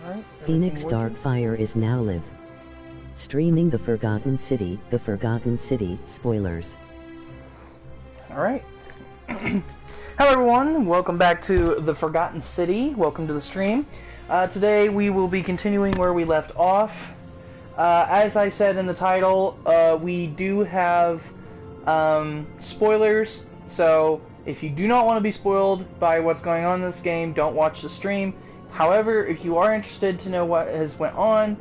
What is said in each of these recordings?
Alright. Phoenix Darkfire is now live. Streaming The Forgotten City, spoilers. Alright. Hello everyone, welcome back to The Forgotten City. Welcome to the stream. Today we will be continuing where we left off. As I said in the title, we do have spoilers, so if you do not want to be spoiled by what's going on in this game, don't watch the stream. However, if you are interested to know what has went on,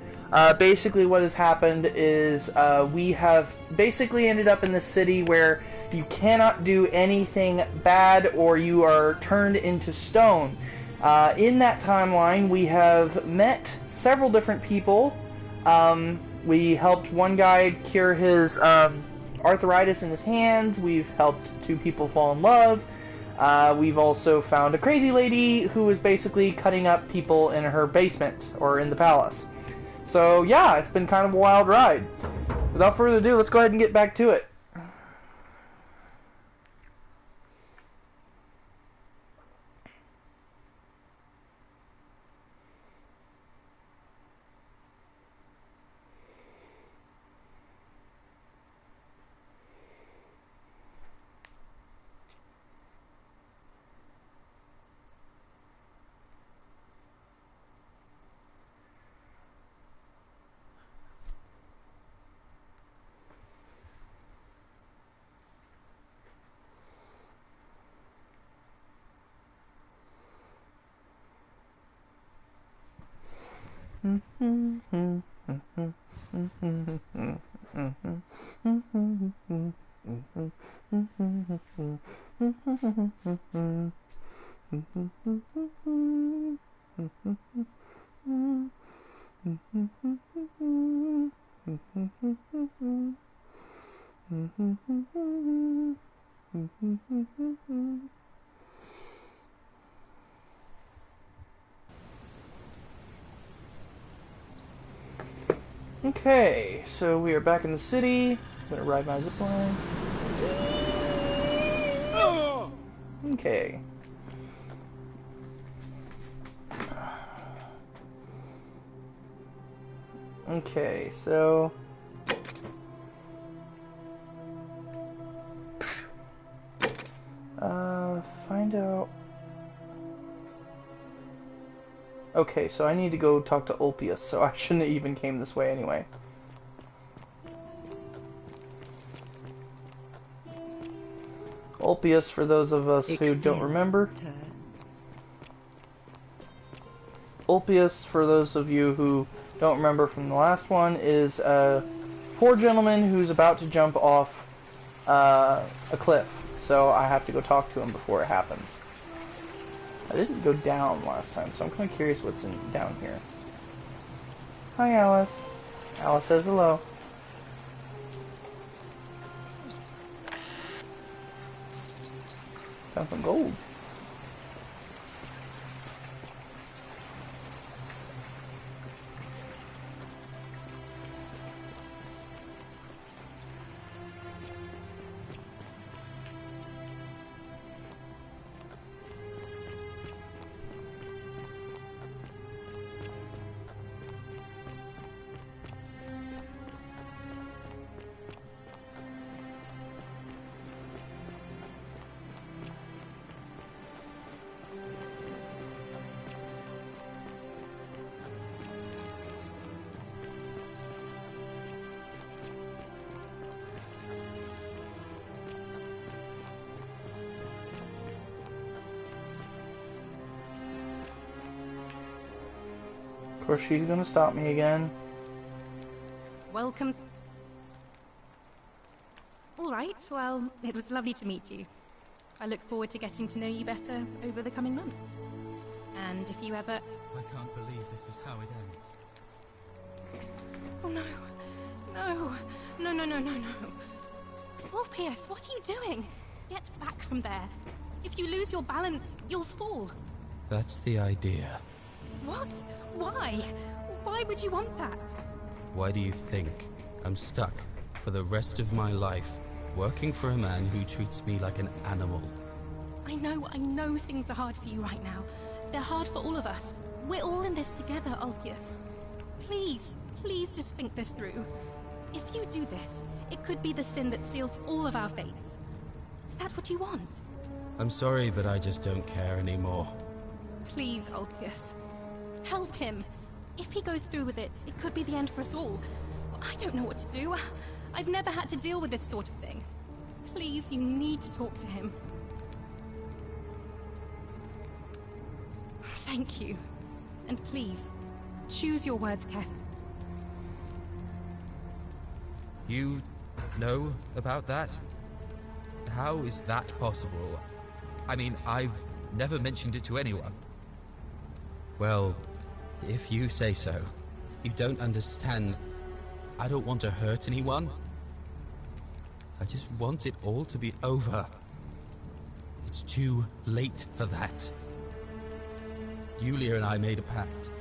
basically what has happened is we have basically ended up in this city where you cannot do anything bad or you are turned into stone. In that timeline, we have met several different people. We helped one guy cure his arthritis in his hands. We've helped 2 people fall in love. We've also found a crazy lady who is basically cutting up people in her basement or in the palace. So yeah, it's been kind of a wild ride. Without further ado, let's go ahead and get back to it. Okay, so we are back in the city. I'm gonna ride my zipline. Okay. Okay, so find out. Okay, so I need to go talk to Ulpius, so I shouldn't have even came this way anyway. Ulpius, for those of us who don't remember. Ulpius, for those of you who don't remember from the last one, is a poor gentleman who's about to jump off a cliff. So I have to go talk to him before it happens. I didn't go down last time, so I'm kind of curious what's down here. Hi, Alice. Alice says hello. Found some gold. Of course, she's gonna stop me again. Welcome. All right, well, it was lovely to meet you. I look forward to getting to know you better over the coming months. And if you ever... I can't believe this is how it ends. Oh no. No. No, no, no, no, no. Ulpius, what are you doing? Get back from there. If you lose your balance, you'll fall. That's the idea. What? Why? Why would you want that? Why do you think I'm stuck for the rest of my life working for a man who treats me like an animal? I know things are hard for you right now. They're hard for all of us. We're all in this together, Ulpius. Please, please just think this through. If you do this, it could be the sin that seals all of our fates. Is that what you want? I'm sorry, but I just don't care anymore. Please, Ulpius. Help him. If he goes through with it, it could be the end for us all. I don't know what to do. I've never had to deal with this sort of thing. Please, you need to talk to him. Thank you. And please, choose your words carefully. You know about that? How is that possible? I mean, I've never mentioned it to anyone. Well, if you say so. You don't understand. I don't want to hurt anyone. I just want it all to be over. It's too late for that. Yulia and I made a pact,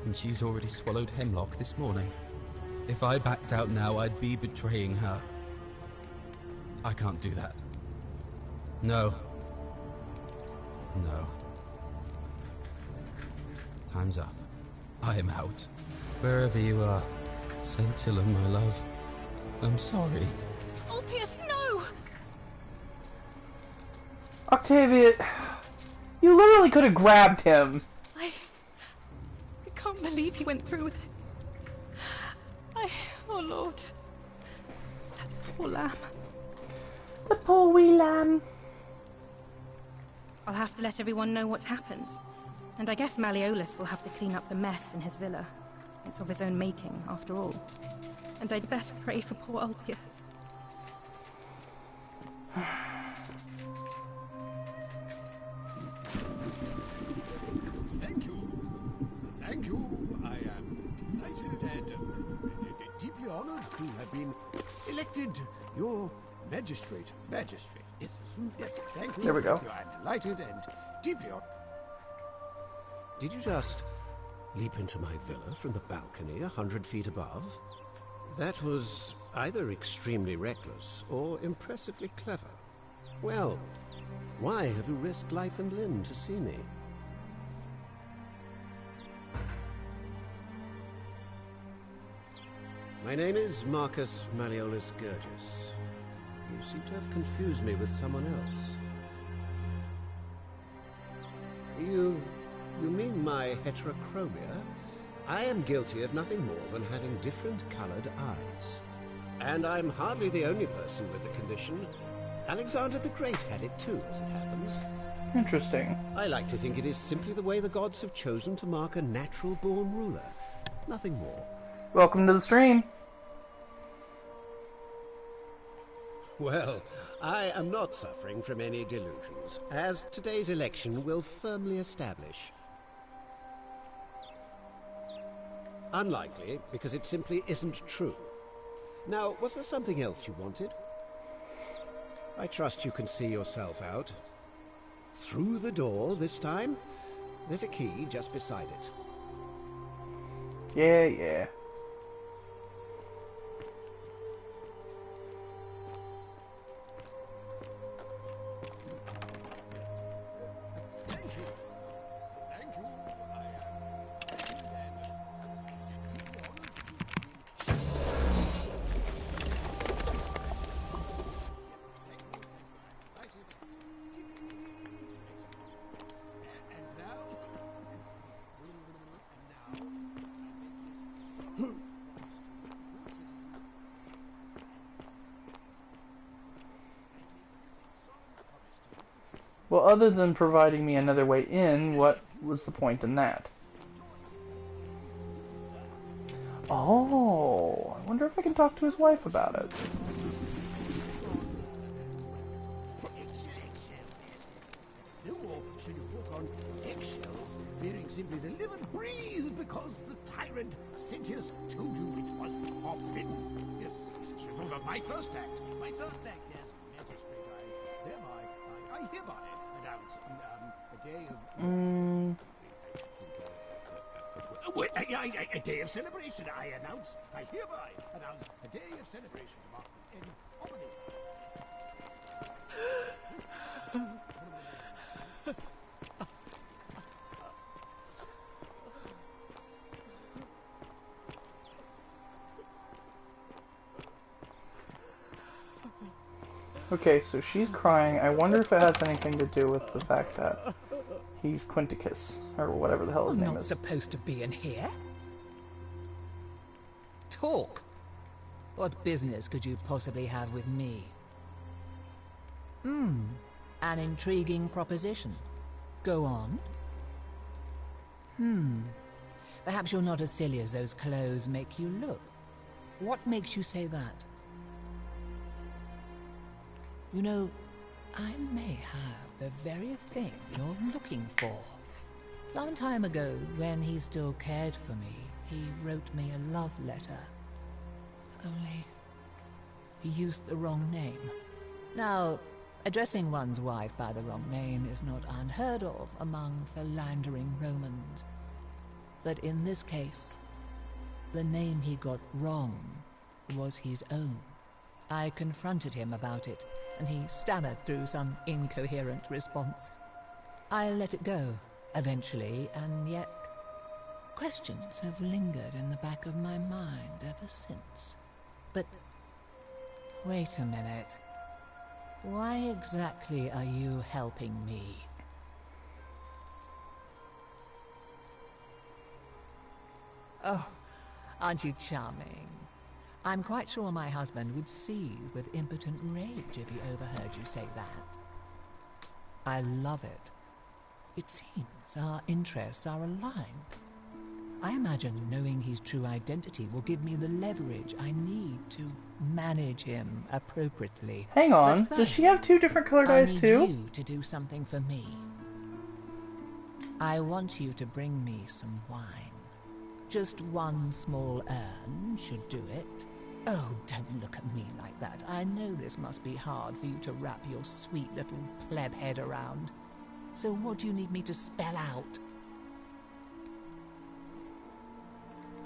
and she's already swallowed hemlock this morning. If I backed out now, I'd be betraying her. I can't do that. No. No. Time's up. I am out. Wherever you are, Scintilla, my love, I'm sorry. Ulpius, no! Octavia, you literally could have grabbed him. I can't believe he went through with it. Oh Lord. That poor lamb. The poor wee lamb. I'll have to let everyone know what happened. And I guess Malleolus will have to clean up the mess in his villa. It's of his own making, after all. And I'd best pray for poor Ulpius. Thank you. Thank you. I am delighted and deeply honored to have been elected your magistrate. Magistrate. Yes. Yes. Thank you. There we go. I'm delighted and deeply honored. Did you just leap into my villa from the balcony 100 feet above? That was either extremely reckless or impressively clever. Well, why have you risked life and limb to see me? My name is Marcus Malleolus Gurgis. You seem to have confused me with someone else. You mean my heterochromia? I am guilty of nothing more than having different colored eyes. And I'm hardly the only person with the condition. Alexander the Great had it too, as it happens. Interesting. I like to think it is simply the way the gods have chosen to mark a natural-born ruler. Nothing more. Welcome to the stream. Well, I am not suffering from any delusions, as today's election will firmly establish. Unlikely, because it simply isn't true. Now, was there something else you wanted? I trust you can see yourself out. Through the door this time? There's a key just beside it. Yeah. Well, other than providing me another way in, what was the point in that? Oh, I wonder if I can talk to his wife about it. No more should you walk on eggshells, fearing simply to live and breathe because the tyrant Sentius told you it was forbidden. Yes, this is revolver my first act. My first act as magistrate. I hereby announce a day of... a day of celebration. I hereby announce a day of celebration to mark the end of the Okay, so she's crying. I wonder if it has anything to do with the fact that he's Quinticus, or whatever the hell his I'm name not is. supposed to be in here. Talk. What business could you possibly have with me? An intriguing proposition. Go on. Perhaps you're not as silly as those clothes make you look. What makes you say that? You know, I may have the very thing you're looking for. Some time ago, when he still cared for me, he wrote me a love letter. Only, he used the wrong name. Now, addressing one's wife by the wrong name is not unheard of among philandering Romans. But in this case, the name he got wrong was his own. I confronted him about it, and he stammered through some incoherent response. I let it go, eventually, and yet questions have lingered in the back of my mind ever since. But wait a minute. Why exactly are you helping me? Oh, aren't you charming? I'm quite sure my husband would seethe with impotent rage if he overheard you say that. I love it. It seems our interests are aligned. I imagine knowing his true identity will give me the leverage I need to manage him appropriately. Hang on, does she have two different colored eyes too? I need you to do something for me. I want you to bring me some wine. Just one small urn should do it. Oh, don't look at me like that. I know this must be hard for you to wrap your sweet little pleb head around. So what do you need me to spell out?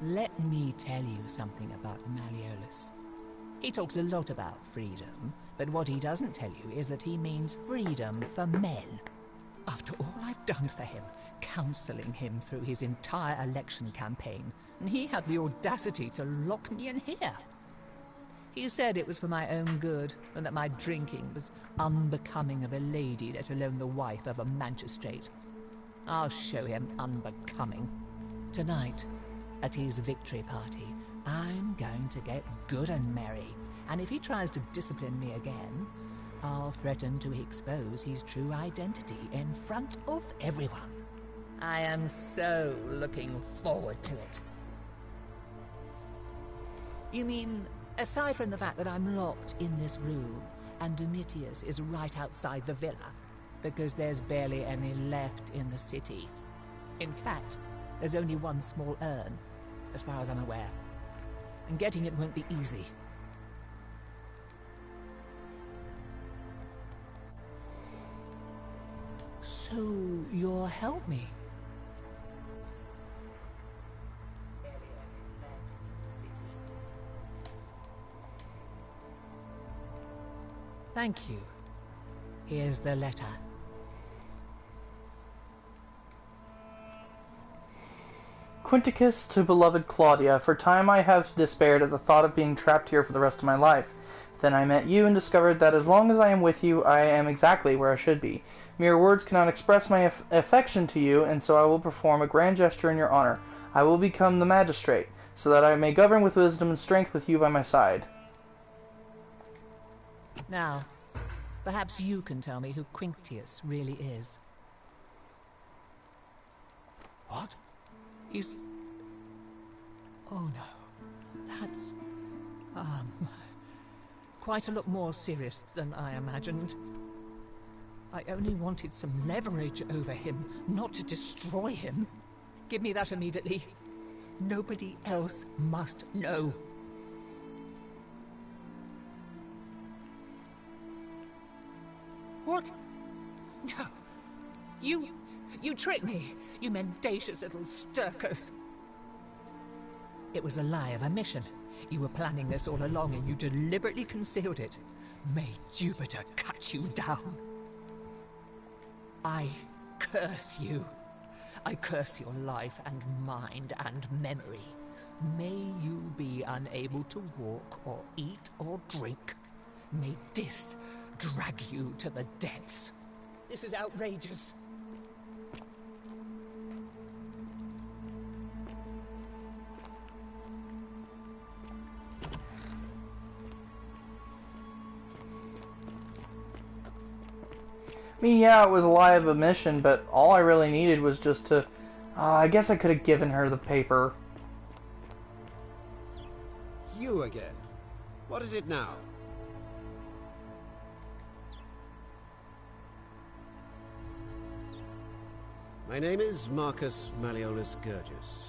Let me tell you something about Malleolus. He talks a lot about freedom, but what he doesn't tell you is that he means freedom for men. After all I've done for him, counseling him through his entire election campaign, and he had the audacity to lock me in here. He said it was for my own good, and that my drinking was unbecoming of a lady, let alone the wife of a magistrate. I'll show him unbecoming. Tonight, at his victory party, I'm going to get good and merry, and if he tries to discipline me again, I'll threaten to expose his true identity in front of everyone. I am so looking forward to it. You mean, aside from the fact that I'm locked in this room, and Domitius is right outside the villa, because there's barely any left in the city. In fact, there's only one small urn, as far as I'm aware, and getting it won't be easy. So, you'll help me? Thank you. Here's the letter. Quinticus to beloved Claudia, for time I have despaired at the thought of being trapped here for the rest of my life. Then I met you and discovered that as long as I am with you, I am exactly where I should be. Mere words cannot express my affection to you, and so I will perform a grand gesture in your honor. I will become the magistrate, so that I may govern with wisdom and strength with you by my side. Now, perhaps you can tell me who Quinctius really is. What? He's... Oh no, that's... quite a lot more serious than I imagined. I only wanted some leverage over him, not to destroy him. Give me that immediately. Nobody else must know. What? No. You tricked me, you mendacious little stirkers. It was a lie of a mission. You were planning this all along and you deliberately concealed it. May Jupiter cut you down. I curse you. I curse your life and mind and memory. May you be unable to walk or eat or drink. May this drag you to the depths. This is outrageous. I mean, yeah, it was a lie of omission, but all I really needed was just to... I guess I could have given her the paper. You again. What is it now? My name is Marcus Malleolus Gurgis.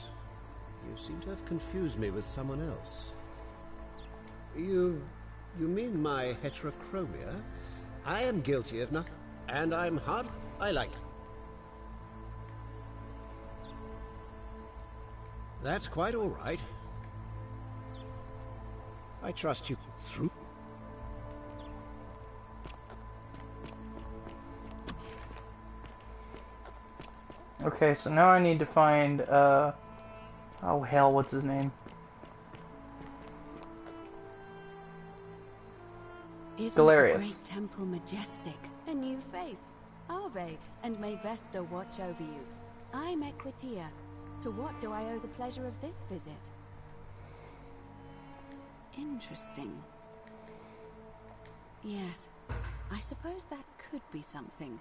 You seem to have confused me with someone else. You mean my heterochromia? I am guilty of nothing, and I'm hard. I like it. That's quite all right. I trust you through. Okay, so now I need to find, oh hell, what's his name? Isn't Galerius. the great temple majestic? A new face. Ave, and may Vesta watch over you. I'm Equitia. To what do I owe the pleasure of this visit? Interesting. Yes, I suppose that could be something.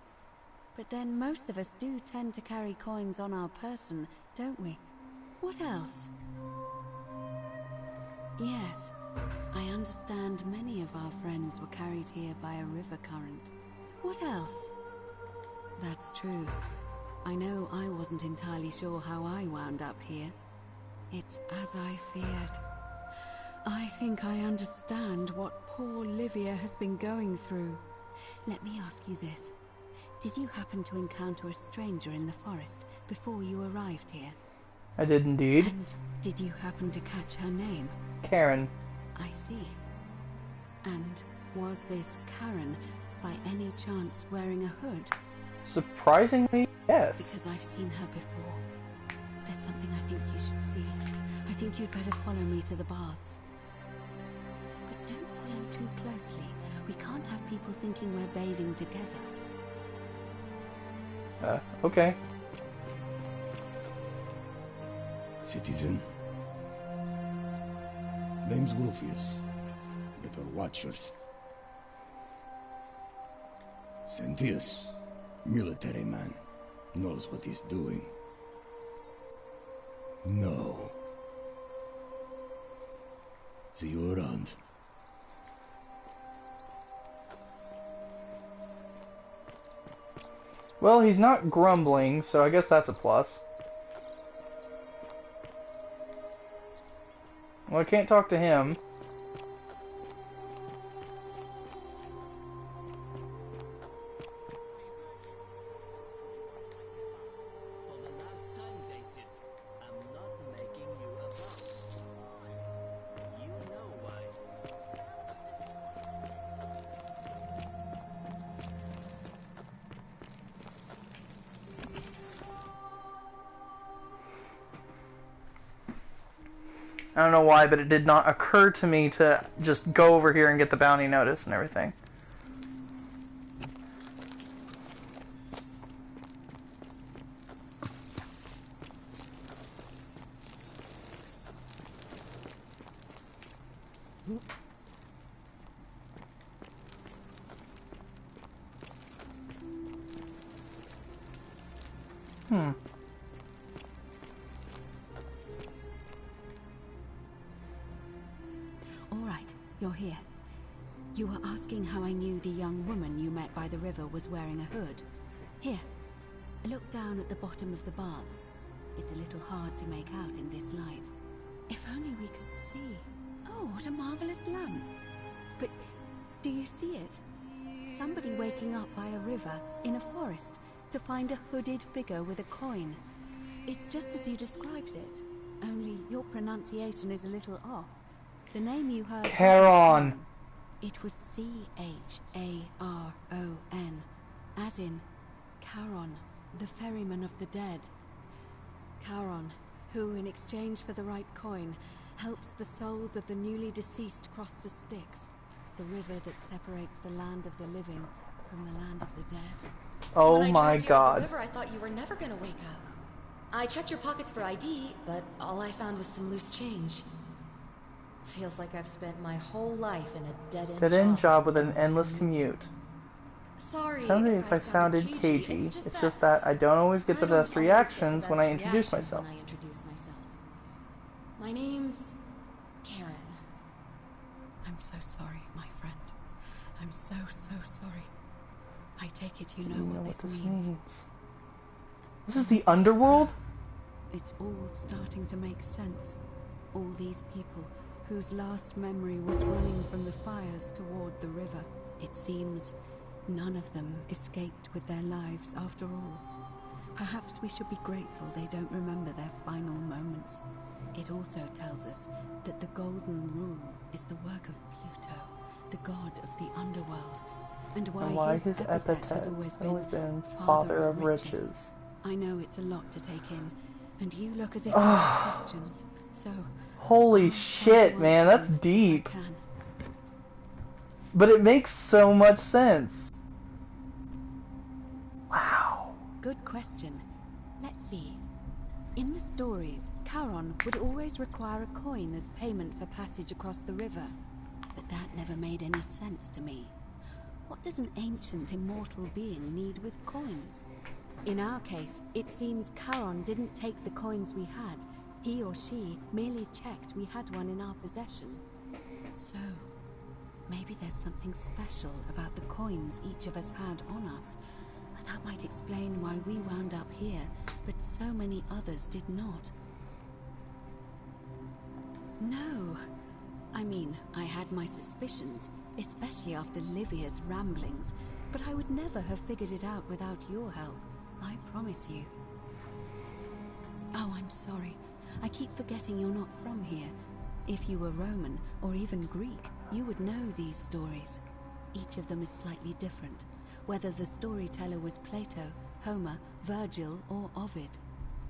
But then most of us do tend to carry coins on our person, don't we? What else? Yes, I understand many of our friends were carried here by a river current. What else? That's true. I know I wasn't entirely sure how I wound up here. It's as I feared. I think I understand what poor Livia has been going through. Let me ask you this. Did you happen to encounter a stranger in the forest before you arrived here? I did indeed. And did you happen to catch her name? Karen. I see. And was this Karen by any chance wearing a hood? Surprisingly, yes. Because I've seen her before. There's something I think you should see. I think you'd better follow me to the baths. But don't follow too closely. We can't have people thinking we're bathing together. Okay. Citizen. Name's Wolfius. Better watch yourself. Sentius, military man, knows what he's doing. No. See you around. Well, he's not grumbling, so I guess that's a plus. Well, I can't talk to him. I don't know why, but it did not occur to me to just go over here and get the bounty notice and everything. All right, you're here. You were asking how I knew the young woman you met by the river was wearing a hood. Here, look down at the bottom of the baths. It's a little hard to make out in this light. If only we could see. Oh, what a marvelous lamp. But do you see it? Somebody waking up by a river in a forest to find a hooded figure with a coin. It's just as you described it, only your pronunciation is a little off. The name you heard... Charon. It was C-H-A-R-O-N, as in Charon, the ferryman of the dead. Charon, who, in exchange for the right coin, helps the souls of the newly deceased cross the Styx. The river that separates the land of the living from the land of the dead. Oh When I my dropped you at god. the river, I thought you were never gonna wake up. I checked your pockets for ID, but all I found was some loose change. Feels like I've spent my whole life in a dead-end Dead end job with and an endless commute. Sorry Sorry if I sounded cagey. It's just that I don't always get the best reactions when I introduce myself. My name's Karen. I'm so sorry, my friend. I'm so sorry. I take it you know what this means. This is the underworld? It's all starting to make sense. All these people whose last memory was running from the fires toward the river. It seems none of them escaped with their lives after all. Perhaps we should be grateful they don't remember their final moments. It also tells us that the Golden Rule is the work of Pluto, the god of the underworld, and why his epithet has always been Father of Riches. I know it's a lot to take in, and you look as if you have questions, so... Holy shit, man, that's deep. But it makes so much sense. Wow. Good question. Let's see. In the stories, Charon would always require a coin as payment for passage across the river. But that never made any sense to me. What does an ancient immortal being need with coins? In our case, it seems Charon didn't take the coins we had. He or she merely checked we had one in our possession. So, maybe there's something special about the coins each of us had on us. That might explain why we wound up here, but so many others did not. No. I mean, I had my suspicions, especially after Livia's ramblings, but I would never have figured it out without your help, I promise you. Oh, I'm sorry. I keep forgetting you're not from here. If you were Roman, or even Greek, you would know these stories. Each of them is slightly different, whether the storyteller was Plato, Homer, Virgil, or Ovid.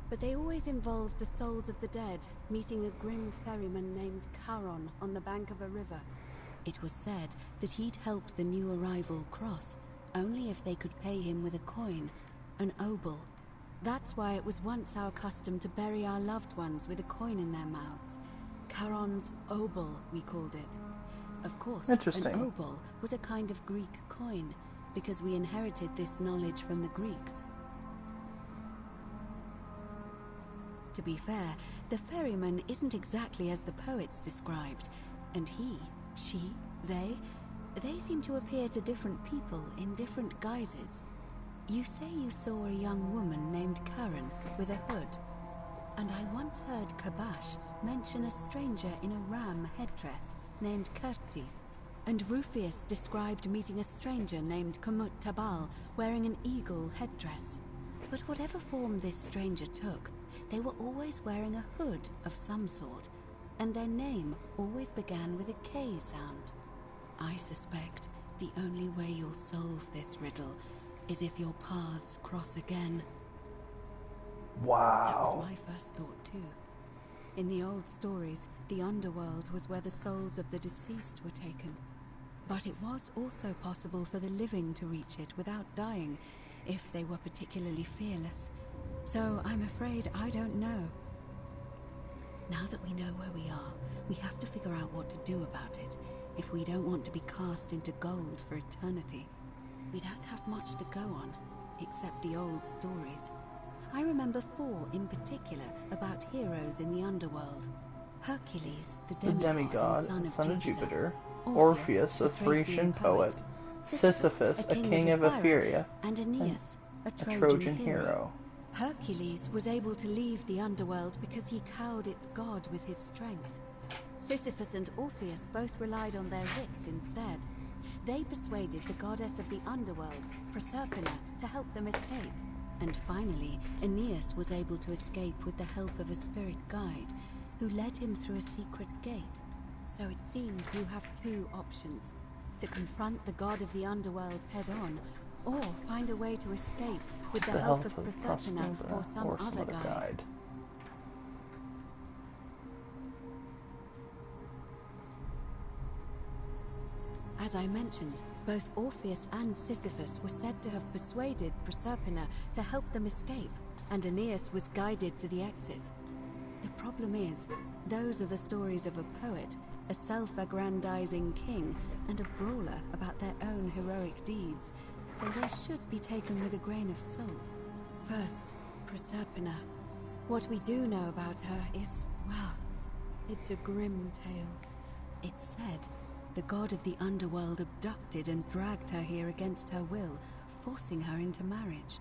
But they always involved the souls of the dead, meeting a grim ferryman named Charon on the bank of a river. It was said that he'd help the new arrival cross, only if they could pay him with a coin, an obol. That's why it was once our custom to bury our loved ones with a coin in their mouths. Charon's obol, we called it. Of course, an obol was a kind of Greek coin, because we inherited this knowledge from the Greeks. To be fair, the ferryman isn't exactly as the poets described, and he, she, they seem to appear to different people in different guises. You say you saw a young woman named Karen with a hood, and I once heard Kabash mention a stranger in a ram headdress named Kerti. And Rufius described meeting a stranger named Kumut Tabal wearing an eagle headdress. But whatever form this stranger took, they were always wearing a hood of some sort, and their name always began with a K sound. I suspect the only way you'll solve this riddle is if your paths cross again. Wow. That was my first thought too. In the old stories, the underworld was where the souls of the deceased were taken. But it was also possible for the living to reach it without dying, if they were particularly fearless. So I'm afraid I don't know. Now that we know where we are, we have to figure out what to do about it, if we don't want to be cast into gold for eternity. We don't have much to go on, except the old stories. I remember 4 in particular about heroes in the underworld. Hercules, the demigod and son of Jupiter. Orpheus, a Thracian poet. Sisyphus, a king of Ephyria. And Aeneas, a Trojan hero. Hercules was able to leave the underworld because he cowed its god with his strength. Sisyphus and Orpheus both relied on their wits instead. They persuaded the goddess of the underworld, Proserpina, to help them escape. And finally, Aeneas was able to escape with the help of a spirit guide, who led him through a secret gate. So it seems you have 2 options: to confront the god of the underworld head-on, or find a way to escape with the help of Proserpina or some other guide. As I mentioned, both Orpheus and Sisyphus were said to have persuaded Proserpina to help them escape, and Aeneas was guided to the exit. The problem is, those are the stories of a poet, a self-aggrandizing king, and a brawler about their own heroic deeds, so they should be taken with a grain of salt. First, Proserpina. What we do know about her is, well, it's a grim tale. It's said the god of the underworld abducted and dragged her here against her will, forcing her into marriage.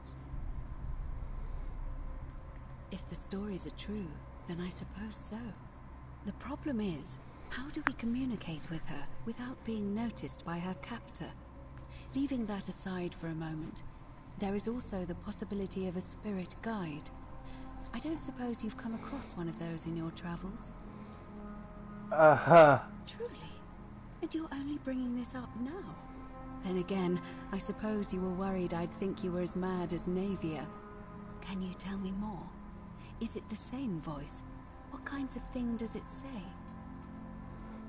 If the stories are true, then I suppose so. The problem is, how do we communicate with her without being noticed by her captor? Leaving that aside for a moment, there is also the possibility of a spirit guide. I don't suppose you've come across one of those in your travels? Truly? And you're only bringing this up now? Then again, I suppose you were worried I'd think you were as mad as Navia. Can you tell me more? Is it the same voice? What kinds of thing does it say?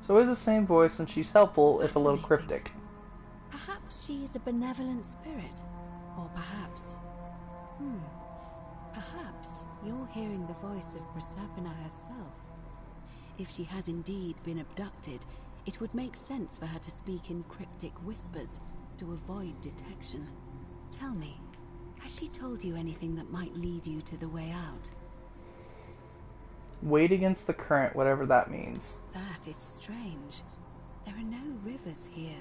So it's the same voice, and she's helpful, if a little cryptic. Perhaps she's a benevolent spirit. Or perhaps... Perhaps you're hearing the voice of Proserpina herself. If she has indeed been abducted, it would make sense for her to speak in cryptic whispers to avoid detection. Tell me, has she told you anything that might lead you to the way out? Wade against the current, whatever that means. That is strange. There are no rivers here.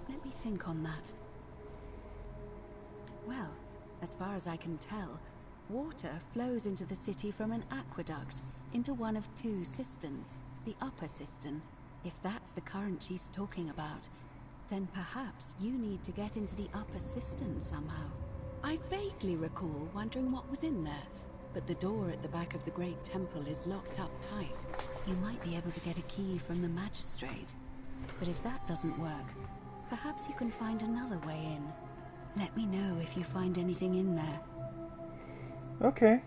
Let me think on that. Well, as far as I can tell, water flows into the city from an aqueduct into one of two cisterns, the upper cistern. If that's the current she's talking about, then perhaps you need to get into the upper cistern somehow. I vaguely recall wondering what was in there, but the door at the back of the great temple is locked up tight. You might be able to get a key from the magistrate. But if that doesn't work, perhaps you can find another way in. Let me know if you find anything in there. Okay.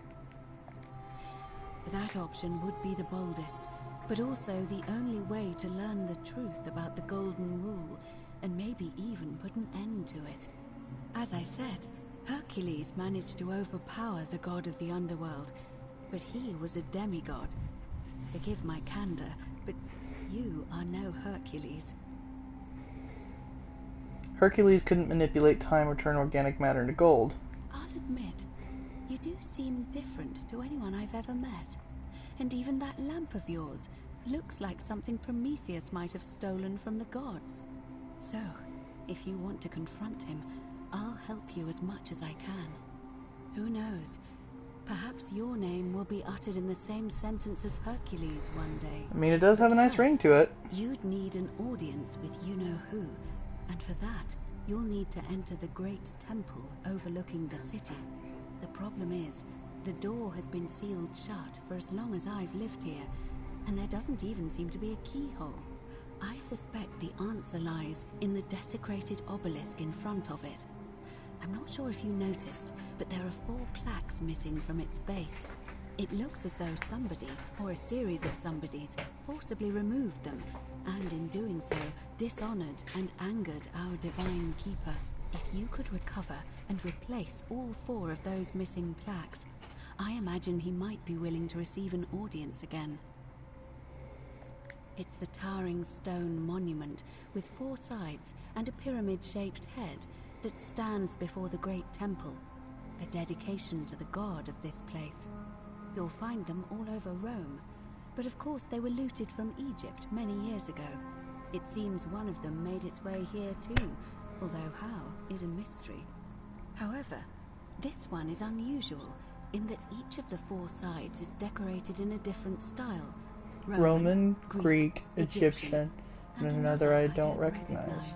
That option would be the boldest, but also the only way to learn the truth about the Golden Rule, and maybe even put an end to it. As I said, Hercules managed to overpower the god of the underworld, but he was a demigod. Forgive my candor, but you are no Hercules. Hercules couldn't manipulate time or turn organic matter into gold. I'll admit, you do seem different to anyone I've ever met. And even that lamp of yours looks like something Prometheus might have stolen from the gods. So, if you want to confront him, I'll help you as much as I can. Who knows? Perhaps your name will be uttered in the same sentence as Hercules one day. I mean, it does have a nice ring to it. You'd need an audience with you-know-who, and for that, you'll need to enter the great temple overlooking the city. The problem is, the door has been sealed shut for as long as I've lived here, and there doesn't even seem to be a keyhole. I suspect the answer lies in the desecrated obelisk in front of it. I'm not sure if you noticed, but there are 4 plaques missing from its base. It looks as though somebody, or a series of somebodies, forcibly removed them, and in doing so, dishonored and angered our divine keeper. If you could recover and replace all 4 of those missing plaques, I imagine he might be willing to receive an audience again. It's the towering stone monument with 4 sides and a pyramid-shaped head that stands before the great temple, a dedication to the god of this place. You'll find them all over Rome, but of course they were looted from Egypt many years ago. It seems one of them made its way here too, although how is a mystery. However, this one is unusual in that each of the 4 sides is decorated in a different style. Roman, Greek, Egyptian, and another I don't recognize.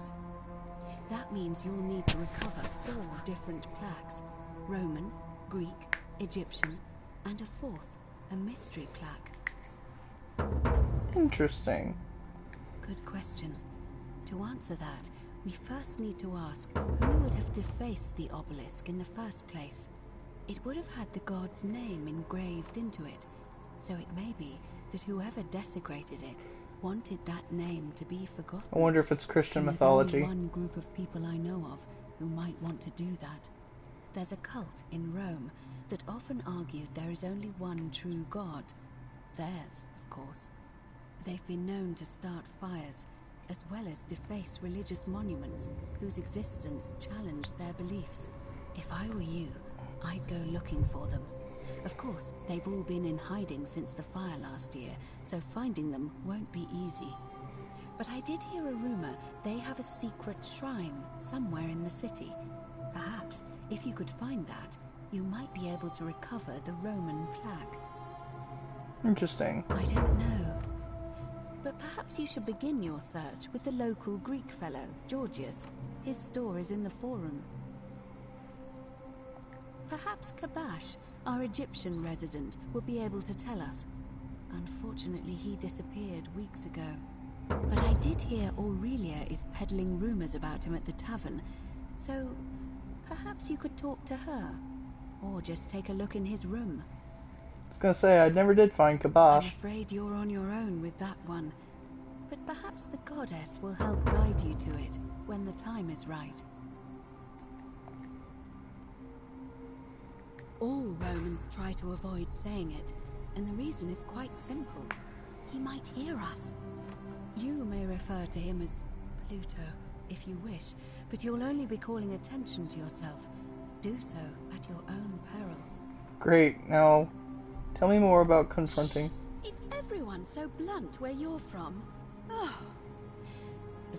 That means you'll need to recover 4 different plaques. Roman, Greek, Egyptian, and a 4th, a mystery plaque. Interesting. Good question. To answer that, we first need to ask who would have defaced the obelisk in the first place. It would have had the god's name engraved into it, so it may be that whoever desecrated it wanted that name to be forgotten. I wonder if it's Christian There's mythology. only one group of people I know of who might want to do that. There's a cult in Rome that often argued there is only one true god. Theirs, of course. They've been known to start fires, as well as deface religious monuments whose existence challenged their beliefs. If I were you, I'd go looking for them. Of course, they've all been in hiding since the fire last year, so finding them won't be easy. But I did hear a rumor they have a secret shrine somewhere in the city. Perhaps, if you could find that, you might be able to recover the Roman plaque. Interesting. I don't know. But perhaps you should begin your search with the local Greek fellow, Georgius. His store is in the forum. Perhaps Kabash, our Egyptian resident, will be able to tell us. Unfortunately, he disappeared weeks ago. But I did hear Aurelia is peddling rumors about him at the tavern, so perhaps you could talk to her, or just take a look in his room. I was gonna say, I never did find I'm Kabash. afraid you're on your own with that one, but perhaps the goddess will help guide you to it when the time is right. All Romans try to avoid saying it, and the reason is quite simple. He might hear us. You may refer to him as Pluto, if you wish, but you'll only be calling attention to yourself. Do so at your own peril. Great, now tell me more about confronting. Is everyone so blunt where you're from? Oh.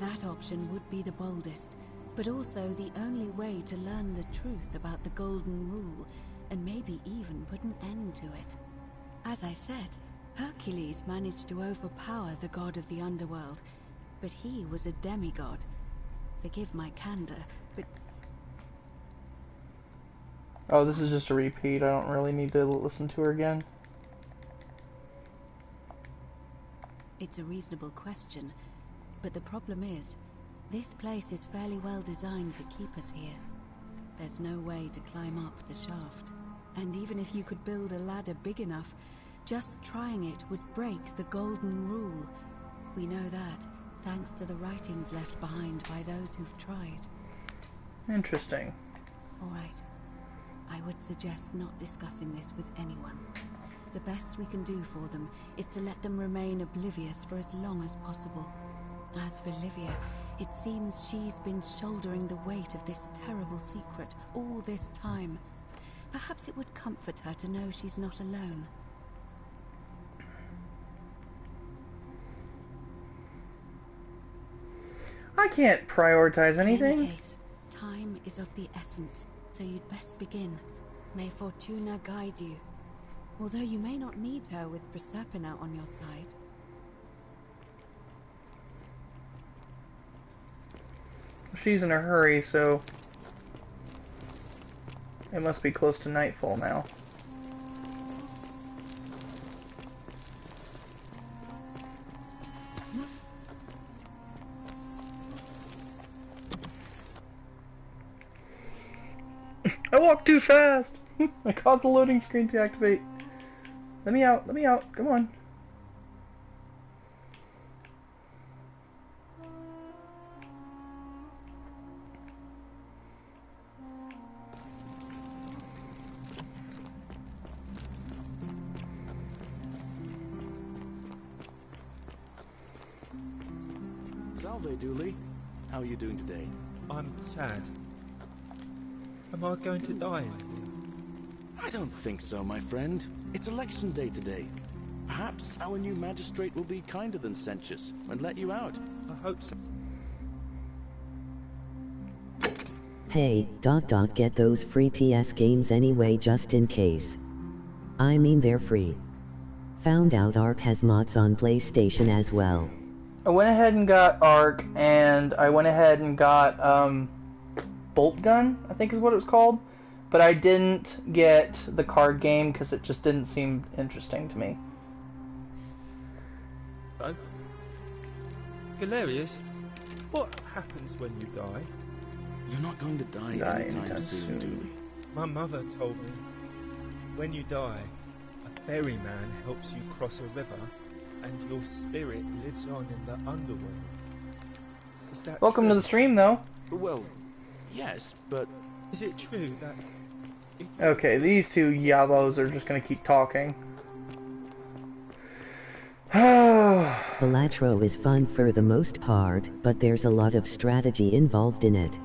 That option would be the boldest, but also the only way to learn the truth about the Golden Rule, and maybe even put an end to it. As I said, Hercules managed to overpower the god of the underworld, but he was a demigod. Forgive my candor, but... Oh, this is just a repeat. I don't really need to listen to her again. It's a reasonable question, but the problem is, this place is fairly well designed to keep us here. There's no way to climb up the shaft. And even if you could build a ladder big enough, just trying it would break the Golden Rule. We know that, thanks to the writings left behind by those who've tried. Interesting. All right. I would suggest not discussing this with anyone. The best we can do for them is to let them remain oblivious for as long as possible. As for Livia, it seems she's been shouldering the weight of this terrible secret all this time. Perhaps it would comfort her to know she's not alone. I can't prioritize anything. In any case, time is of the essence, so you'd best begin. May Fortuna guide you. Although you may not need her with Proserpina on your side. She's in a hurry, so it must be close to nightfall now. I walked too fast! I caused the loading screen to activate. Let me out, come on. Salve, Dooley. How are you doing today? I'm sad. Am I going to die? I don't think so, my friend. It's election day today. Perhaps our new magistrate will be kinder than Sentius and let you out. I hope so. Hey, get those free PS games anyway just in case. I mean they're free. Found out Ark has mods on PlayStation as well. I went ahead and got Ark, and I went ahead and got Bolt Gun, I think is what it was called. But I didn't get the card game because it just didn't seem interesting to me. Hilarious. What happens when you die? You're not going to die anytime soon, Dooley. My mother told me, when you die, a ferryman helps you cross a river and your spirit lives on in the underworld. Is that Welcome true? to the stream, though. Well, yes, but Is it true that... Okay, these two yabos are just gonna keep talking. Balatro is fun for the most part, but there's a lot of strategy involved in it.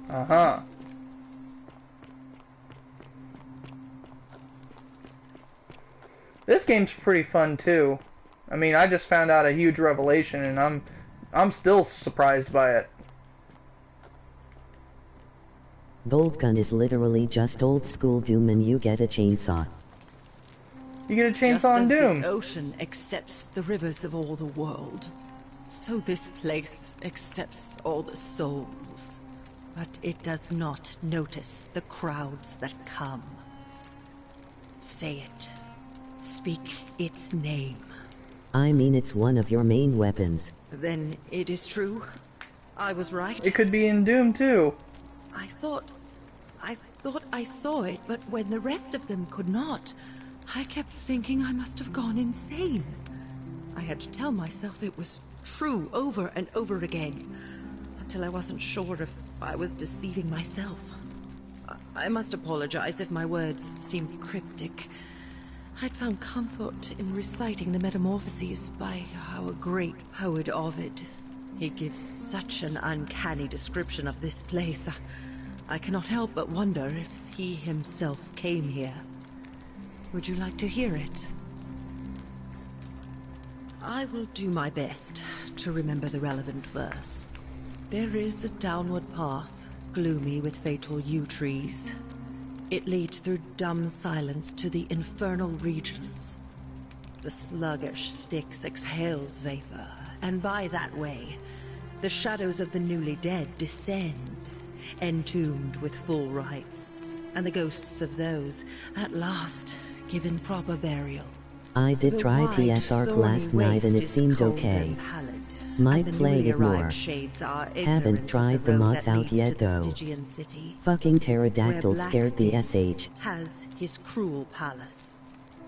Uh-huh. This game's pretty fun too. I mean, I just found out a huge revelation and I'm still surprised by it. Boltgun is literally just old school Doom and you get a chainsaw. You get a Just chainsaw in as Doom. the ocean accepts the rivers of all the world, so this place accepts all the souls. But it does not notice the crowds that come. Say it. Speak its name. I mean, it's one of your main weapons. Then it is true. I was right. It could be in Doom too. I thought I saw it, but when the rest of them could not, I kept thinking I must have gone insane. I had to tell myself it was true over and over again, until I wasn't sure if I was deceiving myself. I must apologize if my words seemed cryptic. I'd found comfort in reciting the Metamorphoses by our great poet Ovid. He gives such an uncanny description of this place. I cannot help but wonder if he himself came here. Would you like to hear it? I will do my best to remember the relevant verse. There is a downward path, gloomy with fatal yew trees. It leads through dumb silence to the infernal regions. The sluggish Styx exhales vapor, and by that way, the shadows of the newly dead descend, entombed with full rites, and the ghosts of those, at last, given proper burial. I did The try wide, PS Arc thorny last night and it waste seemed is cold okay. and pallid, Might and the play newly it more. arrived shades are Haven't ignorant of tried the road mods that out leads yet to the though. Stygian city, Fucking where pterodactyl Black scared the Dis SH. has his cruel palace.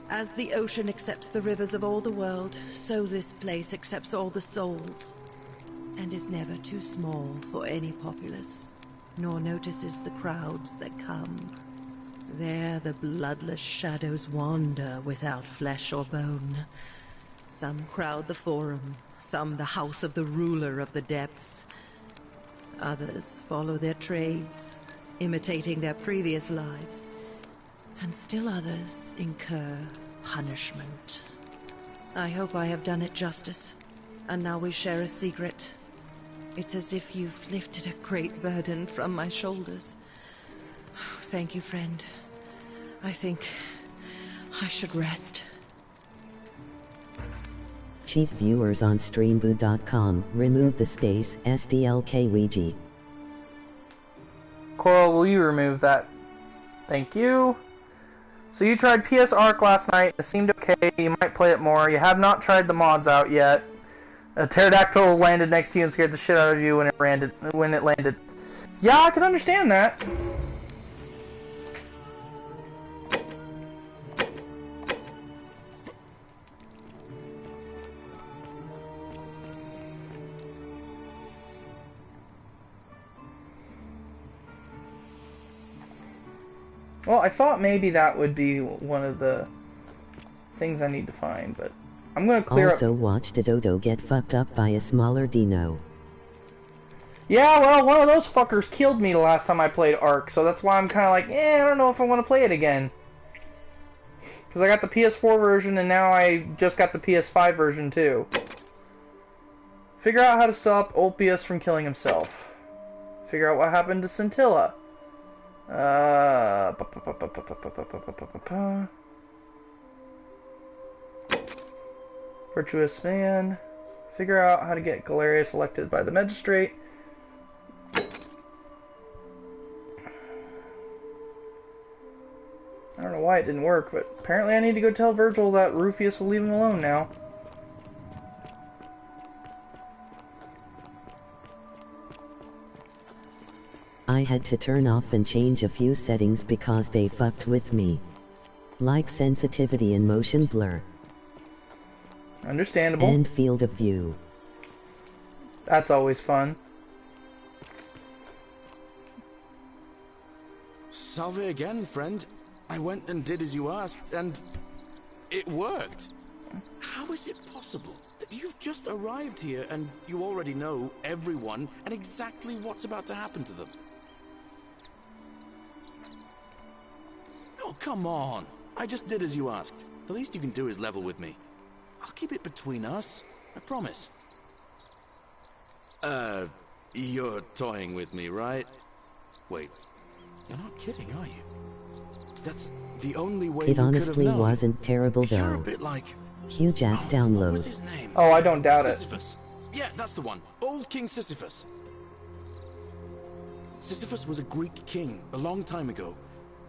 As the ocean accepts the rivers of all the world, so this place accepts all the souls, and is never too small for any populace, nor notices the crowds that come. There the bloodless shadows wander without flesh or bone. Some crowd the forum, some the house of the ruler of the depths. Others follow their trades, imitating their previous lives. And still others incur punishment. I hope I have done it justice, and now we share a secret. It's as if you've lifted a great burden from my shoulders. Thank you, friend. I think I should rest. Cheap viewers on streamboot.com, remove the space, SDLK Ouija. Coral, will you remove that? Thank you. So you tried PS Arc last night. It seemed okay. You might play it more. You have not tried the mods out yet. A pterodactyl landed next to you and scared the shit out of you when it landed. Yeah, I can understand that. Well, I thought maybe that would be one of the things I need to find, but I'm gonna clear Also up. watched a dodo get fucked up by a smaller dino. Yeah, well, one of those fuckers killed me the last time I played Ark, so that's why I'm kind of like, I don't know if I want to play it again. Because I got the PS4 version, and now I just got the PS5 version, too. Figure out how to stop Ulpius from killing himself. Figure out what happened to Scintilla. Virtuous man. Figure out how to get Galerius elected by the magistrate. I don't know why it didn't work, but apparently I need to go tell Virgil that Rufius will leave him alone now. I had to turn off and change a few settings because they fucked with me. Like sensitivity and motion blur. Understandable. And field of view. That's always fun. Salve again, friend. I went and did as you asked, and it worked. How is it possible that you've just arrived here and you already know everyone and exactly what's about to happen to them? Oh, come on. I just did as you asked. The least you can do is level with me. I'll keep it between us. I promise. You're toying with me, right? Wait, you're not kidding, are you? That's the only way It you honestly could have known. wasn't terrible though. You're a bit like... Huge ass What was download. his name? Oh, I don't doubt it. Sisyphus. Yeah, that's the one. Old King Sisyphus. Sisyphus was a Greek king a long time ago.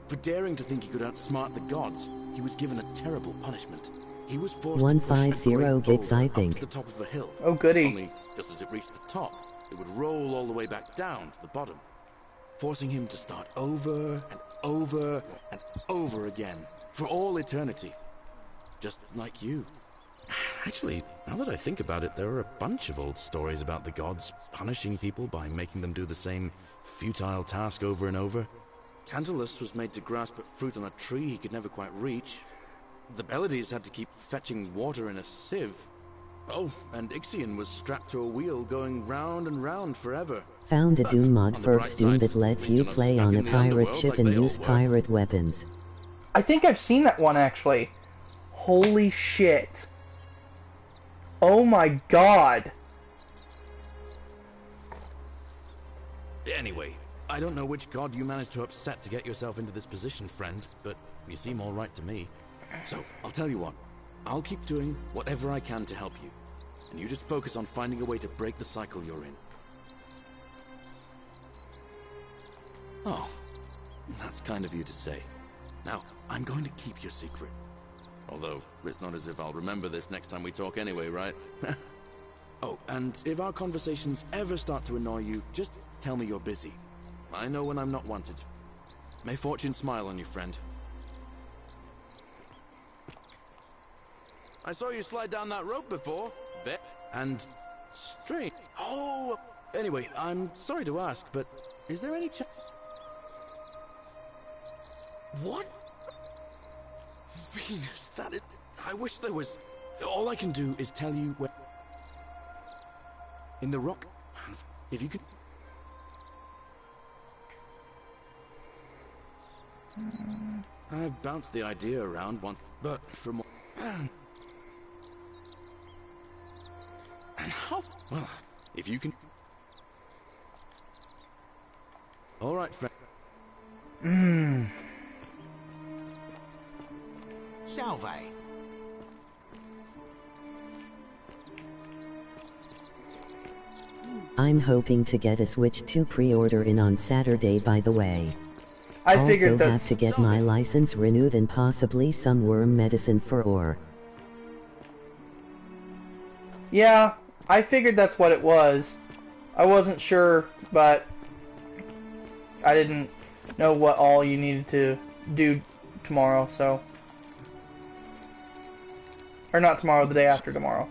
For daring to think he could outsmart the gods, he was given a terrible punishment. He was forced to push a 150 great gigs, boulder I up think. to the top of a hill. Oh, goody. Only, just as it reached the top, it would roll all the way back down to the bottom, forcing him to start over and over and over again for all eternity. Just like you. Actually, now that I think about it, there are a bunch of old stories about the gods punishing people by making them do the same futile task over and over. Tantalus was made to grasp at fruit on a tree he could never quite reach. The Bellides had to keep fetching water in a sieve. Oh, and Ixion was strapped to a wheel going round and round forever. Found a But Doom mod on the for bright Doom side, that at lets least you you're not play stuck on a in the pirate underworld ship like and they all use were. pirate weapons. I think I've seen that one, actually. Holy shit. Oh my god. Anyway, I don't know which god you managed to upset to get yourself into this position, friend, but you seem all right to me. So, I'll tell you what. I'll keep doing whatever I can to help you. And you just focus on finding a way to break the cycle you're in. Oh, that's kind of you to say. Now, I'm going to keep your secret. Although, it's not as if I'll remember this next time we talk anyway, right? Oh, and if our conversations ever start to annoy you, just tell me you're busy. I know when I'm not wanted. May fortune smile on you, friend. I saw you slide down that rope before. And straight. Oh, anyway, I'm sorry to ask, but is there any chance... What? Venus, that is... I wish there was... All I can do is tell you where... In the rock... If you could... I've bounced the idea around once, but from... And how? Well, if you can... All right, friend. Salve. I'm hoping to get a Switch 2 pre-order in on Saturday, by the way. I also figured have that's... to get my license renewed and possibly some worm medicine for ore. Yeah, I figured that's what it was. I wasn't sure, but I didn't know what all you needed to do tomorrow, so... Or not tomorrow, the day after tomorrow.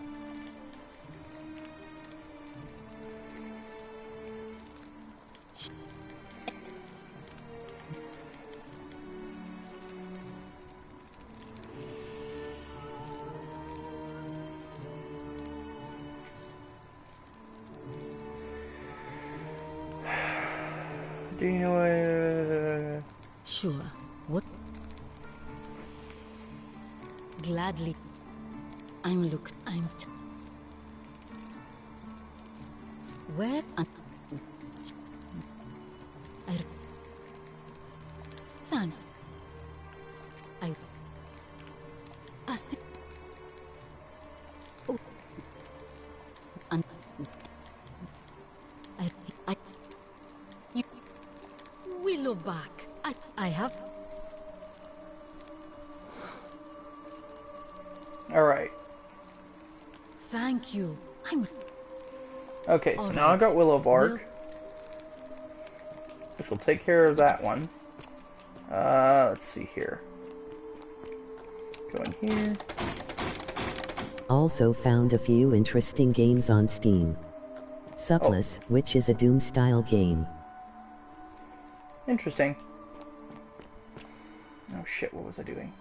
Do you know Sure. What? Gladly. I'm where? Thanks. Oh. Willow back. I have. Alright. Thank you. Okay, so now I've got Willow Bark. Which will take care of that one. Let's see here. Go in here. Also found a few interesting games on Steam. Suppless, which is a Doom-style game. Interesting. Oh shit, what was I doing?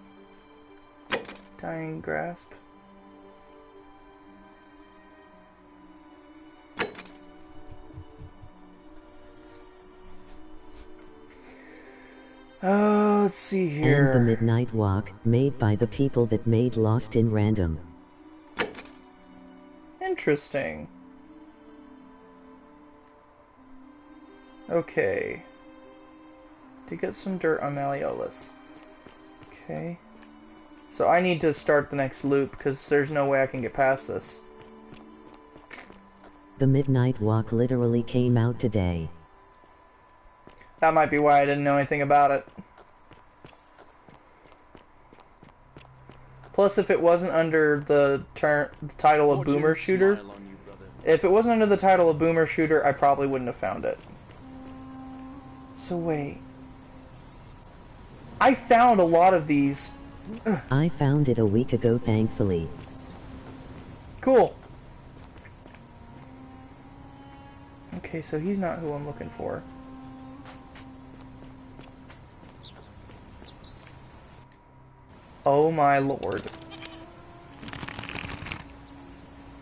Dying Grasp. Let's see here. And The Midnight Walk, made by the people that made Lost in Random. Interesting. Okay. To get some dirt on Malleolus. Okay. So I need to start the next loop, because there's no way I can get past this. The Midnight Walk literally came out today. That might be why I didn't know anything about it. Plus, if it wasn't under the title of Boomer Shooter, if it wasn't under the title of Boomer Shooter, I probably wouldn't have found it. So wait. I found a lot of these. I found it a week ago, thankfully. Cool. Okay, so he's not who I'm looking for. Oh my lord.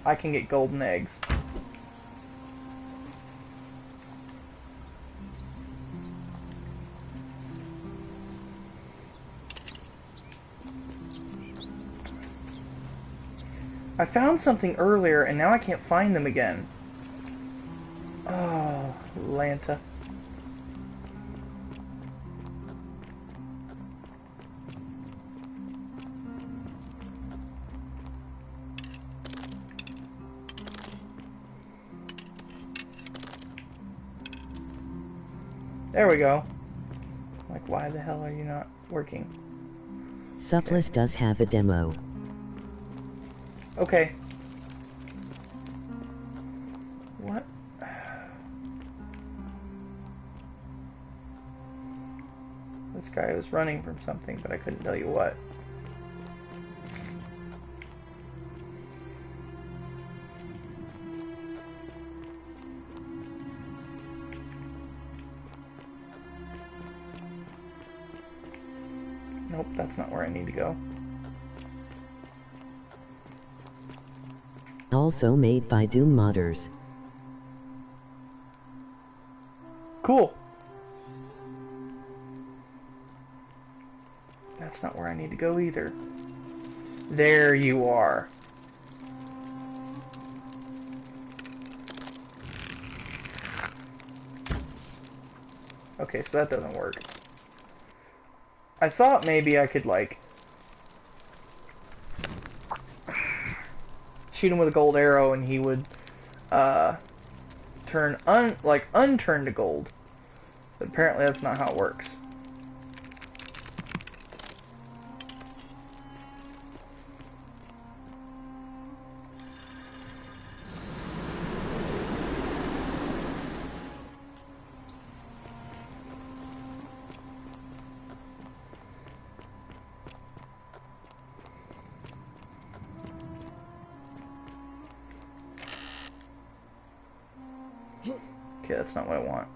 I can get golden eggs. I found something earlier and now I can't find them again. Oh, Lanta. There we go. Like, why the hell are you not working? Suppless does have a demo. Okay. What? This guy was running from something, but I couldn't tell you what. Nope, that's not where I need to go. Also made by Doom modders. Cool. That's not where I need to go either. There you are. Okay, so that doesn't work. I thought maybe I could, like, shoot him with a gold arrow and he would turn unturn to gold. But apparently that's not how it works. Okay, that's not what I want.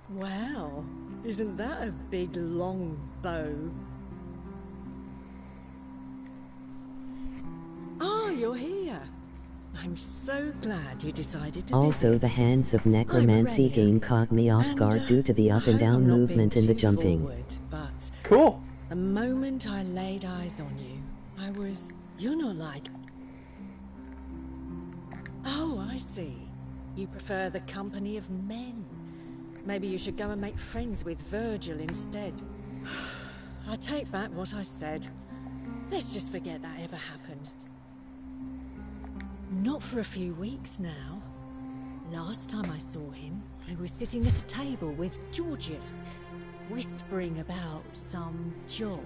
Wow, isn't that a big long bow? Oh, you're here. I'm so glad you decided to Also, visit. the Hands of Necromancy Aurelia. game caught me off guard due to the up and down I'm not movement being and the too jumping. forward, but Cool. the moment I laid eyes on you, I was... You're not like... Oh, I see. You prefer the company of men. Maybe you should go and make friends with Virgil instead. I take back what I said. Let's just forget that ever happened. Not for a few weeks now. Last time I saw him, he was sitting at a table with Georgius, whispering about some job.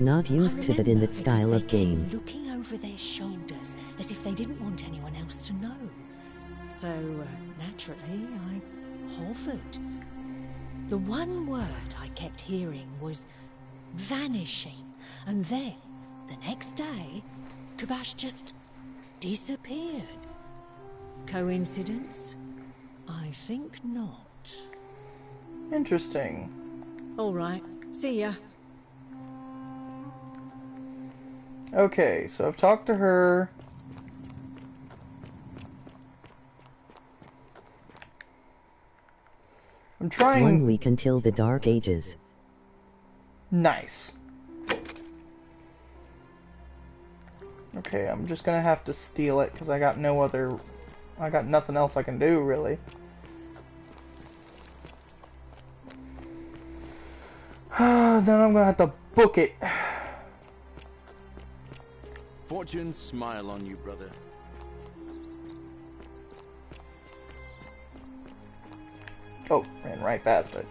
Not used to that in that style of game. Looking over their shoulders as if they didn't want anyone else to know. So, naturally, I hovered. The one word I kept hearing was vanishing, and then, the next day, Kabash just disappeared. Coincidence? I think not. Interesting. All right, see ya. Okay, so I've talked to her. I'm trying... 1 week until the Dark Ages. Nice. Okay, I'm just gonna have to steal it, because I got nothing else I can do, really. Then I'm gonna have to book it. Fortune smile on you, brother. Oh, ran right past it.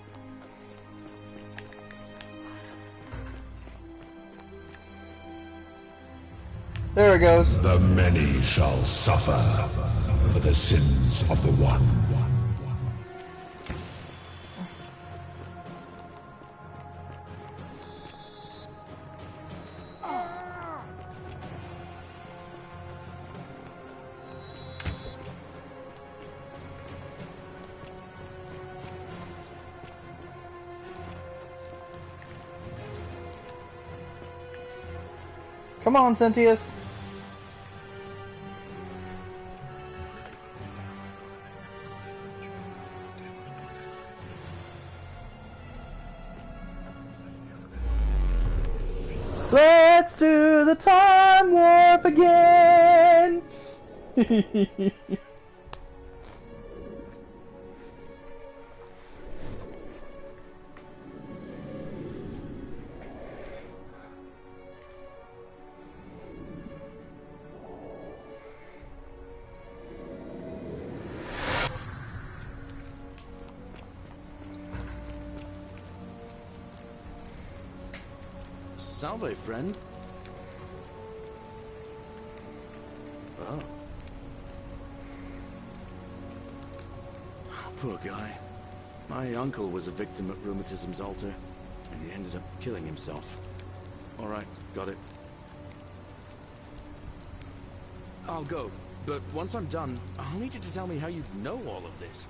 There it goes. The many shall suffer for the sins of the one. Come on, Cynthius. Let's do the time warp again. Salve, friend. Oh. Poor guy. My uncle was a victim at rheumatism's altar, and he ended up killing himself. Alright, got it. I'll go, but once I'm done, I'll need you to tell me how you know all of this.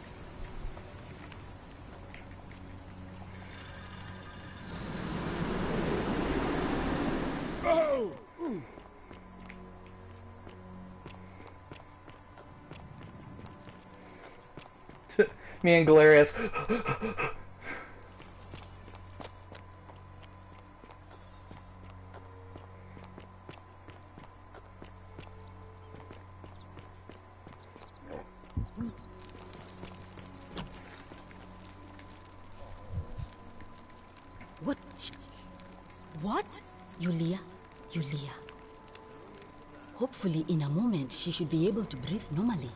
Oh! Me and Galerius. What? What? Yulia? Yulia. Hopefully in a moment she should be able to breathe normally.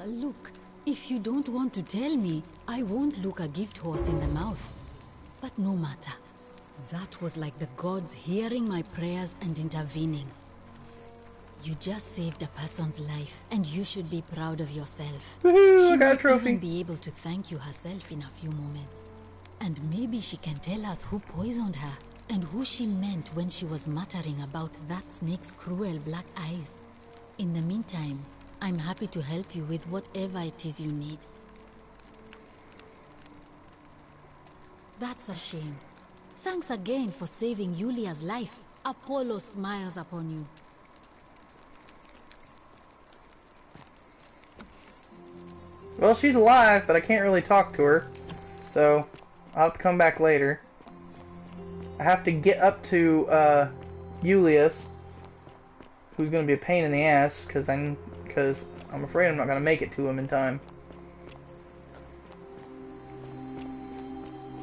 Look, if you don't want to tell me, I won't look a gift horse in the mouth. But no matter. That was like the gods hearing my prayers and intervening. You just saved a person's life, and you should be proud of yourself. Woohoo, She I got a might trophy. even be able to thank you herself in a few moments. And maybe she can tell us who poisoned her, and who she meant when she was muttering about that snake's cruel black eyes. In the meantime, I'm happy to help you with whatever it is you need. That's a shame. Thanks again for saving Yulia's life. Apollo smiles upon you. Well, she's alive, but I can't really talk to her. So, I'll have to come back later. I have to get up to, Julius, who's going to be a pain in the ass, because I'm afraid I'm not going to make it to him in time.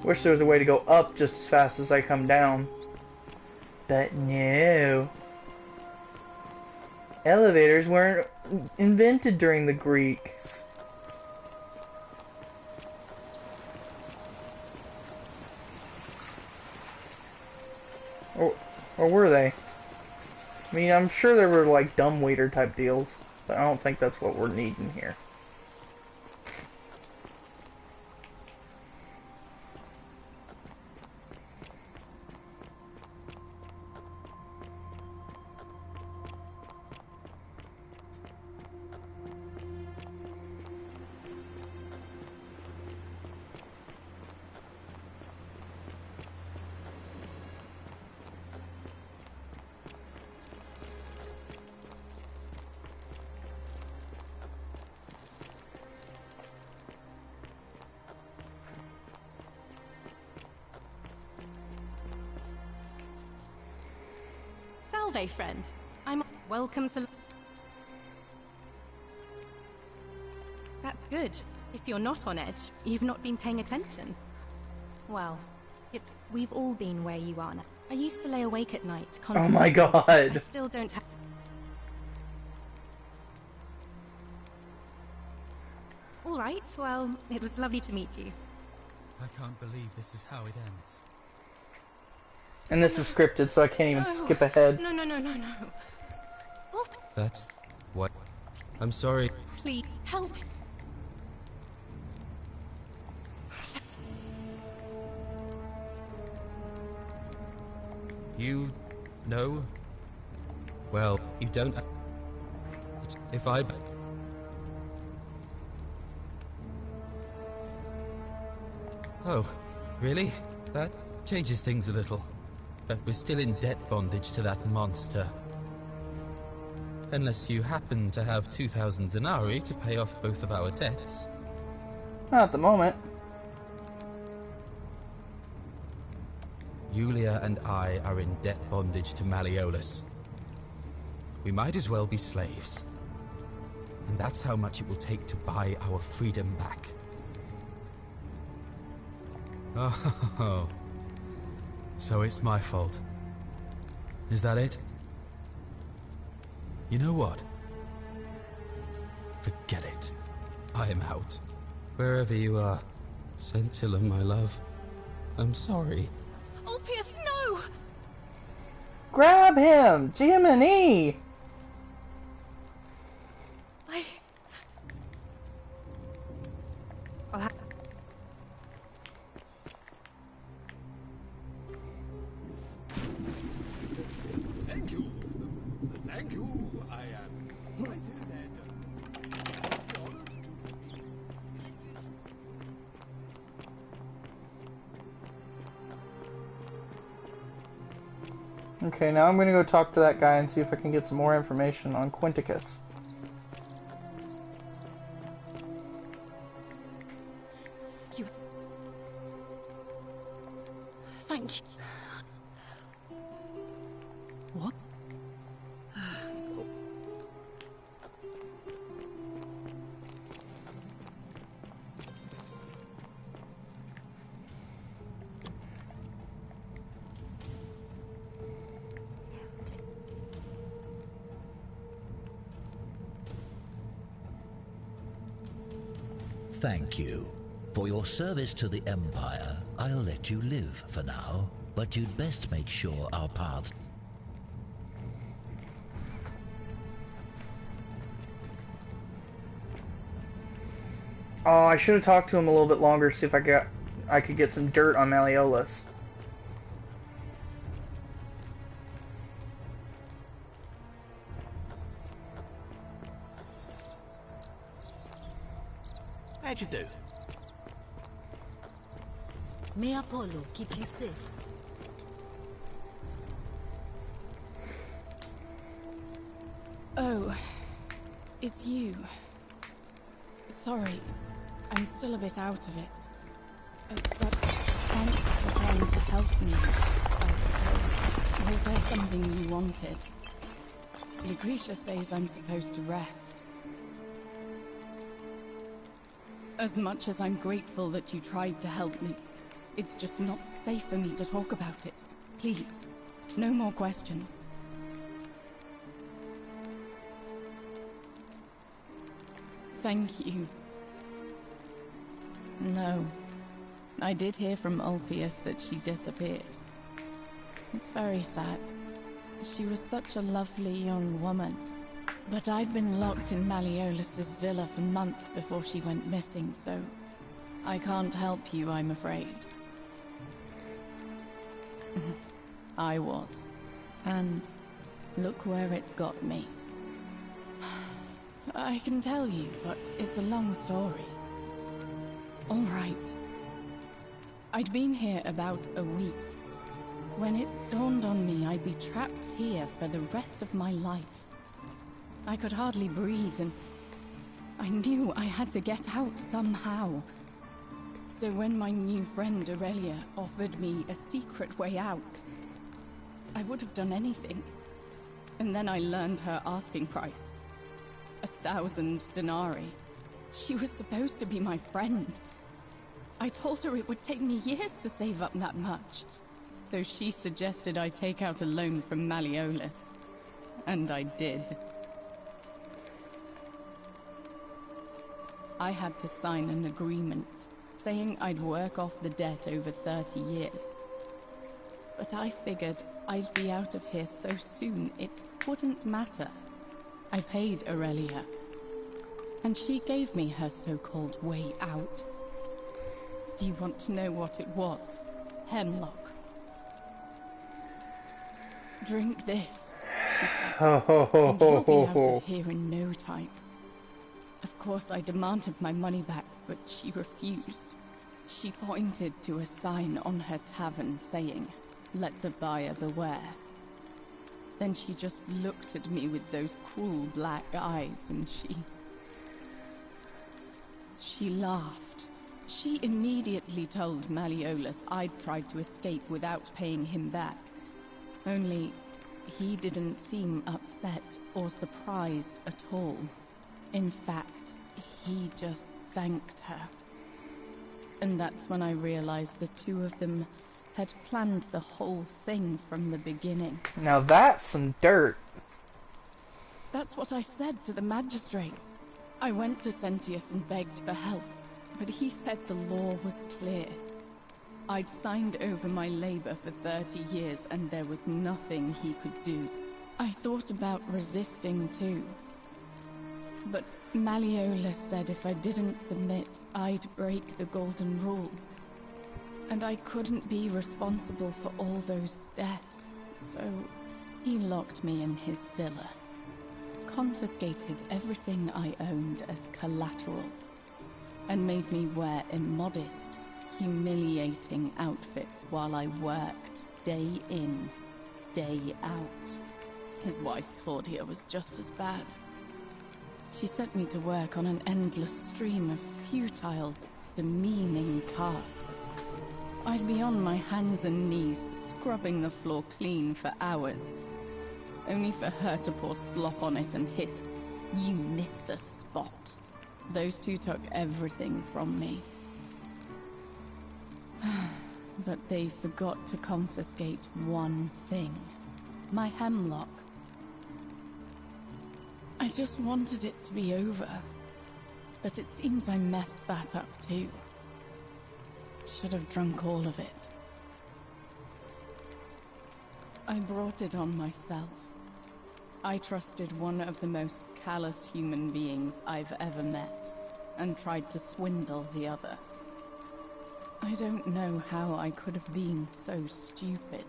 Wish there was a way to go up just as fast as I come down. But no. Elevators weren't invented during the Greeks. Or were they? I mean, I'm sure there were like dumbwaiter type deals, but I don't think that's what we're needing here. Salve, friend. I'm welcome to... That's good. If you're not on edge, you've not been paying attention. Well, we've all been where you are now. I used to lay awake at night Oh my god. I still don't have... Alright, well, it was lovely to meet you. I can't believe this is how it ends. And this is scripted, so I can't even skip ahead. No. Oh, That's... what? I'm sorry. please, help. You know? Well, you don't... If I... Oh, really? That changes things a little. But we're still in debt bondage to that monster. Unless you happen to have 2,000 denarii to pay off both of our debts. Not at the moment. Yulia and I are in debt bondage to Malleolus. We might as well be slaves. And that's how much it will take to buy our freedom back. Oh, so it's my fault. Is that it? You know what? Forget it. I am out. Wherever you are, Scintilla, my love. I'm sorry. Ulpius, no! Grab him! Jiminy! I'll have... Thank you. Thank you. I am delighted and honored to be elected. Okay, now I'm gonna go talk to that guy and see if I can get some more information on Quinticus. Thank you. What? Thank you. For your service to the Empire, I'll let you live for now, but you'd best make sure our paths... Oh, I should have talked to him a little bit longer, see if I could get some dirt on Malleolus. How'd you do? May Apollo keep you safe. Oh, it's you. Sorry, I'm still a bit out of it. But thanks for trying to help me, I suppose. Was there something you wanted? Lucretia says I'm supposed to rest. As much as I'm grateful that you tried to help me, it's just not safe for me to talk about it. Please, no more questions. Thank you. No. I did hear from Ulpius that she disappeared. It's very sad. She was such a lovely young woman. But I'd been locked in Malleolus's villa for months before she went missing, so I can't help you, I'm afraid. I was. And look where it got me. I can tell you, but it's a long story. All right. I'd been here about a week, when it dawned on me I'd be trapped here for the rest of my life. I could hardly breathe, and I knew I had to get out somehow. So when my new friend Aurelia offered me a secret way out, I would have done anything. And then I learned her asking price. 1,000 denarii. She was supposed to be my friend. I told her it would take me years to save up that much. So she suggested I take out a loan from Malleolus. And I did. I had to sign an agreement, saying I'd work off the debt over 30 years. But I figured I'd be out of here so soon it wouldn't matter. I paid Aurelia, and she gave me her so-called way out. Do you want to know what it was? Hemlock. Drink this, she said, and you'll be out of here in no time. Of course, I demanded my money back, but she refused. She pointed to a sign on her tavern saying, "Let the buyer beware." Then she just looked at me with those cruel black eyes and she laughed. She immediately told Malleolus I'd tried to escape without paying him back. Only, he didn't seem upset or surprised at all. In fact, he just thanked her. And that's when I realized the two of them had planned the whole thing from the beginning. Now that's some dirt. That's what I said to the magistrate. I went to Sentius and begged for help, but he said the law was clear. I'd signed over my labor for 30 years and there was nothing he could do. I thought about resisting too. But Malleolus said if I didn't submit, I'd break the Golden Rule. And I couldn't be responsible for all those deaths, so he locked me in his villa. Confiscated everything I owned as collateral, and made me wear immodest, humiliating outfits while I worked day in, day out. His wife Claudia was just as bad. She sent me to work on an endless stream of futile, demeaning tasks. I'd be on my hands and knees, scrubbing the floor clean for hours, only for her to pour slop on it and hiss, "You missed a spot." Those two took everything from me. But they forgot to confiscate one thing. My hemlock. I just wanted it to be over. But it seems I messed that up too. Should have drunk all of it. I brought it on myself. I trusted one of the most callous human beings I've ever met, and tried to swindle the other. I don't know how I could have been so stupid.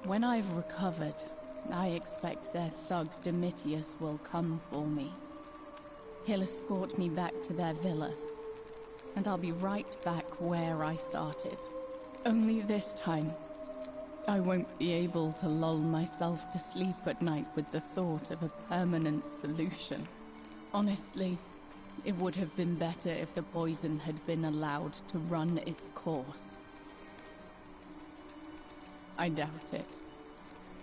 When I've recovered, I expect their thug Domitius will come for me. He'll escort me back to their villa, and I'll be right back where I started. Only this time, I won't be able to lull myself to sleep at night with the thought of a permanent solution. Honestly, it would have been better if the poison had been allowed to run its course. I doubt it.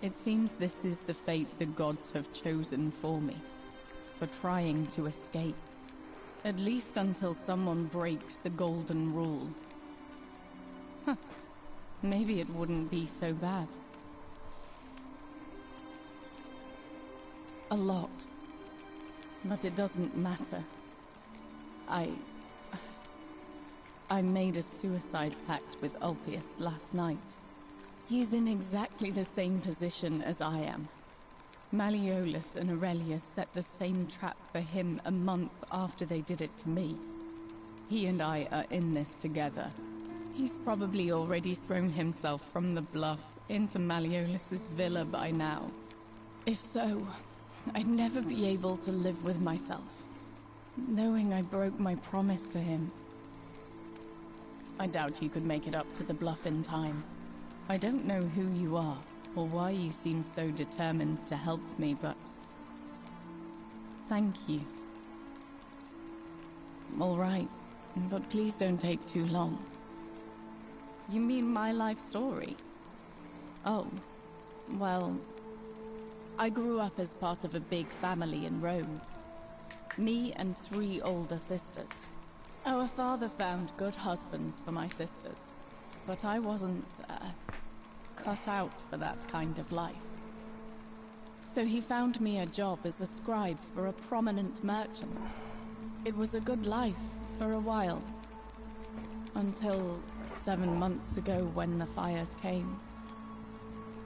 It seems this is the fate the gods have chosen for me, for trying to escape. At least until someone breaks the Golden Rule. Maybe it wouldn't be so bad. A lot. But it doesn't matter. I made a suicide pact with Ulpius last night. He's in exactly the same position as I am. Malleolus and Aurelius set the same trap for him a month after they did it to me. He and I are in this together. He's probably already thrown himself from the bluff into Malleolus's villa by now. If so, I'd never be able to live with myself, knowing I broke my promise to him. I doubt you could make it up to the bluff in time. I don't know who you are, or why you seem so determined to help me, but thank you. All right, but please don't take too long. You mean my life story? Oh, Well, I grew up as part of a big family in Rome. Me and 3 older sisters. Our father found good husbands for my sisters, but I wasn't, cut out for that kind of life. So he found me a job as a scribe for a prominent merchant. It was a good life for a while. Until 7 months ago when the fires came.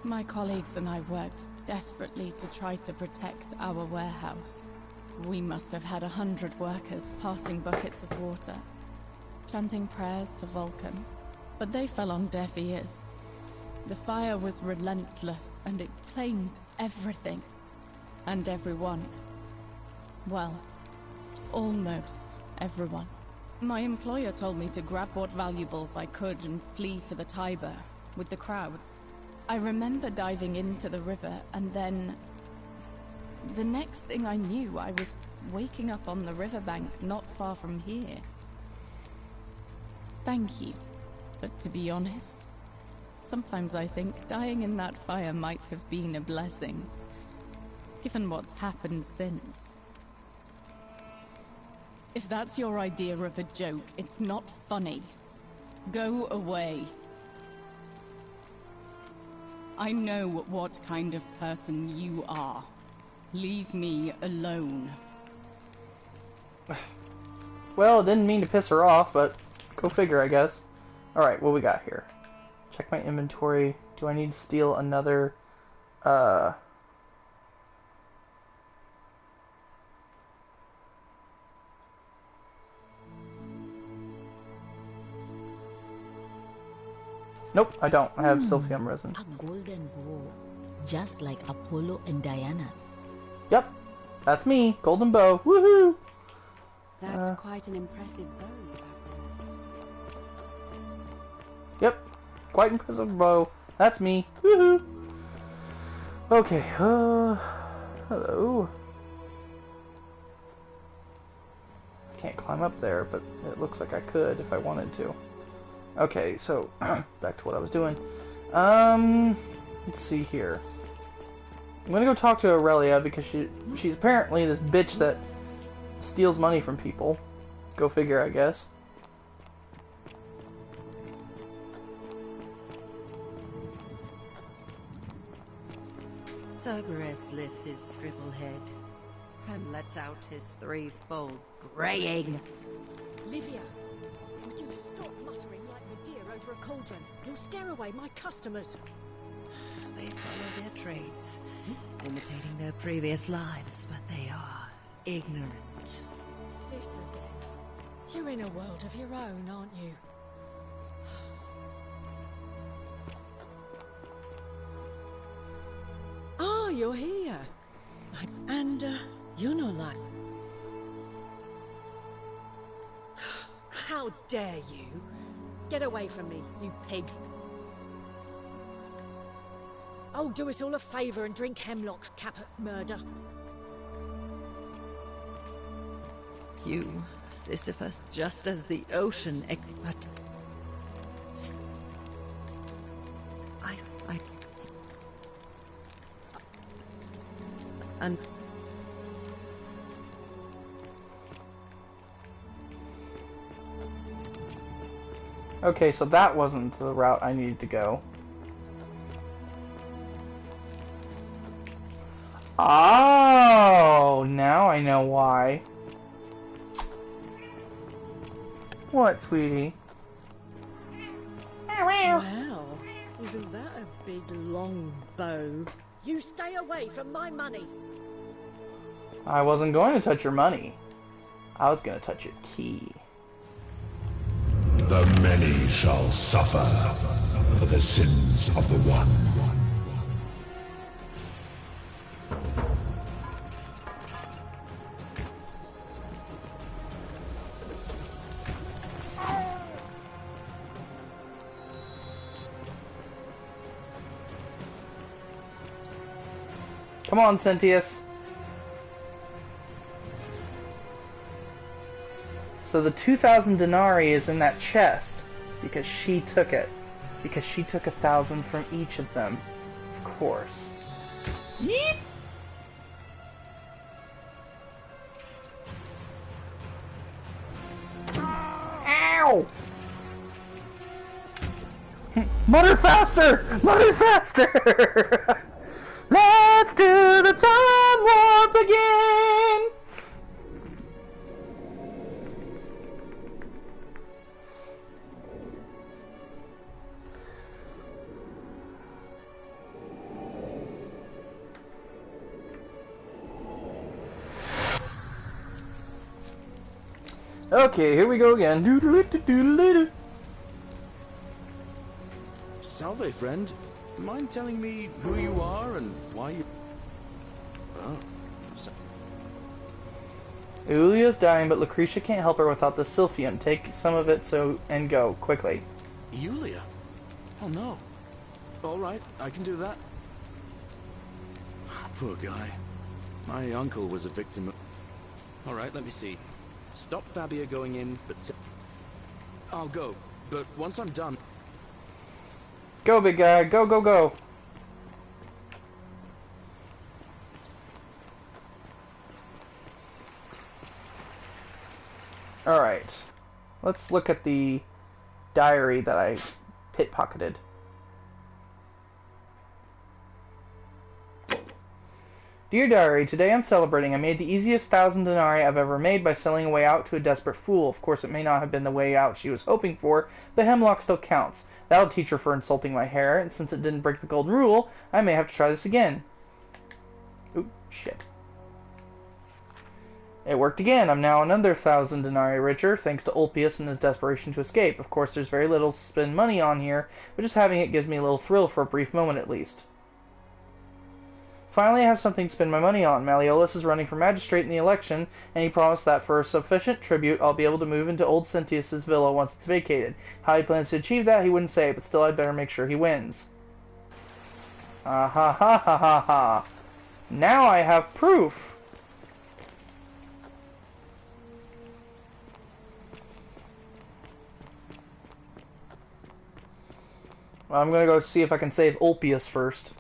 My colleagues and I worked desperately to try to protect our warehouse. We must have had 100 workers passing buckets of water, chanting prayers to Vulcan, but they fell on deaf ears. The fire was relentless, and it claimed everything. And everyone. Well, almost everyone. My employer told me to grab what valuables I could and flee for the Tiber, with the crowds. I remember diving into the river, and then... the next thing I knew, I was waking up on the riverbank not far from here. Thank you, but to be honest, sometimes I think dying in that fire might have been a blessing, given what's happened since. If that's your idea of a joke, it's not funny. Go away. I know what kind of person you are. Leave me alone. Well, didn't mean to piss her off, but go figure, I guess. Alright, what we got here? Check my inventory. Do I need to steal another, Nope, I don't. I have silphium resin. A golden bow, just like Apollo and Diana's. Yep, that's me. Golden bow. Woohoo! That's quite an impressive bow you have there. Yep, quite impressive bow. That's me. Woohoo! Okay, hello. I can't climb up there, but it looks like I could if I wanted to. Okay, so back to what I was doing. Let's see here. I'm gonna go talk to Aurelia because she's apparently this bitch that steals money from people. Go figure, I guess. Cerberus lifts his triple head and lets out his threefold braying. Livia, would you stop muttering like the deer over a cauldron? You'll scare away my customers. They follow their trades, imitating their previous lives, but they are ignorant. This again. You're in a world of your own, aren't you? Oh, you're here. And, you're not like... How dare you? Get away from me, you pig. Oh, do us all a favour and drink hemlock, Caput Murder. You, Sisyphus, just as the ocean, but... And... Okay, so that wasn't the route I needed to go. Oh, now I know why. What, sweetie? Wow, isn't that a big long bow? You stay away from my money. I wasn't going to touch your money. I was going to touch your key. The many shall suffer for the sins of the one. Come on, Sentius. So the 2,000 denarii is in that chest because she took it. Because she took 1,000 from each of them. Of course. Yeet! Ow! Mutter faster! Mutter faster! Let's do the time warp again! Okay, here we go again. Salve, friend. Mind telling me who you are and why you... Oh. Julia's dying, but Lucretia can't help her without the Sylphium. Take some of it and go, quickly. Julia? Oh no. Alright, I can do that. Poor guy. My uncle was a victim of... Alright, let me see. Stop Fabia going in, but... I'll go, but once I'm done... Go, big guy. Go, go, go. Alright. Let's look at the diary that I pit-pocketed. Dear Diary, today I'm celebrating. I made the easiest 1,000 denarii I've ever made by selling a way out to a desperate fool. Of course, it may not have been the way out she was hoping for, but hemlock still counts. That'll teach her for insulting my hair, and since it didn't break the golden rule, I may have to try this again. Oop, shit. It worked again. I'm now another 1,000 denarii richer, thanks to Ulpius and his desperation to escape. Of course, there's very little to spend money on here, but just having it gives me a little thrill for a brief moment at least. Finally, I have something to spend my money on. Malleolus is running for magistrate in the election, and he promised that for a sufficient tribute, I'll be able to move into old Sentius's villa once it's vacated. How he plans to achieve that, he wouldn't say, but still I'd better make sure he wins. Ah ha ha ha ha ha. Now I have proof. Well, I'm gonna go see if I can save Ulpius first.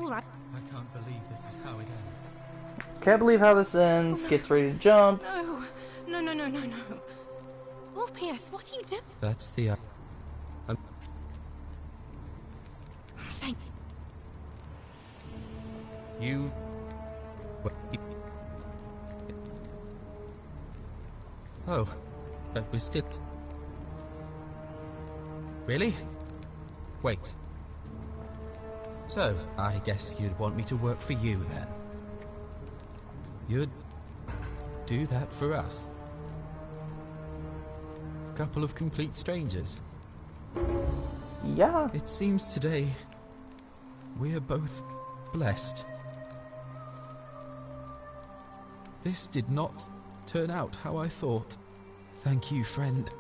I can't believe this is how it ends. Can't believe how this ends. Gets ready to jump. No. No, no, no, no, no. Ulpius, what are you doing? That's the... Thank You... Oh, but we're still... Really? Wait. So, I guess you'd want me to work for you, then? You'd do that for us? A couple of complete strangers? Yeah. It seems today we're both blessed. This did not turn out how I thought. Thank you, friend.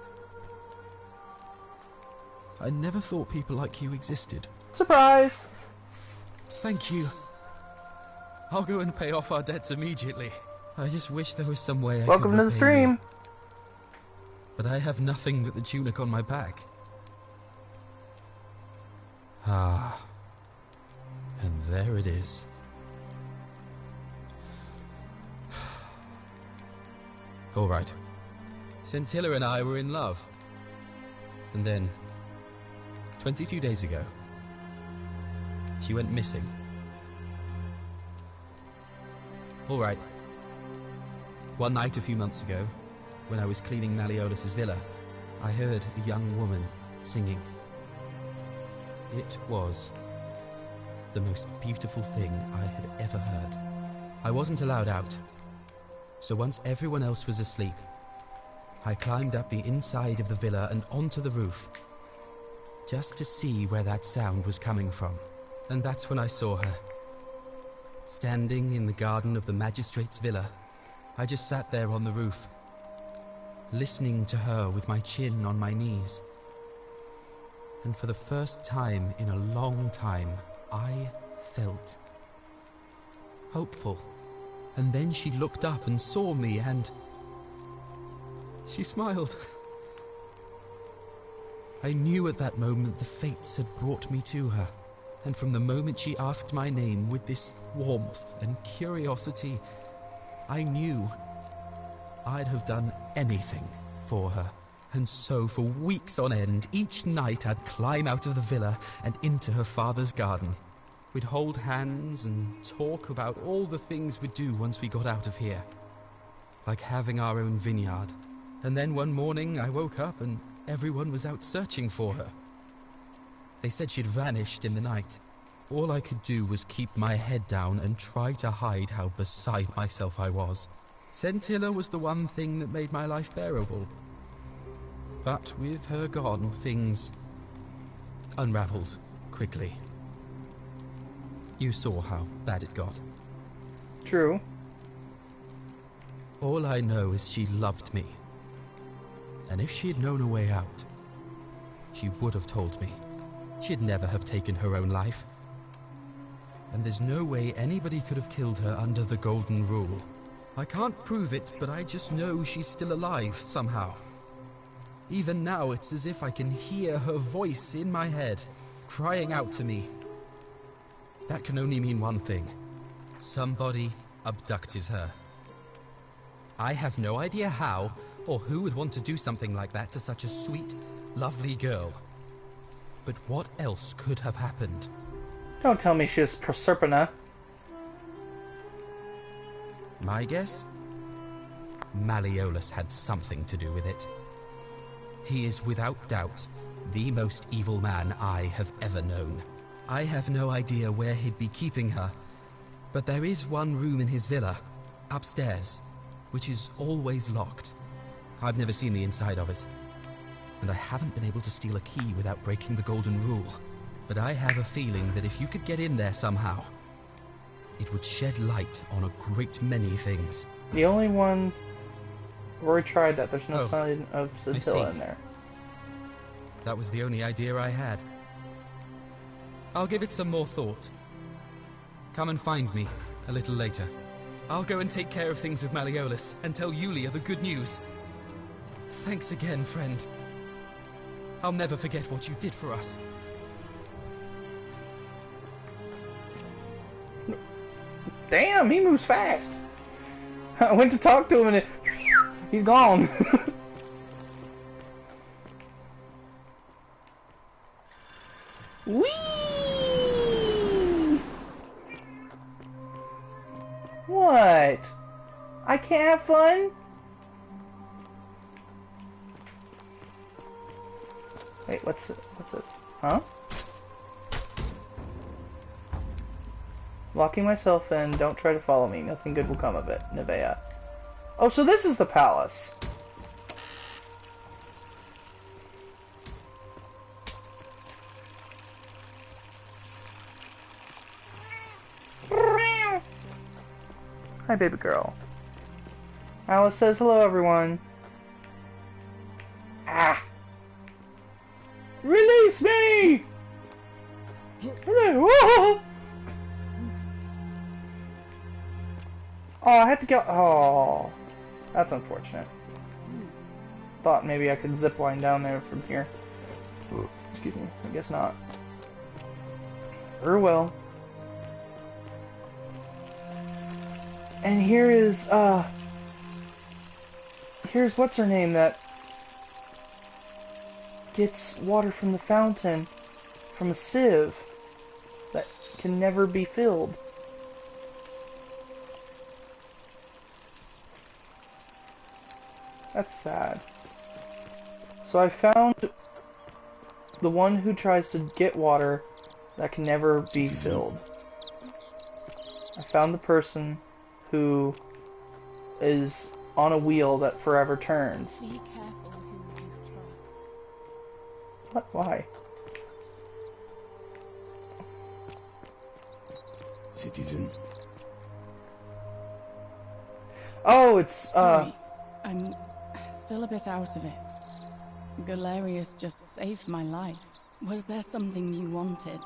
I never thought people like you existed. Surprise! Thank you. I'll go and pay off our debts immediately. I just wish there was some way I could Welcome to the repay stream. you. But I have nothing but the tunic on my back. Ah. And there it is. All right. Scintilla and I were in love. And then, 22 days ago, she went missing. All right. One night a few months ago, when I was cleaning Malleolus's villa, I heard a young woman singing. It was the most beautiful thing I had ever heard. I wasn't allowed out, so once everyone else was asleep, I climbed up the inside of the villa and onto the roof, just to see where that sound was coming from. And that's when I saw her. Standing in the garden of the magistrate's villa, I just sat there on the roof, listening to her with my chin on my knees. And for the first time in a long time, I felt hopeful. And then she looked up and saw me, and she smiled. I knew at that moment the fates had brought me to her. And from the moment she asked my name with this warmth and curiosity, I knew I'd have done anything for her. And so for weeks on end, each night I'd climb out of the villa and into her father's garden. We'd hold hands and talk about all the things we'd do once we got out of here. Like having our own vineyard. And then one morning I woke up and everyone was out searching for her. They said she'd vanished in the night. All I could do was keep my head down and try to hide how beside myself I was. Scintilla was the one thing that made my life bearable. But with her gone, things unraveled quickly. You saw how bad it got. True. All I know is she loved me. And if she had known a way out, she would have told me. She'd never have taken her own life. And there's no way anybody could have killed her under the Golden Rule. I can't prove it, but I just know she's still alive somehow. Even now, it's as if I can hear her voice in my head, crying out to me. That can only mean one thing. Somebody abducted her. I have no idea how, or who would want to do something like that to such a sweet, lovely girl. But what else could have happened? Don't tell me she was Proserpina. My guess? Malleolus had something to do with it. He is without doubt the most evil man I have ever known. I have no idea where he'd be keeping her, but there is one room in his villa, upstairs, which is always locked. I've never seen the inside of it, and I haven't been able to steal a key without breaking the Golden Rule. But I have a feeling that if you could get in there somehow, it would shed light on a great many things. The only one where we tried that, there's no sign of Scintilla in there. That was the only idea I had. I'll give it some more thought. Come and find me a little later. I'll go and take care of things with Malleolus and tell Yulia the good news. Thanks again, friend. I'll never forget what you did for us. Damn, he moves fast. I went to talk to him and he's gone. Whee! What? I can't have fun? Wait, what's this? Huh? Locking myself in, don't try to follow me, nothing good will come of it, Nevea. Oh, so this is the palace. Hi, baby girl. Alice says hello, everyone. Ah! Release me! Whoa! Oh, I had to go. Oh, that's unfortunate. Thought maybe I could zip line down there from here. Ooh, excuse me. I guess not. Or well. And here is here's what's her name that gets water from the fountain from a sieve that can never be filled. That's sad. So I found the one who tries to get water that can never be filled. I found the person who is on a wheel that forever turns. Be careful who you trust. What? Why? citizen. Oh, it's, Sorry, I'm still a bit out of it. Galerius just saved my life. Was there something you wanted?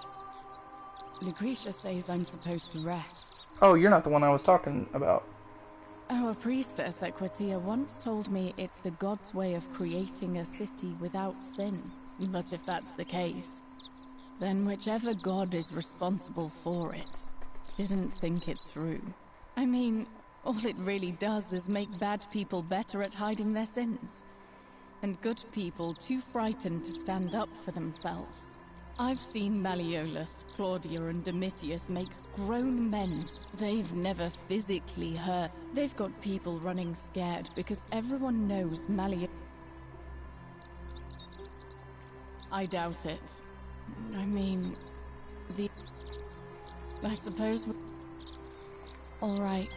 Lucretia says I'm supposed to rest. Oh, you're not the one I was talking about. Our priestess at Quatia once told me it's the god's way of creating a city without sin. But if that's the case, then whichever god is responsible for it didn't think it through. I mean, all it really does is make bad people better at hiding their sins, and good people too frightened to stand up for themselves. I've seen Malleolus, Claudia, and Domitius make grown men they've never physically hurt. They've got people running scared because everyone knows Malleolus. I doubt it. I mean, I suppose. All right.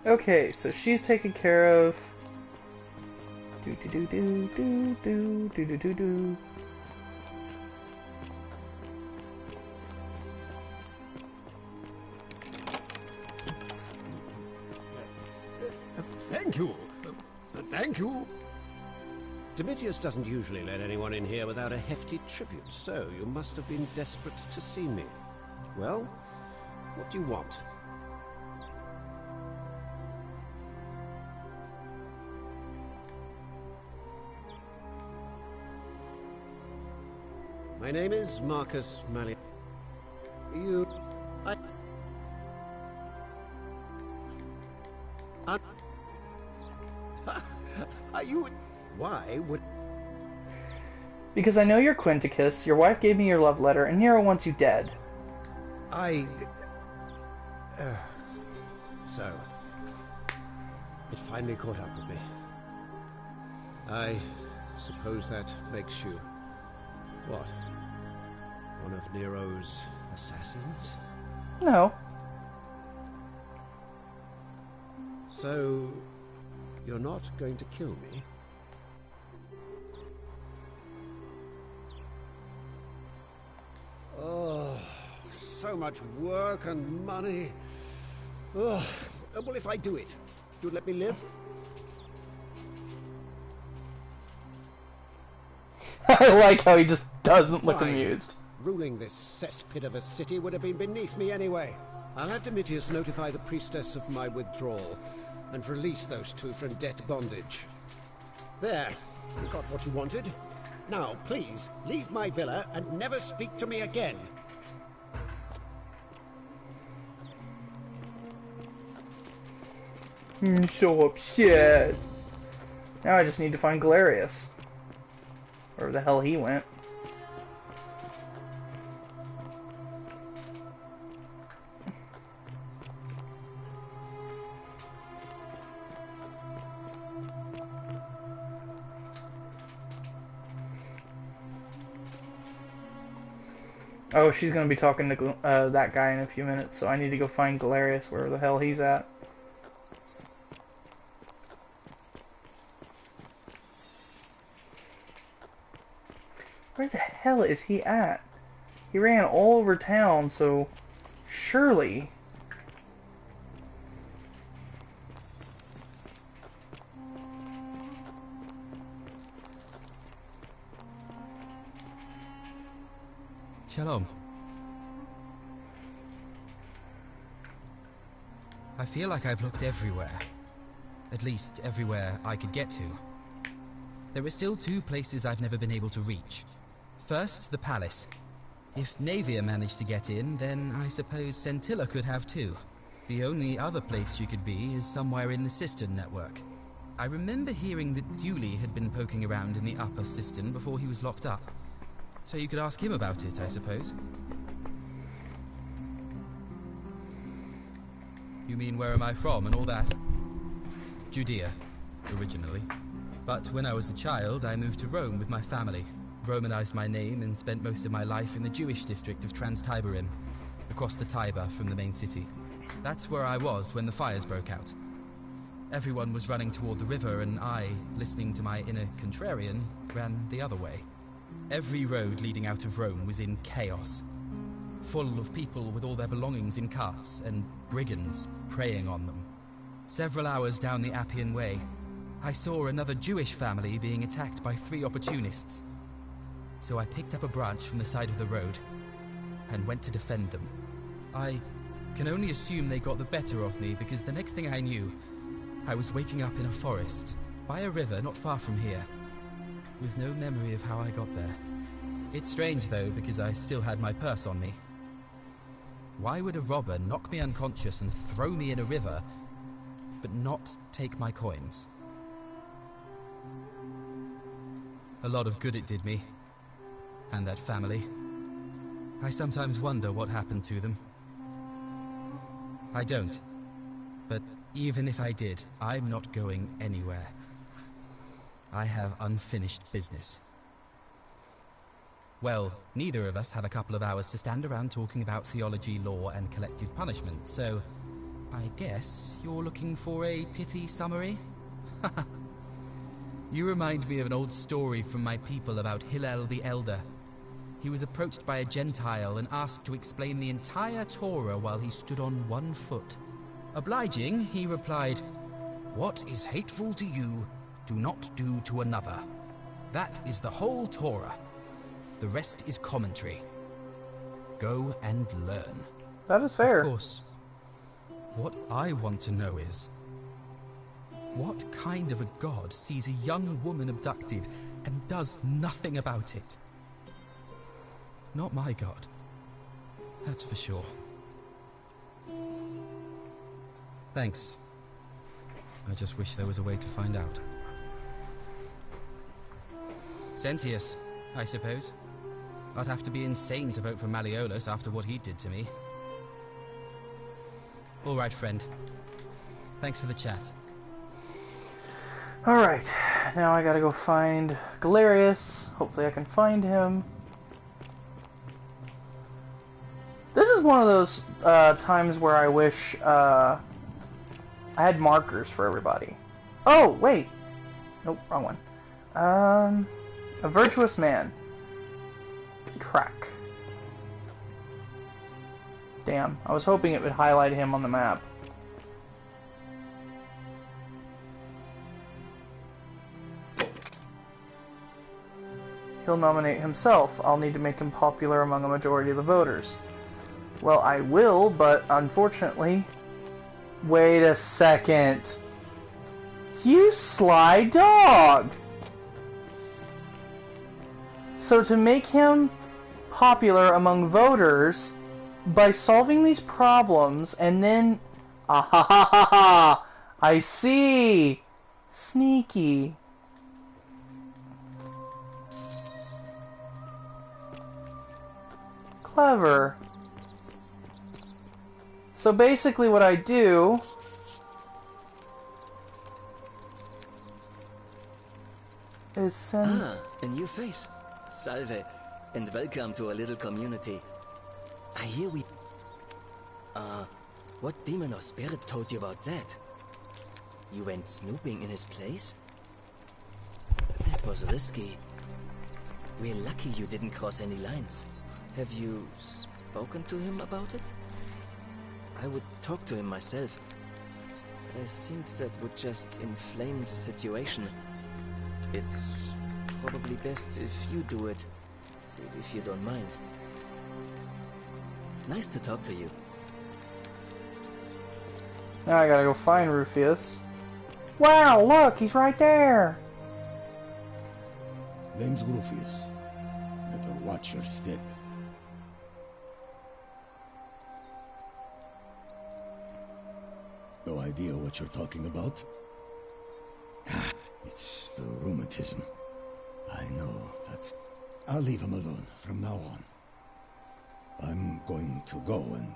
Okay, so she's taken care of. Do do do do do do do do do. Thank you. Thank you. Domitius doesn't usually let anyone in here without a hefty tribute, so you must have been desperate to see me. Well, what do you want? My name is Marcus Malleolus. Are you... Why would... Because I know you're Quinticus, your wife gave me your love letter, and Nero wants you dead. So... It finally caught up with me. I suppose that makes you... What? One of Nero's assassins? No. So... You're not going to kill me? Oh, so much work and money. Oh, well, if I do it, you'd let me live? I like how he just doesn't look Fine. amused. Ruling this cesspit of a city would have been beneath me anyway. I'll have Domitius notify the priestess of my withdrawal and release those two from debt bondage. There, you got what you wanted. Now, please, leave my villa and never speak to me again. I'm so upset. Now I just need to find Galerius. Wherever the hell he went. Oh, she's gonna be talking to that guy in a few minutes, so I need to go find Galerius, wherever the hell he's at. Where the hell is he at? He ran all over town, so surely... Shalom. I feel like I've looked everywhere. At least everywhere I could get to. There are still two places I've never been able to reach. First, the palace. If Navia managed to get in, then I suppose Centilla could have too. The only other place she could be is somewhere in the cistern network. I remember hearing that Dooley had been poking around in the upper cistern before he was locked up. So you could ask him about it, I suppose. You mean where am I from and all that? Judea, originally. But when I was a child, I moved to Rome with my family, Romanized my name and spent most of my life in the Jewish district of Trans-Tiberim, across the Tiber from the main city. That's where I was when the fires broke out. Everyone was running toward the river and I, listening to my inner contrarian, ran the other way. Every road leading out of Rome was in chaos. full of people with all their belongings in carts and brigands preying on them. Several hours down the Appian Way, I saw another Jewish family being attacked by 3 opportunists. So I picked up a branch from the side of the road and went to defend them. I can only assume they got the better of me because the next thing I knew, I was waking up in a forest, by a river not far from here, with no memory of how I got there. It's strange though, because I still had my purse on me. Why would a robber knock me unconscious and throw me in a river, but not take my coins? A lot of good it did me, and that family. I sometimes wonder what happened to them. I don't, but even if I did, I'm not going anywhere. I have unfinished business. Well, neither of us have a couple of hours to stand around talking about theology, law, and collective punishment, so I guess you're looking for a pithy summary? You remind me of an old story from my people about Hillel the Elder. He was approached by a Gentile and asked to explain the entire Torah while he stood on one foot. Obliging, he replied, "What is hateful to you, do not do to another. That is the whole Torah. The rest is commentary. Go and learn." That is fair. Of course. What I want to know is, what kind of a god sees a young woman abducted and does nothing about it? Not my god. That's for sure. Thanks. I just wish there was a way to find out. Sentius, I suppose. I'd have to be insane to vote for Malleolus after what he did to me. All right, friend. Thanks for the chat. Alright, now I gotta go find Galerius. Hopefully I can find him. This is one of those times where I wish I had markers for everybody. Oh, wait. Nope, wrong one. A virtuous man. Track. Damn, I was hoping it would highlight him on the map. He'll nominate himself. I'll need to make him popular among a majority of the voters. Well, I will, but unfortunately... Wait a second. You sly dog! So to make him popular among voters, by solving these problems, and then... Ah ha ha ha ha! I see! Sneaky. Clever. So basically what I do is send... Ah, a new face. Salve, and welcome to our little community. I hear we... what demon or spirit told you about that? You went snooping in his place? That was risky. We're lucky you didn't cross any lines. Have you spoken to him about it? I would talk to him myself, but I think that would just inflame the situation. It's probably best if you do it, if you don't mind. Nice to talk to you. Now I gotta go find Rufius. Wow, look, he's right there! Name's Rufius. Better watch your step. No idea what you're talking about? Ah, it's the rheumatism. I know, that's... I'll leave him alone from now on. I'm going to go and...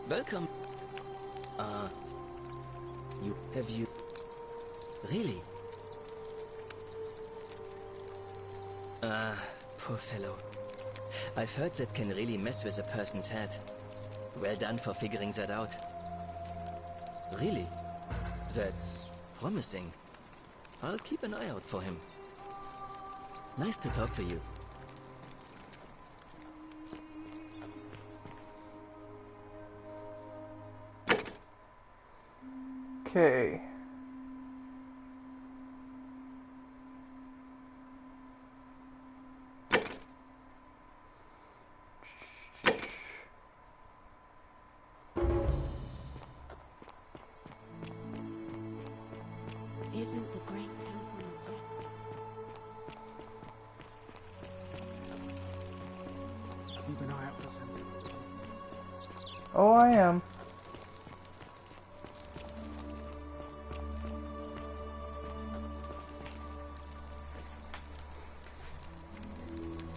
Welcome. Have you... Really? Poor fellow. I've heard that can really mess with a person's head. Well done for figuring that out. Really? That's promising. I'll keep an eye out for him. Nice to talk to you. Okay. Isn't the great temple majestic? Keep an eye out for something. Oh, I am.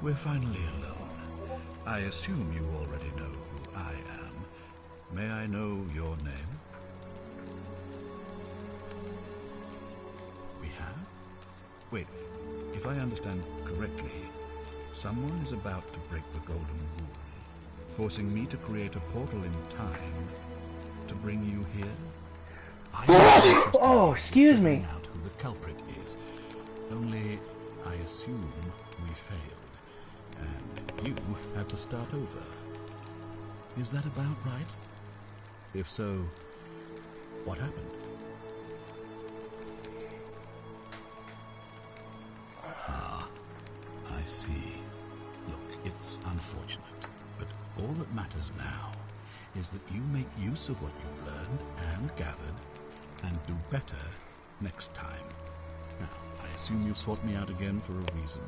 We're finally alone. I assume you already know who I am. May I know your name? We have? Wait, if I understand correctly, someone is about to break the golden rule, forcing me to create a portal in time to bring you here? Oh, excuse me. Out who the culprit is. Only, I assume we failed. And you had to start over. Is that about right? If so, what happened? Ah, I see. Look, it's unfortunate, but all that matters now is that you make use of what you've learned and gathered and do better next time. Now, I assume you sought me out again for a reason.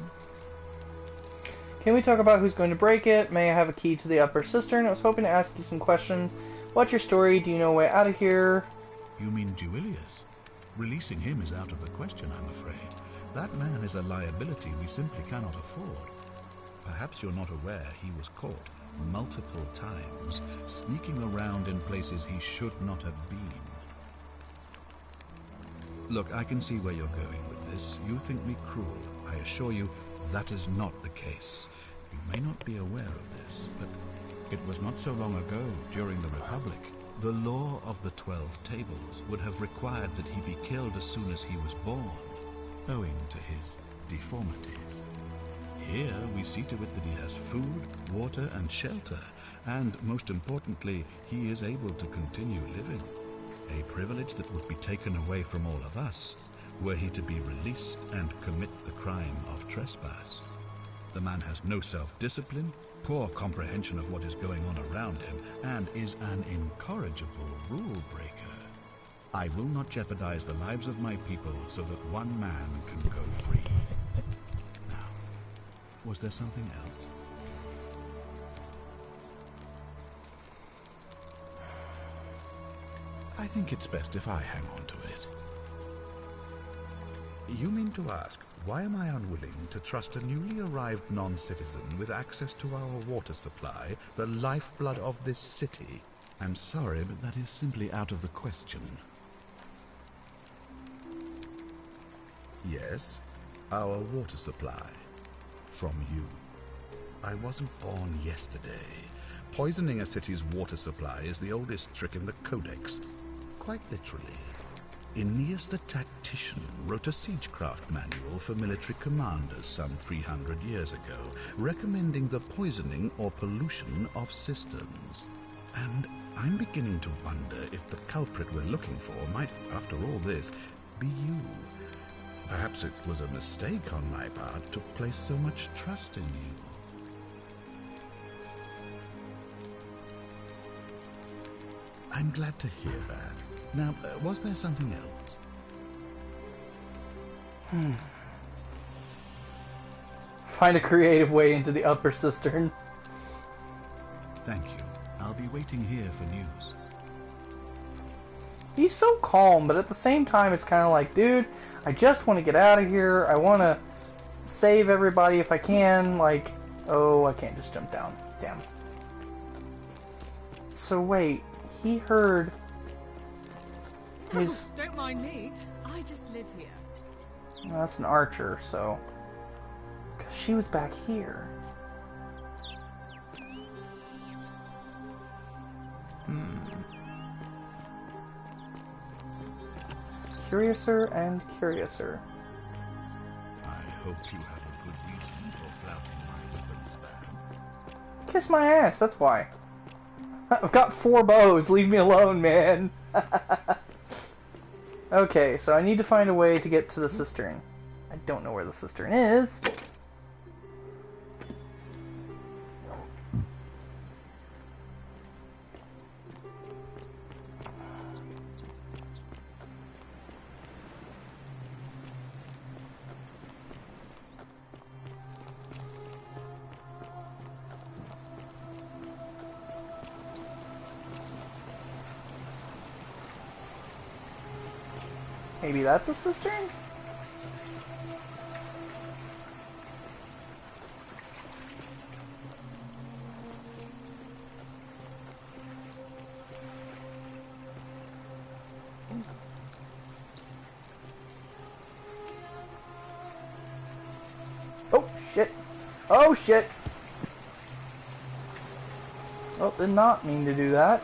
Can we talk about who's going to break it? May I have a key to the upper cistern? I was hoping to ask you some questions. What's your story? Do you know a way out of here? You mean Duilius? Releasing him is out of the question, I'm afraid. That man is a liability we simply cannot afford. Perhaps you're not aware he was caught multiple times, sneaking around in places he should not have been. Look, I can see where you're going with this. You think me cruel. I assure you that is not the case. You may not be aware of this, but it was not so long ago, during the Republic, the law of the 12 tables would have required that he be killed as soon as he was born, owing to his deformities. Here we see to it that he has food, water, and shelter, and most importantly, he is able to continue living. A privilege that would be taken away from all of us were he to be released and commit the crime of trespass. The man has no self-discipline, poor comprehension of what is going on around him, and is an incorrigible rule breaker. I will not jeopardize the lives of my people so that one man can go free. Now, was there something else? I think it's best if I hang on to it. You mean to ask, why am I unwilling to trust a newly arrived non-citizen with access to our water supply, the lifeblood of this city? I'm sorry, but that is simply out of the question. Yes, our water supply. From you. I wasn't born yesterday. Poisoning a city's water supply is the oldest trick in the Codex. Quite literally. Aeneas the Tactician wrote a siegecraft manual for military commanders some 300 years ago, recommending the poisoning or pollution of cisterns. And I'm beginning to wonder if the culprit we're looking for might, after all this, be you. Perhaps it was a mistake on my part to place so much trust in you. I'm glad to hear that. Now, was there something else? Find a creative way into the upper cistern. Thank you. I'll be waiting here for news. He's so calm, but at the same time it's kind of like, dude, I just want to get out of here. I want to save everybody if I can. Like, oh, I can't just jump down. Damn. So wait, he heard his... Don't mind me. I just live here. Well, that's an archer, so... 'Cause she was back here. curiouser and curiouser. I hope you have a good reason for flouting my weapons ban. Kiss my ass, that's why. I've got 4 bows, leave me alone, man. Okay, so I need to find a way to get to the cistern. I don't know where the cistern is. Maybe that's a cistern? Oh, shit. Oh, shit. Oh, did not mean to do that.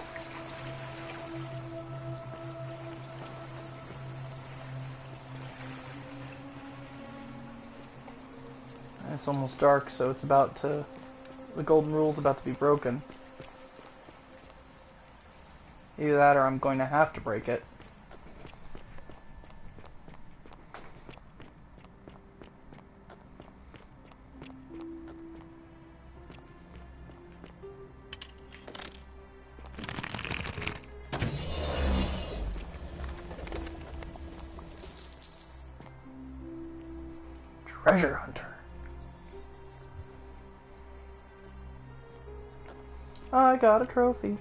It's almost dark, so it's about to... The golden rule's about to be broken. Either that or I'm going to have to break it. Treasure hunter. I got a trophy.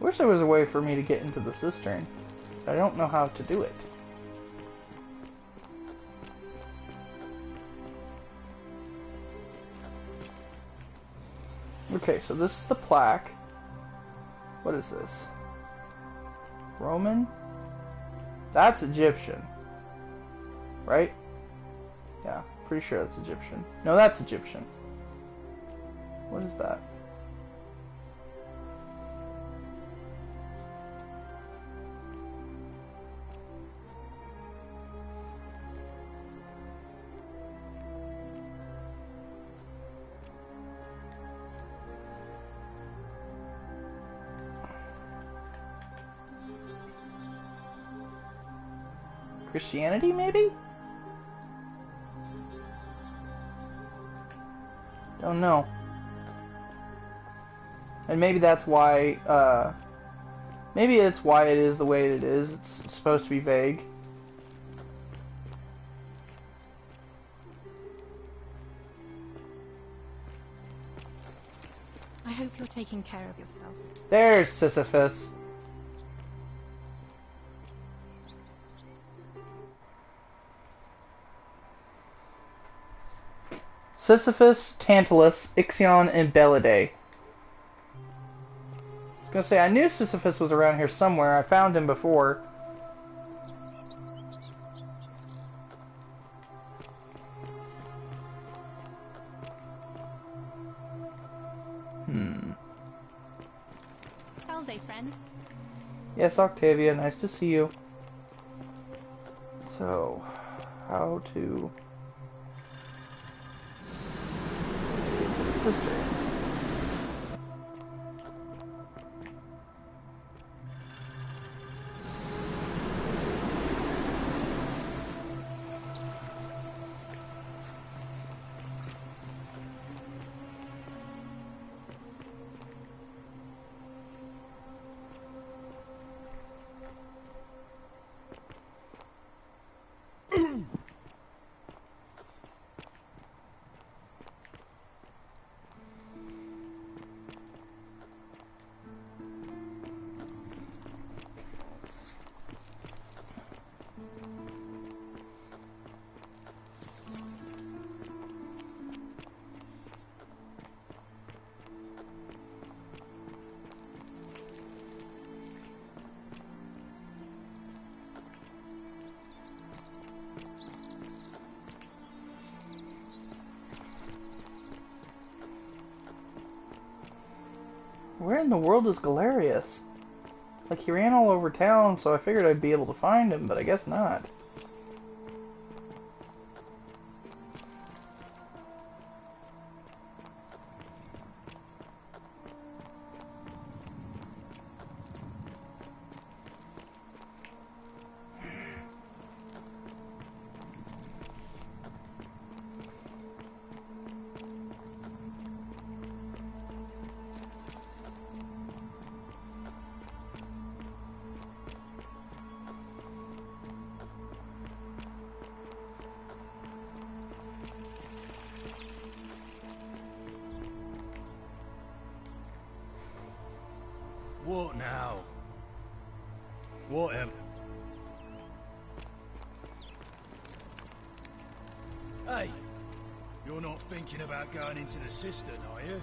Wish there was a way for me to get into the cistern, but I don't know how to do it. Okay, so this is the plaque. What is this? Roman? That's Egyptian. Right? Yeah, pretty sure that's Egyptian. No, that's Egyptian. What is that? Christianity, maybe? Don't know. And maybe that's why, maybe it's why it is the way it is. It's supposed to be vague. I hope you're taking care of yourself. There's Sisyphus. Sisyphus, Tantalus, Ixion, and Bellidae. I was gonna say, I knew Sisyphus was around here somewhere. I found him before. Salve, friend. Yes, Octavia, nice to see you. So, how to get to the cisterns? Where in the world is Galerius? Like, he ran all over town, so I figured I'd be able to find him, but I guess not. What now? Whatever. Hey, you're not thinking about going into the cistern, are you?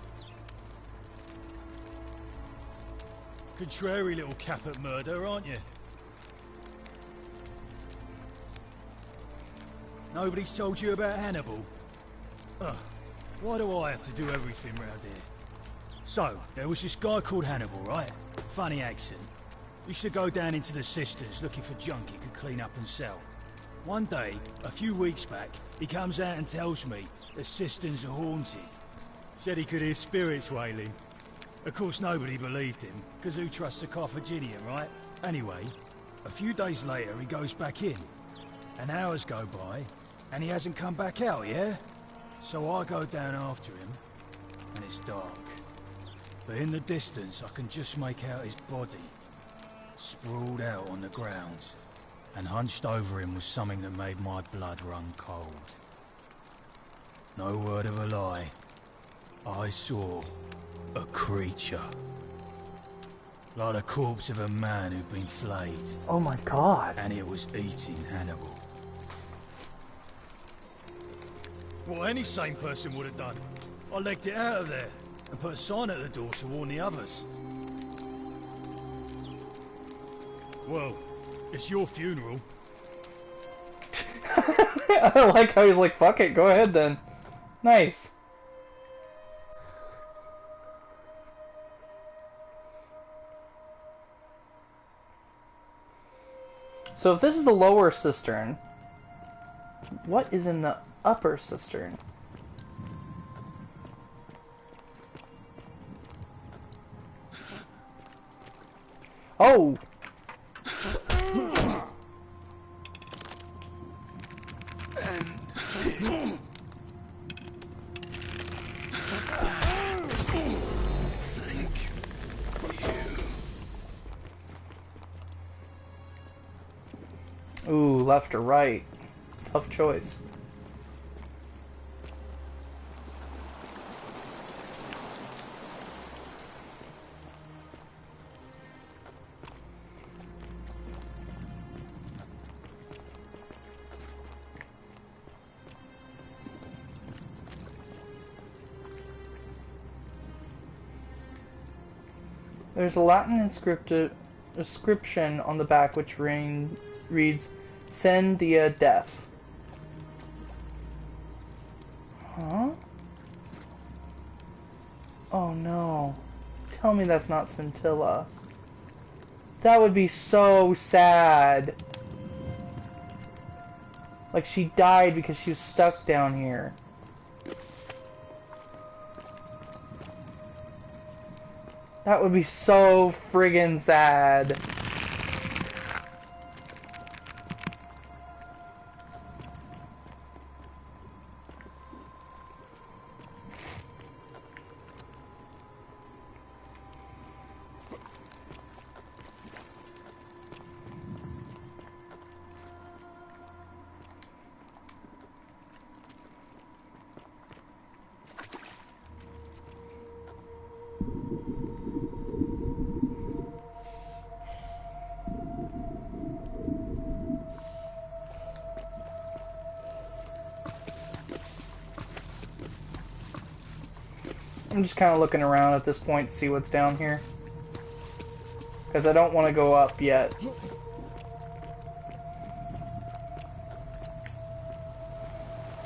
Contrary little cap at murder, aren't you? Nobody's told you about Hannibal? Ugh, why do I have to do everything round here? So, there was this guy called Hannibal, right? Funny accent. Used to go down into the cisterns looking for junk he could clean up and sell. One day, a few weeks back, he comes out and tells me the cisterns are haunted. Said he could hear spirits wailing. Of course, nobody believed him, because who trusts a Carthaginian, right? Anyway, a few days later, he goes back in. And hours go by, and he hasn't come back out, yeah? So I go down after him, and it's dark. But in the distance, I can just make out his body, sprawled out on the ground. And hunched over him was something that made my blood run cold. No word of a lie. I saw a creature. Like the corpse of a man who'd been flayed. Oh my god. And it was eating Hannibal. What any sane person would have done. I legged it out of there and put a sign at the door to warn the others. Well, it's your funeral. I like how he's like, fuck it, go ahead then. Nice. So if this is the lower cistern, what is in the upper cistern? Oh! Ooh, left or right. Tough choice. There's a Latin inscription on the back which reads, "Send dia death." Huh? Oh no. Tell me that's not Scintilla. That would be so sad. Like she died because she was stuck down here. That would be so friggin' sad. I'm just kind of looking around at this point to see what's down here. Because I don't want to go up yet.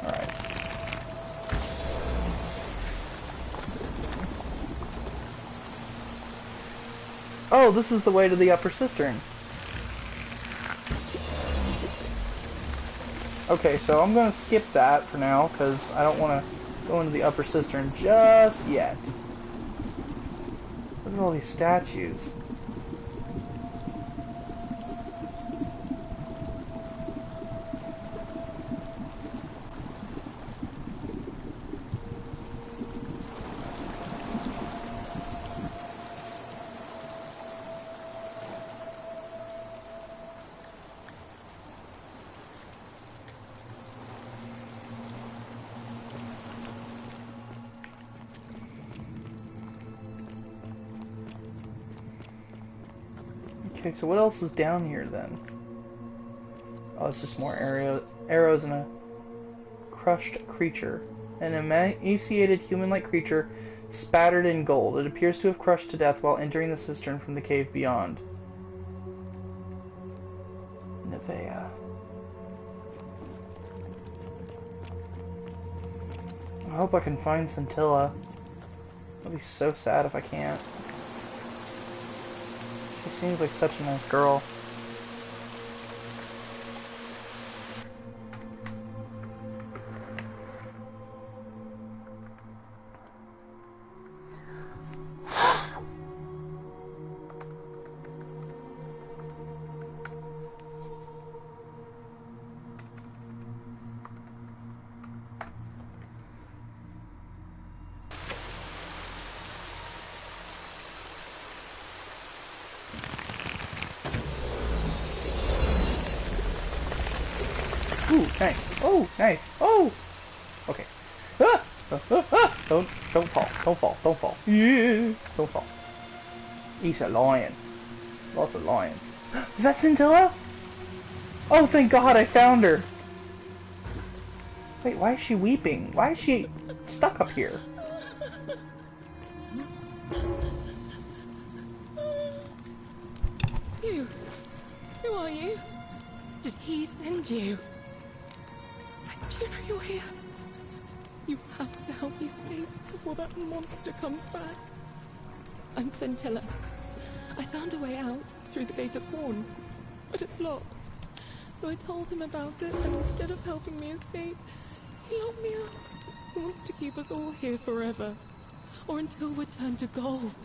Alright. Oh, this is the way to the upper cistern. Okay, so I'm gonna skip that for now, because I don't want to go into the upper cistern just yet. Look at all these statues. Okay, so what else is down here then? Oh, it's just more arrows and a crushed creature. An emaciated human-like creature spattered in gold. It appears to have crushed to death while entering the cistern from the cave beyond. Nevea. I hope I can find Scintilla. I'll be so sad if I can't. She seems like such a nice girl. Ooh, nice. Oh, nice. Oh! Okay. Ah! Don't fall. Don't fall. Don't fall. Yeah! Don't fall. He's a lion. Lots of lions. Is that Scintilla? Oh, thank God I found her. Wait, why is she weeping? Why is she stuck up here? You? Who are you? Did he send you? Do you know you're here? You have to help me escape before that monster comes back. I'm Scintilla. I found a way out through the Gate of Horn, but it's locked. So I told him about it, and instead of helping me escape, he locked me up. He wants to keep us all here forever, or until we're turned to gold.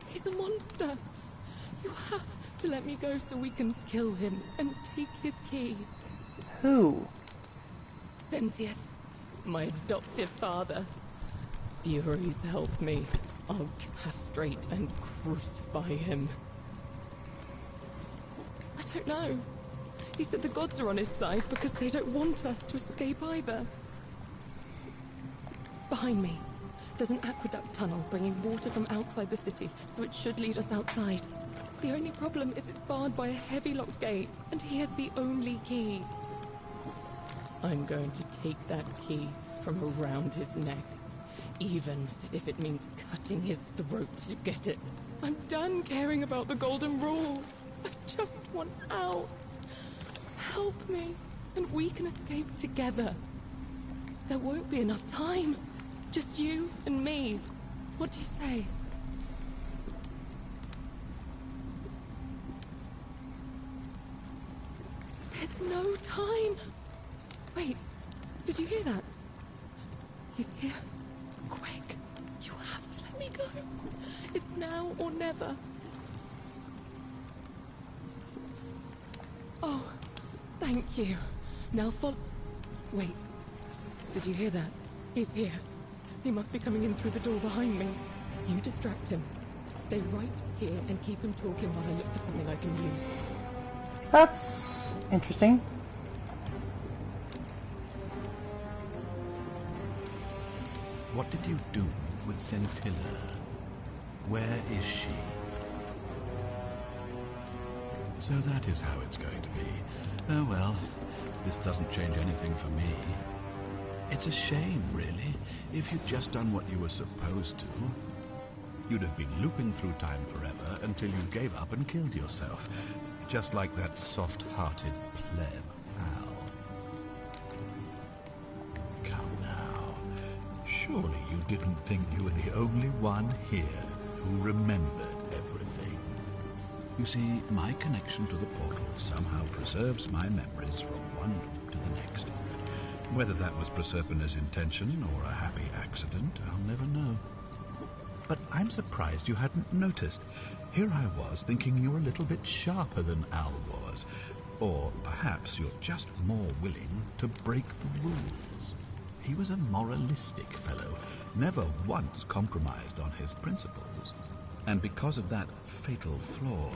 He's a monster. You have to let me go so we can kill him and take his key. Who? Sentius, my adoptive father. Furies help me. I'll castrate and crucify him. I don't know. He said the gods are on his side because they don't want us to escape either. Behind me, there's an aqueduct tunnel bringing water from outside the city, so it should lead us outside. The only problem is it's barred by a heavy locked gate, and he has the only key. I'm going to take that key from around his neck, even if it means cutting his throat to get it. I'm done caring about the golden rule. I just want out. Help me, and we can escape together. There won't be enough time. Just you and me. What do you say? There's no time. Wait, did you hear that? He's here. Quick, you have to let me go. It's now or never. Oh, thank you. Now follow. Wait, did you hear that? He's here. He must be coming in through the door behind me. You distract him. Stay right here and keep him talking while I look for something I can use. That's interesting. What did you do with Scintilla? Where is she? So that is how it's going to be. Oh well, this doesn't change anything for me. It's a shame, really. If you'd just done what you were supposed to, you'd have been looping through time forever until you gave up and killed yourself. Just like that soft-hearted pleb, Al. Come now. Surely you didn't think you were the only one here who remembered everything. You see, my connection to the portal somehow preserves my memories from one loop to the next. Whether that was Proserpina's intention or a happy accident, I'll never know. But I'm surprised you hadn't noticed. Here I was thinking you're a little bit sharper than Al was. Or perhaps you're just more willing to break the rules. He was a moralistic fellow, never once compromised on his principles. And because of that fatal flaw,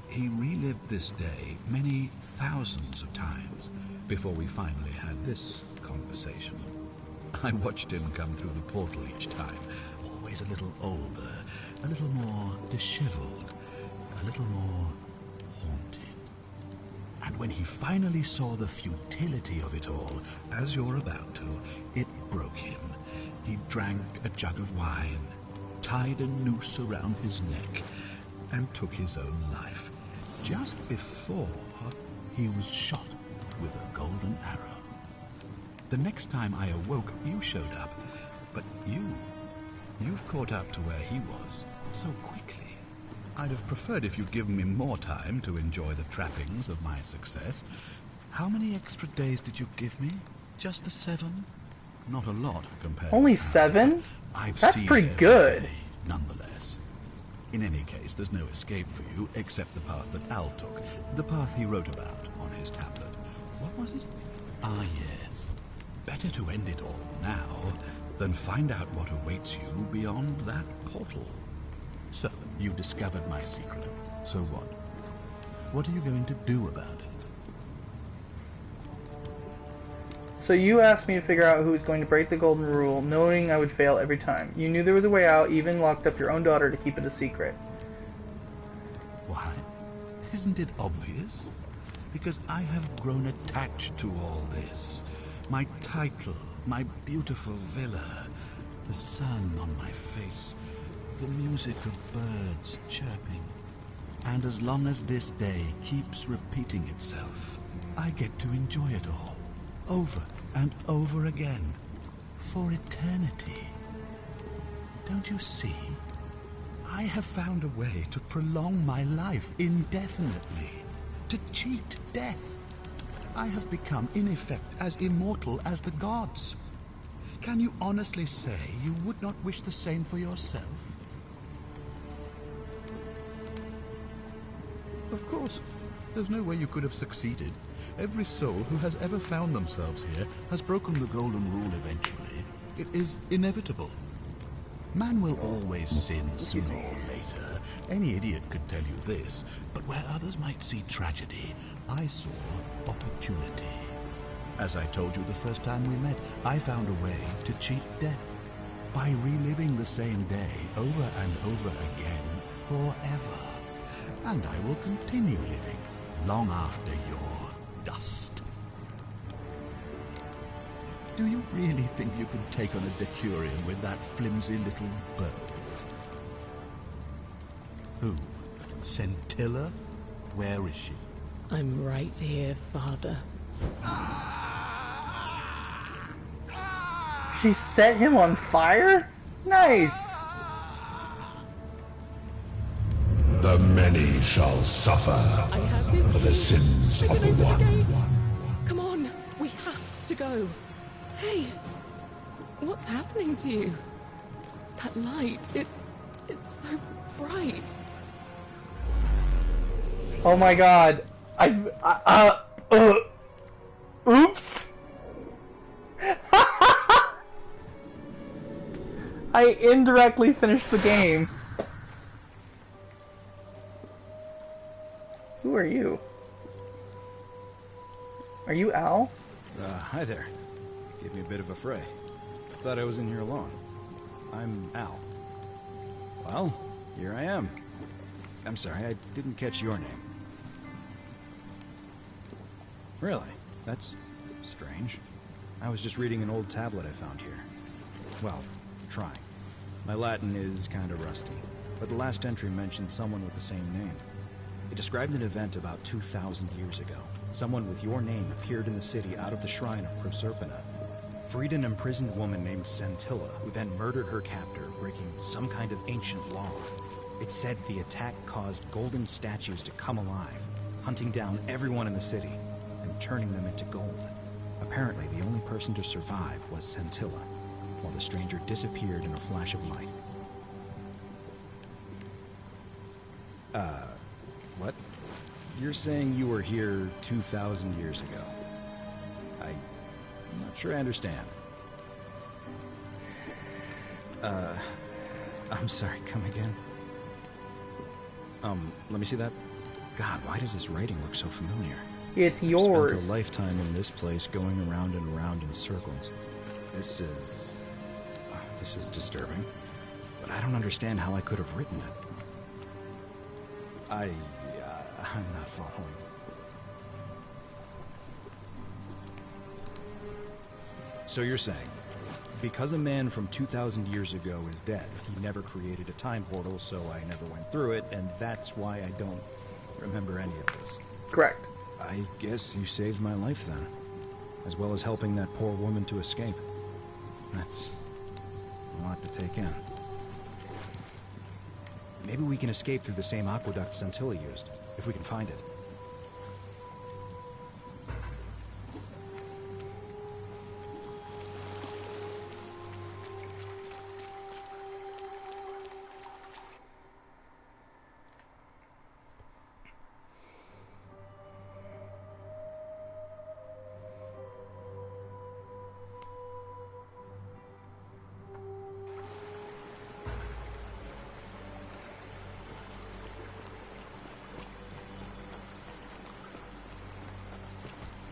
he relived this day many thousands of times before we finally had this conversation. I watched him come through the portal each time, always a little older, a little more disheveled, a little more haunting. And when he finally saw the futility of it all, as you're about to, it broke him. He drank a jug of wine, tied a noose around his neck, and took his own life, just before he was shot with a golden arrow. The next time I awoke, you showed up, but you've caught up to where he was so quickly. I'd have preferred if you'd given me more time to enjoy the trappings of my success. How many extra days did you give me? Just the 7? Not a lot compared. Only 7? That's pretty good. Day, nonetheless. In any case, there's no escape for you except the path that Al took, the path he wrote about on his tablet. What was it? Ah, yes. Better to end it all now than find out what awaits you beyond that portal. So, you discovered my secret. So what? What are you going to do about it? So you asked me to figure out who was going to break the golden rule, knowing I would fail every time. You knew there was a way out, even locked up your own daughter to keep it a secret. Why? Isn't it obvious? Because I have grown attached to all this. My title, my beautiful villa, the sun on my face, the music of birds chirping. And as long as this day keeps repeating itself, I get to enjoy it all, over and over again, for eternity. Don't you see? I have found a way to prolong my life indefinitely, to cheat death. I have become, in effect, as immortal as the gods. Can you honestly say you would not wish the same for yourself? Of course, there's no way you could have succeeded. Every soul who has ever found themselves here has broken the golden rule eventually. It is inevitable. Man will always sin sooner or later. Any idiot could tell you this, but where others might see tragedy, I saw opportunity. As I told you the first time we met, I found a way to cheat death by reliving the same day over and over again forever. And I will continue living long after your dust. Do you really think you can take on a Decurion with that flimsy little bow? Who? Scintilla? Where is she? I'm right here, Father. She set him on fire? Nice! The many shall suffer for the sins of the one. Come on, we have to go. Hey, what's happening to you? That light, it's so bright. Oh my god. Oops. I indirectly finished the game. Who are you? Are you Al? Hi there. Gave me a bit of a fray. Thought I was in here alone. I'm Al. Well, here I am. I'm sorry, I didn't catch your name. Really? That's strange. I was just reading an old tablet I found here. Well, trying. My Latin is kind of rusty, but the last entry mentioned someone with the same name. It described an event about 2,000 years ago. Someone with your name appeared in the city out of the shrine of Proserpina, freed an imprisoned woman named Scintilla, who then murdered her captor, breaking some kind of ancient law. It said the attack caused golden statues to come alive, hunting down everyone in the city and turning them into gold. Apparently, the only person to survive was Scintilla, while the stranger disappeared in a flash of light. What? You're saying you were here 2,000 years ago? I'm not sure I understand. I'm sorry, come again? Let me see that. God, why does this writing look so familiar? It's yours. Spent a lifetime in this place, going around and around in circles. This is disturbing. But I don't understand how I could have written it. I'm not following. So you're saying, because a man from 2,000 years ago is dead, he never created a time portal, so I never went through it, and that's why I don't remember any of this. Correct. I guess you saved my life then, as well as helping that poor woman to escape. That's a lot to take in. Maybe we can escape through the same aqueduct Scintilla used, if we can find it.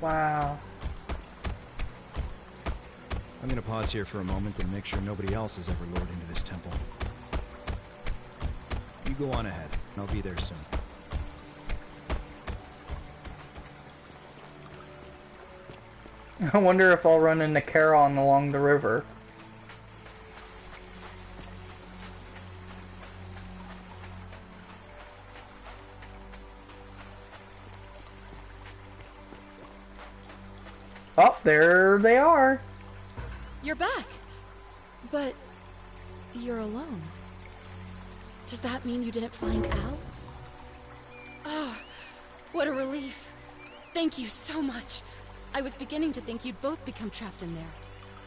Wow. I'm gonna pause here for a moment and make sure nobody else has ever lured into this temple. You go on ahead, and I'll be there soon. I wonder if I'll run into Charon along the river. Oh, there they are. You're back. But you're alone. Does that mean you didn't find Al? Oh, what a relief. Thank you so much. I was beginning to think you'd both become trapped in there.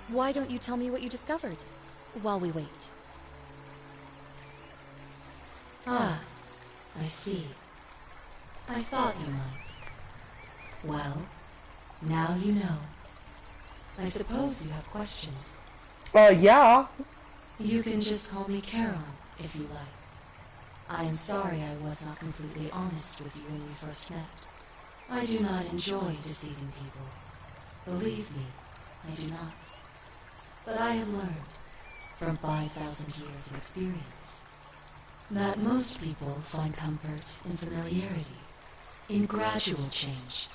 Why don't you tell me what you discovered while we wait? Ah, I see. I thought you might. Well, now you know. I suppose you have questions. Yeah. You can just call me Charon, if you like. I am sorry I was not completely honest with you when we first met. I do not enjoy deceiving people. Believe me, I do not. But I have learned, from 5,000 years of experience, that most people find comfort in familiarity, in gradual change,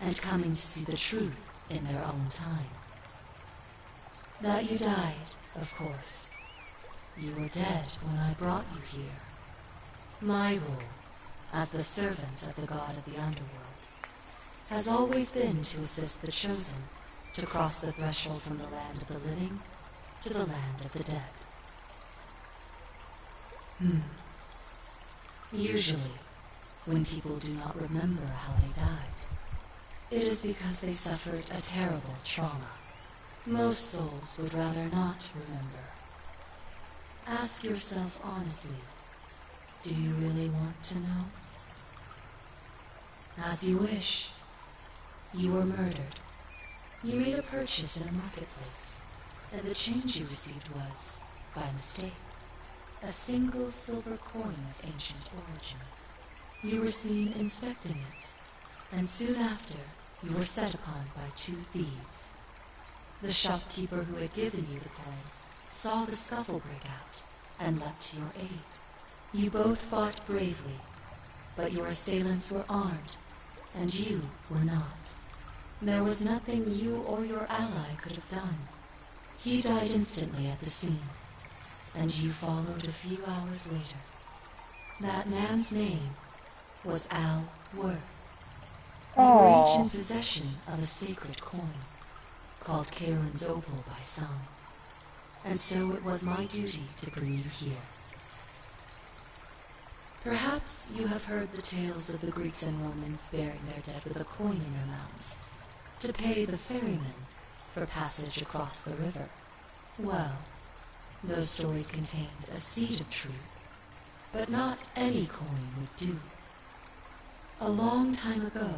and coming to see the truth in their own time. That you died, of course. You were dead when I brought you here. My role, as the servant of the god of the underworld, has always been to assist the chosen to cross the threshold from the land of the living to the land of the dead. Usually, when people do not remember how they died, it is because they suffered a terrible trauma. Most souls would rather not remember. Ask yourself honestly, do you really want to know? As you wish. You were murdered. You made a purchase in a marketplace, and the change you received was, by mistake, a single silver coin of ancient origin. You were seen inspecting it, and soon after, you were set upon by 2 thieves. The shopkeeper who had given you the coin saw the scuffle break out and leapt to your aid. You both fought bravely, but your assailants were armed, and you were not. There was nothing you or your ally could have done. He died instantly at the scene, and you followed a few hours later. That man's name was Al Worth. You were each in possession of a sacred coin, called Charon's Opal by some. And so it was my duty to bring you here. Perhaps you have heard the tales of the Greeks and Romans burying their dead with a coin in their mouths to pay the ferryman for passage across the river. Well, those stories contained a seed of truth, but not any coin would do. A long time ago,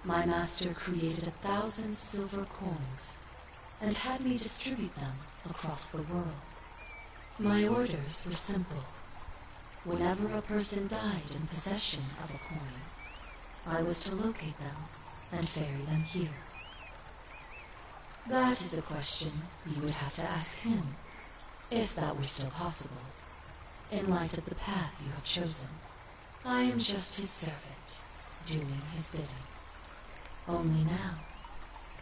my master created 1,000 silver coins and had me distribute them across the world. My orders were simple. Whenever a person died in possession of a coin, I was to locate them and ferry them here. That is a question you would have to ask him, if that were still possible, in light of the path you have chosen. I am just his servant, doing his bidding. Only now,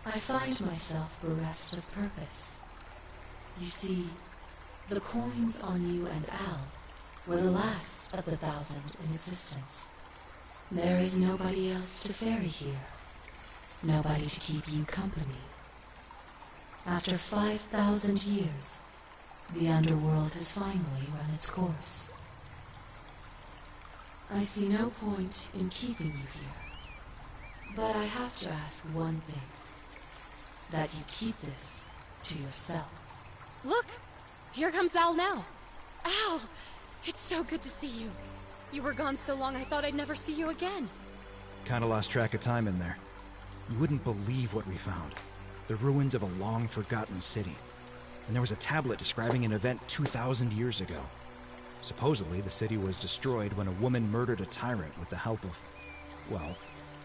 I find myself bereft of purpose. You see, the coins on you and Al were the last of the 1,000 in existence. There is nobody else to ferry here, nobody to keep you company. After 5,000 years, the underworld has finally run its course. I see no point in keeping you here, but I have to ask one thing. That you keep this to yourself. Look! Here comes Al now. Al! It's so good to see you. You were gone so long I thought I'd never see you again. Kinda lost track of time in there. You wouldn't believe what we found. The ruins of a long-forgotten city. And there was a tablet describing an event 2,000 years ago. Supposedly, the city was destroyed when a woman murdered a tyrant with the help of, well,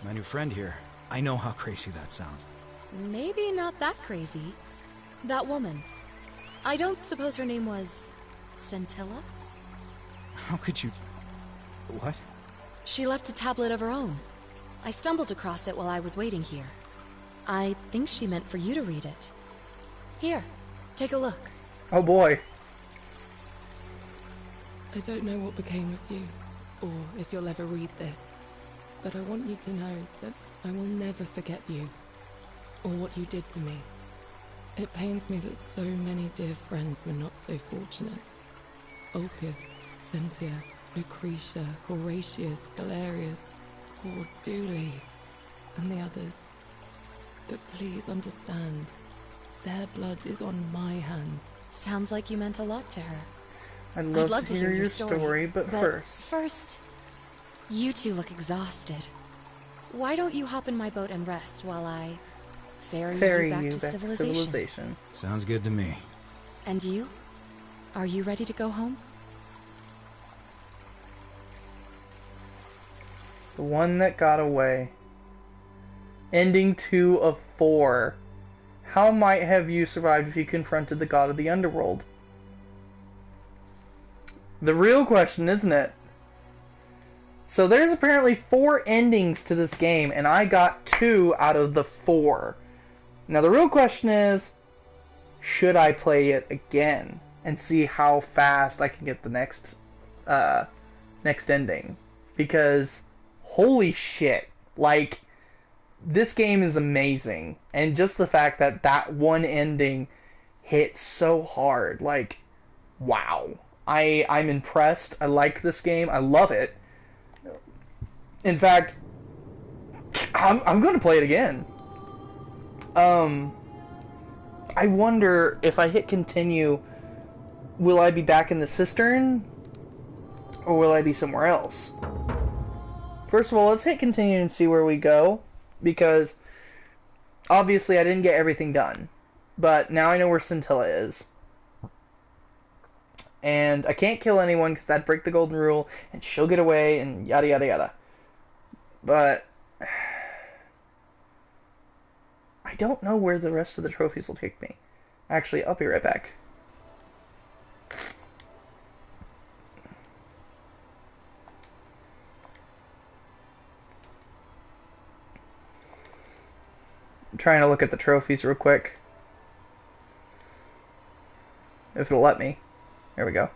my new friend here. I know how crazy that sounds. Maybe not that crazy. That woman. I don't suppose her name was... Scintilla? How could you... What? She left a tablet of her own. I stumbled across it while I was waiting here. I think she meant for you to read it. Here, take a look. Oh boy. I don't know what became of you, or if you'll ever read this, but I want you to know that I will never forget you, or what you did for me. It pains me that so many dear friends were not so fortunate. Ulpius, Cynthia, Lucretia, Horatius, Galerius, poor Dooley, and the others. But please understand, their blood is on my hands. Sounds like you meant a lot to her. I'd love to hear your story, but first, you two look exhausted. Why don't you hop in my boat and rest while I ferry you back to civilization? Sounds good to me. And you? Are you ready to go home? The one that got away. Ending 2 of 4. How might have you survived if you confronted the god of the underworld? The real question, isn't it? So there's apparently 4 endings to this game, and I got 2 out of the 4. Now the real question is, should I play it again and see how fast I can get the next ending? Because holy shit, like, this game is amazing, and just the fact that that one ending hit so hard, like, wow. I'm impressed. I like this game. I love it. In fact, I'm going to play it again. I wonder if I hit continue, will I be back in the cistern? Or will I be somewhere else? First of all, let's hit continue and see where we go. Because, obviously, I didn't get everything done. But now I know where Scintilla is. And I can't kill anyone because that'd break the golden rule, and she'll get away, and yada yada yada. But I don't know where the rest of the trophies will take me. Actually, I'll be right back. I'm trying to look at the trophies real quick. If it'll let me. There we go.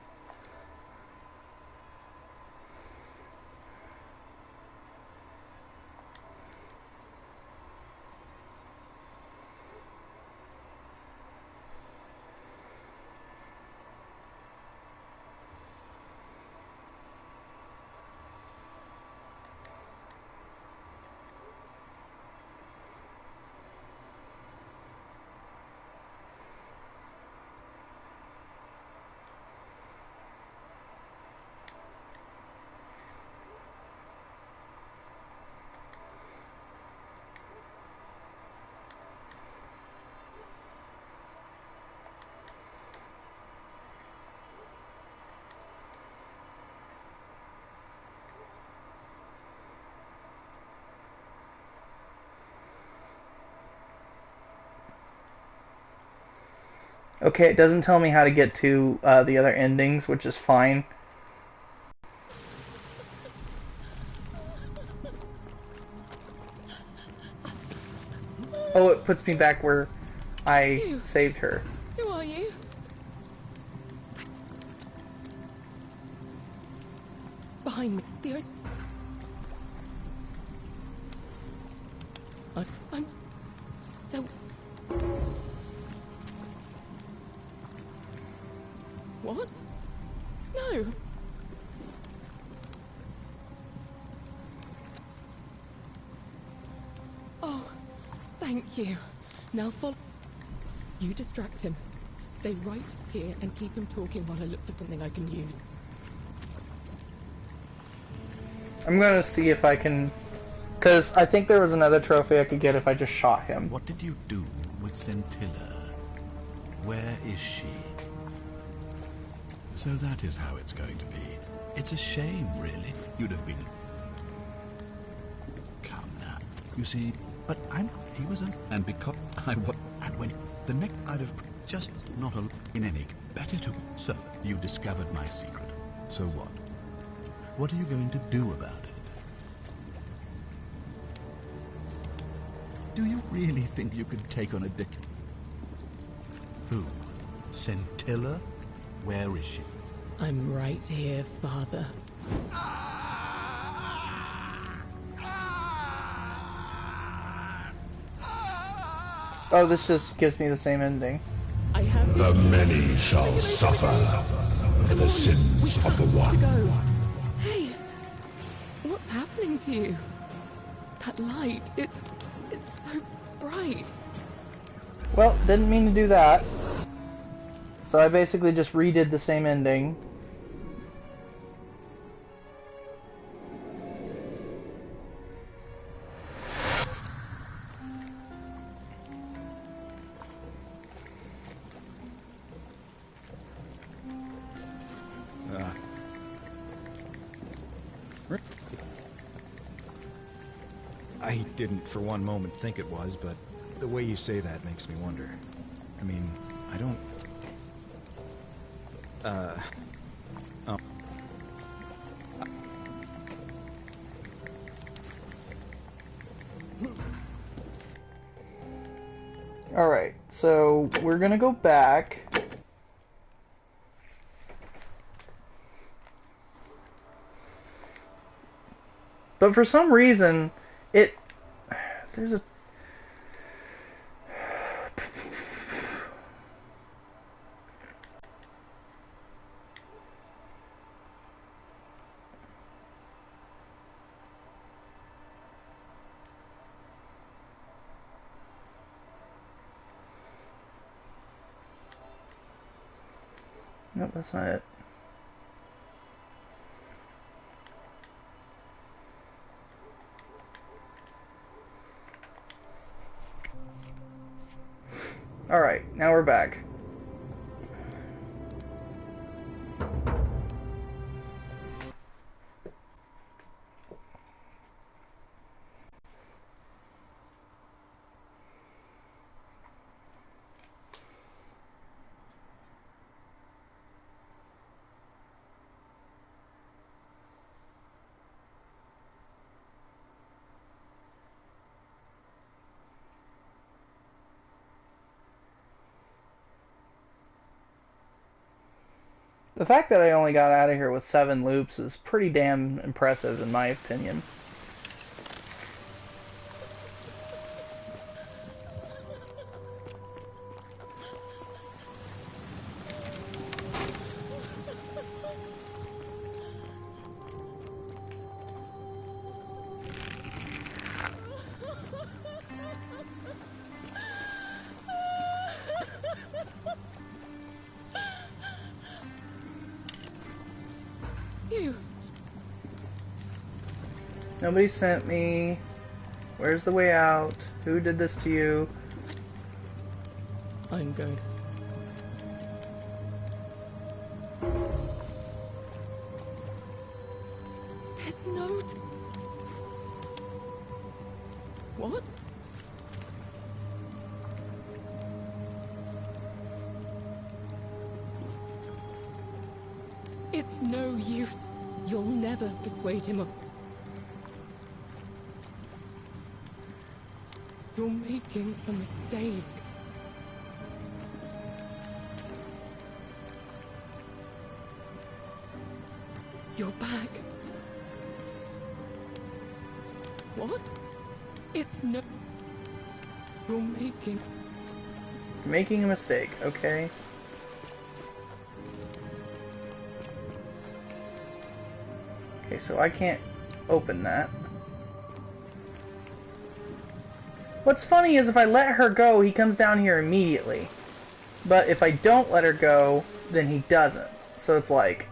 Okay, it doesn't tell me how to get to the other endings, which is fine. Oh, it puts me back where I saved her. Who are you? Behind me. I'm... No. What? No. Oh, thank you. Now follow. You distract him. Stay right here and keep him talking while I look for something I can use. I'm gonna see if I can... Because I think there was another trophy I could get if I just shot him. What did you do with Scintilla? Where is she? So that is how it's going to be. It's a shame, really. You'd have been... Come now. You see, but he was a... And because I was... And when... The next I'd have just not in any... Better to... So, you discovered my secret. So what? What are you going to do about it? Do you really think you could take on a dick? Who? Scintilla? Where is she? I'm right here, Father. Oh, this just gives me the same ending. The many shall suffer for the sins of the one. Hey, what's happening to you? That light, it's so bright. Well, didn't mean to do that. So I basically just redid the same ending. I didn't for one moment think it was, but the way you say that makes me wonder. I mean, I don't... Oh. Alright, so we're gonna go back. But for some reason, there's a... Nope, that's not it. Alright, now we're back. The fact that I only got out of here with 7 loops is pretty damn impressive in my opinion. Nobody sent me. Where's the way out? Who did this to you? I'm good. There's no... What? It's no use. You'll never persuade him of... You're making a mistake. You're back. What? It's no... You're making a mistake, okay? Okay, so I can't open that. What's funny is if I let her go, he comes down here immediately. But if I don't let her go, then he doesn't. So it's like...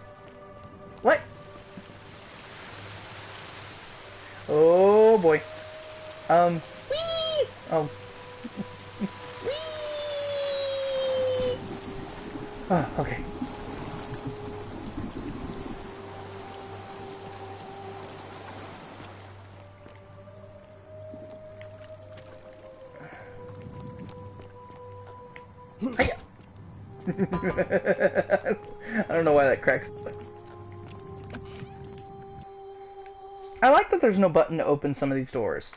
What? Oh boy. Whee! Oh. Whee! Oh, okay. Hiya! I don't know why that cracks. I like that there's no button to open some of these doors.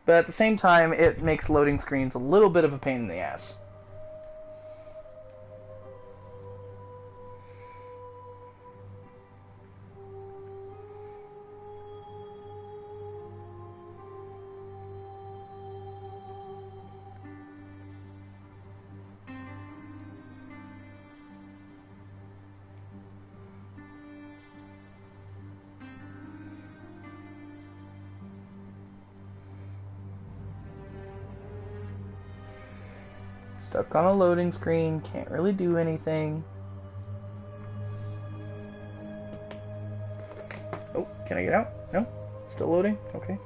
But at the same time, it makes loading screens a little bit of a pain in the ass. Stuck on a loading screen, can't really do anything. Oh, can I get out? No? Still loading? Okay.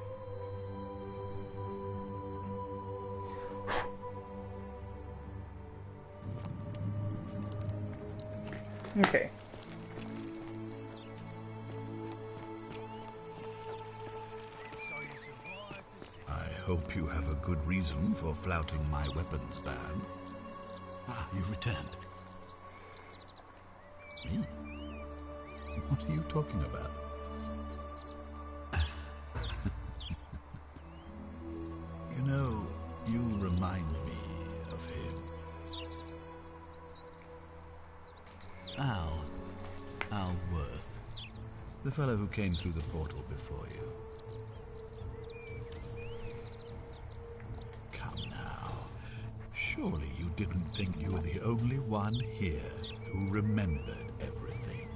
Okay. I hope you have a good reason for flouting my weapons ban. Ah, you've returned. Me? What are you talking about? You know, you remind me of him. Al Worth. The fellow who came through the portal before you. Surely you didn't think you were the only one here who remembered everything.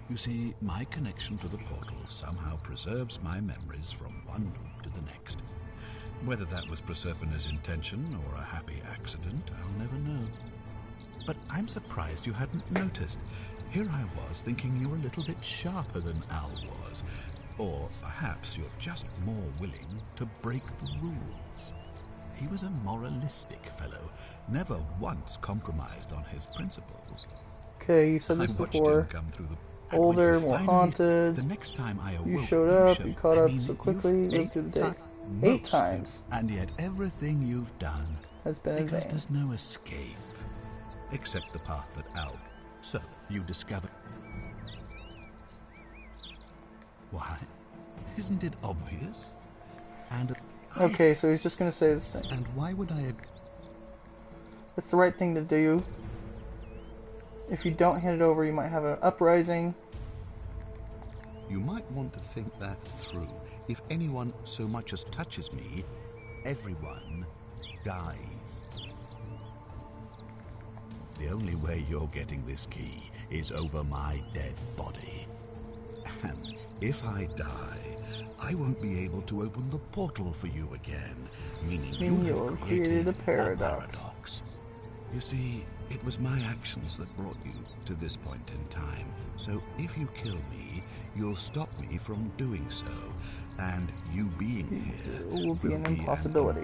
You see, my connection to the portal somehow preserves my memories from one loop to the next. Whether that was Proserpina's intention or a happy accident, I'll never know. But I'm surprised you hadn't noticed. Here I was thinking you were a little bit sharper than Al was. Or perhaps you're just more willing to break the rules. He was a moralistic fellow, never once compromised on his principles. Okay, you said this before. Older, more haunted. The next time I awoke, you showed up, you caught up so quickly, lived through the day. 8 times. And yet everything you've done has been in because vain. There's no escape. Except the path that Al. So, you discovered... Why? Isn't it obvious? And... Okay, so he's just gonna say this thing. And why would I... It's the right thing to do. If you don't hand it over, you might have an uprising. You might want to think that through. If anyone so much as touches me, everyone dies. The only way you're getting this key is over my dead body. And if I die, I won't be able to open the portal for you again, meaning you have created a paradox. You see, it was my actions that brought you to this point in time. So if you kill me, you'll stop me from doing so, and you being here will be an impossibility.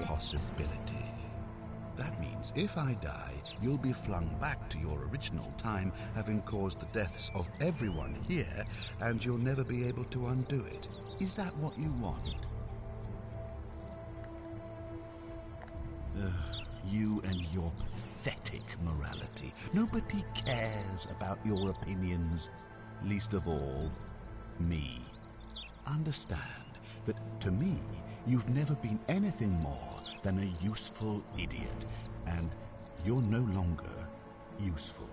That means if I die, you'll be flung back to your original time, having caused the deaths of everyone here, and you'll never be able to undo it. Is that what you want? You and your pathetic morality. Nobody cares about your opinions, least of all, me. Understand that, to me, you've never been anything more than a useful idiot, and you're no longer useful.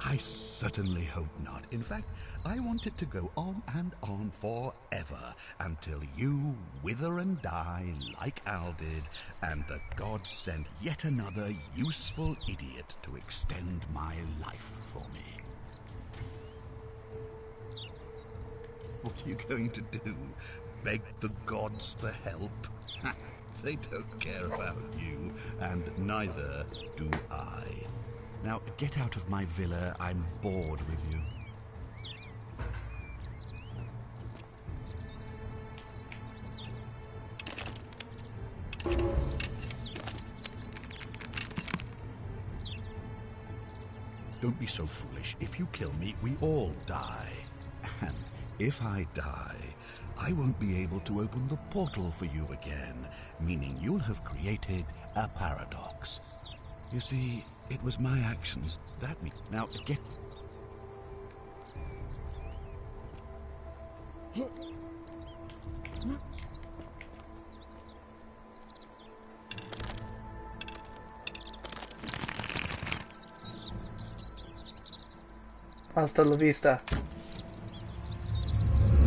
I certainly hope not. In fact, I want it to go on and on forever until you wither and die like Al did, and the gods send yet another useful idiot to extend my life for me. What are you going to do? Beg the gods for help? They don't care about you, and neither do I. Now, get out of my villa. I'm bored with you. Don't be so foolish. If you kill me, we all die. And if I die, I won't be able to open the portal for you again, meaning you'll have created a paradox. You see, it was my actions that me. Now, get... Hasta la vista.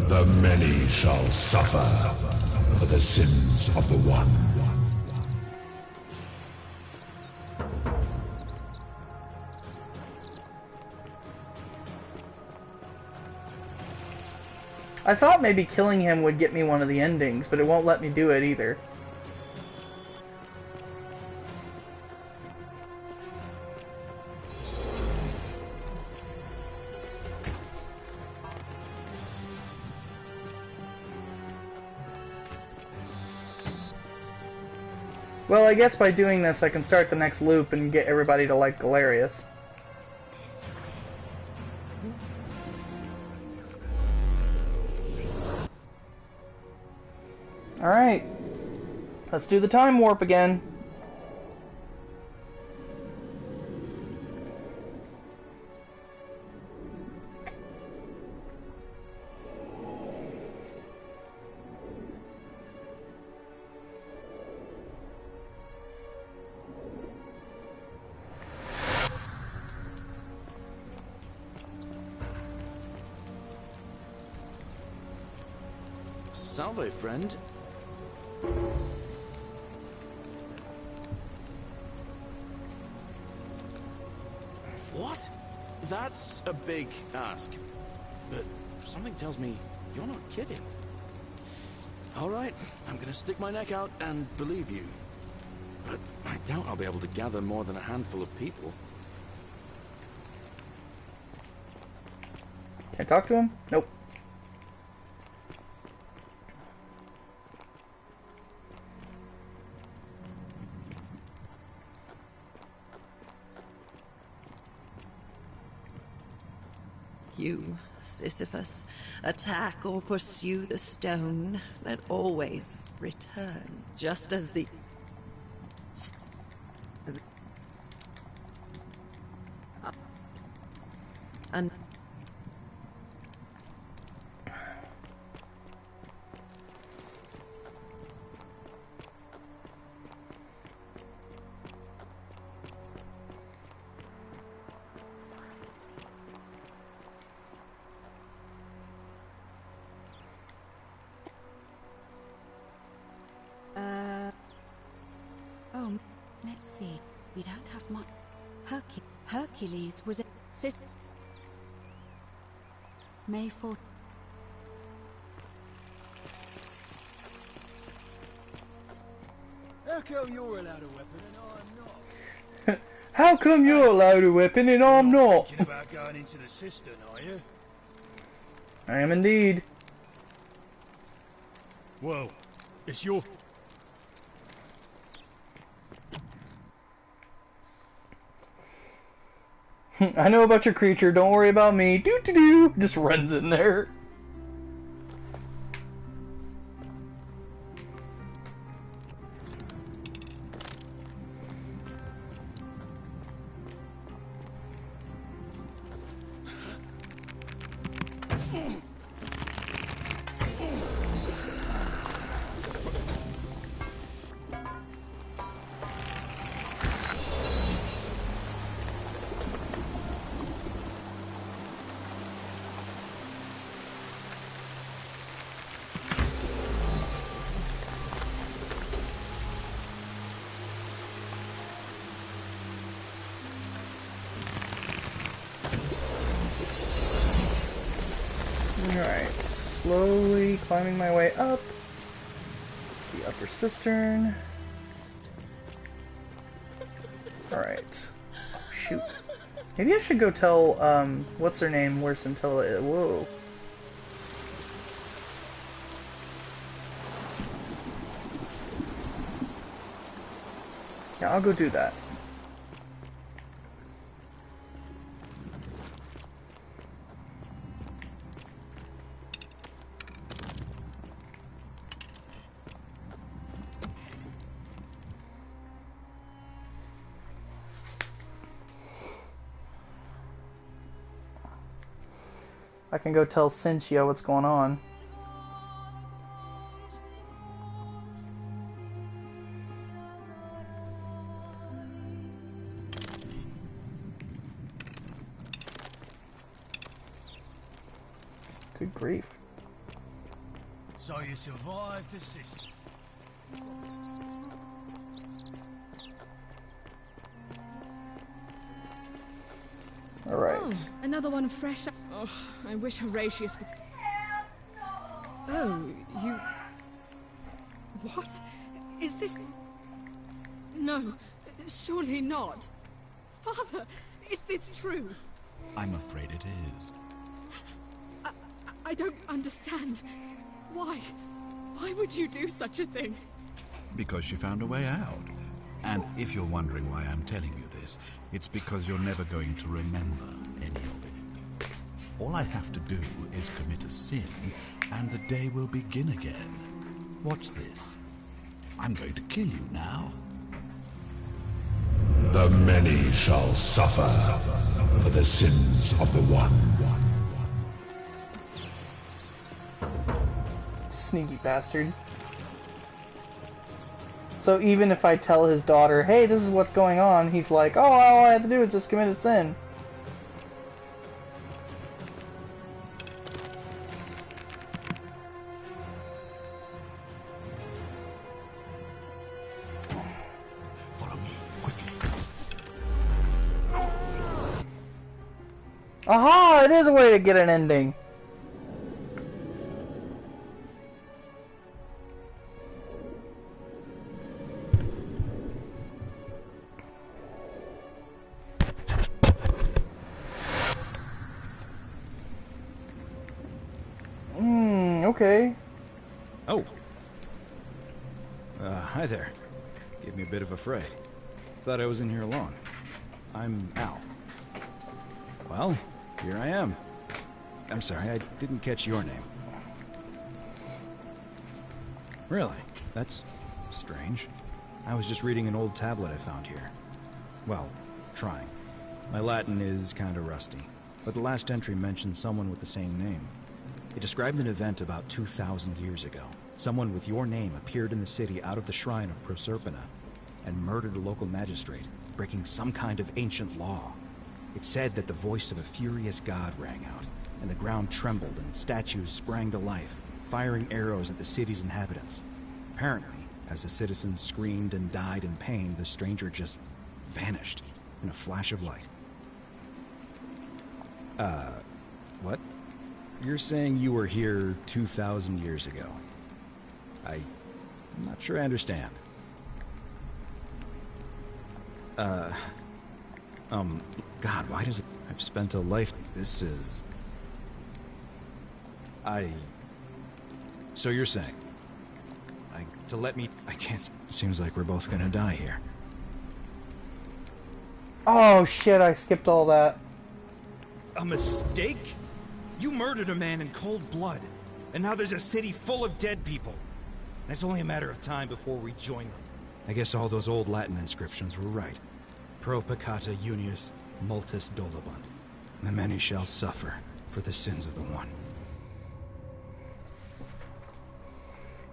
The many shall suffer for the sins of the one. I thought maybe killing him would get me one of the endings, but it won't let me do it either. Well, I guess by doing this I can start the next loop and get everybody to like Galerius. Alright, let's do the time warp again. Salve, friend. What? That's a big ask. But something tells me you're not kidding. All right, I'm gonna stick my neck out and believe you. But I doubt I'll be able to gather more than a handful of people. Can I talk to him? Nope. You, Sisyphus, attack or pursue the stone that always return, just as the... And... Oh, let's see. We don't have much. Hercules was a May 4th. How come you're allowed a weapon and I'm not? How come you're allowed a weapon and I'm not? Thinking about going into the cistern, are you? I am indeed. Well, it's your... I know about your creature, don't worry about me. Doo-doo-doo! Just runs in there. Alright, slowly climbing my way up the upper cistern. Alright. Oh, shoot. Maybe I should go tell, what's her name where Scintilla is. Whoa. Yeah, I'll go do that. I can go tell Cynthia what's going on. Good grief. So you survived the system. Alright. Oh, another one fresh. Oh, I wish Horatius would. Oh, you. What? Is this. No, surely not. Father, is this true? I'm afraid it is. I don't understand. Why? Why would you do such a thing? Because you found a way out. And if you're wondering why I'm telling you this, it's because you're never going to remember any of it. All I have to do is commit a sin, and the day will begin again. Watch this. I'm going to kill you now. The many shall suffer for the sins of the one. Sneaky bastard. So even if I tell his daughter, hey, this is what's going on, he's like, oh, all I have to do is just commit a sin. Follow me, quickly. Aha! It is a way to get an ending. Okay. Oh. Hi there. Gave me a bit of a fright. Thought I was in here alone. I'm Al. Well, here I am. I'm sorry, I didn't catch your name. Really? That's strange. I was just reading an old tablet I found here. Well, trying. My Latin is kinda rusty, but the last entry mentioned someone with the same name. It described an event about 2,000 years ago. Someone with your name appeared in the city out of the shrine of Proserpina and murdered a local magistrate, breaking some kind of ancient law. It said that the voice of a furious god rang out, and the ground trembled and statues sprang to life, firing arrows at the city's inhabitants. Apparently, as the citizens screamed and died in pain, the stranger just vanished in a flash of light. What? You're saying you were here 2,000 years ago? I'm not sure I understand. God, why does it... I've spent a life... This is... So you're saying... To let me... I can't... Seems like we're both gonna die here. Oh shit, I skipped all that. A mistake? You murdered a man in cold blood, and now there's a city full of dead people. And it's only a matter of time before we join them. I guess all those old Latin inscriptions were right. Pro peccata unius multis dolabunt. The many shall suffer for the sins of the one.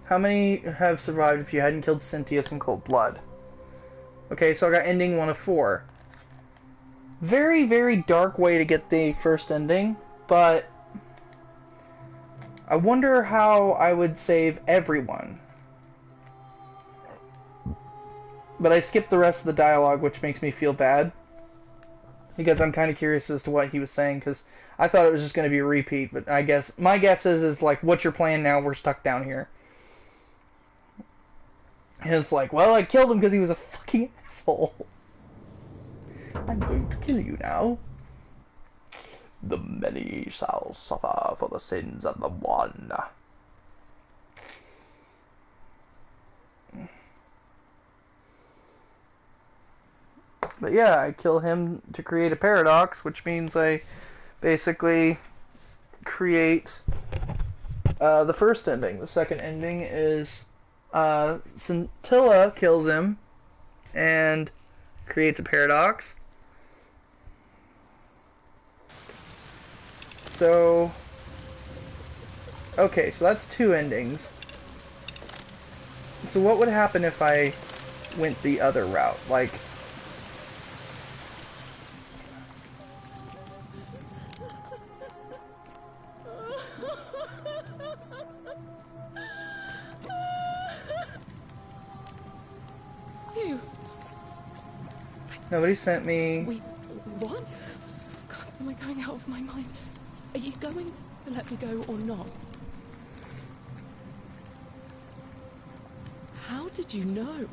How many have survived if you hadn't killed Cynthius in cold blood? Okay, so I got ending 1 of 4. Very, very dark way to get the first ending, but I wonder how I would save everyone. But I skipped the rest of the dialogue, which makes me feel bad. because I'm kind of curious as to what he was saying, because I thought it was just going to be a repeat, but I guess my guess is like, what's your plan now? We're stuck down here. And it's like, well, I killed him because he was a fucking asshole. I'm going to kill you now. The many shall suffer for the sins of the one. But yeah, I kill him to create a paradox, which means I basically create the first ending. The second ending is Scintilla kills him and creates a paradox. So, okay, so that's two endings. So what would happen if I went the other route? Like, You. nobody sent me. Wait, what? God, am I going out of my mind? Are you going to let me go or not? How did you know?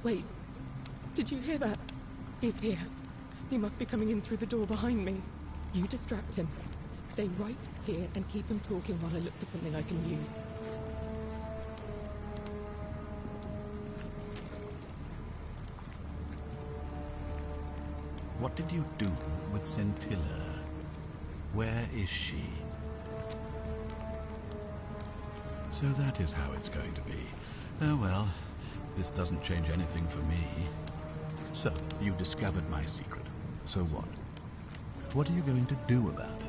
Wait, did you hear that? He's here. He must be coming in through the door behind me. You distract him. Stay right here and keep him talking while I look for something I can use. What did you do with Scintilla? Where is she? So that is how it's going to be. Oh well, this doesn't change anything for me. So, you discovered my secret. So what? What are you going to do about it?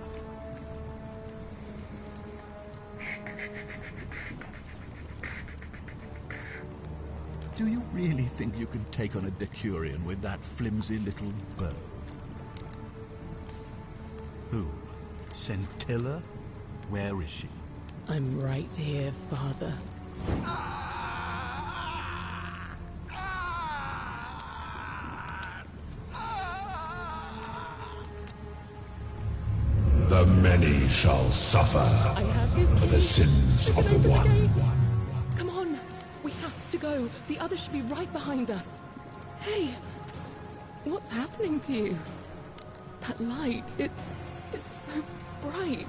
Do you really think you can take on a Decurion with that flimsy little bow? Who? Scintilla? Where is she? I'm right here, Father. The many shall suffer for the sins of the one. Come on, we have to go. The others should be right behind us. Hey, what's happening to you? That light, it's so bright.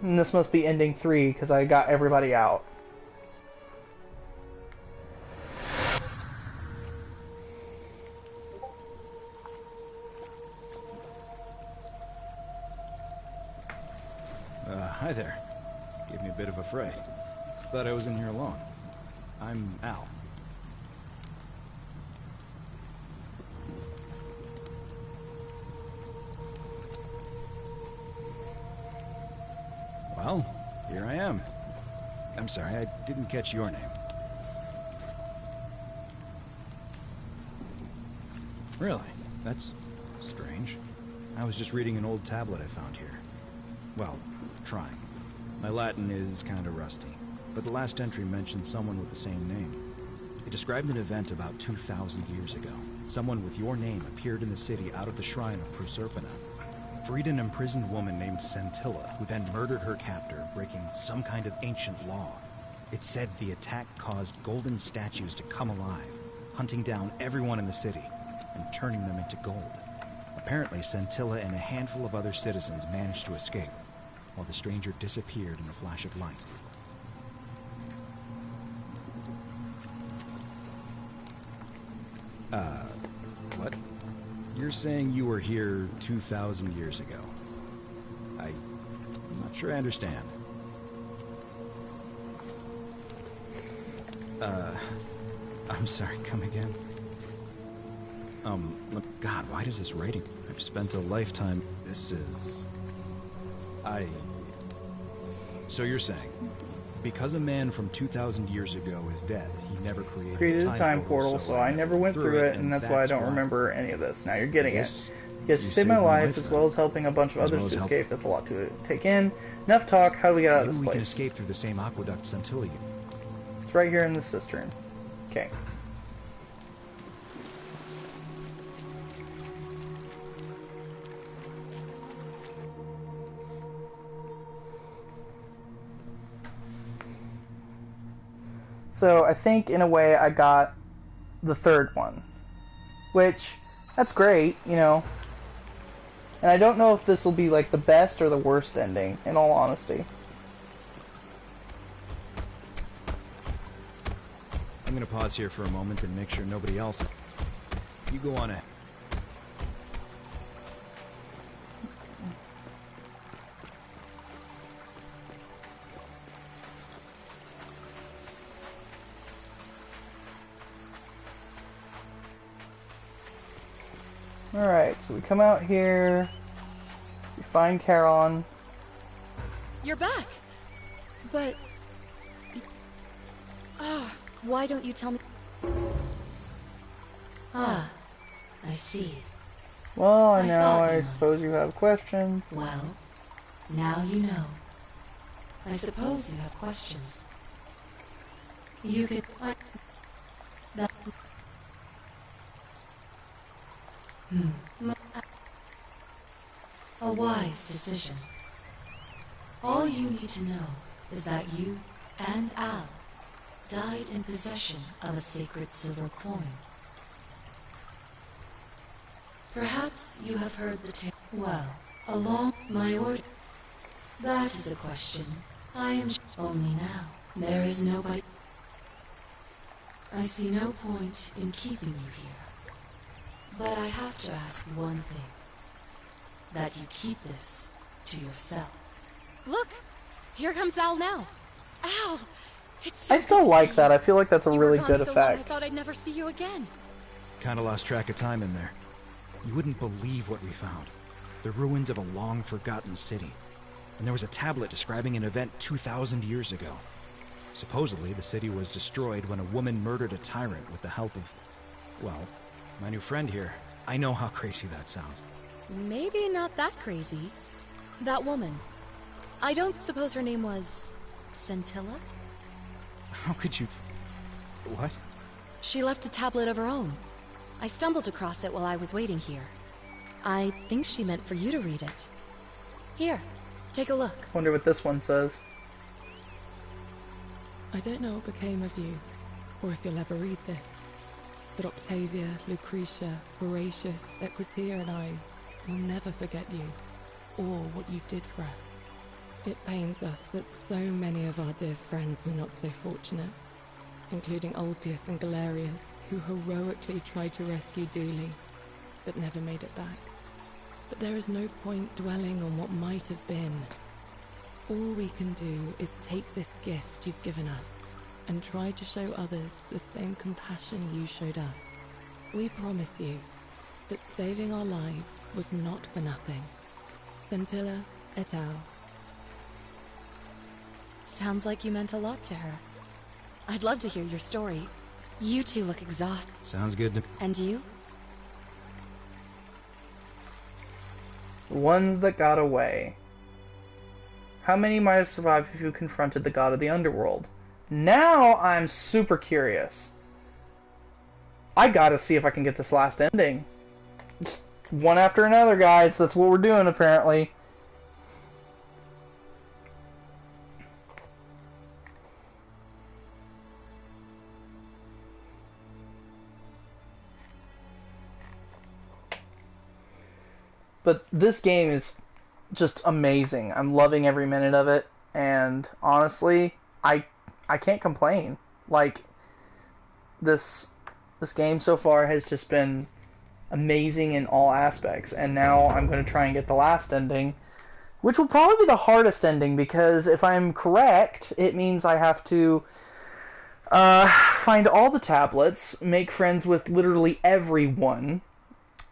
And this must be ending 3 because I got everybody out. Hi there. Gave me a bit of a fright. Thought I was in here alone. I'm Al. Well, here I am. I'm sorry, I didn't catch your name. Really? That's strange. I was just reading an old tablet I found here. Well, trying. My Latin is kinda rusty, but the last entry mentioned someone with the same name. It described an event about 2,000 years ago. Someone with your name appeared in the city out of the shrine of Proserpina. Freed an imprisoned woman named Scintilla, who then murdered her captor, breaking some kind of ancient law. It said the attack caused golden statues to come alive, hunting down everyone in the city and turning them into gold. Apparently, Scintilla and a handful of other citizens managed to escape, while the stranger disappeared in a flash of light. What? You're saying you were here 2,000 years ago? I'm not sure I understand. I'm sorry, come again? Look, God, why does this writing? I've spent a lifetime. This is... So you're saying, because a man from 2,000 years ago is dead, he never created a time portal, so I never went through it, and that's why I don't remember any of this. Now you're getting it. Because to save my life, as well as helping a bunch of others to escape, that's a lot to take in. Enough talk, how do we get out of this place? We can escape through the same aqueduct Scintilla. right here in the cistern. Okay. So I think in a way I got the third one, which that's great, you know. And I don't know if this will be like the best or the worst ending, in all honesty. I'm gonna pause here for a moment and make sure nobody else is... You go on ahead. Alright, so we come out here, we find Charon. You're back! But... why don't you tell me... Ah, I see. Well, I now thought I you might. suppose you have questions. Well, now you know. I suppose you have questions. You could... That... A wise decision. All you need to know is that you and Al died in possession of a sacred silver coin. Perhaps you have heard the tale. Well, along my order. That is a question. I am only now. There is nobody. I see no point in keeping you here. But I have to ask one thing. That you keep this to yourself. Look! Here comes Al now. Al! It's so I still good to like see that. you. I feel like that's a You were really gone good so long, I effect. thought I'd never see you again. Kinda lost track of time in there. You wouldn't believe what we found. The ruins of a long-forgotten city. And there was a tablet describing an event 2,000 years ago. Supposedly, the city was destroyed when a woman murdered a tyrant with the help of... well, my new friend here. I know how crazy that sounds. Maybe not that crazy. That woman. I don't suppose her name was... Scintilla? How could you... What? She left a tablet of her own. I stumbled across it while I was waiting here. I think she meant for you to read it. Here, take a look. Wonder what this one says. I don't know what became of you, or if you'll ever read this, but Octavia, Lucretia, Horatius, Equitia and I will never forget you, or what you did for us. It pains us that so many of our dear friends were not so fortunate, including Ulpius and Galerius, who heroically tried to rescue Dooley, but never made it back. But there is no point dwelling on what might have been. All we can do is take this gift you've given us, and try to show others the same compassion you showed us. We promise you that saving our lives was not for nothing. Scintilla et al. Sounds like you meant a lot to her. I'd love to hear your story. You two look exhausted. Sounds good to... And you? The ones that got away. How many might have survived if you confronted the god of the underworld? Now I'm super curious. I gotta see if I can get this last ending. Just one after another, guys. That's what we're doing, apparently. But this game is just amazing. I'm loving every minute of it, and honestly, I can't complain. Like, this game so far has just been amazing in all aspects, and now I'm going to try and get the last ending, which will probably be the hardest ending, because if I'm correct, it means I have to find all the tablets, make friends with literally everyone,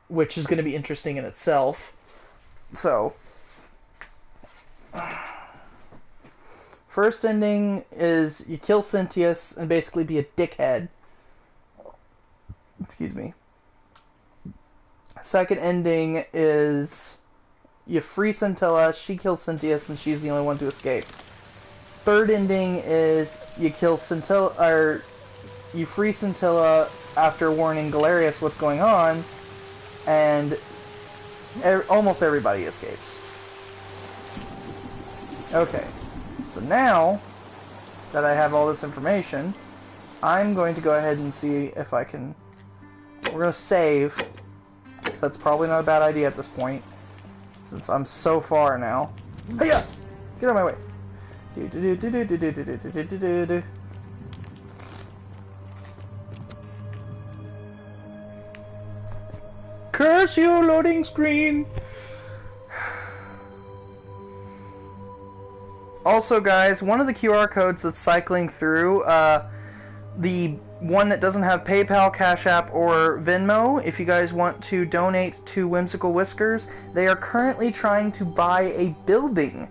which is going to be interesting in itself. So, first ending is you kill Cynthius and basically be a dickhead. Excuse me. Second ending is you free Scintilla, she kills Cynthius, and she's the only one to escape. third ending is you kill Scintilla, or you free Scintilla after warning Galerius what's going on, and almost everybody escapes. Okay, so now that I have all this information, I'm going to go ahead and see if I can... We're going to save, so that's probably not a bad idea at this point, since I'm so far now. Hiya! Get out of my way. Curse you, loading screen! Also, guys, one of the QR codes that's cycling through, the one that doesn't have PayPal, Cash App, or Venmo, if you guys want to donate to Whimsical Whiskers, they are currently trying to buy a building.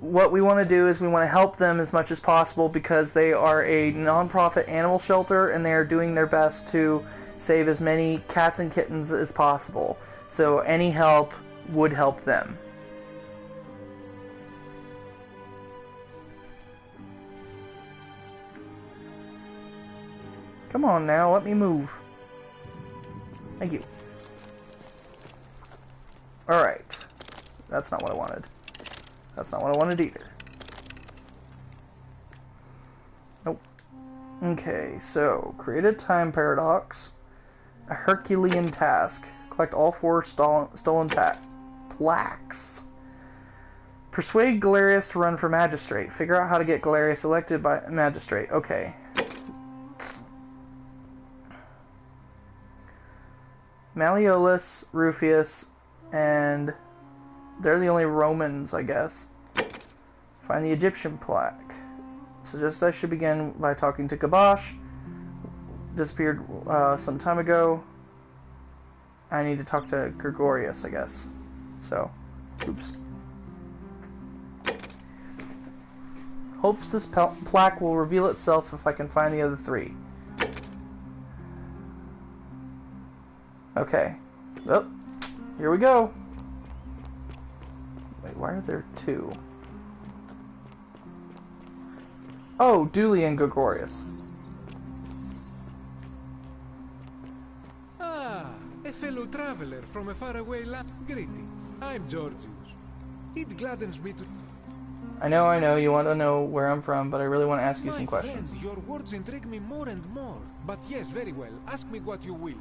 What we want to do is we want to help them as much as possible because they are a non-profit animal shelter and they are doing their best to save as many cats and kittens as possible. So any help would help them. Come on now, let me move. Thank you. Alright. That's not what I wanted. That's not what I wanted either. Nope. Okay, so create a time paradox. A Herculean task. Collect all 4 stolen plaques. Persuade Galerius to run for magistrate. Figure out how to get Galerius elected by magistrate. Okay. Malleolus, Rufius, and they're the only Romans, I guess. Find the Egyptian plaque. Suggest I should begin by talking to Gabosh. Disappeared some time ago. I need to talk to Gregorius, I guess. So, oops. Hopes this plaque will reveal itself if I can find the other 3. Okay. Oh, here we go. Wait, why are there 2? Oh, Dooley and Gregorius. Ah, a fellow traveler from a faraway land. Greetings. I'm Georgius. It gladdens me to... I know, you want to know where I'm from, but I really want to ask you some questions. Friend, your words intrigue me more and more. But yes, very well. Ask me what you will.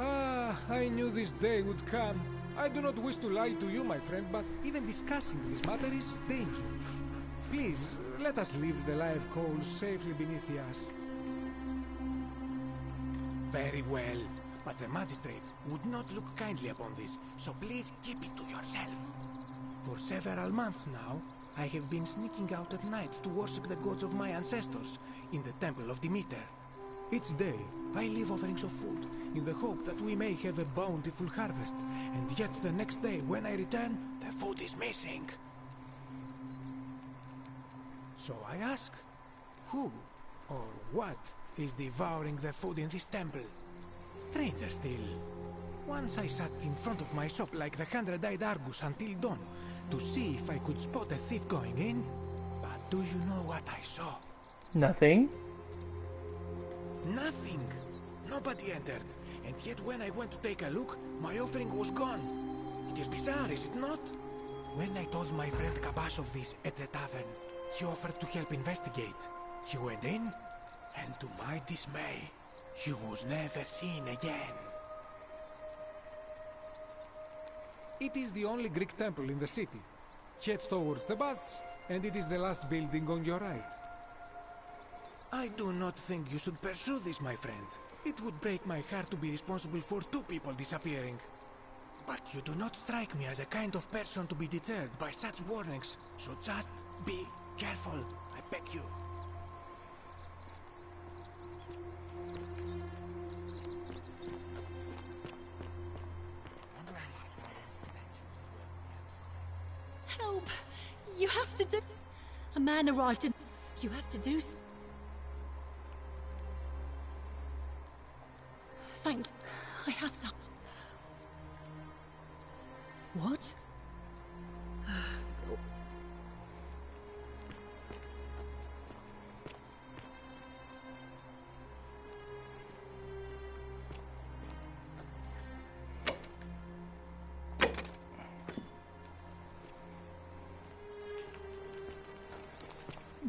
Ah, I knew this day would come. I do not wish to lie to you, my friend, but even discussing this matter is dangerous. Please, let us leave the live coals safely beneath the ash. Very well, but the magistrate would not look kindly upon this, so please keep it to yourself. For several months now, I have been sneaking out at night to worship the gods of my ancestors in the temple of Demeter. Each day, I leave offerings of food, in the hope that we may have a bountiful harvest, and yet the next day when I return, the food is missing. So I ask, who or what is devouring the food in this temple? Stranger still. Once I sat in front of my shop like the 100-eyed Argus until dawn, to see if I could spot a thief going in, but do you know what I saw? Nothing. Nothing! Nobody entered, and yet when I went to take a look, my offering was gone. It is bizarre, is it not? When I told my friend Kabash of this at the tavern, he offered to help investigate. He went in, and to my dismay, he was never seen again. It is the only Greek temple in the city. Head towards the baths, and it is the last building on your right. I do not think you should pursue this, my friend. It would break my heart to be responsible for 2 people disappearing. But you do not strike me as a kind of person to be deterred by such warnings, so just be careful, I beg you. Help! You have to do... A man arrived and... You have to do... Thank... I have to... What?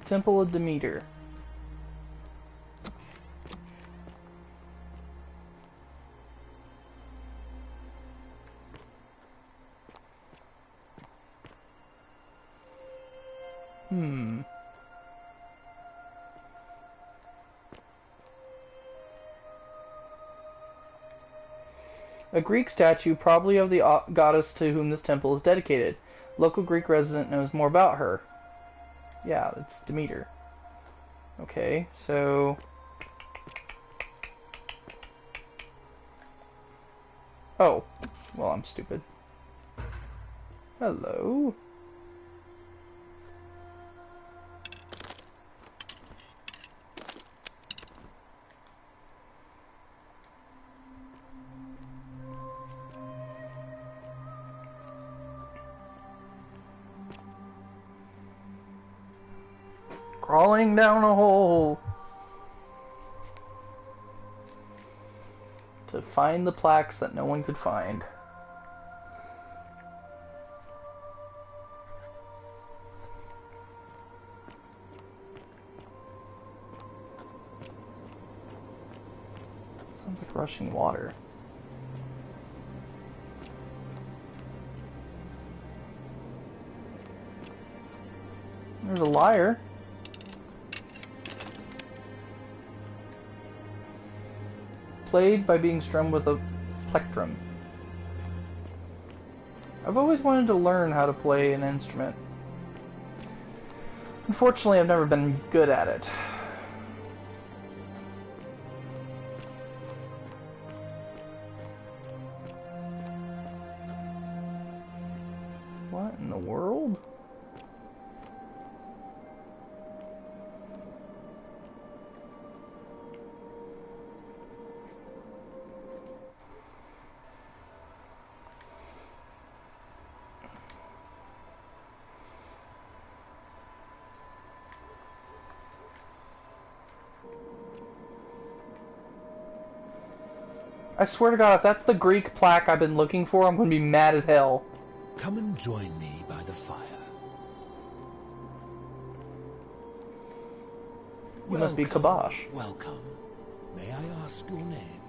Temple of Demeter. A Greek statue, probably of the goddess to whom this temple is dedicated. Local Greek resident knows more about her. Yeah, it's Demeter. Okay, so... Oh, well, I'm stupid. Hello? Crawling down a hole to find the plaques that no one could find. Sounds like rushing water. There's a lyre. Played by being strummed with a plectrum. I've always wanted to learn how to play an instrument. Unfortunately, I've never been good at it. What in the world? I swear to God, if that's the Greek plaque I've been looking for, I'm going to be mad as hell. Come and join me by the fire. You must be Kabosh. Welcome. May I ask your name?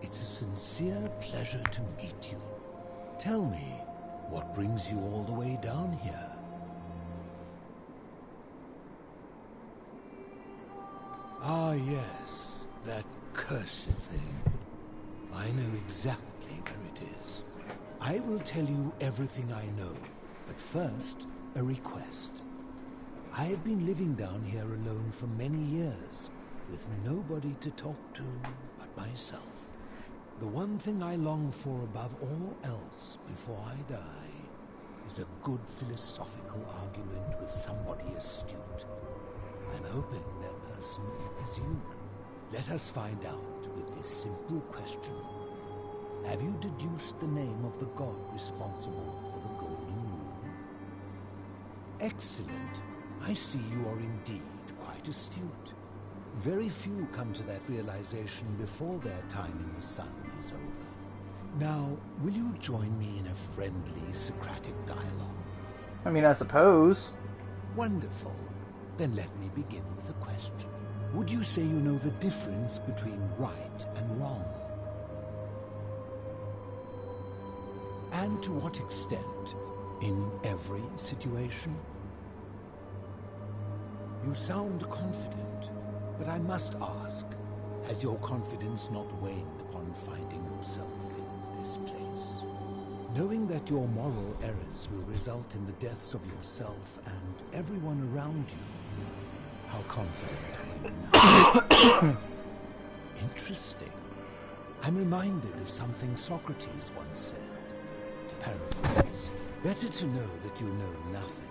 It's a sincere pleasure to meet you. Tell me, what brings you all the way down here? Ah, yes, that cursed thing. I know exactly where it is. I will tell you everything I know, but first, a request. I have been living down here alone for many years, with nobody to talk to but myself. The one thing I long for above all else before I die is a good philosophical argument with somebody astute. I'm hoping that person is you. Let us find out with this simple question. Have you deduced the name of the god responsible for the Golden Rule? Excellent. I see you are indeed quite astute. Very few come to that realization before their time in the sun is over. Now, will you join me in a friendly Socratic dialogue? I mean, I suppose. Wonderful. Then let me begin with a question. Would you say you know the difference between right and wrong? And to what extent? In every situation? You sound confident, but I must ask, has your confidence not waned upon finding yourself in this place? Knowing that your moral errors will result in the deaths of yourself and everyone around you, how confident are you now? Interesting. I'm reminded of something Socrates once said. To paraphrase, better to know that you know nothing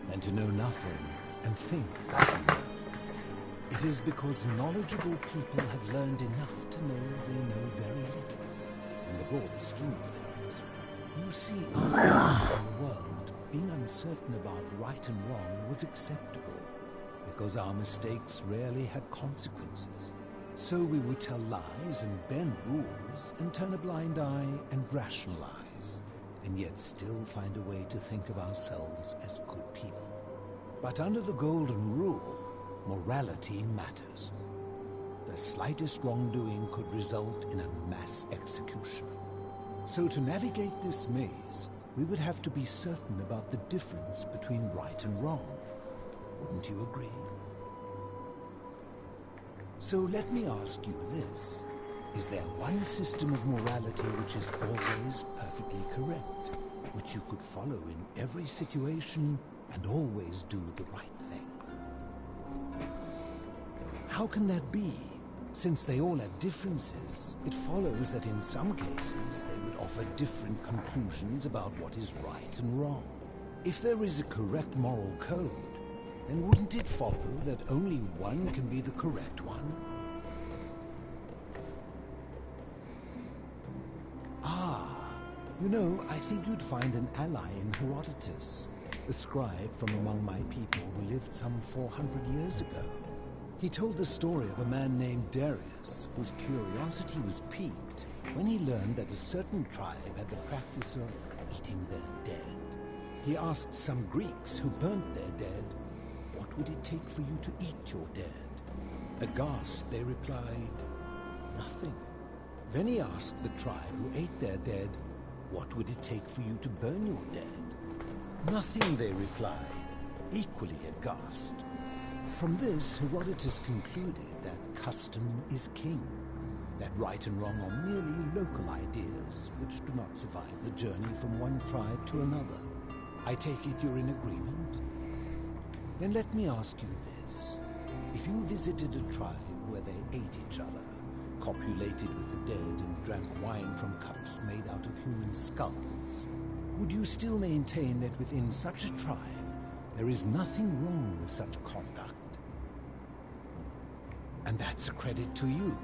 than to know nothing and think that you know. It is because knowledgeable people have learned enough to know they know very little, in the broader scheme of things. You see, early on in the world, being uncertain about right and wrong was acceptable, because our mistakes rarely had consequences. So we would tell lies and bend rules and turn a blind eye and rationalize, and yet still find a way to think of ourselves as good people. But under the Golden Rule, morality matters. The slightest wrongdoing could result in a mass execution. So to navigate this maze, we would have to be certain about the difference between right and wrong. Wouldn't you agree? So let me ask you this. Is there one system of morality which is always perfectly correct, which you could follow in every situation and always do the right thing? How can that be? Since they all have differences, it follows that in some cases they would offer different conclusions about what is right and wrong. If there is a correct moral code, then wouldn't it follow that only one can be the correct one? You know, I think you'd find an ally in Herodotus, a scribe from among my people who lived some 400 years ago. He told the story of a man named Darius, whose curiosity was piqued when he learned that a certain tribe had the practice of eating their dead. He asked some Greeks who burnt their dead, "What would it take for you to eat your dead?" Aghast, they replied, "Nothing." Then he asked the tribe who ate their dead, "What would it take for you to burn your dead?" "Nothing," they replied, equally aghast. From this, Herodotus concluded that custom is king, that right and wrong are merely local ideas which do not survive the journey from one tribe to another. I take it you're in agreement? Then let me ask you this. If you visited a tribe where they ate each other, copulated with the dead and drank wine from cups made out of human skulls, would you still maintain that within such a tribe there is nothing wrong with such conduct? And that's a credit to you.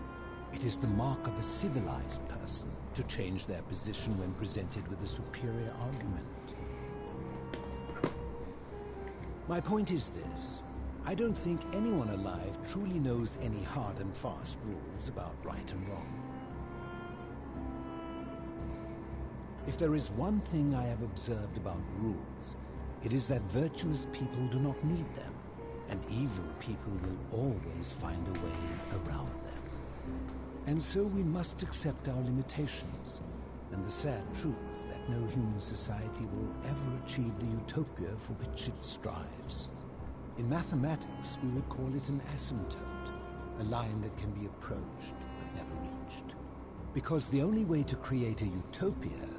It is the mark of a civilized person to change their position when presented with a superior argument. My point is this. I don't think anyone alive truly knows any hard and fast rules about right and wrong. If there is one thing I have observed about rules, it is that virtuous people do not need them, and evil people will always find a way around them. And so we must accept our limitations, and the sad truth that no human society will ever achieve the utopia for which it strives. In mathematics, we would call it an asymptote, a line that can be approached but never reached. Because the only way to create a utopia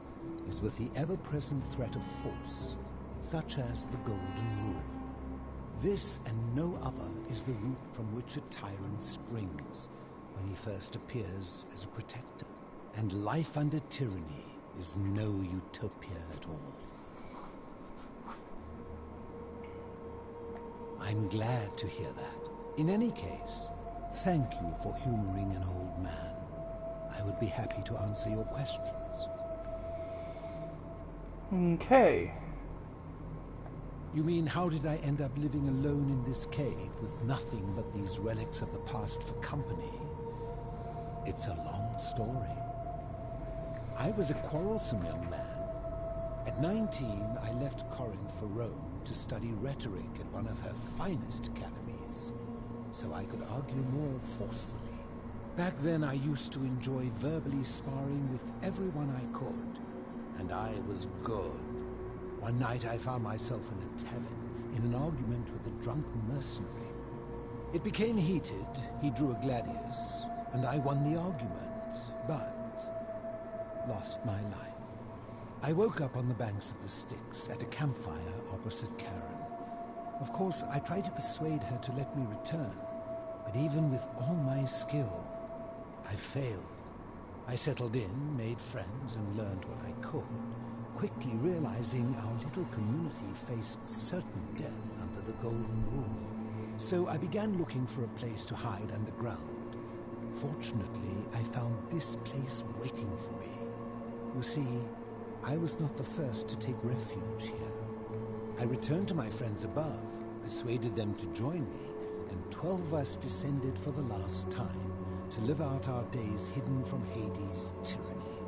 is with the ever-present threat of force, such as the Golden Rule. This and no other is the root from which a tyrant springs when he first appears as a protector. And life under tyranny is no utopia at all. I'm glad to hear that. In any case, thank you for humoring an old man. I would be happy to answer your questions. Okay. You mean, how did I end up living alone in this cave with nothing but these relics of the past for company? It's a long story. I was a quarrelsome young man. At 19, I left Corinth for Rome to study rhetoric at one of her finest academies, so I could argue more forcefully. Back then, I used to enjoy verbally sparring with everyone I could, and I was good. One night, I found myself in a tavern in an argument with a drunken mercenary. It became heated. He drew a gladius, and I won the argument, but lost my life. I woke up on the banks of the Styx at a campfire opposite Karen. Of course, I tried to persuade her to let me return, but even with all my skill, I failed. I settled in, made friends, and learned what I could, quickly realizing our little community faced certain death under the Golden Rule. So I began looking for a place to hide underground. Fortunately, I found this place waiting for me. You see, I was not the first to take refuge here. I returned to my friends above, persuaded them to join me, and 12 of us descended for the last time to live out our days hidden from Hades' tyranny.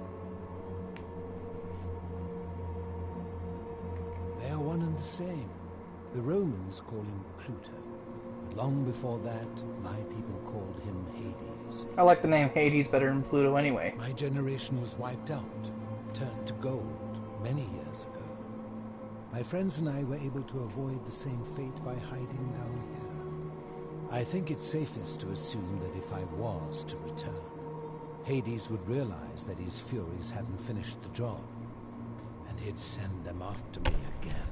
They are one and the same. The Romans call him Pluto, but long before that, my people called him Hades. I like the name Hades better than Pluto anyway. My generation was wiped out, turned to gold, many years ago. My friends and I were able to avoid the same fate by hiding down here. I think it's safest to assume that if I was to return, Hades would realize that his furies hadn't finished the job, and he'd send them after me again.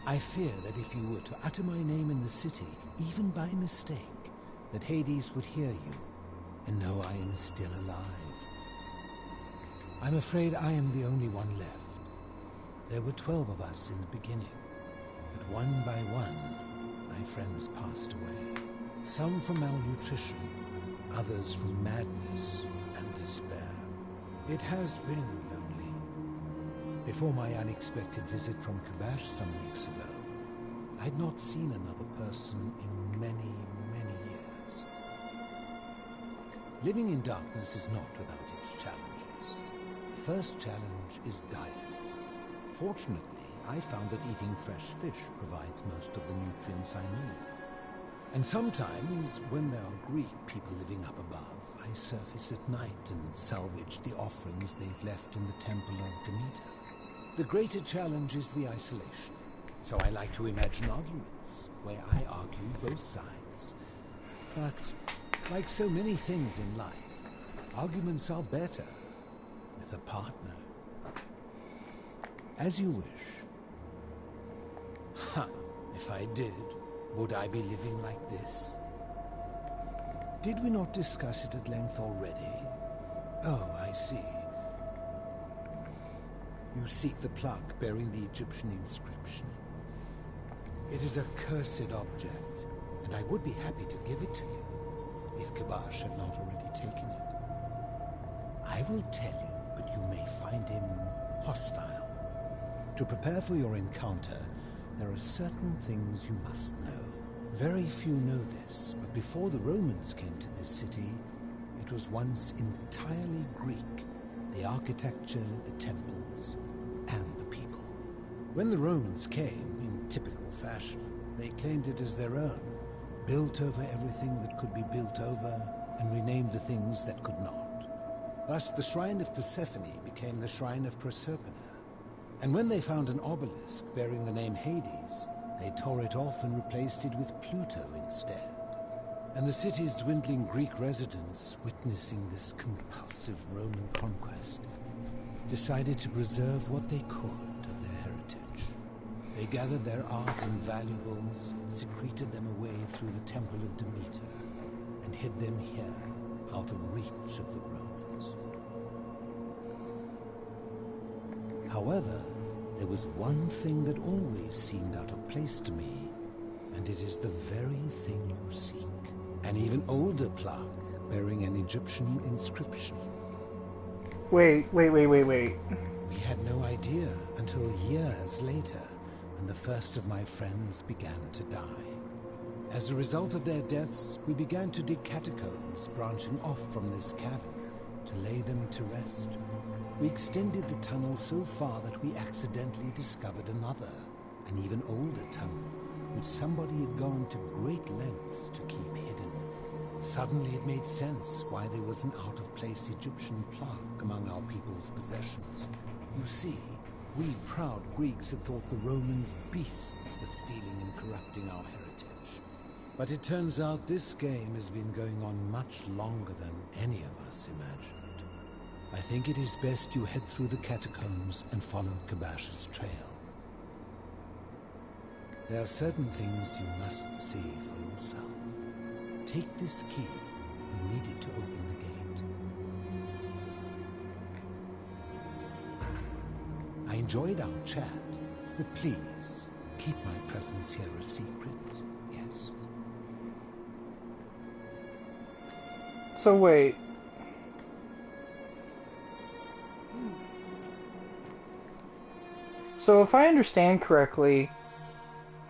I fear that if you were to utter my name in the city, even by mistake, that Hades would hear you and know I am still alive. I'm afraid I am the only one left. There were 12 of us in the beginning, but one by one, my friends passed away. Some from malnutrition, others from madness and despair. It has been lonely. Before my unexpected visit from Kabash some weeks ago, I'd not seen another person in many, many years. Living in darkness is not without its challenges. The first challenge is diet. Fortunately, I found that eating fresh fish provides most of the nutrients I need. And sometimes, when there are Greek people living up above, I surface at night and salvage the offerings they've left in the temple of Demeter. The greater challenge is the isolation, so I like to imagine arguments, where I argue both sides. But, like so many things in life, arguments are better with a partner. As you wish. Ha! If I did, would I be living like this? Did we not discuss it at length already? Oh, I see. You seek the plaque bearing the Egyptian inscription. It is a cursed object, and I would be happy to give it to you, if Kabash had not already taken it. I will tell you, but you may find him hostile. To prepare for your encounter, there are certain things you must know. Very few know this, but before the Romans came to this city, it was once entirely Greek. The architecture, the temples, and the people. When the Romans came, in typical fashion, they claimed it as their own, built over everything that could be built over, and renamed the things that could not. Thus, the Shrine of Persephone became the Shrine of Proserpina. And when they found an obelisk bearing the name Hades, they tore it off and replaced it with Pluto instead. And the city's dwindling Greek residents, witnessing this compulsive Roman conquest, decided to preserve what they could of their heritage. They gathered their art and valuables, secreted them away through the Temple of Demeter, and hid them here, out of reach of the Romans. However, there was one thing that always seemed out of place to me, and it is the very thing you seek. An even older plaque bearing an Egyptian inscription. Wait. We had no idea until years later, when the first of my friends began to die. As a result of their deaths, we began to dig catacombs branching off from this cavern to lay them to rest. We extended the tunnel so far that we accidentally discovered another, an even older tunnel, which somebody had gone to great lengths to keep hidden. Suddenly it made sense why there was an out-of-place Egyptian plaque among our people's possessions. You see, we proud Greeks had thought the Romans beasts for stealing and corrupting our heritage. But it turns out this game has been going on much longer than any of us imagined. I think it is best you head through the catacombs and follow Kabash's trail. There are certain things you must see for yourself. Take this key. You'll need it to open the gate. I enjoyed our chat, but please, keep my presence here a secret, yes? So wait. So if I understand correctly,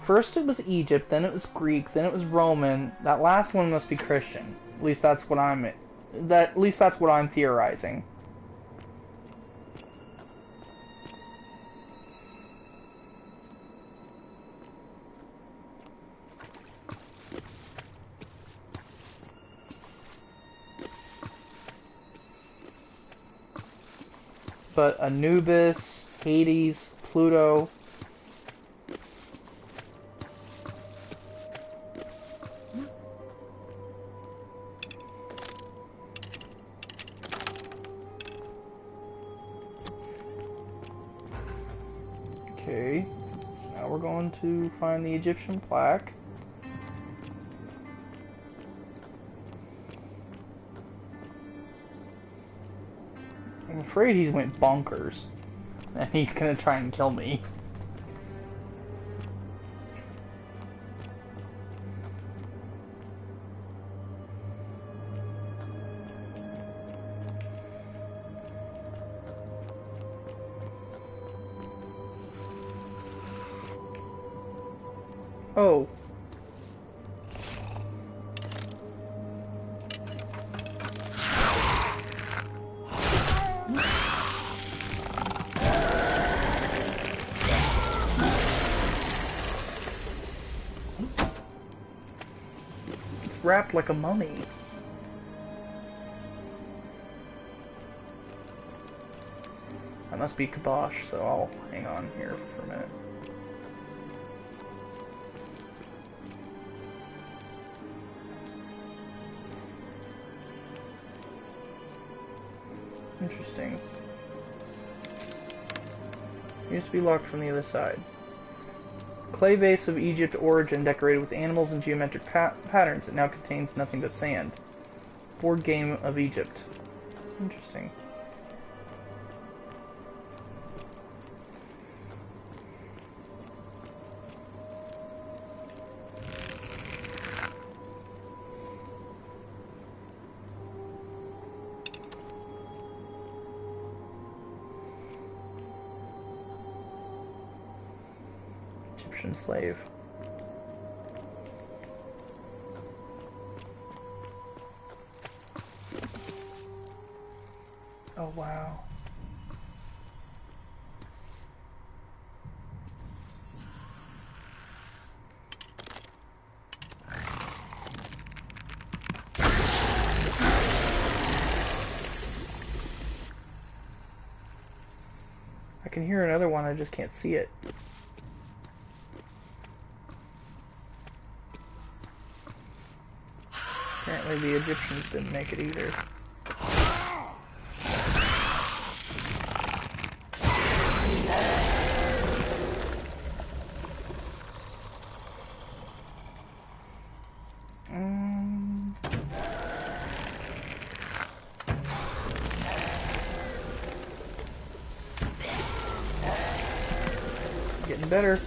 first it was Egypt, then it was Greek, then it was Roman. That last one must be Christian. At least that's what I'm theorizing. but Anubis, Hades, Pluto. Okay, so now we're going to find the Egyptian plaque. I'm afraid he's went bonkers, and he's gonna try and kill me. Oh. It's wrapped like a mummy. That must be Kibosh, so I'll hang on here for a minute. Interesting. Used to be locked from the other side. Clay vase of Egypt origin decorated with animals and geometric patterns. It now contains nothing but sand. Board game of Egypt. Interesting. Egyptian slave. Oh wow. I can hear another one, I just can't see it. Apparently the Egyptians didn't make it either. Getting better.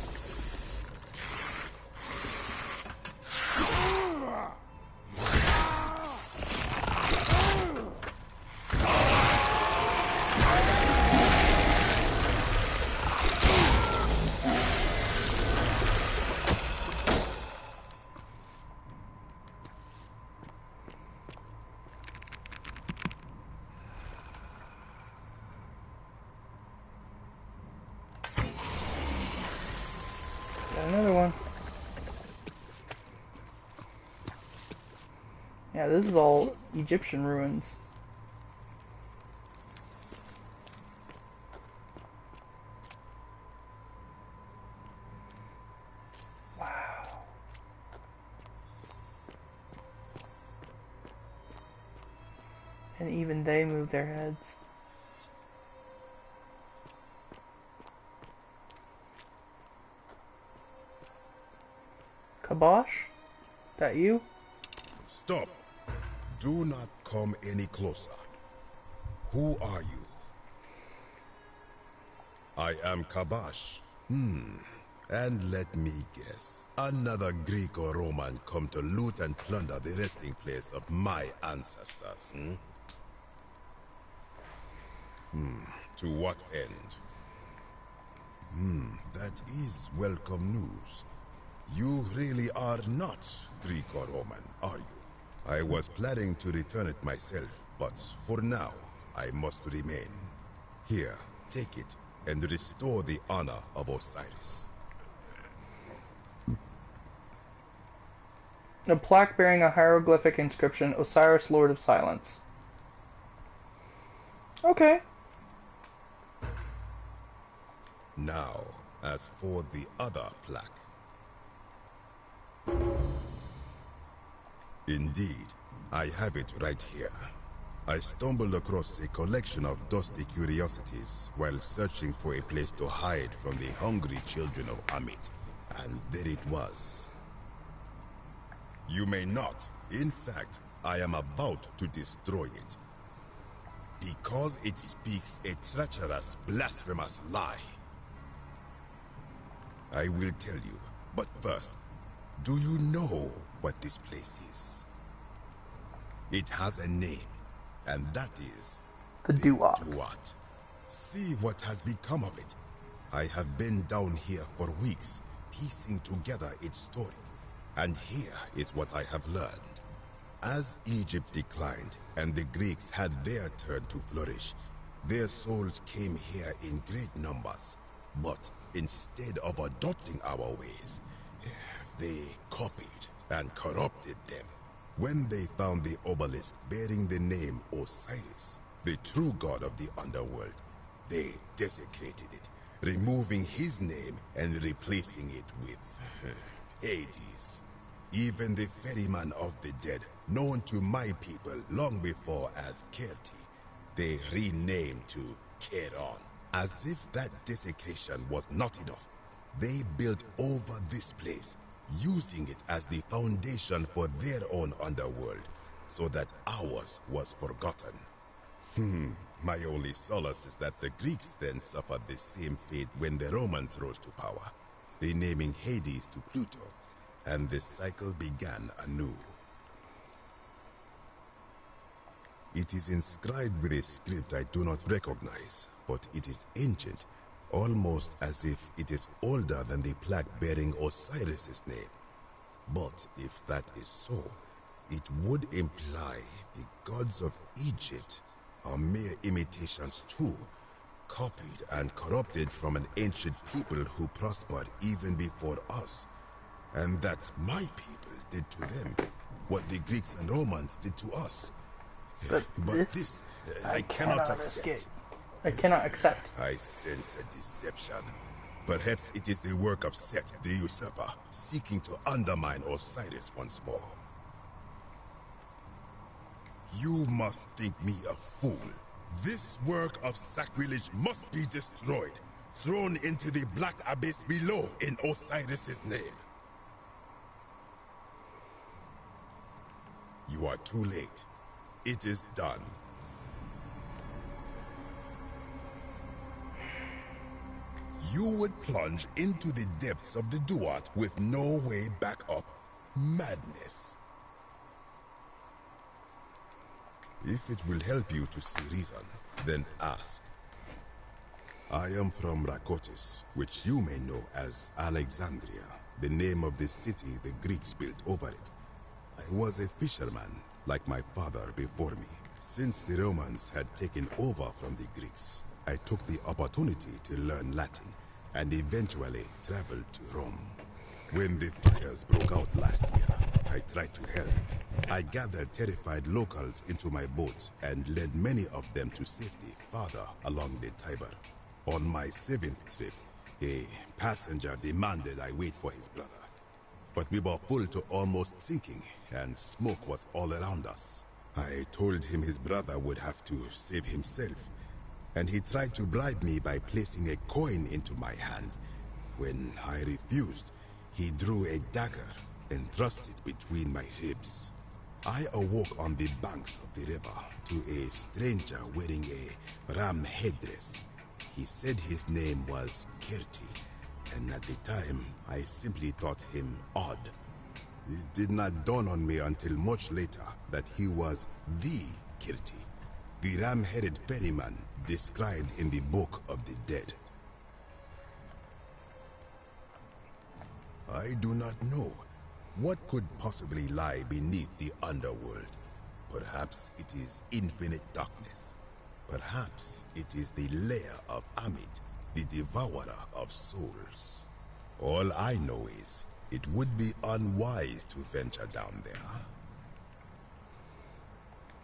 Got another one. Yeah, this is all Egyptian ruins. Wow. And even they move their heads. Kibosh? That you? Stop. Do not come any closer. Who are you? I am Kibosh. And let me guess. Another Greco-Roman come to loot and plunder the resting place of my ancestors, To what end? That is welcome news. You really are not Greco-Roman, are you? I was planning to return it myself, but for now, I must remain. Here, take it, and restore the honor of Osiris. A plaque bearing a hieroglyphic inscription, Osiris, Lord of Silence. Okay. Now, as for the other plaque. Indeed, I have it right here. I stumbled across a collection of dusty curiosities while searching for a place to hide from the hungry children of Amit, and there it was. You may not. In fact, I am about to destroy it. Because it speaks a treacherous, blasphemous lie. I will tell you, but first, do you know what this place is? It has a name, and that is the Duat. Duat. See what has become of it. I have been down here for weeks, piecing together its story, and here is what I have learned. As Egypt declined and the Greeks had their turn to flourish, their souls came here in great numbers. But instead of adopting our ways, they copied and corrupted them. When they found the obelisk bearing the name Osiris, the true god of the underworld, they desecrated it, removing his name and replacing it with Hades. Even the ferryman of the dead, known to my people long before as Kerti, they renamed to Keron. As if that desecration was not enough, they built over this place, using it as the foundation for their own underworld, so that ours was forgotten. My only solace is that the Greeks then suffered the same fate when the Romans rose to power, renaming Hades to Pluto, and the cycle began anew. It is inscribed with a script I do not recognize, but it is ancient, almost as if it is older than the plaque bearing Osiris's name. But if that is so, it would imply the gods of Egypt are mere imitations too, copied and corrupted from an ancient people who prospered even before us. And that my people did to them what the Greeks and Romans did to us. But this I cannot accept. I cannot accept. I sense a deception. Perhaps it is the work of Set, the usurper, seeking to undermine Osiris once more. You must think me a fool. This work of sacrilege must be destroyed, thrown into the black abyss below in Osiris's name. You are too late. It is done. You would plunge into the depths of the Duat with no way back up. Madness. If it will help you to see reason, then ask. I am from Rakotis, which you may know as Alexandria, the name of the city the Greeks built over it. I was a fisherman, like my father before me. Since the Romans had taken over from the Greeks, I took the opportunity to learn Latin and eventually traveled to Rome. When the fires broke out last year, I tried to help. I gathered terrified locals into my boat and led many of them to safety farther along the Tiber. On my 7th trip, a passenger demanded I wait for his brother. But we were full to almost sinking, and smoke was all around us. I told him his brother would have to save himself, and he tried to bribe me by placing a coin into my hand. When I refused, he drew a dagger and thrust it between my ribs. I awoke on the banks of the river to a stranger wearing a ram headdress. He said his name was Kerti, and at the time, I simply thought him odd. It did not dawn on me until much later that he was the Kerti, the ram-headed ferryman described in the Book of the Dead. I do not know. What could possibly lie beneath the underworld? Perhaps it is infinite darkness. Perhaps it is the lair of Amit, the devourer of souls. All I know is, it would be unwise to venture down there.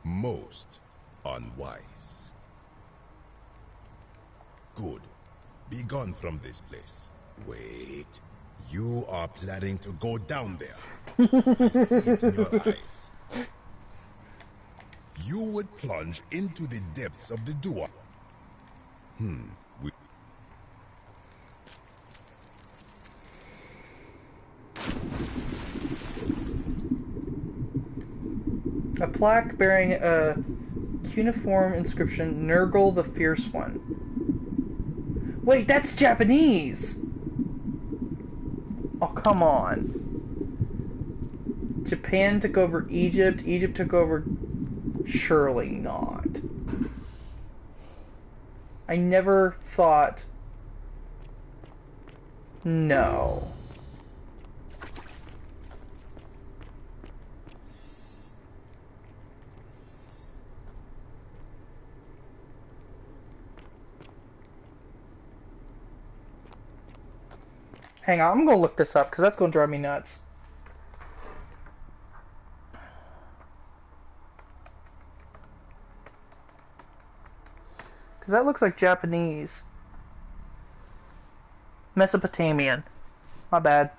Most unwise. Good. Be gone from this place. Wait. You are planning to go down there. I see it in your eyes. You would plunge into the depths of the Dua. A plaque bearing a cuneiform inscription, Nurgle the Fierce One. Wait, that's Japanese! Oh, come on. Japan took over Egypt. Egypt took over... Surely not. I never thought... No. Hang on, I'm gonna look this up because that's gonna drive me nuts. Because that looks like Japanese. Mesopotamian. My bad.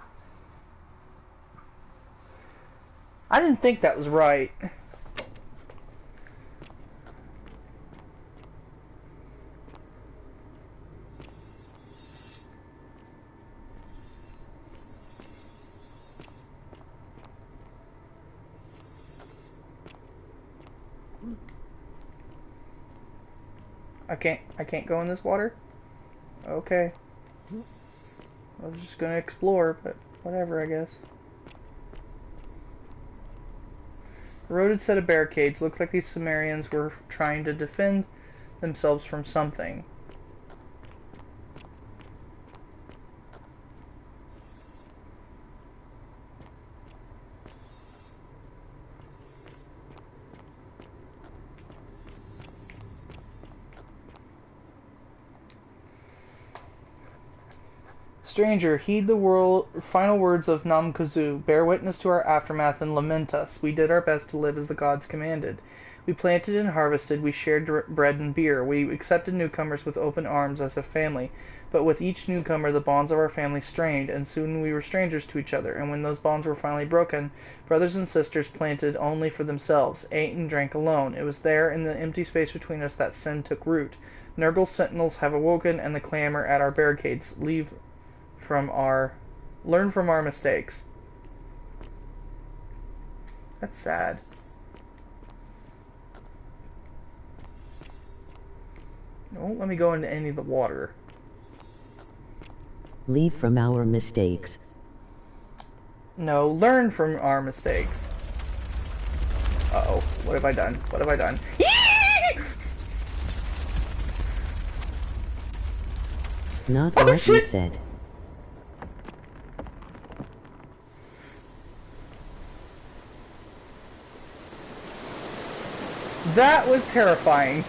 I didn't think that was right. I can't go in this water? Okay. I was just gonna explore, but whatever, I guess. Eroded set of barricades. Looks like these Sumerians were trying to defend themselves from something. Stranger, heed the final words of Namkazu. Bear witness to our aftermath and lament us. We did our best to live as the gods commanded. We planted and harvested. We shared bread and beer. We accepted newcomers with open arms as a family. But with each newcomer, the bonds of our family strained, and soon we were strangers to each other. And when those bonds were finally broken, brothers and sisters planted only for themselves, ate and drank alone. It was there, in the empty space between us, that sin took root. Nurgle's sentinels have awoken, and the clamor at our barricades. Learn from our mistakes. That's sad. It won't let me go into any of the water. Leave from our mistakes. No, learn from our mistakes. Uh-oh. What have I done? What have I done? Not what you said. That was terrifying.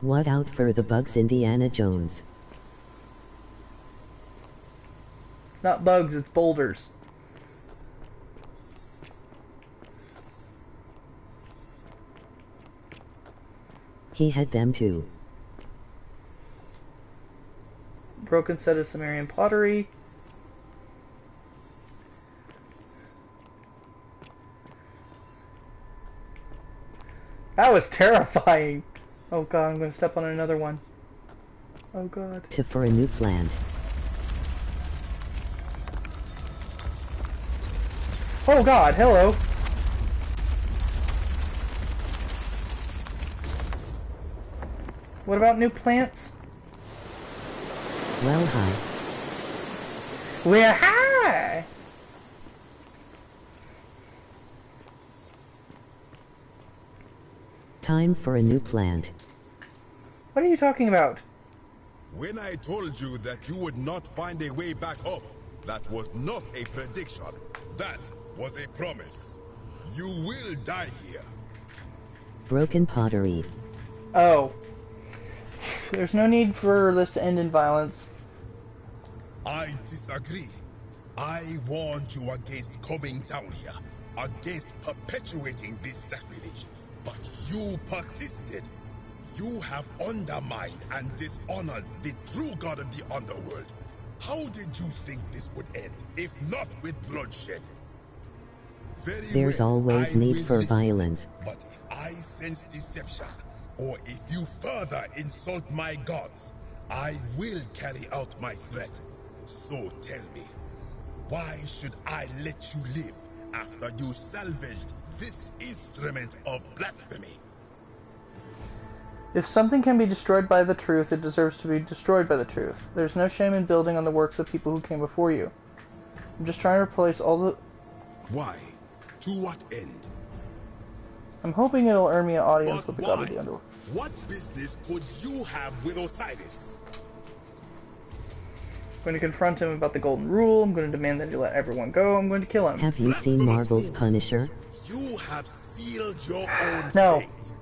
What out for the bugs, Indiana Jones? It's not bugs, it's boulders. He had them too. Broken set of Sumerian pottery. That was terrifying. Oh god, I'm gonna step on another one. Oh god. For a new plant. Oh god, hello. What about new plants? Well, hi. We're high! Time for a new plant. What are you talking about? When I told you that you would not find a way back up, that was not a prediction. That was a promise. You will die here. Broken pottery. Oh. There's no need for this to end in violence. I disagree. I warned you against coming down here, against perpetuating this sacrilege. But you persisted. You have undermined and dishonored the true god of the underworld. How did you think this would end, if not with bloodshed? Very There's well, always I need will for listen. violence. But if I sense deception, or if you further insult my gods, I will carry out my threat. So tell me, why should I let you live after you salvaged this instrument of blasphemy? If something can be destroyed by the truth, it deserves to be destroyed by the truth. There's no shame in building on the works of people who came before you. I'm just trying to replace all the... Why? To what end? I'm hoping it'll earn me an audience with the God of Why? the Underworld. What business could you have with Osiris? I'm going to confront him about the Golden Rule. I'm going to demand that he let everyone go. I'm going to kill him. Have you seen Marvel's Punisher? You have sealed your own No. fate.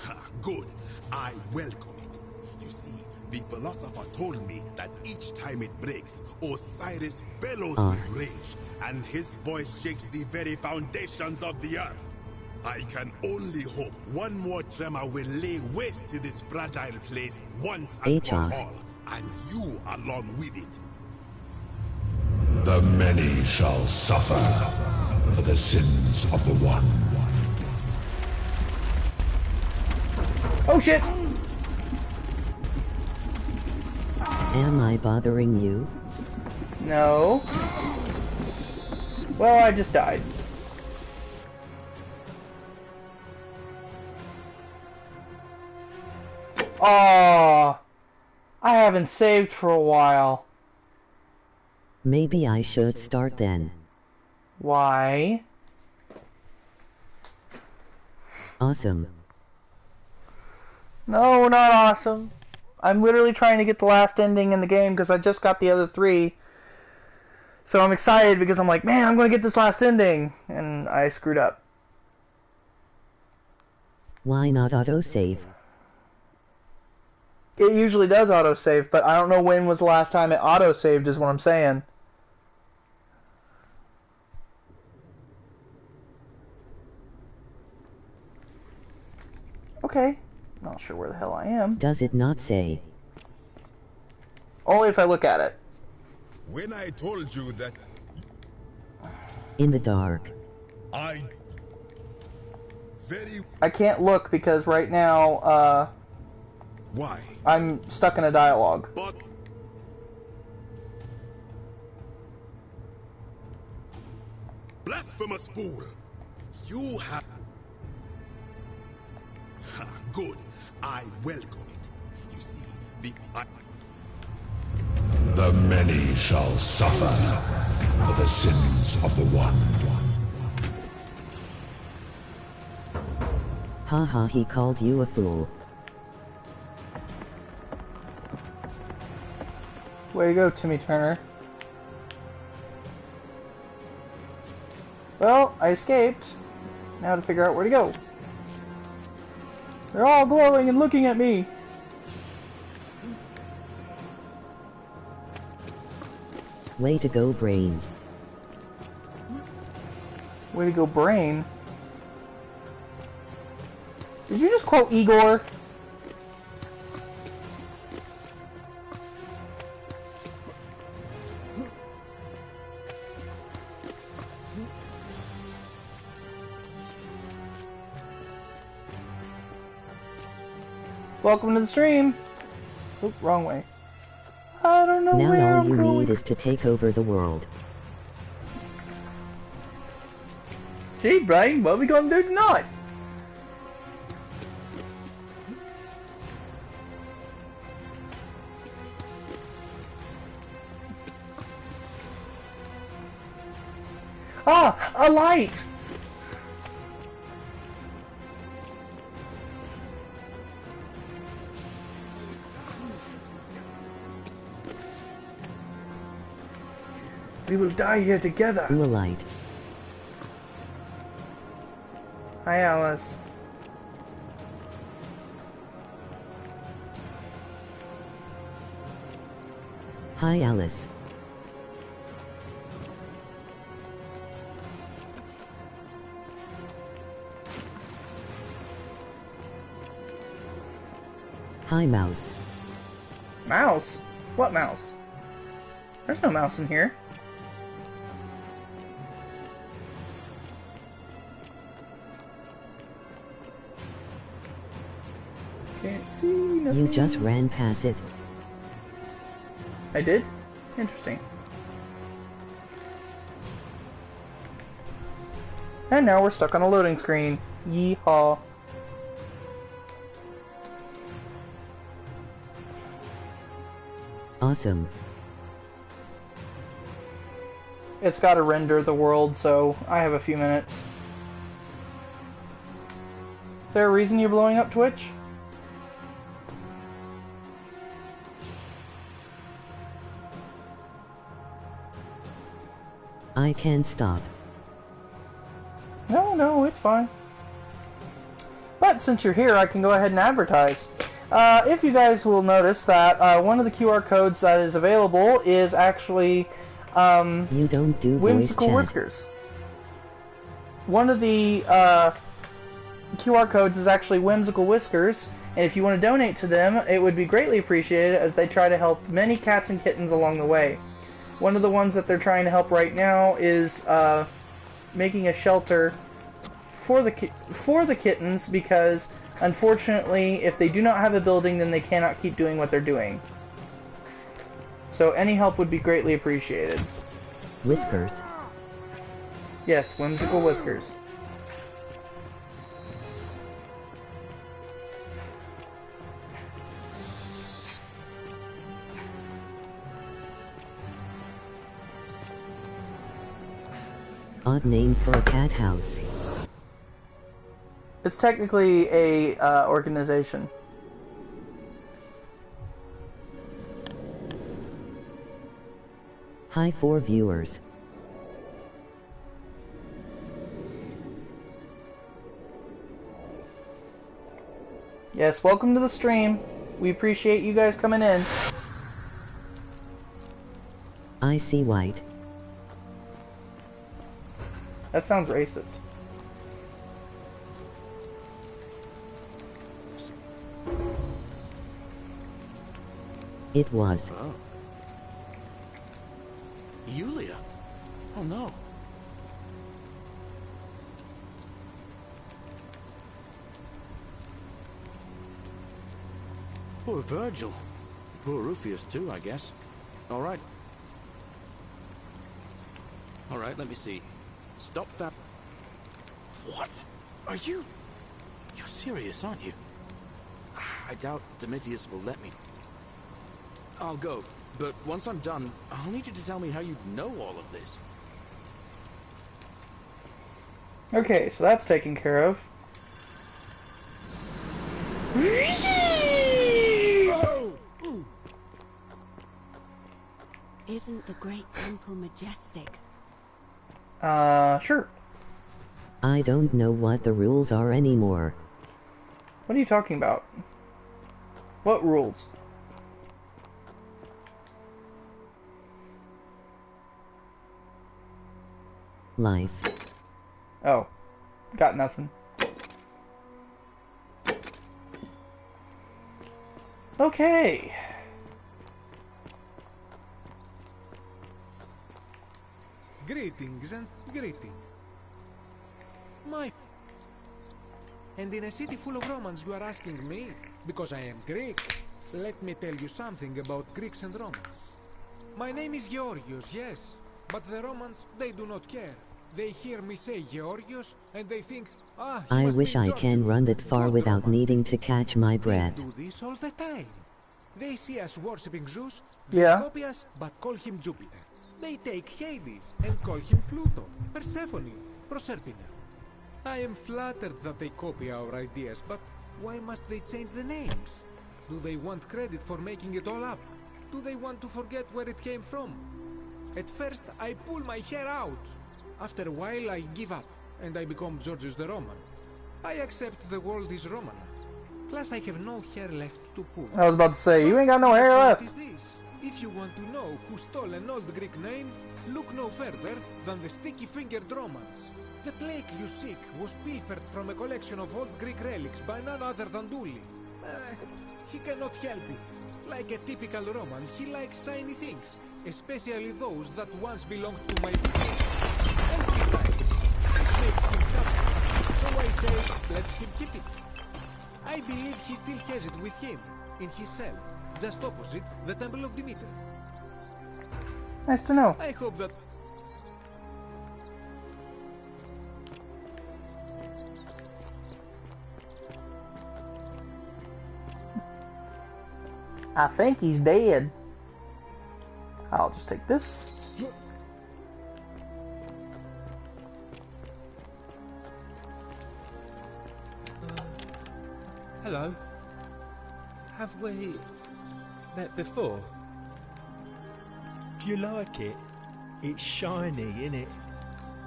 Ha, good. I welcome it. You see, the philosopher told me that each time it breaks, Osiris bellows with rage, and his voice shakes the very foundations of the earth. I can only hope one more tremor will lay waste to this fragile place once and for all, and you along with it. The many shall suffer for the sins of the one. Oh shit! Am I bothering you? No. Well, I just died. Aww. I haven't saved for a while. Maybe I should start then. Why? Awesome. No, not awesome. I'm literally trying to get the last ending in the game because I just got the other 3. So I'm excited because I'm like, man, I'm going to get this last ending. And I screwed up. Why not autosave? It usually does autosave, but I don't know when was the last time it autosaved is what I'm saying. Okay. Not sure where the hell I am. Does it not say? Only if I look at it. When I told you that... In the dark. I can't look because right now, Why? I'm stuck in a dialogue. But... Blasphemous fool! You have... Ha, good. I welcome it. You see, The many shall suffer for the sins of the one. Haha, he called you a fool. Way to go, Timmy Turner. Well, I escaped. Now to figure out where to go. They're all glowing and looking at me. Way to go, Brain. Way to go, Brain. Did you just quote Igor? Welcome to the stream. Oop, wrong way. I don't know Now where all I'm you going. need is to take over the world. Gee, Brain, what are we gonna do tonight? Ah, a light! We will die here together. Ooh, a light. Hi, Alice. Hi, Alice. Hi, mouse. Mouse? What mouse? There's no mouse in here. Can't see nothing. You just ran past it. I did? Interesting. And now we're stuck on a loading screen. Yeehaw. Awesome. It's got to render the world, so I have a few minutes. Is there a reason you're blowing up Twitch? I can't stop. No, it's fine. But since you're here, I can go ahead and advertise. If you guys will notice that one of the QR codes that is available is actually you don't do Whimsical voice chat. Whiskers. One of the QR codes is actually Whimsical Whiskers, and if you want to donate to them, it would be greatly appreciated as they try to help many cats and kittens along the way. One of the ones that they're trying to help right now is making a shelter for the kittens, because unfortunately, if they do not have a building, then they cannot keep doing what they're doing. So any help would be greatly appreciated. Whiskers. Yes, Whimsical Whiskers. Odd name for a cat house. It's technically a organization. Hi, 4 viewers. Yes, welcome to the stream. We appreciate you guys coming in. I see white. That sounds racist. It was. Oh. Yulia? Oh no. Poor Virgil. Poor Rufius too, I guess. Alright. Alright, let me see. Stop that. What? Are you... You're serious, aren't you? I doubt Domitius will let me. I'll go, but once I'm done, I'll need you to tell me how you know all of this. Okay, so that's taken care of. Isn't the great temple majestic? Sure. I don't know what the rules are anymore. What are you talking about? What rules? Life. Oh. Got nothing. Okay. Greetings and greeting. And in a city full of Romans you are asking me? Because I am Greek. Let me tell you something about Greeks and Romans. My name is Georgios, yes. But the Romans, they do not care. They hear me say Georgios, and they think, I wish I can run that far without needing to catch my breath. They do this all the time. They see us worshipping Zeus, Yeah. they copy us, but call him Jupiter. They take Hades and call him Pluto, Persephone, Proserpina. I am flattered that they copy our ideas, but why must they change the names? Do they want credit for making it all up? Do they want to forget where it came from? At first, I pull my hair out. After a while, I give up, and I become Georgius the Roman. I accept the world is Roman. Plus, I have no hair left to pull. I was about to say, you ain't got no hair left. What is this? If you want to know who stole an old Greek name, look no further than the sticky-fingered Romans. The plague you seek was pilfered from a collection of old Greek relics by none other than Douli. He cannot help it. Like a typical Roman, he likes shiny things, especially those that once belonged to my people. And besides, it makes him happy. So I say, let him keep it. I believe he still has it with him, in his cell, just opposite the Temple of Demeter. Nice to know. I hope that... I think he's dead. I'll just take this. Hello. Have we met before? Do you like it? It's shiny, innit?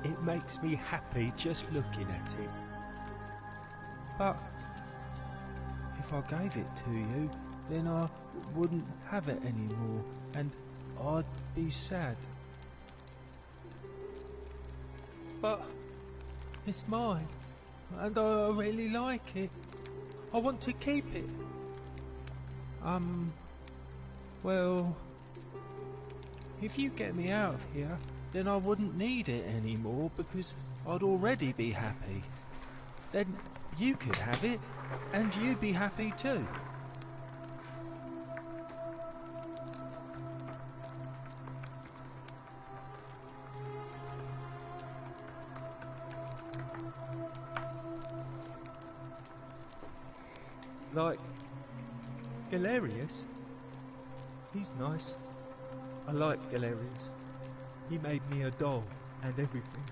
It makes me happy just looking at it. But if I gave it to you, then I wouldn't have it anymore, and I'd be sad. But it's mine, and I really like it. I want to keep it. Well, if you get me out of here, then I wouldn't need it anymore because I'd already be happy. Then you could have it, and you'd be happy too. Like Galerius. He's nice. I like Galerius. He made me a doll and everything.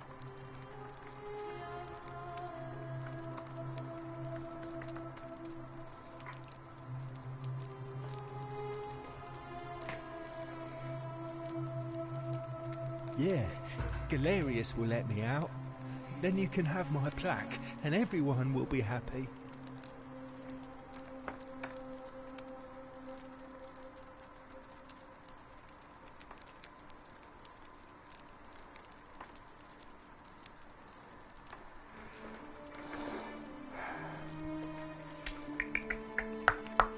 Yeah, Galerius will let me out. Then you can have my plaque and everyone will be happy.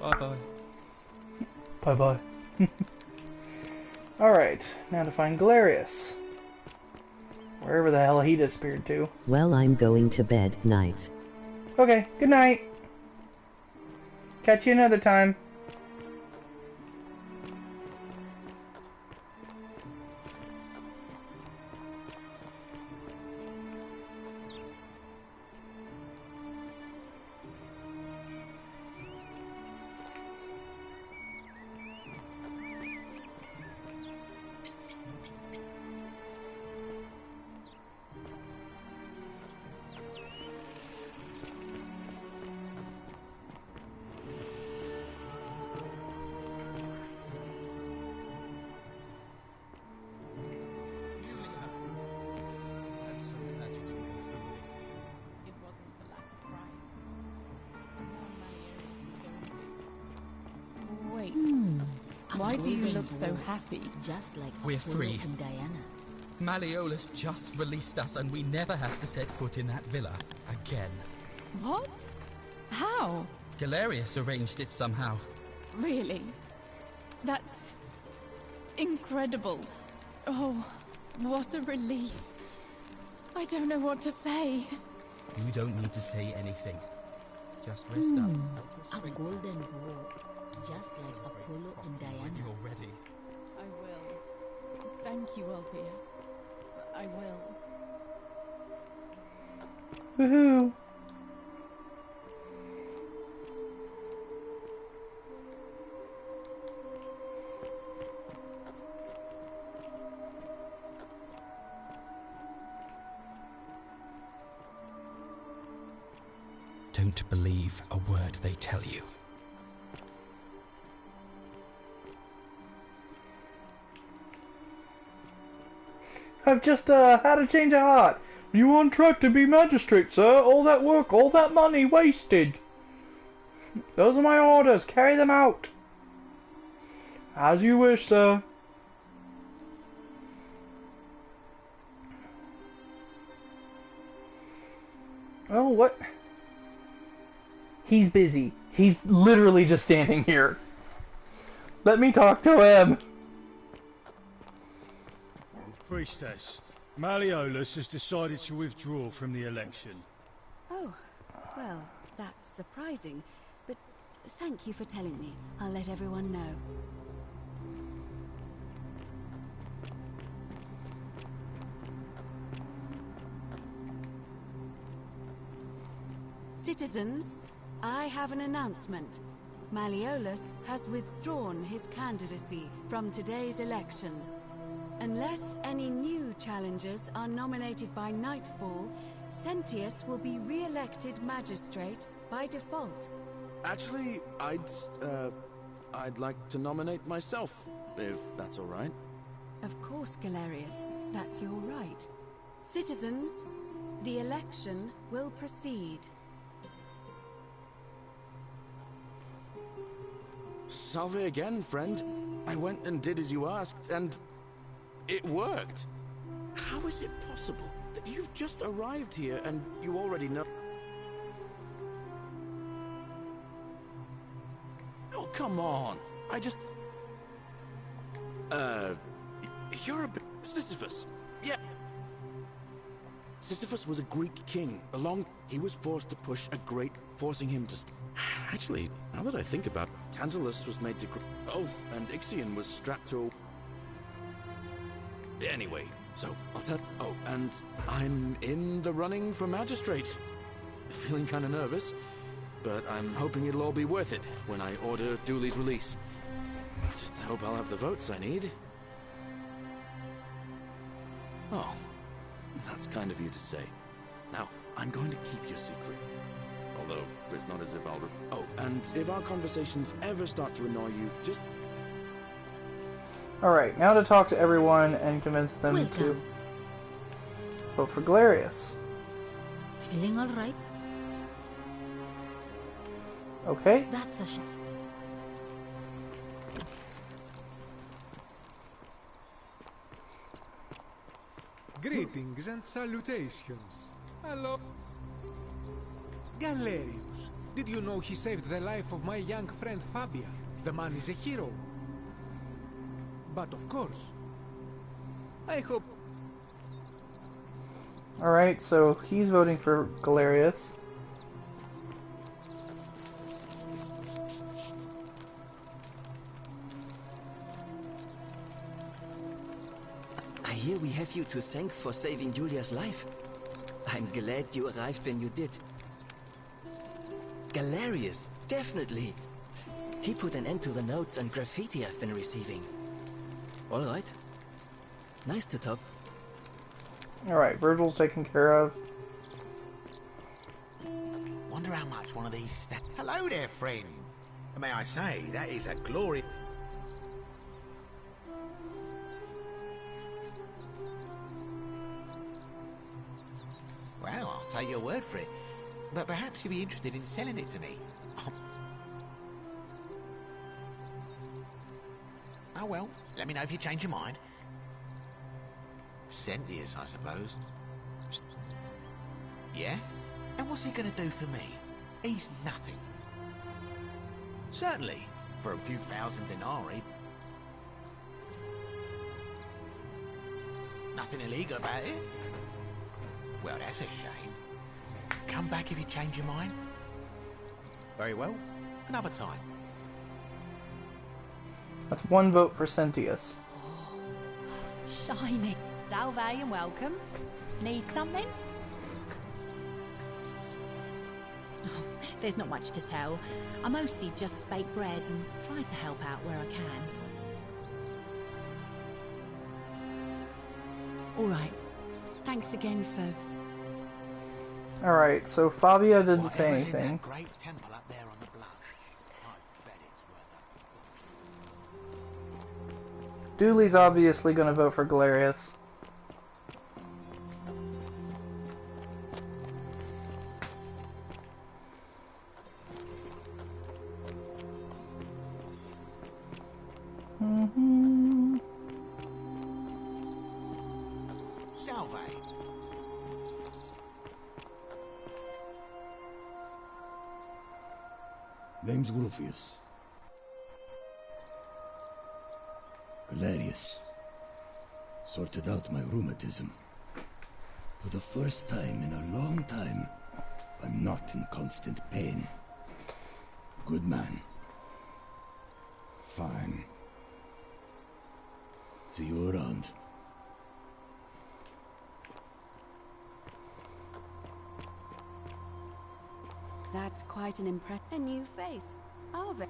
Bye-bye. Bye-bye. Alright, now to find Galerius. Wherever the hell he disappeared to. Well, I'm going to bed, nights. Okay, good night. Catch you another time. Wait, why do you look so happy? Just like We're Apollo free. and Diana. Malleolus just released us and we never have to set foot in that villa again. What? How? Galerius arranged it somehow. Really? That's incredible. Oh, what a relief. I don't know what to say. You don't need to say anything. Just rest up. A golden bow, just like Apollo and Diana. When you're ready. I will. Thank you, Ulpius. I will. Woohoo! Don't believe a word they tell you. I've just had a change of heart. You on track to be magistrate, sir? All that work, all that money wasted. Those are my orders. Carry them out. As you wish, sir. Oh, what? He's busy. He's literally just standing here. Let me talk to him. Priestess, Malleolus has decided to withdraw from the election. Oh, well, that's surprising. But thank you for telling me. I'll let everyone know. Citizens, I have an announcement. Malleolus has withdrawn his candidacy from today's election. Unless any new challengers are nominated by nightfall, Sentius will be re-elected magistrate by default. Actually, I'd like to nominate myself, if that's all right. Of course, Galerius, that's your right. Citizens, the election will proceed. Salve again, friend. I went and did as you asked, and it worked. How is it possible that you've just arrived here and you already know? Oh, come on. I just... You're a bit... Sisyphus. Yeah. Sisyphus was a Greek king. He was forced to push a great... forcing him to... Actually, now that I think about it, Tantalus was made to... Oh, and Ixion was strapped to a... Anyway, so I'll tell... Oh, and I'm in the running for magistrate. Feeling kind of nervous, but I'm hoping it'll all be worth it when I order Dooley's release. Just hope I'll have the votes I need. Oh, that's kind of you to say. Now, I'm going to keep your secret. Although, it's not as if I'll... Oh, and if our conversations ever start to annoy you, just... Alright, now to talk to everyone and convince them to vote for Galerius. Feeling alright? Okay. That's a Greetings and salutations. Hello. Galerius, did you know he saved the life of my young friend Fabia? The man is a hero. But of course, I hope... Alright, so he's voting for Galerius. I hear we have you to thank for saving Julia's life. I'm glad you arrived when you did. Galerius, definitely. He put an end to the notes and graffiti I've been receiving. All right. Nice to talk. Alright, Virgil's taken care of. Wonder how much one of these Hello there, friend. May I say, that is a glory... Well, I'll take your word for it. But perhaps you'd be interested in selling it to me. Oh well, let me know if you change your mind. Sentius, I suppose. Yeah? And what's he gonna do for me? He's nothing. Certainly, for a few thousand denarii. Nothing illegal about it. Well, that's a shame. Come back if you change your mind. Very well. Another time. That's one vote for Sentius. shiny. Salve and welcome. Need something? Oh, there's not much to tell. I mostly just bake bread and try to help out where I can. Alright. Thanks again for... Alright, so Fabia didn't say anything. Great temple up there on the bluff. I bet it's worth Dooley's obviously going to vote for Galerius. Salve. Name's Rufius. Galerius. Sorted out my rheumatism. For the first time in a long time, I'm not in constant pain. Good man. Fine. See you around. That's quite an a new face. Arve.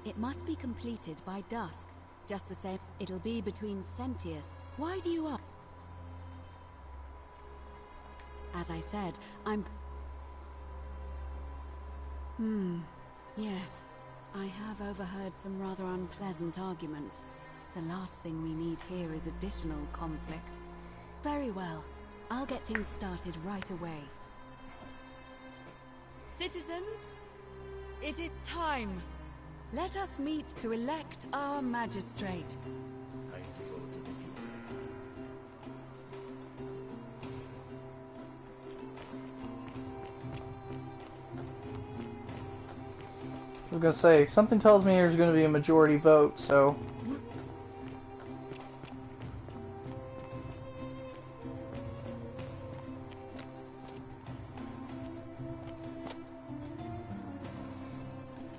It must be completed by dusk. Just the same, it'll be between Sentius. Why do you up? As I said, I'm... Yes. I have overheard some rather unpleasant arguments. The last thing we need here is additional conflict. Very well. I'll get things started right away. Citizens, it is time. Let us meet to elect our magistrate. I go to the future. I was gonna say, something tells me there's gonna be a majority vote, so...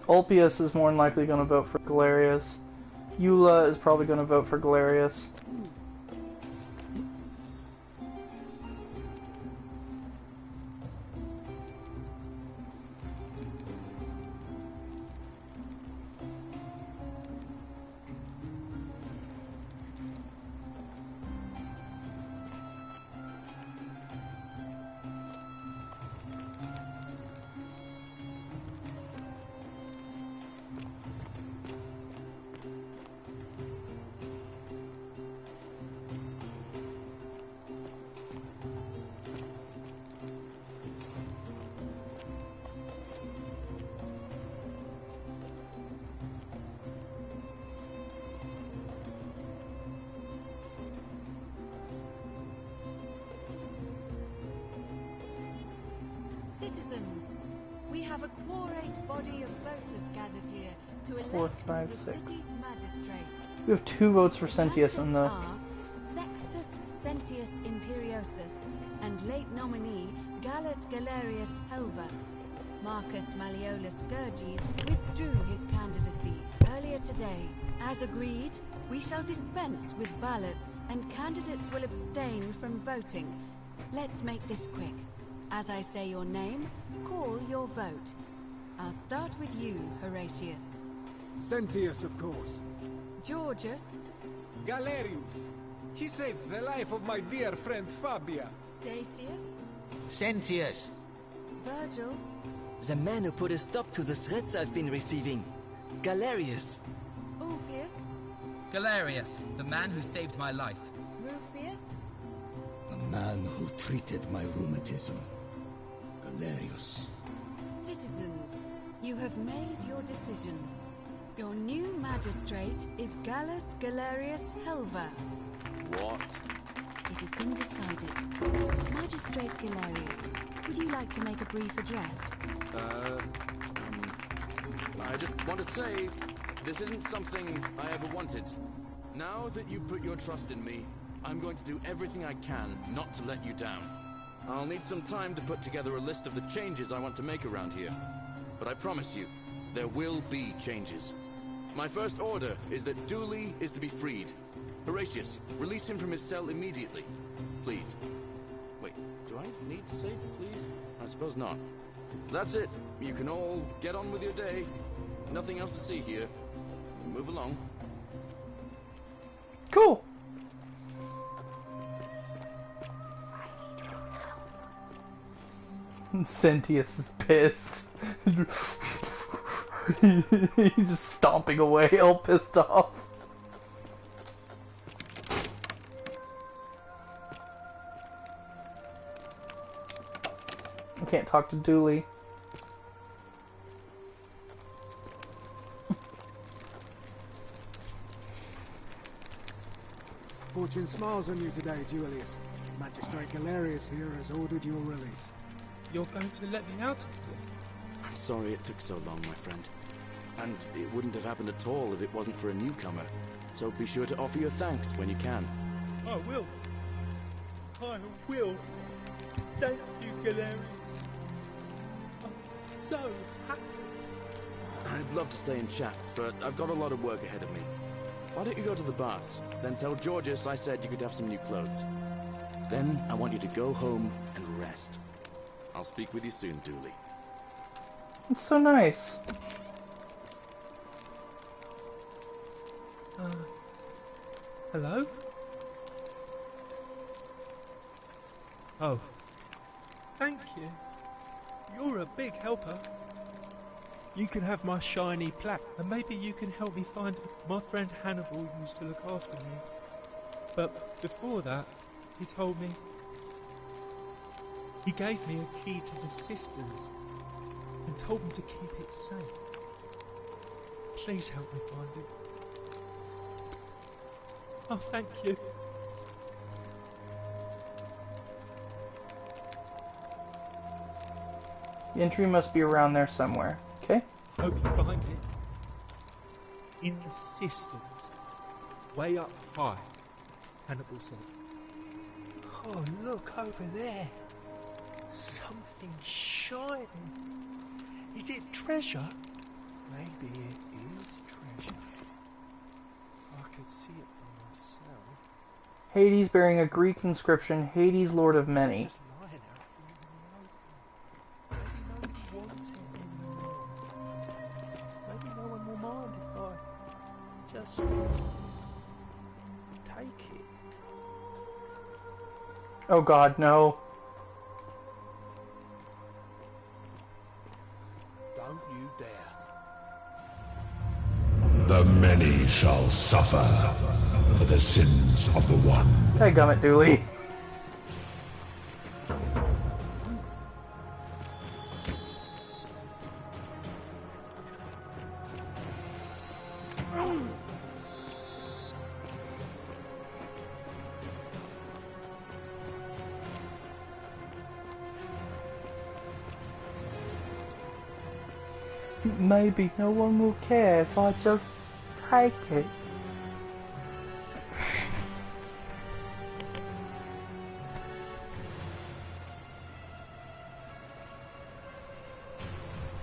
Ulpius is more than likely going to vote for Galerius. Eula is probably going to vote for Galerius. Citizens, we have a quorate body of voters gathered here to elect 4, 5, the 6. city's magistrate. We have 2 votes for Sentius in the... Candidates are Sextus Sentius Imperiosus and late nominee Gallus Galerius Helver. Marcus Malleolus Gurges withdrew his candidacy earlier today. As agreed, we shall dispense with ballots and candidates will abstain from voting. Let's make this quick. As I say your name, call your vote. I'll start with you, Horatius. Sentius, of course. Georgius. Galerius. He saved the life of my dear friend Fabia. Dacius. Sentius. Virgil. The man who put a stop to the threats I've been receiving. Galerius. Ulpius. Galerius, the man who saved my life. Rufius. The man who treated my rheumatism. Galerius. Citizens, you have made your decision. Your new magistrate is Gallus Galerius Helver. What? It has been decided. Magistrate Galerius, would you like to make a brief address? I just want to say, this isn't something I ever wanted. Now that you put your trust in me, I'm going to do everything I can not to let you down. I'll need some time to put together a list of the changes I want to make around here. But I promise you, there will be changes. My first order is that Dooley is to be freed. Horatius, release him from his cell immediately. Please. Wait, do I need to say please? I suppose not. That's it. You can all get on with your day. Nothing else to see here. Move along. Cool. Sentius is pissed. He's just stomping away, all pissed off. I can't talk to Dooley. Fortune smiles on you today, Julius. Magistrate Galerius here has ordered your release. You're going to let me out of here? I'm sorry it took so long, my friend. And it wouldn't have happened at all if it wasn't for a newcomer. So be sure to offer your thanks when you can. I will. I will. Thank you, Galerius. I'm so happy. I'd love to stay and chat, but I've got a lot of work ahead of me. Why don't you go to the baths? Then tell Georges I said you could have some new clothes. Then I want you to go home and rest. I'll speak with you soon, Dooley. It's so nice. Hello? Oh. Thank you. You're a big helper. You can have my shiny plaque, and maybe you can help me find my friend Hannibal used to look after me. But before that, he told me... He gave me a key to the cisterns and told me to keep it safe. Please help me find it. Oh, thank you. The entry must be around there somewhere. Okay? Hope you find it. In the cisterns. Way up high, Hannibal said. Oh, look over there. Something shining. Is it treasure? Maybe it is treasure. I could see it for myself. Hades bearing a Greek inscription, Hades, Lord of Many. It's just lying out here in the open. Maybe nobody wants it anymore. Maybe no one will mind if I just take it. Oh god, no. Don't you dare. The many shall suffer for the sins of the one. Dadgummit, Dooley. Maybe no one will care if I just take it.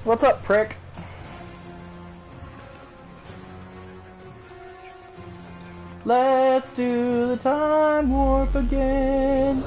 What's up, prick? Let's do the time warp again.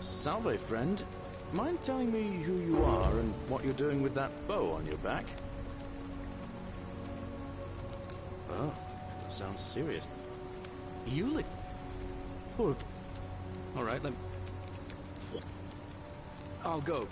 Salve, friend. Mind telling me who you are and what you're doing with that bow on your back? Oh, sounds serious. You look... Poor... Alright, I'll go.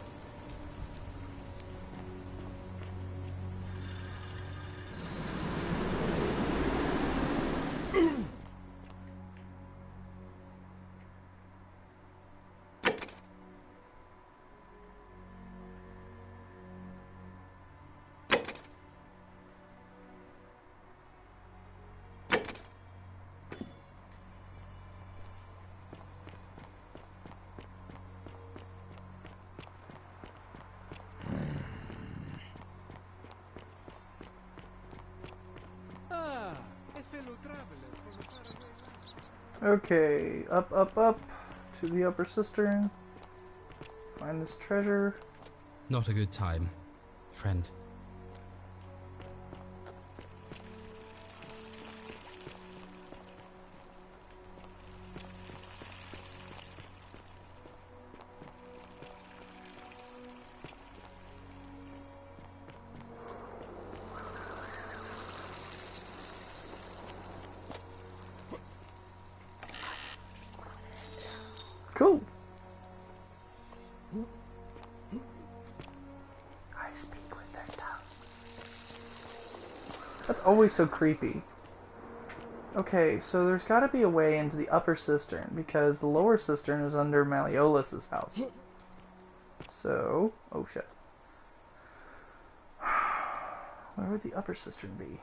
Okay, up, up, up to the upper cistern. Find this treasure. Not a good time, friend. Cool. That's always so creepy. Okay, so there's got to be a way into the upper cistern, because the lower cistern is under Malleolus' house. So... oh shit. Where would the upper cistern be?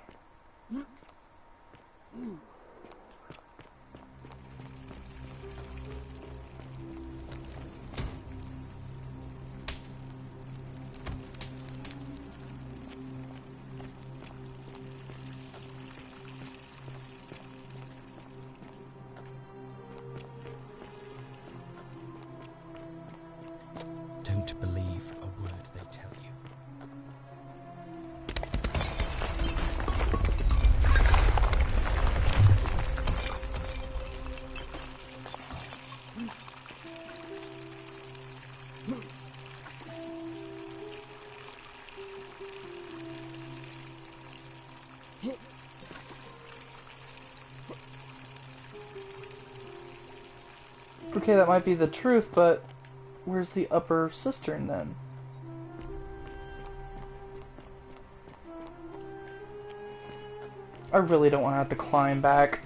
Don't believe a word they tell you. Okay, that might be the truth, but where's the upper cistern then? I really don't want to have to climb back.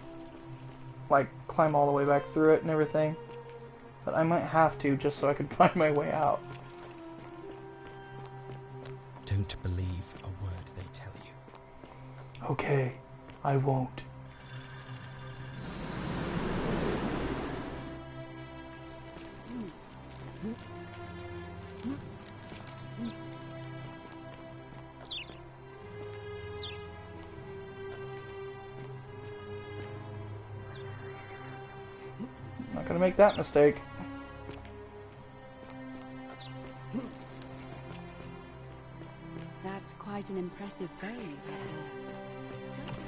Like, climb all the way back through it and everything. But I might have to, just so I can find my way out. Don't believe a word they tell you. Okay, I won't. Not gonna make that mistake. That's quite an impressive bow you have there. Just like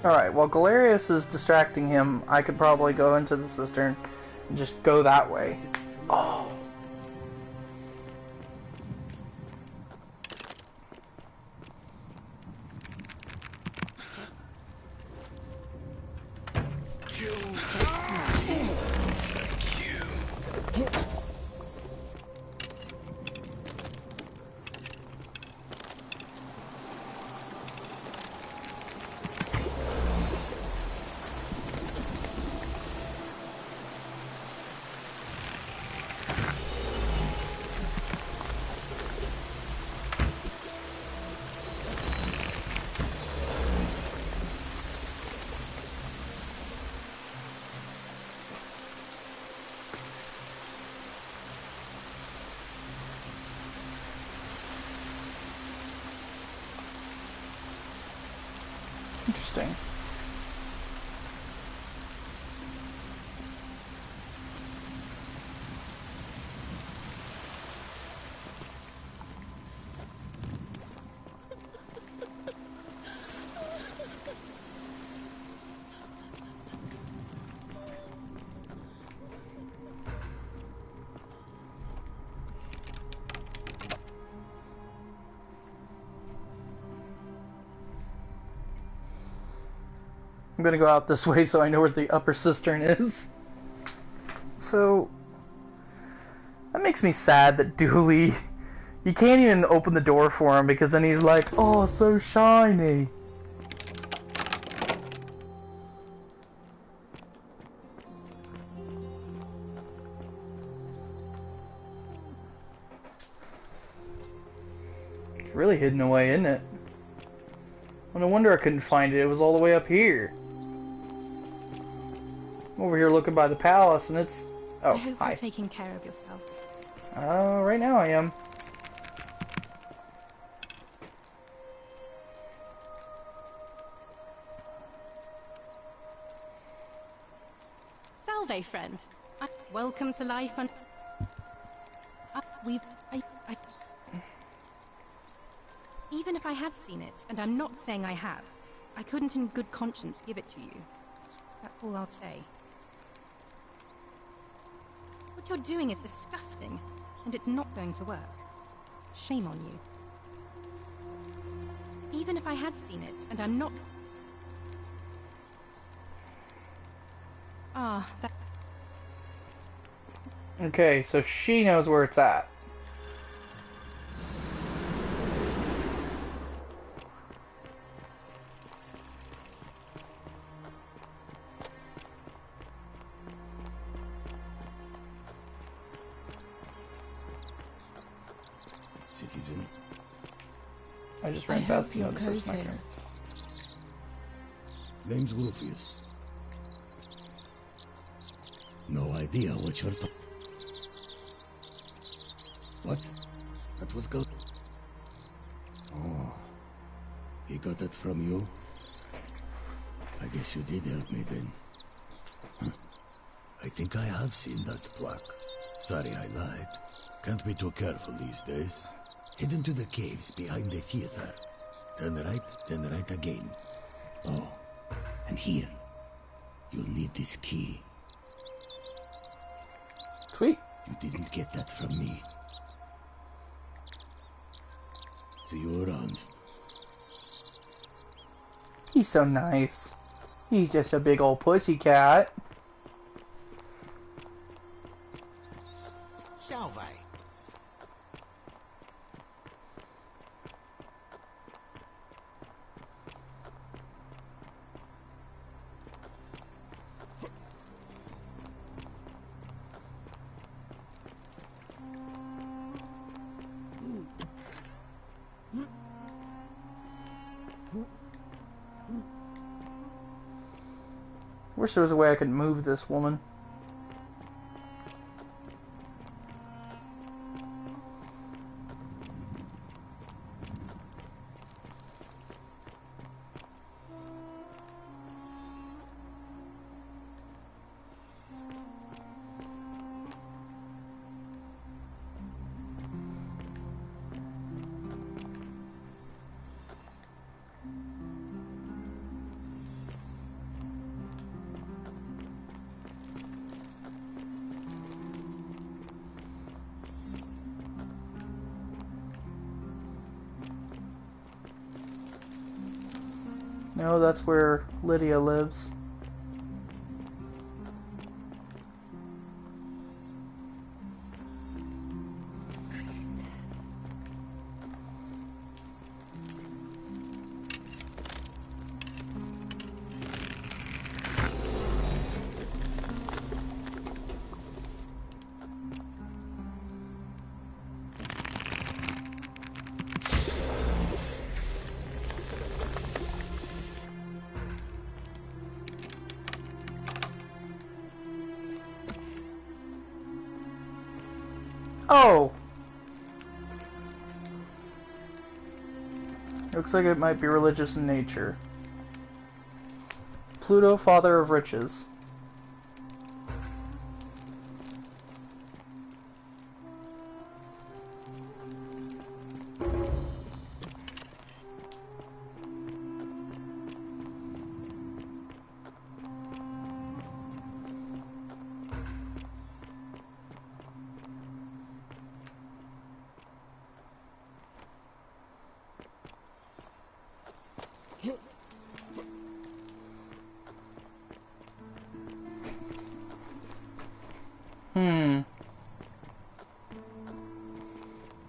Alright, while Galerius is distracting him, I could probably go into the cistern and just go that way. Oh. Interesting. I'm gonna go out this way so I know where the upper cistern is. So, that makes me sad that Dooley, you can't even open the door for him because then he's like, oh, so shiny. It's really hidden away, isn't it? Well, no wonder I couldn't find it. It was all the way up here. I'm over here looking by the palace, and it's... Oh, I hope hi. you're taking care of yourself. Right now I am. Salve, friend. Welcome to life and... Even if I had seen it, and I'm not saying I have, I couldn't in good conscience give it to you. That's all I'll say. What you're doing is disgusting, and it's not going to work. Shame on you. Even if I had seen it, and I'm not... Ah, that... Okay, so she knows where it's at. Citizen. I just ran past you're the first coping. micro. Name's Wolfius. No idea what you're talking. What? That was good. Oh. He got that from you? I guess you did help me then. Huh. I think I have seen that plaque. Sorry I lied. Can't be too careful these days. Head into the caves behind the theater. Turn right, then right again. Oh, and here. You'll need this key. Sweet. You didn't get that from me. See you around. He's so nice. He's just a big old pussycat. Salve. Wish there was a way I could move this woman. No, that's where Lydia lives. Oh! Looks like it might be religious in nature. Pluto, father of riches.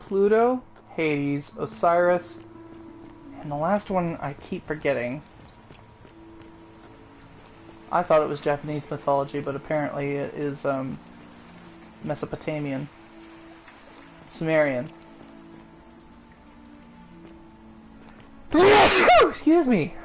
Pluto, Hades, Osiris, and the last one I keep forgetting. I thought it was Japanese mythology, but apparently it is Mesopotamian. Sumerian. Excuse me.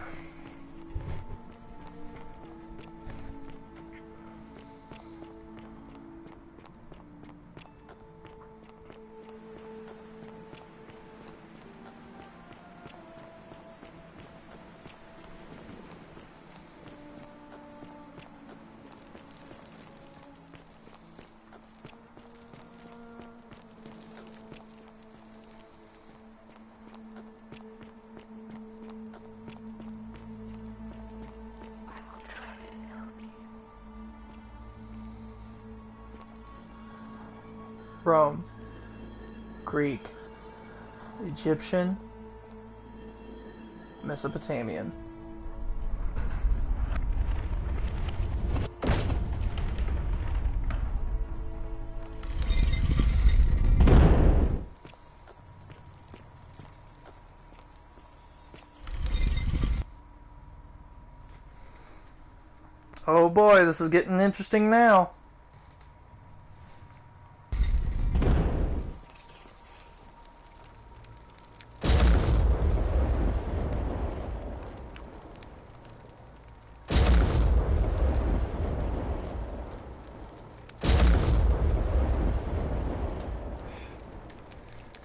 Rome, Greek, Egyptian, Mesopotamian. Oh boy, this is getting interesting now.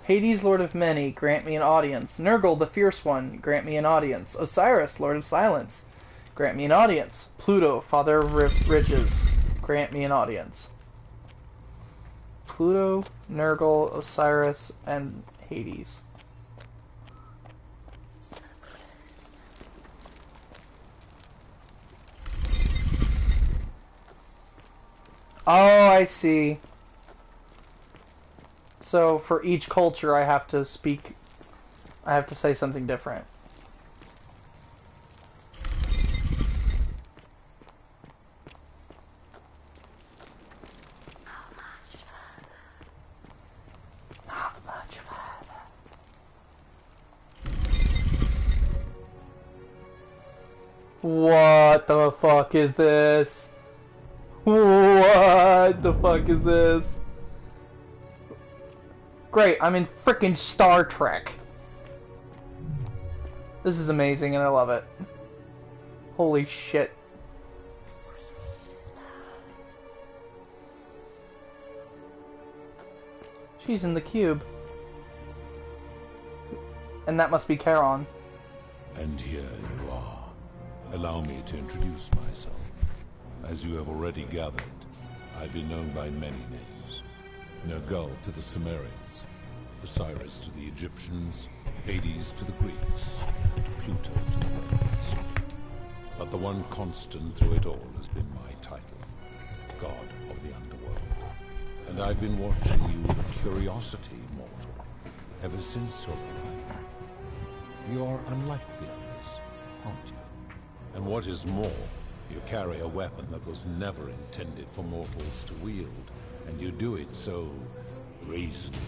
Hades, Lord of Many, grant me an audience. Nurgle, the Fierce One, grant me an audience. Osiris, Lord of Silence, grant me an audience. Pluto, Father of Riches, grant me an audience. Pluto, Nurgle, Osiris, and Hades. Oh, I see. So for each culture I have to say something different. Not much further. What the fuck is this? What the fuck is this? Great, I'm in frickin' Star Trek. This is amazing and I love it. Holy shit. She's in the cube. And that must be Charon. And here you are. Allow me to introduce myself. As you have already gathered, I've been known by many names. Nergal to the Sumerians, Osiris to the Egyptians, Hades to the Greeks, and Pluto to the Romans. But the one constant through it all has been my title, God of the Underworld. And I've been watching you with curiosity, mortal, ever since your arrival. You are unlike the others, aren't you? And what is more, you carry a weapon that was never intended for mortals to wield, and you do it so brazenly.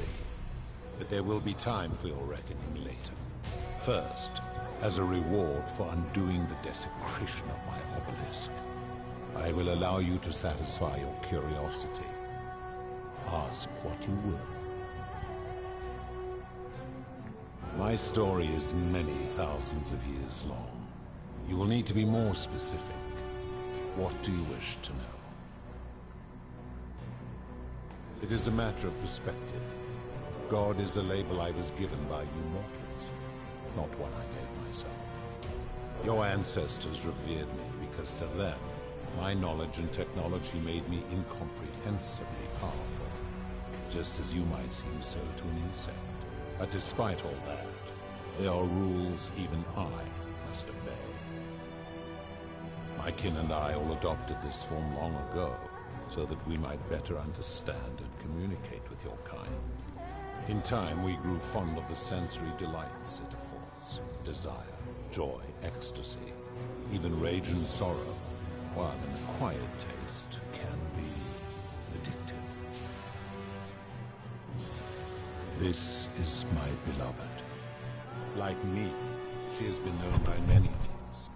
But there will be time for your reckoning later. First, as a reward for undoing the desecration of my obelisk, I will allow you to satisfy your curiosity. Ask what you will. My story is many thousands of years long. You will need to be more specific. What do you wish to know? It is a matter of perspective. God is a label I was given by you mortals, not one I gave myself. Your ancestors revered me because to them, my knowledge and technology made me incomprehensibly powerful, just as you might seem so to an insect. But despite all that, there are rules even I must obey. My kin and I all adopted this form long ago, so that we might better understand and communicate with your kind. In time, we grew fond of the sensory delights it affords. Desire, joy, ecstasy, even rage and sorrow, while an acquired taste can be addictive. This is my beloved. Like me, she has been known by many names.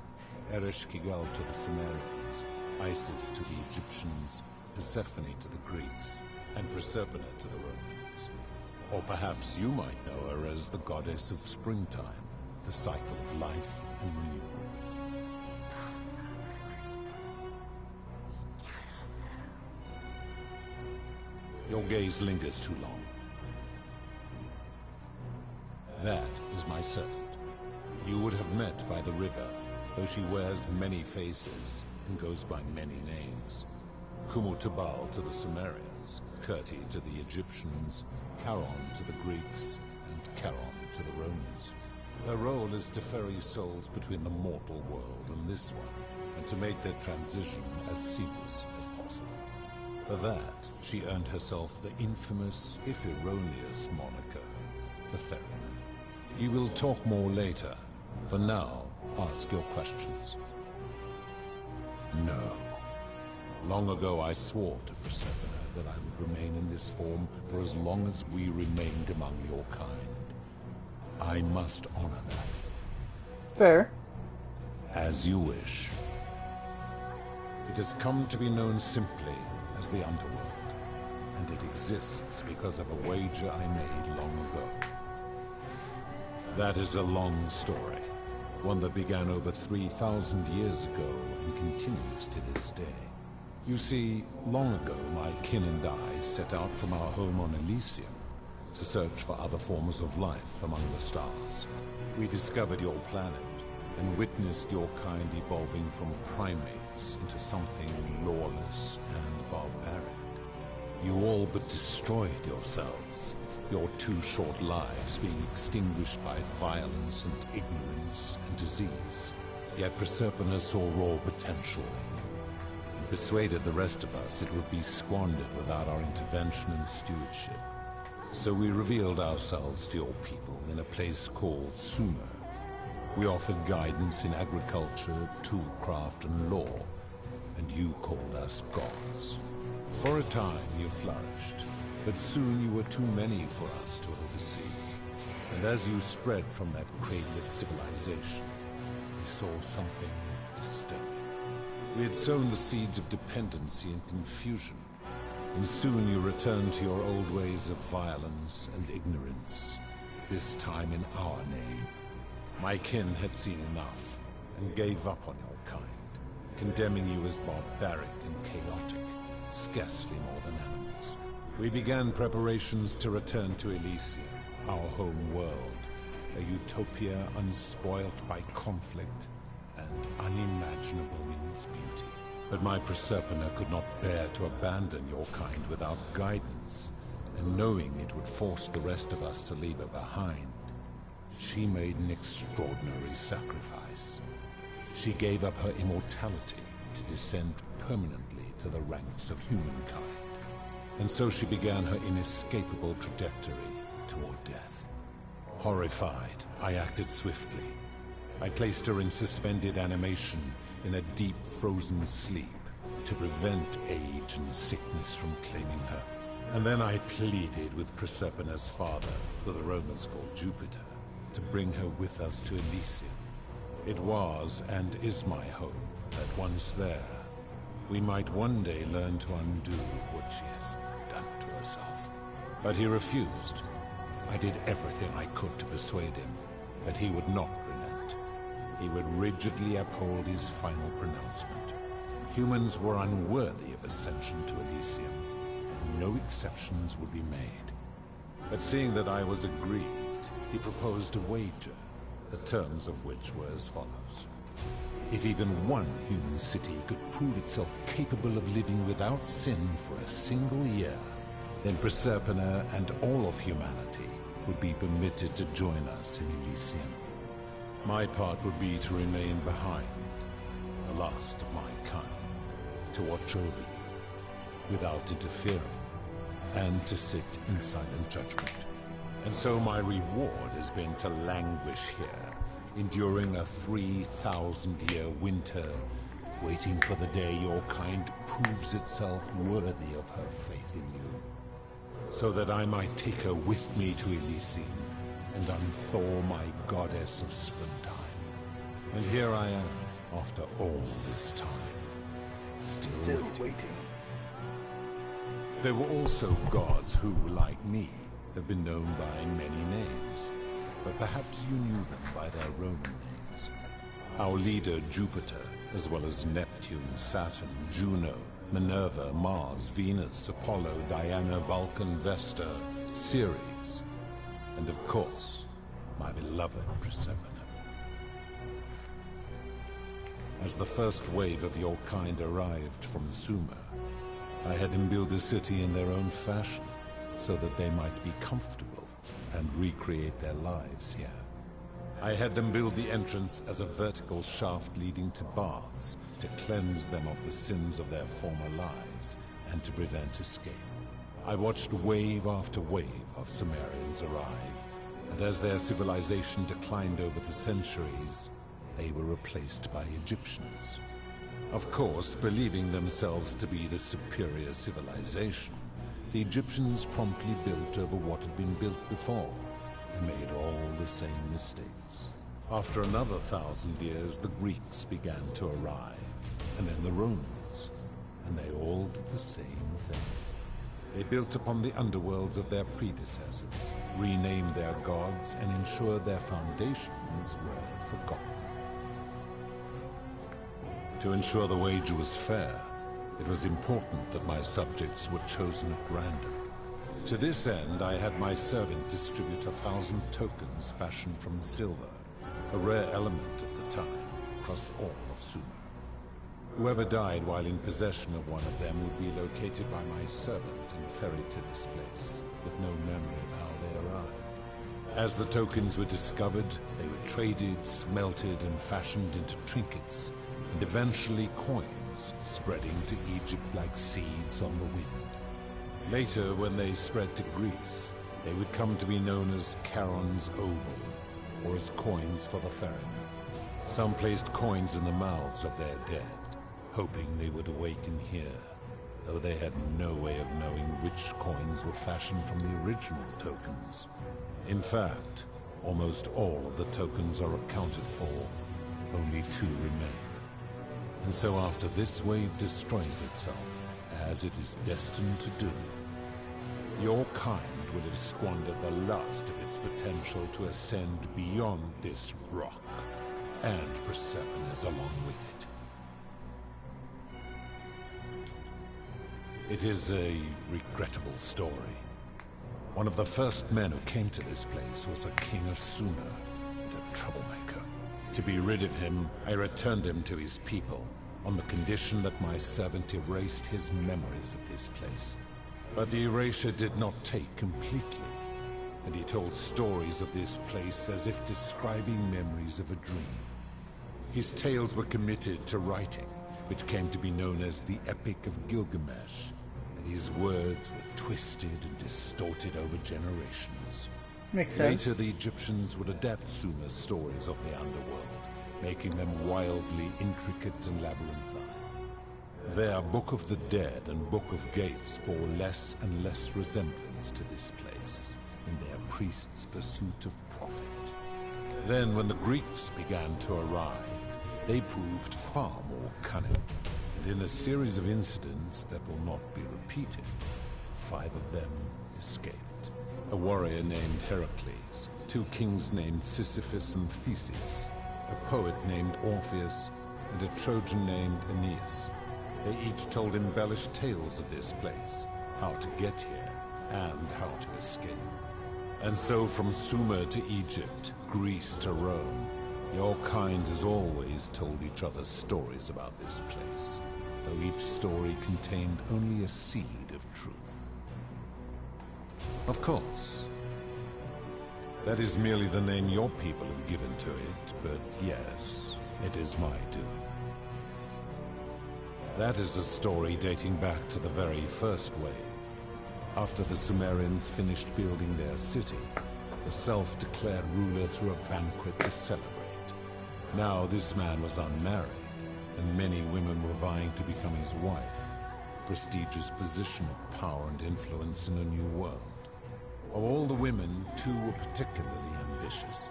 Ereshkigal to the Sumerians, Isis to the Egyptians, Persephone to the Greeks, and Proserpina to the Romans. Or perhaps you might know her as the goddess of springtime, the cycle of life and renewal. Your gaze lingers too long. That is my servant. You would have met by the river, though she wears many faces and goes by many names. Kumutabal to the Sumerians, Kirti to the Egyptians, Charon to the Greeks, and Charon to the Romans. Her role is to ferry souls between the mortal world and this one, and to make their transition as seamless as possible. For that, she earned herself the infamous, if erroneous, moniker, the Ferryman. We will talk more later. For now, ask your questions. No. Long ago I swore to Persephone that I would remain in this form for as long as we remained among your kind. I must honor that. Fair. As you wish. It has come to be known simply as the Underworld, and it exists because of a wager I made long ago. That is a long story, one that began over 3,000 years ago and continues to this day. You see, long ago my kin and I set out from our home on Elysium to search for other forms of life among the stars. We discovered your planet and witnessed your kind evolving from primates into something lawless and barbaric. You all but destroyed yourselves, your 2 short lives being extinguished by violence and ignorance and disease. Yet Proserpina saw raw potential in you, and persuaded the rest of us it would be squandered without our intervention and stewardship. So we revealed ourselves to your people in a place called Sumer. We offered guidance in agriculture, toolcraft, and law, and you called us gods. For a time you flourished, but soon you were too many for us to oversee. And as you spread from that cradle of civilization, we saw something disturbing. We had sown the seeds of dependency and confusion, and soon you returned to your old ways of violence and ignorance, this time in our name. My kin had seen enough, and gave up on your kind, condemning you as barbaric and chaotic, scarcely more than animals. We began preparations to return to Elysium, our home world, a utopia unspoilt by conflict and unimaginable in its beauty. But my Proserpina could not bear to abandon your kind without guidance, and knowing it would force the rest of us to leave her behind, she made an extraordinary sacrifice. She gave up her immortality to descend permanently to the ranks of humankind. And so she began her inescapable trajectory toward death. Horrified, I acted swiftly. I placed her in suspended animation in a deep frozen sleep to prevent age and sickness from claiming her. And then I pleaded with Proserpina's father, who the Romans called Jupiter, to bring her with us to Elysium. It was and is my hope that once there, we might one day learn to undo what she has done to herself. But he refused. I did everything I could to persuade him, but he would not relent. He would rigidly uphold his final pronouncement. Humans were unworthy of ascension to Elysium, and no exceptions would be made. But seeing that I was aggrieved, he proposed a wager, the terms of which were as follows. If even one human city could prove itself capable of living without sin for a single year, then Proserpina and all of humanity would be permitted to join us in Elysium. My part would be to remain behind, the last of my kind, to watch over you, without interfering, and to sit in silent judgment. And so my reward has been to languish here, enduring a 3,000-year winter, waiting for the day your kind proves itself worthy of her faith in you, so that I might take her with me to Elysium and unthaw my goddess of springtime. And here I am, after all this time, still waiting. There were also gods who, like me, have been known by many names, but perhaps you knew them by their Roman names. Our leader, Jupiter, as well as Neptune, Saturn, Juno, Minerva, Mars, Venus, Apollo, Diana, Vulcan, Vesta, Ceres, and of course, my beloved Proserpina. As the first wave of your kind arrived from Sumer, I had them build a city in their own fashion, so that they might be comfortable and recreate their lives here. I had them build the entrance as a vertical shaft leading to baths, to cleanse them of the sins of their former lives, and to prevent escape. I watched wave after wave of Sumerians arrive, and as their civilization declined over the centuries, they were replaced by Egyptians. Of course, believing themselves to be the superior civilization, the Egyptians promptly built over what had been built before, and made all the same mistakes. After another 1,000 years, the Greeks began to arrive, and then the Romans. the same thing. They built upon the underworlds of their predecessors, renamed their gods, and ensured their foundations were forgotten. To ensure the wager was fair, it was important that my subjects were chosen at random. To this end, I had my servant distribute 1,000 tokens fashioned from silver, a rare element at the time, across all of Sumer. Whoever died while in possession of one of them would be located by my servant and ferried to this place, with no memory of how they arrived. As the tokens were discovered, they were traded, smelted, and fashioned into trinkets, and eventually coins, spreading to Egypt like seeds on the wind. Later, when they spread to Greece, they would come to be known as Charon's Obol, or as coins for the ferryman. Some placed coins in the mouths of their dead, hoping they would awaken here, though they had no way of knowing which coins were fashioned from the original tokens. In fact, almost all of the tokens are accounted for, only 2 remain. And so after this wave destroys itself, as it is destined to do, your kind will have squandered the last of its potential to ascend beyond this rock, and Persephone is along with it. It is a regrettable story. One of the first men who came to this place was a king of Sumer, and a troublemaker. To be rid of him, I returned him to his people, on the condition that my servant erased his memories of this place. But the erasure did not take completely, and he told stories of this place as if describing memories of a dream. His tales were committed to writing, which came to be known as the Epic of Gilgamesh, and his words were twisted and distorted over generations. Makes sense. Later, the Egyptians would adapt Sumer's stories of the underworld, making them wildly intricate and labyrinthine. Their Book of the Dead and Book of Gates bore less and less resemblance to this place in their priests' pursuit of profit. Then, when the Greeks began to arrive, they proved far more cunning, and in a series of incidents that will not be repeated, 5 of them escaped. A warrior named Heracles, 2 kings named Sisyphus and Theseus, a poet named Orpheus, and a Trojan named Aeneas. They each told embellished tales of this place, how to get here, and how to escape. And so from Sumer to Egypt, Greece to Rome, your kind has always told each other stories about this place, though each story contained only a seed of truth. Of course, that is merely the name your people have given to it, but yes, it is my doing. That is a story dating back to the very first wave. After the Sumerians finished building their city, the self-declared ruler threw a banquet to celebrate. Now this man was unmarried, and many women were vying to become his wife, a prestigious position of power and influence in a new world. Of all the women, 2 were particularly ambitious.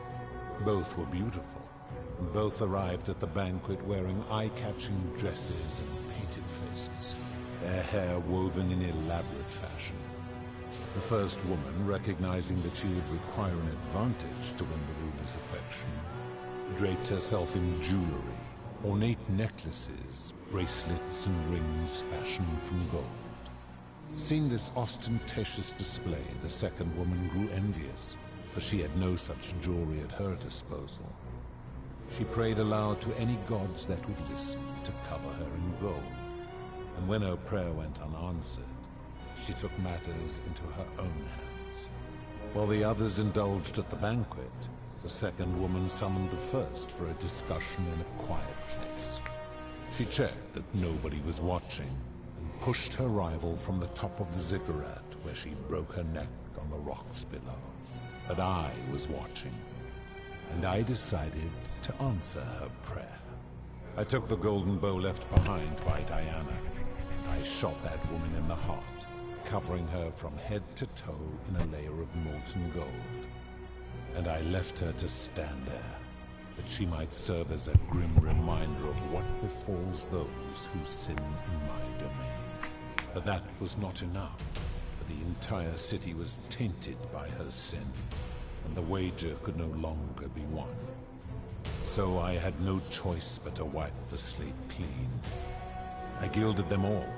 Both were beautiful, and both arrived at the banquet wearing eye-catching dresses and painted faces, their hair woven in elaborate fashion. The first woman, recognizing that she would require an advantage to win the ruler's affection, draped herself in jewelry, ornate necklaces, bracelets, and rings fashioned from gold. Seeing this ostentatious display, the second woman grew envious, for she had no such jewelry at her disposal. She prayed aloud to any gods that would listen to cover her in gold, and when her prayer went unanswered, she took matters into her own hands. While the others indulged at the banquet, the second woman summoned the first for a discussion in a quiet place. She checked that nobody was watching, and pushed her rival from the top of the ziggurat, where she broke her neck on the rocks below. But I was watching, and I decided to answer her prayer. I took the golden bow left behind by Diana, and I shot that woman in the heart, covering her from head to toe in a layer of molten gold. And I left her to stand there, that she might serve as a grim reminder of what befalls those who sin in my domain. But that was not enough, for the entire city was tainted by her sin, and the wager could no longer be won. So I had no choice but to wipe the slate clean. I gilded them all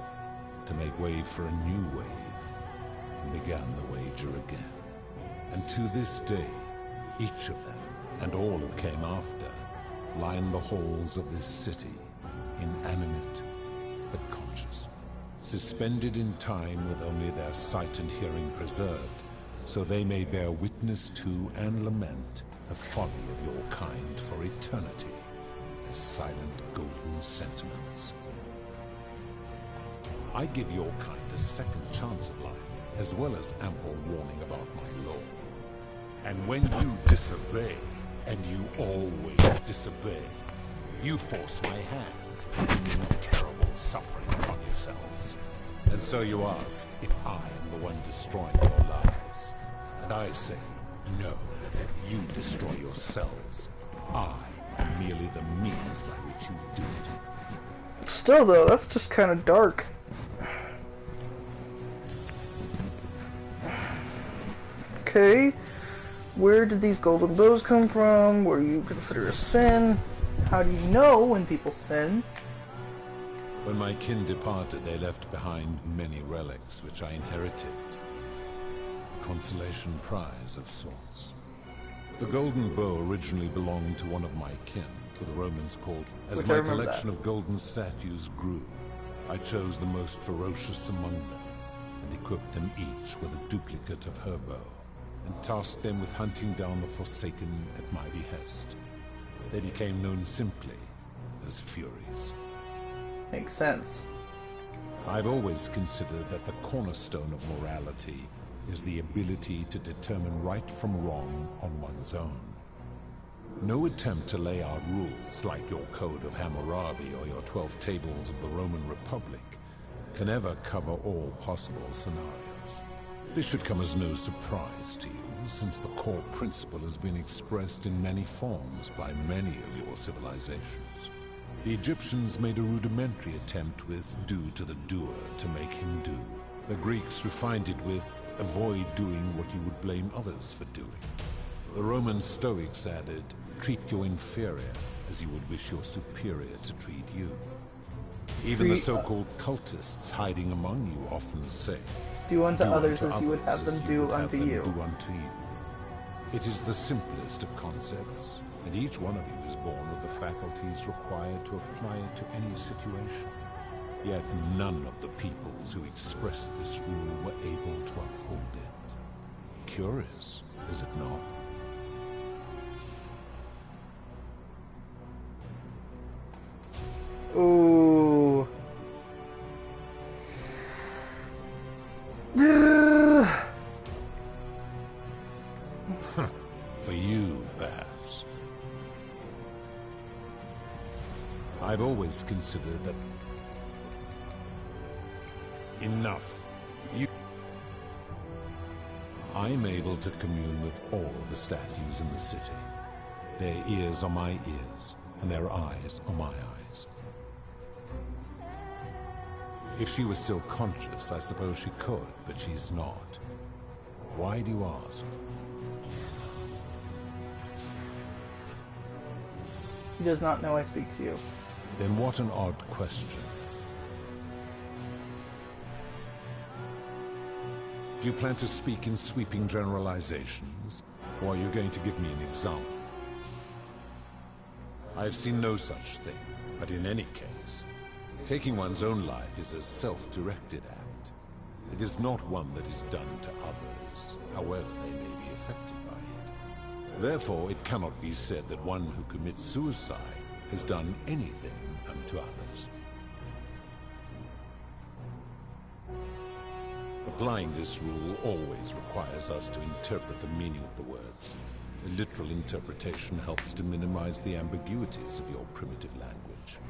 to make way for a new wave, and began the wager again. And to this day, each of them, and all who came after, line the halls of this city, inanimate but conscious, suspended in time with only their sight and hearing preserved, so they may bear witness to and lament the folly of your kind for eternity, as silent golden sentinels. I give your kind a second chance at life, as well as ample warning about my law. And when you disobey, and you always disobey, you force my hand, bringing terrible suffering upon yourselves. And so you ask if I am the one destroying your lives. And I say, no, you destroy yourselves. I am merely the means by which you do it. Still though, that's just kind of dark. Okay, where did these golden bows come from? What do you consider a sin? How do you know when people sin? When my kin departed, they left behind many relics which I inherited. Consolation prize of sorts. The golden bow originally belonged to one of my kin, who the Romans called. As my collection of golden statues grew, I chose the most ferocious among them, and equipped them each with a duplicate of her bow, and tasked them with hunting down the Forsaken at my behest. They became known simply as Furies. Makes sense. I've always considered that the cornerstone of morality is the ability to determine right from wrong on one's own. No attempt to lay out rules like your Code of Hammurabi or your 12 Tables of the Roman Republic can ever cover all possible scenarios. This should come as no surprise to you, since the core principle has been expressed in many forms by many of your civilizations. The Egyptians made a rudimentary attempt with do to the doer to make him do. The Greeks refined it with avoid doing what you would blame others for doing. The Roman Stoics added, treat your inferior as you would wish your superior to treat you. Even the so-called cultists hiding among you often say, do unto others as you would have them do unto you. It is the simplest of concepts, and each one of you is born with the faculties required to apply it to any situation. Yet none of the peoples who expressed this rule were able to uphold it. Curious, is it not? Ooh. For you, perhaps. I've always considered that enough. I'm able to commune with all of the statues in the city. Their ears are my ears, and their eyes are my eyes. If she was still conscious, I suppose she could, but she's not. Why do you ask? He does not know I speak to you. Then what an odd question. Do you plan to speak in sweeping generalizations, or are you going to give me an example? I have seen no such thing, but in any case, taking one's own life is a self-directed act. It is not one that is done to others, however they may be affected by it. Therefore, it cannot be said that one who commits suicide has done anything unto others. Applying this rule always requires us to interpret the meaning of the words. A literal interpretation helps to minimize the ambiguities of your primitive language.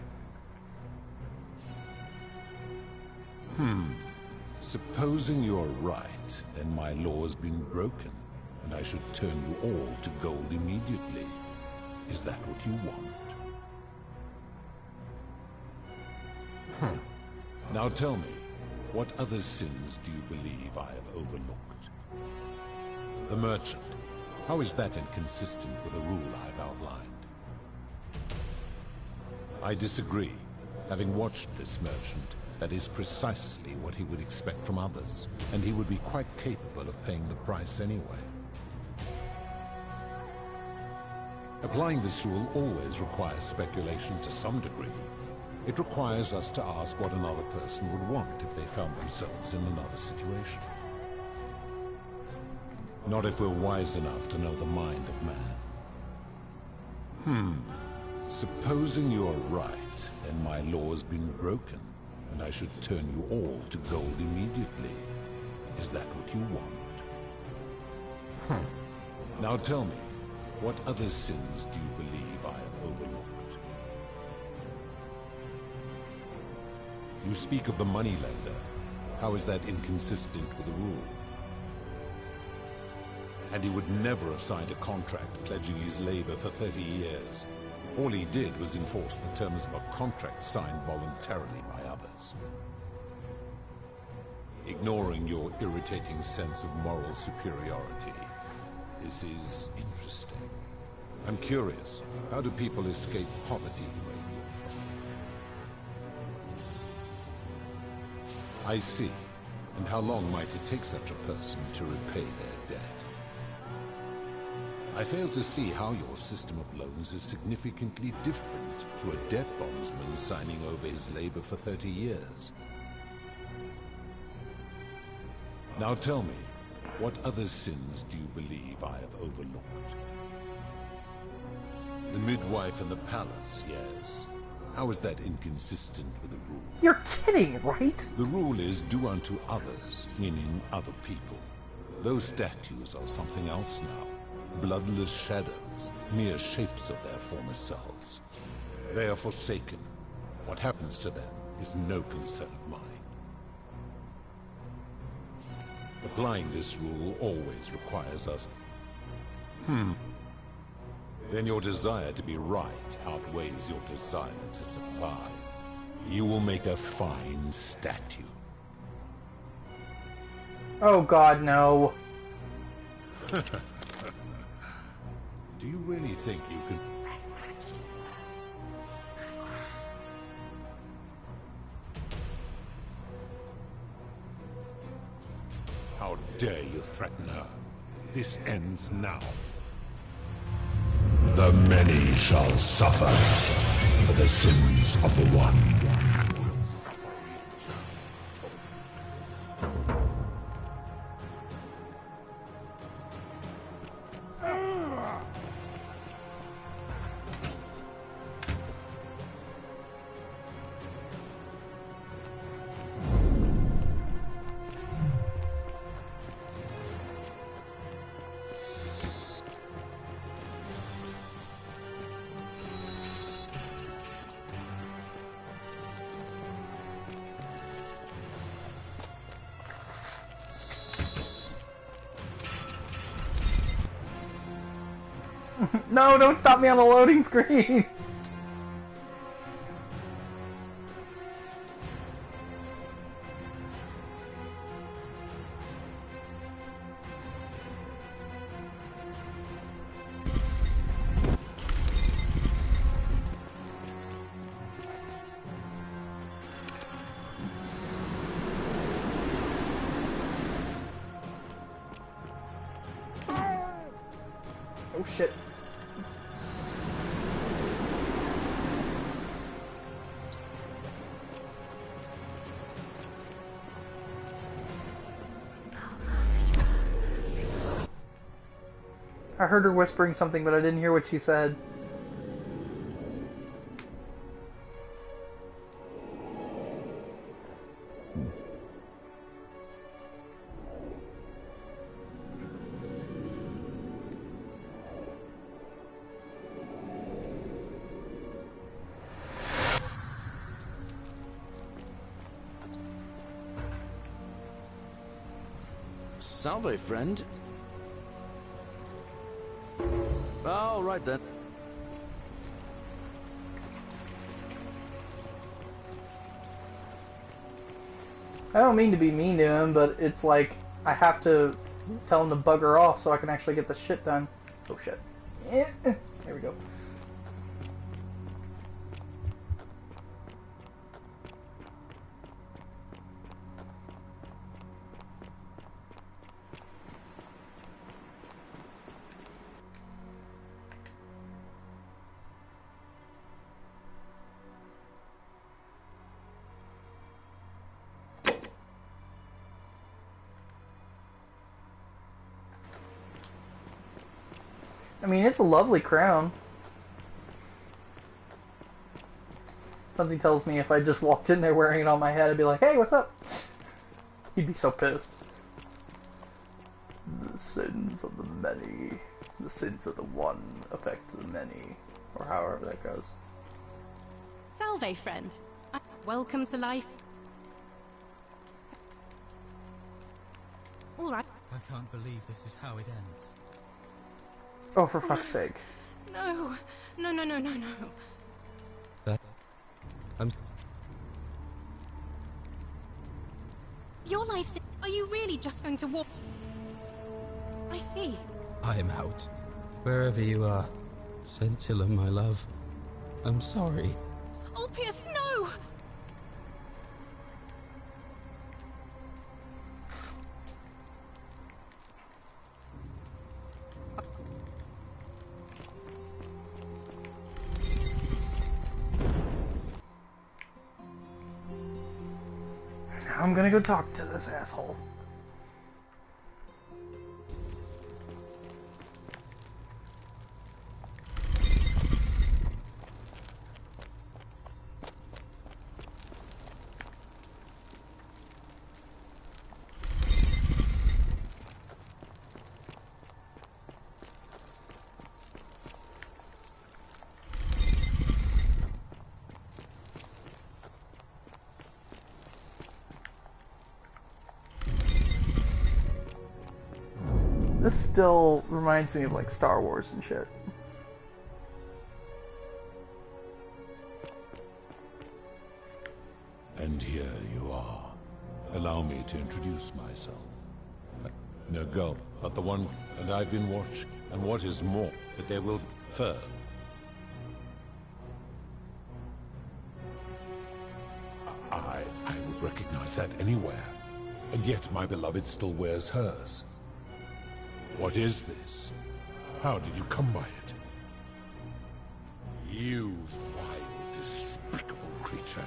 Supposing you're right, then my law has been broken, and I should turn you all to gold immediately. Is that what you want? Now tell me, What other sins do you believe I have overlooked? The merchant. How is that inconsistent with the rule I've outlined? I disagree. Having watched this merchant, that is precisely what he would expect from others, and he would be quite capable of paying the price anyway. Applying this rule always requires speculation to some degree. It requires us to ask what another person would want if they found themselves in another situation. Not if we're wise enough to know the mind of man. Supposing you're right, then my law has been broken, and I should turn you all to gold immediately. Is that what you want? Now tell me, what other sins do you believe I have overlooked? You speak of the moneylender. How is that inconsistent with the rule? And he would never have signed a contract pledging his labor for 30 years. All he did was enforce the terms of a contract signed voluntarily by others. Ignoring your irritating sense of moral superiority, this is interesting. I'm curious, how do people escape poverty where you're from? I see. And how long might it take such a person to repay their debt? I fail to see how your system of loans is significantly different to a debt bondsman signing over his labor for 30 years. Now tell me, what other sins do you believe I have overlooked? The midwife and the palace, yes. How is that inconsistent with the rule? You're kidding, right? The rule is do unto others, meaning other people. Those statues are something else now. Bloodless shadows, mere shapes of their former selves. They are forsaken. What happens to them is no concern of mine. Applying this rule always requires us... Then your desire to be right outweighs your desire to survive. You will make a fine statue. Oh God, no. Do you really think you can... How dare you threaten her? This ends now. The many shall suffer for the sins of the one. No, don't stop me on the loading screen! Oh shit. I heard her whispering something, but I didn't hear what she said. Salve, friend. All right then. I don't mean to be mean to him, but it's like I have to tell him to bugger off so I can actually get this shit done. Oh shit. There we go. I mean, it's a lovely crown. Something tells me if I just walked in there wearing it on my head, I'd be like, hey, what's up? He'd be so pissed. The sins of the many, the sins of the one affect the many, or however that goes. Salve, friend. Welcome to life. All right. I can't believe this is how it ends. Oh, for fuck's sake. No. No. That... I'm... Your life's... Are you really just going to walk... I see. I'm out. Wherever you are. Scintilla, my love. I'm sorry. Ulpius, no! I'm gonna go talk to this asshole. This still reminds me of like Star Wars and shit. And here you are. Allow me to introduce myself. No girl, but the one, and I've been watching. And what is more, that there will first. I would recognize that anywhere. And yet my beloved still wears hers. What is this? How did you come by it? You vile, despicable creature.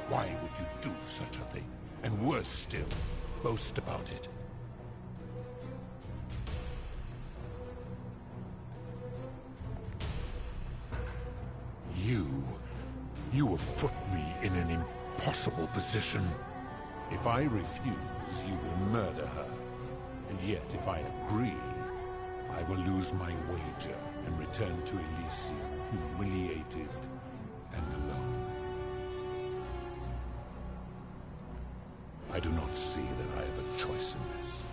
Why would you do such a thing? And worse still, boast about it. You have put me in an impossible position. If I refuse, you will murder her. And yet, if I agree, I will lose my wager and return to Elysium humiliated and alone. I do not see that I have a choice in this.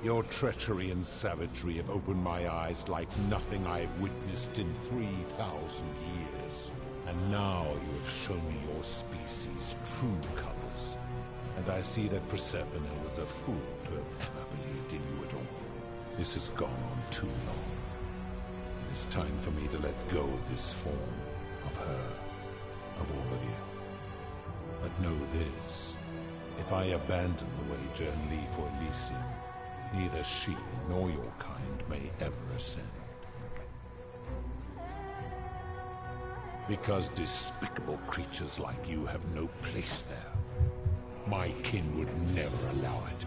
Your treachery and savagery have opened my eyes like nothing I have witnessed in 3,000 years. And now you have shown me your species' true colors. And I see that Persephone was a fool to have ever believed in you at all. This has gone on too long. It is time for me to let go of this form, of her, of all of you. But know this, if I abandon the wager and leave for Elysium, neither she nor your kind may ever ascend. Because despicable creatures like you have no place there. My kin would never allow it.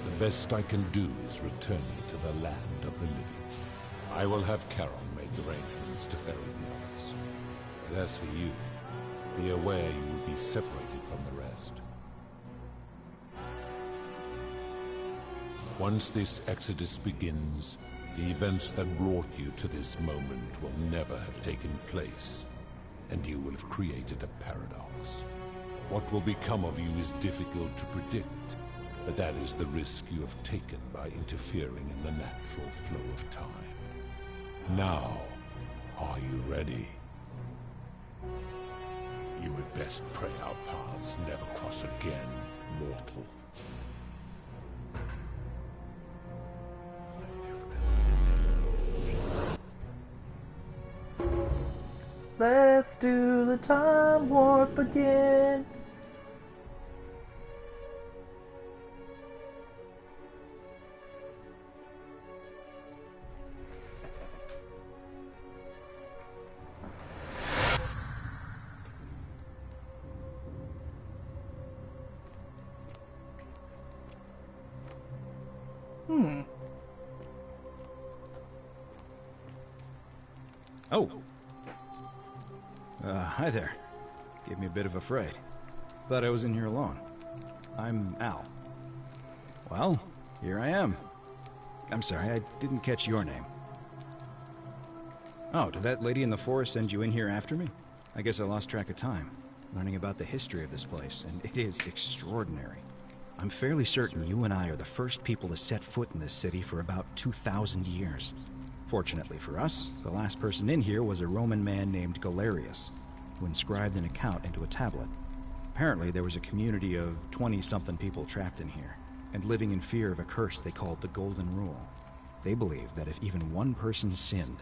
The best I can do is return you to the land of the living. I will have Charon make arrangements to ferry the others. But as for you, be aware you will be separated from the rest. Once this exodus begins, the events that brought you to this moment will never have taken place, and you will have created a paradox. What will become of you is difficult to predict, but that is the risk you have taken by interfering in the natural flow of time. Now, are you ready? You had best pray our paths never cross again, mortal. Let's do the time warp again. Oh. Hi there. Gave me a bit of a fright. Thought I was in here alone. I'm Al. Well, here I am. I'm sorry, I didn't catch your name. Oh, did that lady in the forest send you in here after me? I guess I lost track of time, learning about the history of this place, and it is extraordinary. I'm fairly certain you and I are the first people to set foot in this city for about 2,000 years. Fortunately for us, the last person in here was a Roman man named Galerius, who inscribed an account into a tablet. Apparently, there was a community of 20-something people trapped in here, and living in fear of a curse they called the Golden Rule. They believed that if even one person sinned,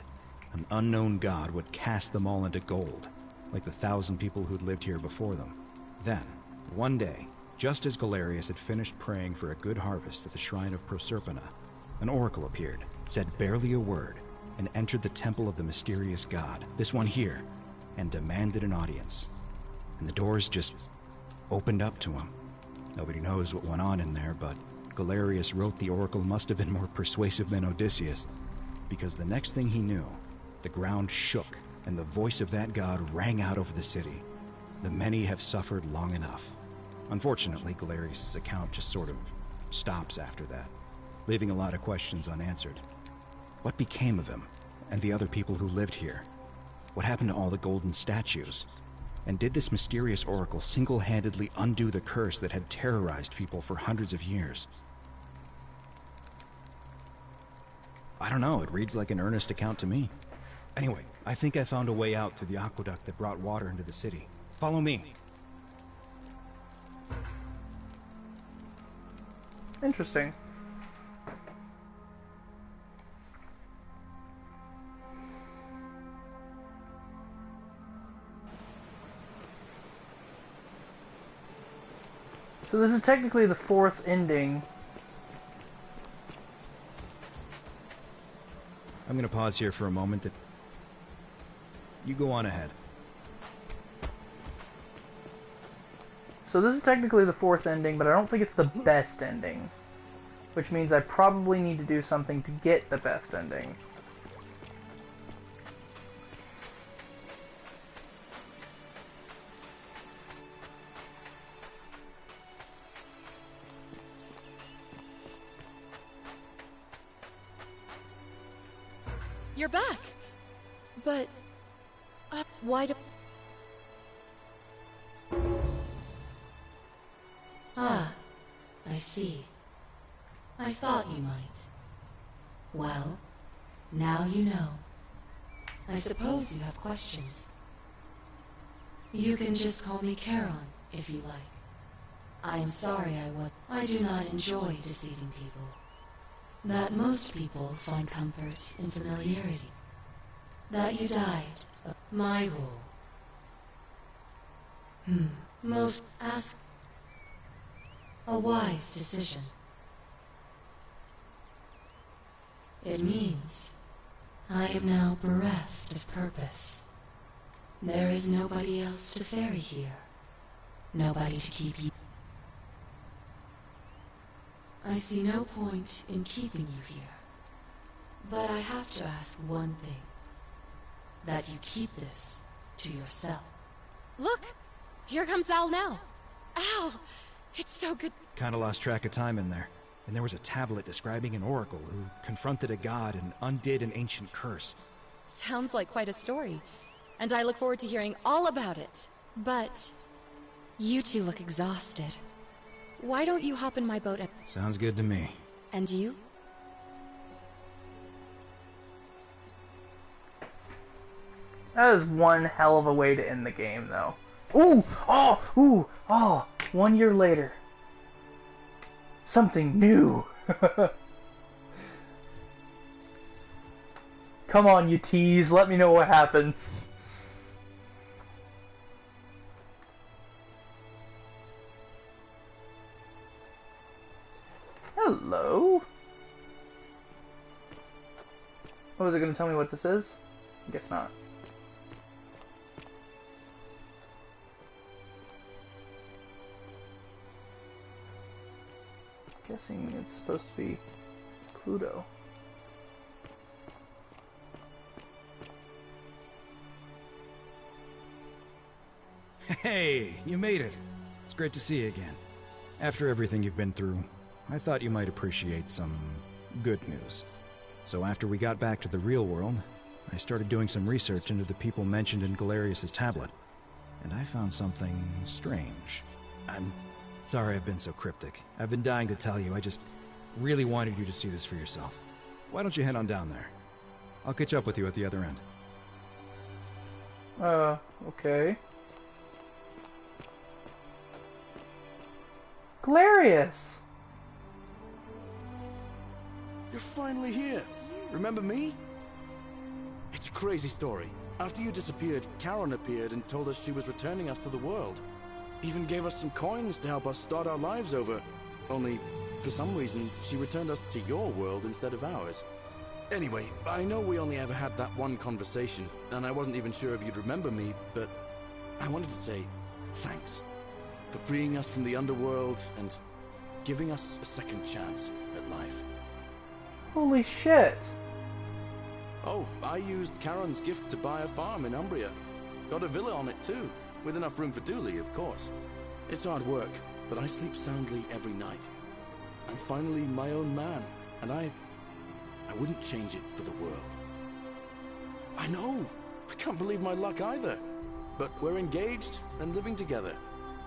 an unknown god would cast them all into gold, like the 1,000 people who'd lived here before them. Then, one day, just as Galerius had finished praying for a good harvest at the shrine of Proserpina, an oracle appeared, said barely a word, and entered the temple of the mysterious god, this one here, and demanded an audience. And the doors just opened up to him. Nobody knows what went on in there, but Galerius wrote the oracle must have been more persuasive than Odysseus, because the next thing he knew, the ground shook, and the voice of that god rang out over the city. The many have suffered long enough. Unfortunately, Galerius' account just sort of stops after that, leaving a lot of questions unanswered. What became of him, and the other people who lived here? What happened to all the golden statues? And did this mysterious oracle single-handedly undo the curse that had terrorized people for hundreds of years? I don't know, it reads like an earnest account to me. Anyway, I think I found a way out through the aqueduct that brought water into the city. Follow me. Interesting. So this is technically the fourth ending. I'm gonna pause here for a moment. You go on ahead. So this is technically the fourth ending, but I don't think it's the best ending. Which means I probably need to do something to get the best ending. You're back! But... why do... Ah, I see. I thought you might. Well, now you know. I suppose you have questions. You can just call me Charon, if you like. I am sorry I do not enjoy deceiving people. That most people find comfort in familiarity. That you died, my rule. Most ask... A wise decision. It means I am now bereft of purpose. There is nobody else to ferry here. Nobody to keep you. I see no point in keeping you here. But I have to ask one thing. That you keep this to yourself. Look! Here comes Al now. Al! It's so good. Kinda lost track of time in there. And there was a tablet describing an oracle who confronted a god and undid an ancient curse. Sounds like quite a story. And I look forward to hearing all about it. But... you two look exhausted. Why don't you hop in my boat and... Sounds good to me. And you? That is one hell of a way to end the game, though. Ooh! Oh! Ooh! Oh! 1 year later. Something new. Come on, you tease. Let me know what happens. Hello? Oh, is it going to tell me what this is? I guess not. Guessing it's supposed to be Cluedo. Hey, you made it. It's great to see you again. After everything you've been through, I thought you might appreciate some good news. So after we got back to the real world, I started doing some research into the people mentioned in Galerius' tablet. And I found something strange. I'm sorry I've been so cryptic. I've been dying to tell you. I just really wanted you to see this for yourself. Why don't you head on down there? I'll catch up with you at the other end. Okay. Galerius! You're finally here. Remember me? It's a crazy story. After you disappeared, Karen appeared and told us she was returning us to the world. Even gave us some coins to help us start our lives over. Only, for some reason, she returned us to your world instead of ours. Anyway, I know we only ever had that one conversation, and I wasn't even sure if you'd remember me, but I wanted to say thanks for freeing us from the underworld and giving us a second chance at life. Holy shit! Oh, I used Karen's gift to buy a farm in Umbria. Got a villa on it too, with enough room for Dooley, of course. It's hard work, but I sleep soundly every night. I'm finally my own man, and I wouldn't change it for the world. I know! I can't believe my luck either. But we're engaged and living together.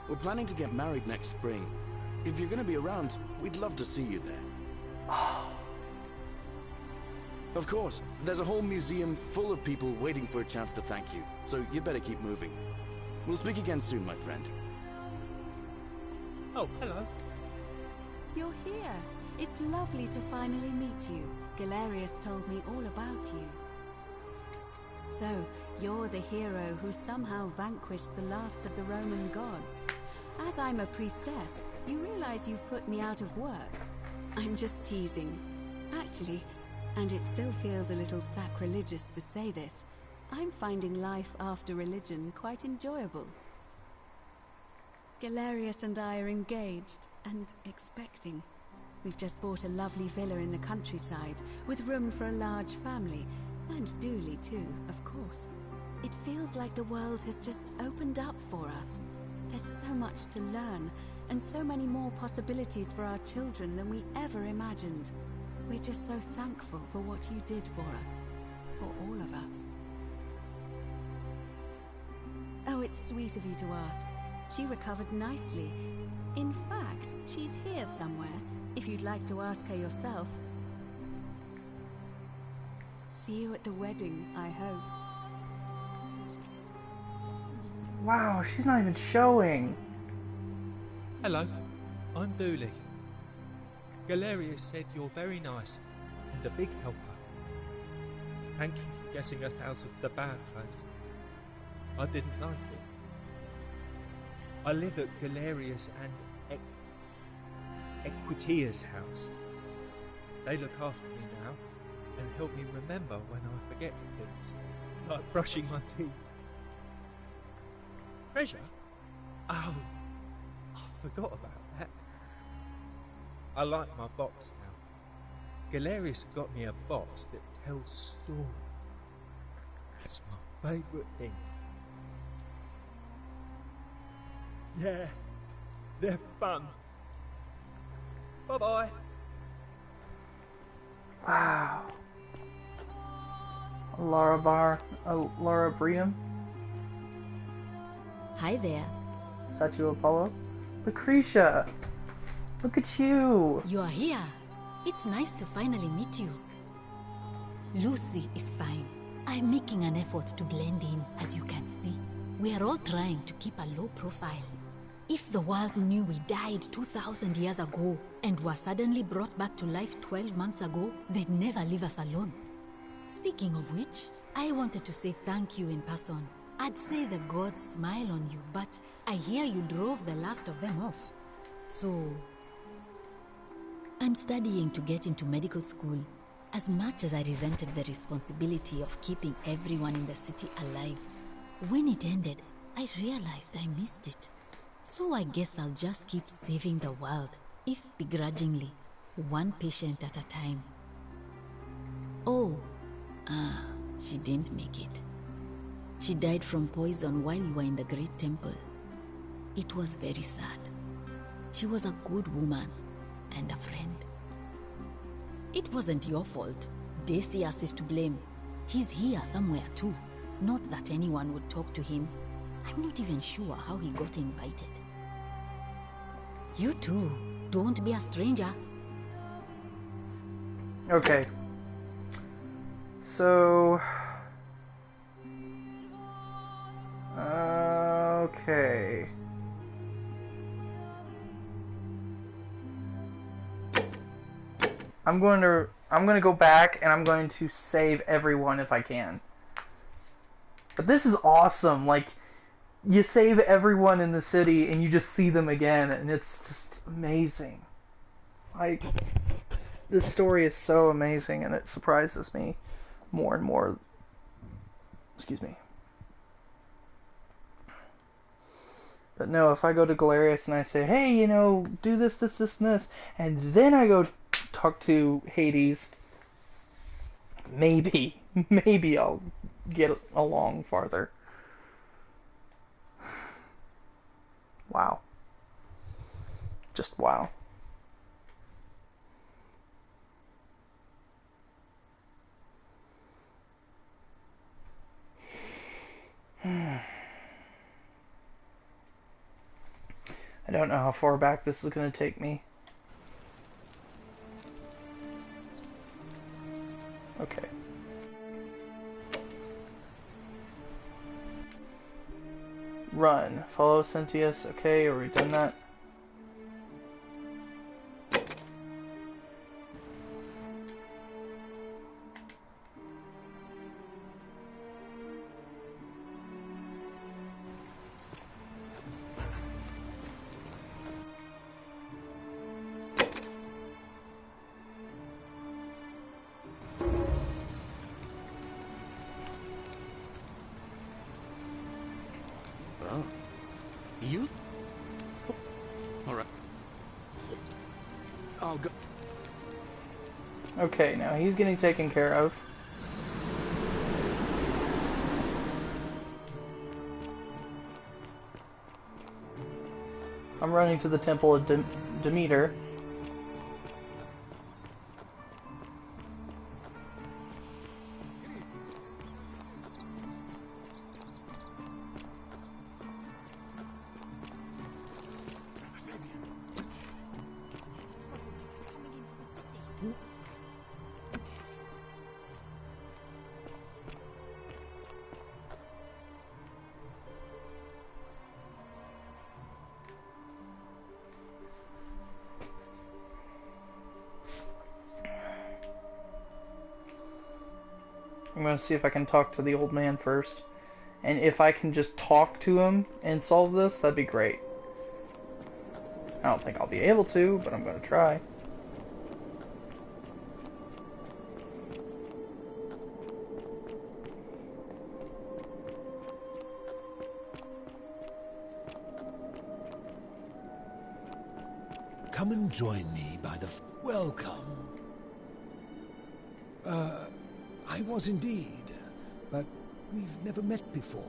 We're planning to get married next spring. If you're gonna be around, we'd love to see you there. Of course, there's a whole museum full of people waiting for a chance to thank you, so you better keep moving. We'll speak again soon, my friend. Oh, hello. You're here. It's lovely to finally meet you. Galerius told me all about you. So, you're the hero who somehow vanquished the last of the Roman gods. As I'm a priestess, you realize you've put me out of work. I'm just teasing. Actually, and it still feels a little sacrilegious to say this, I'm finding life after religion quite enjoyable. Galerius and I are engaged and expecting. We've just bought a lovely villa in the countryside with room for a large family, and Dooley too, of course. It feels like the world has just opened up for us. There's so much to learn, and so many more possibilities for our children than we ever imagined. We're just so thankful for what you did for us. For all of us. Oh, it's sweet of you to ask. She recovered nicely. In fact, she's here somewhere, if you'd like to ask her yourself. See you at the wedding, I hope. Wow, she's not even showing. Hello, I'm Dooley. Galerius said you're very nice and a big helper. Thank you for getting us out of the bad place. I didn't like it. I live at Galerius and Equitia's house. They look after me now and help me remember when I forget things, like brushing my teeth. Treasure? Oh, I forgot about that. I like my box now. Galerius got me a box that tells stories. That's my favourite thing. Yeah, they're fun. Bye-bye. Wow. Laura Briam. Hi there. Statue of Apollo. Lucretia! Look at you! You are here. It's nice to finally meet you. Lucy is fine. I'm making an effort to blend in, as you can see. We are all trying to keep a low profile. If the world knew we died 2,000 years ago and were suddenly brought back to life 12 months ago, they'd never leave us alone. Speaking of which, I wanted to say thank you in person. I'd say the gods smile on you, but I hear you drove the last of them off. So, I'm studying to get into medical school. As much as I resented the responsibility of keeping everyone in the city alive, when it ended, I realized I missed it. So I guess I'll just keep saving the world, if begrudgingly, one patient at a time. Oh, she didn't make it. She died from poison while you were in the Great Temple. It was very sad. She was a good woman and a friend. It wasn't your fault. Decius is to blame. He's here somewhere too. Not that anyone would talk to him. I'm not even sure how he got invited. You too. Don't be a stranger. Okay. So... okay. I'm going to go back and I'm going to save everyone if I can. But this is awesome. Like, you save everyone in the city and you just see them again, and it's just amazing. Like, this story is so amazing, and it surprises me more and more. Excuse me. But no, if I go to Galerius and I say, hey, you know, do this, this, this, and this, and then I go talk to Hades, maybe I'll get along farther. Wow. Just wow. I don't know how far back this is going to take me. Okay. Run. Follow Sentius. Okay, are we done that? You? Alright. I'll go. Okay, now he's getting taken care of. I'm running to the Temple of Demeter. I'm going to see if I can talk to the old man first. And if I can just talk to him and solve this, that'd be great. I don't think I'll be able to, but I'm going to try. Come and join me by the... Welcome. I was indeed, but we've never met before.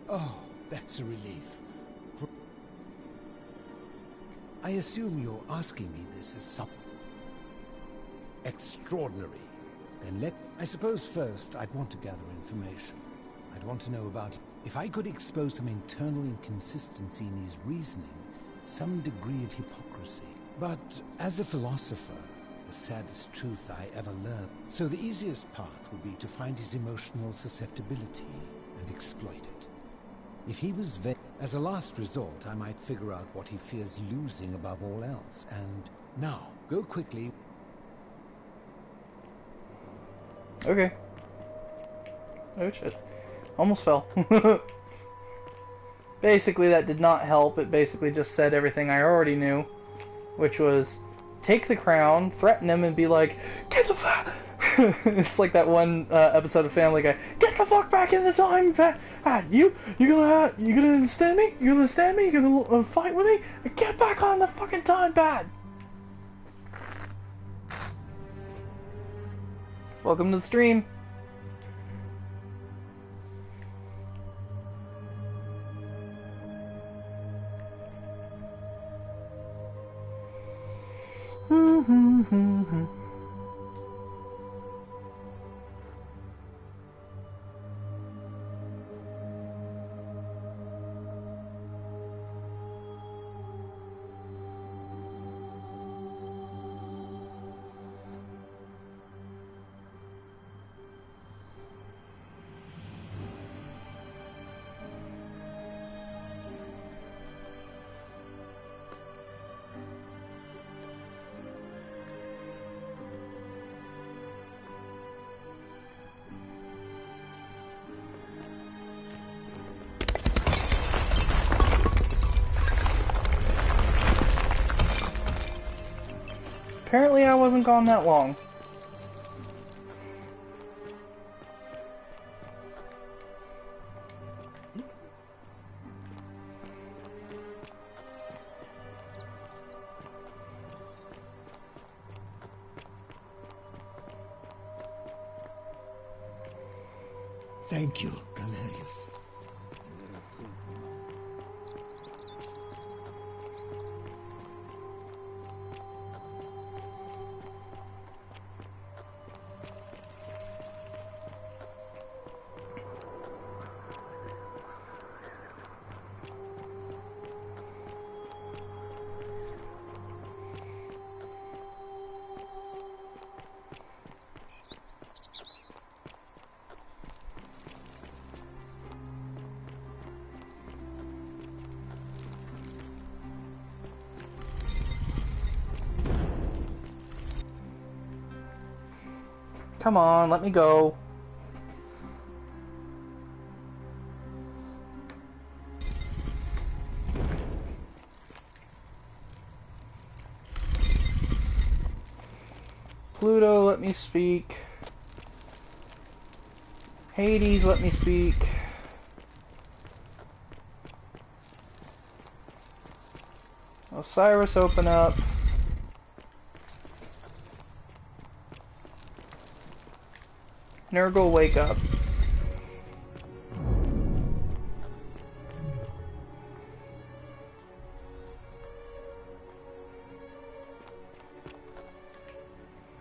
Oh, that's a relief. I assume you're asking me this as something extraordinary. Then I suppose first I'd want to gather information. I'd want to know about... If I could expose some internal inconsistency in his reasoning, some degree of hypocrisy. But as a philosopher, the saddest truth I ever learned. So the easiest path would be to find his emotional susceptibility and exploit it. If he was As a last resort, I might figure out what he fears losing above all else. And now, go quickly. Okay. Oh shit. Almost fell. Basically, that did not help. It basically just said everything I already knew, which was take the crown, threaten him, and be like, get the fuck. It's like that one episode of Family Guy. Get the fuck back in the time. You gonna understand me? You gonna understand me? You gonna fight with me? Get back on the fucking time pad. Welcome to the stream. Apparently I wasn't gone that long. Thank you, Galerius. Come on, let me go. Pluto, let me speak. Hades, let me speak. Osiris, open up. Nurgle, wake up.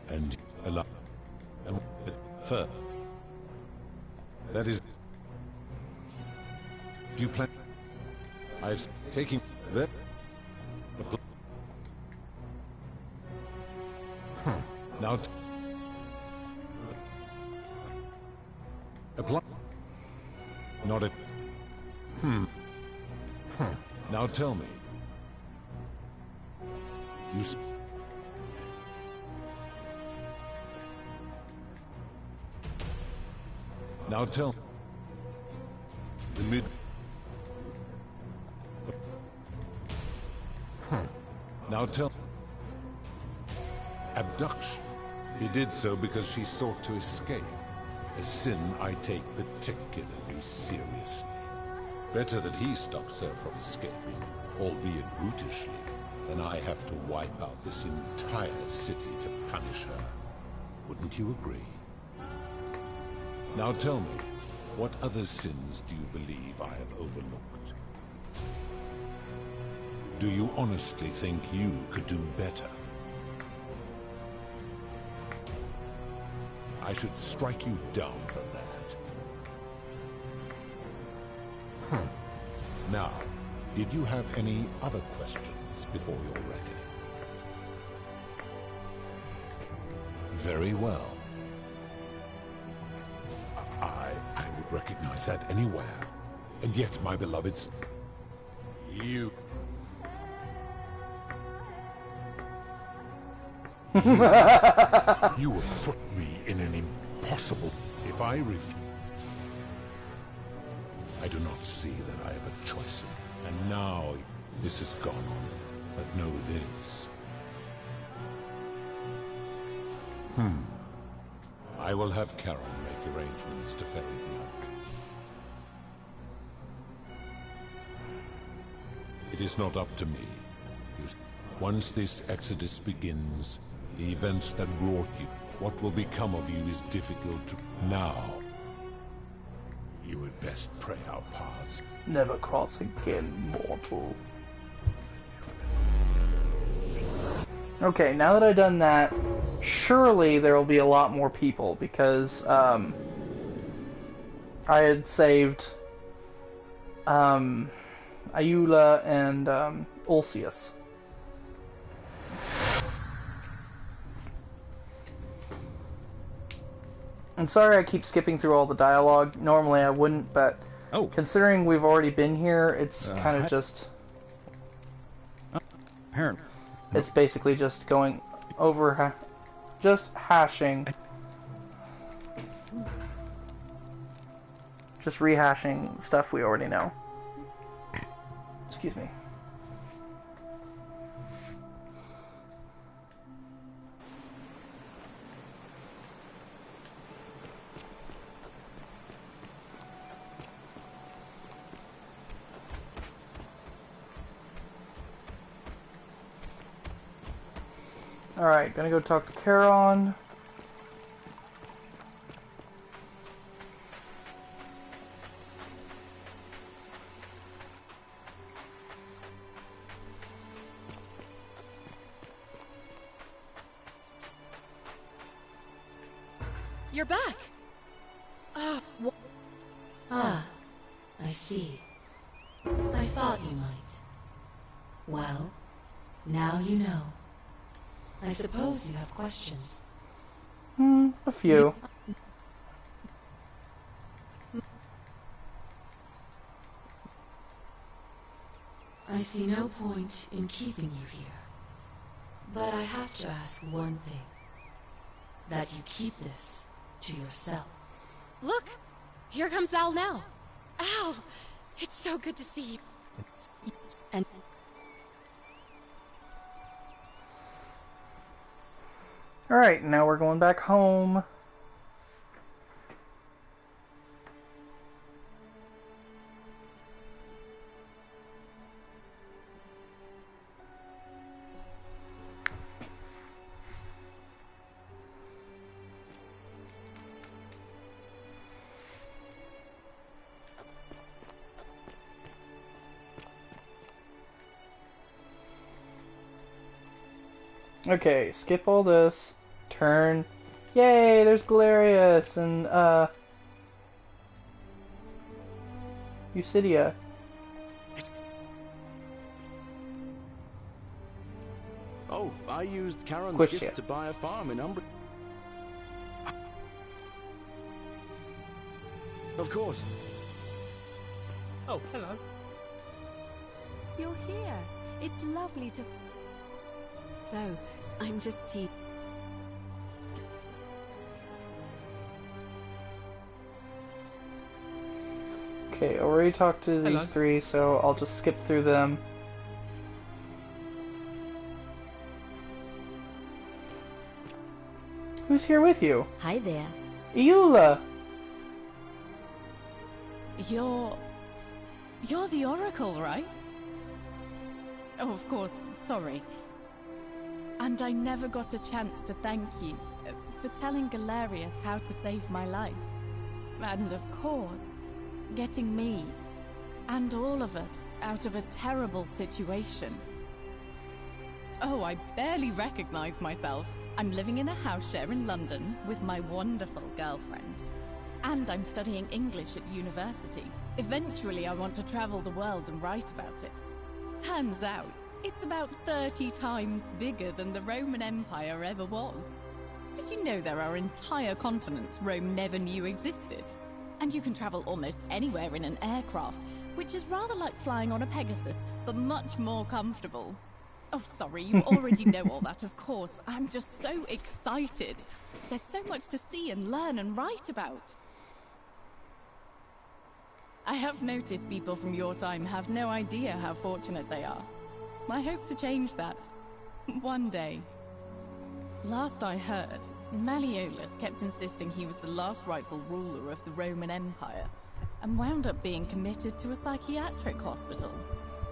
And allow. And fur. That is. Do you plan? I've taken that. Now. Apply. Not it. Now tell me. You. Now tell. The mid. Now tell. Abduction. He did so because she sought to escape. A sin I take particularly seriously. Better that he stops her from escaping, albeit brutishly, than I have to wipe out this entire city to punish her. Wouldn't you agree? Now tell me, what other sins do you believe I have overlooked? Do you honestly think you could do better? I should strike you down for that. Now, did you have any other questions before your reckoning? Very well. I would recognize that anywhere. And yet, my beloveds, You... You have put me in an impossible... If I refuse... I do not see that I have a choice. And now, this is gone. But know this. I will have Karen make arrangements to ferry you. It is not up to me. Once this exodus begins, the events that brought you, what will become of you is difficult to... Now, you had best pray our paths. Never cross again, mortal. Okay, now that I've done that, surely there will be a lot more people, because, I had saved, Ayula and, Ulcius. And sorry I keep skipping through all the dialogue. Normally I wouldn't, but considering we've already been here, it's kind of just... Apparently. It's basically just going over... just hashing... Just rehashing stuff we already know. Excuse me. Alright, gonna go talk to Charon. You're back! Ah, I see. I thought you might. Well, now you know. I suppose you have questions. A few. I see no point in keeping you here. But I have to ask one thing. That you keep this to yourself. Look! Here comes Al now. Al! It's so good to see you. And... Alright, now we're going back home. Okay, skip all this. Turn. Yay, there's Galerius and, Eucidia. Oh, I used Karen's Quistia. gift to buy a farm in Umbria. Of course. Oh, hello. You're here. It's lovely to... So, I'm just teasing. Okay, I already talked to these three, so I'll just skip through them. Who's here with you? Hi there. Ayula! You're the Oracle, right? Oh, of course, sorry. And I never got a chance to thank you for telling Galerius how to save my life. And of course, getting me and all of us out of a terrible situation. Oh, I barely recognize myself. I'm living in a house share in London with my wonderful girlfriend. And I'm studying English at university. Eventually, I want to travel the world and write about it. Turns out, it's about 30 times bigger than the Roman Empire ever was. Did you know there are entire continents Rome never knew existed? And you can travel almost anywhere in an aircraft, which is rather like flying on a Pegasus, but much more comfortable. Oh, sorry, you already know all that, of course. I'm just so excited. There's so much to see and learn and write about. I have noticed people from your time have no idea how fortunate they are. I hope to change that. One day. Last I heard, Malleolus kept insisting he was the last rightful ruler of the Roman Empire, and wound up being committed to a psychiatric hospital.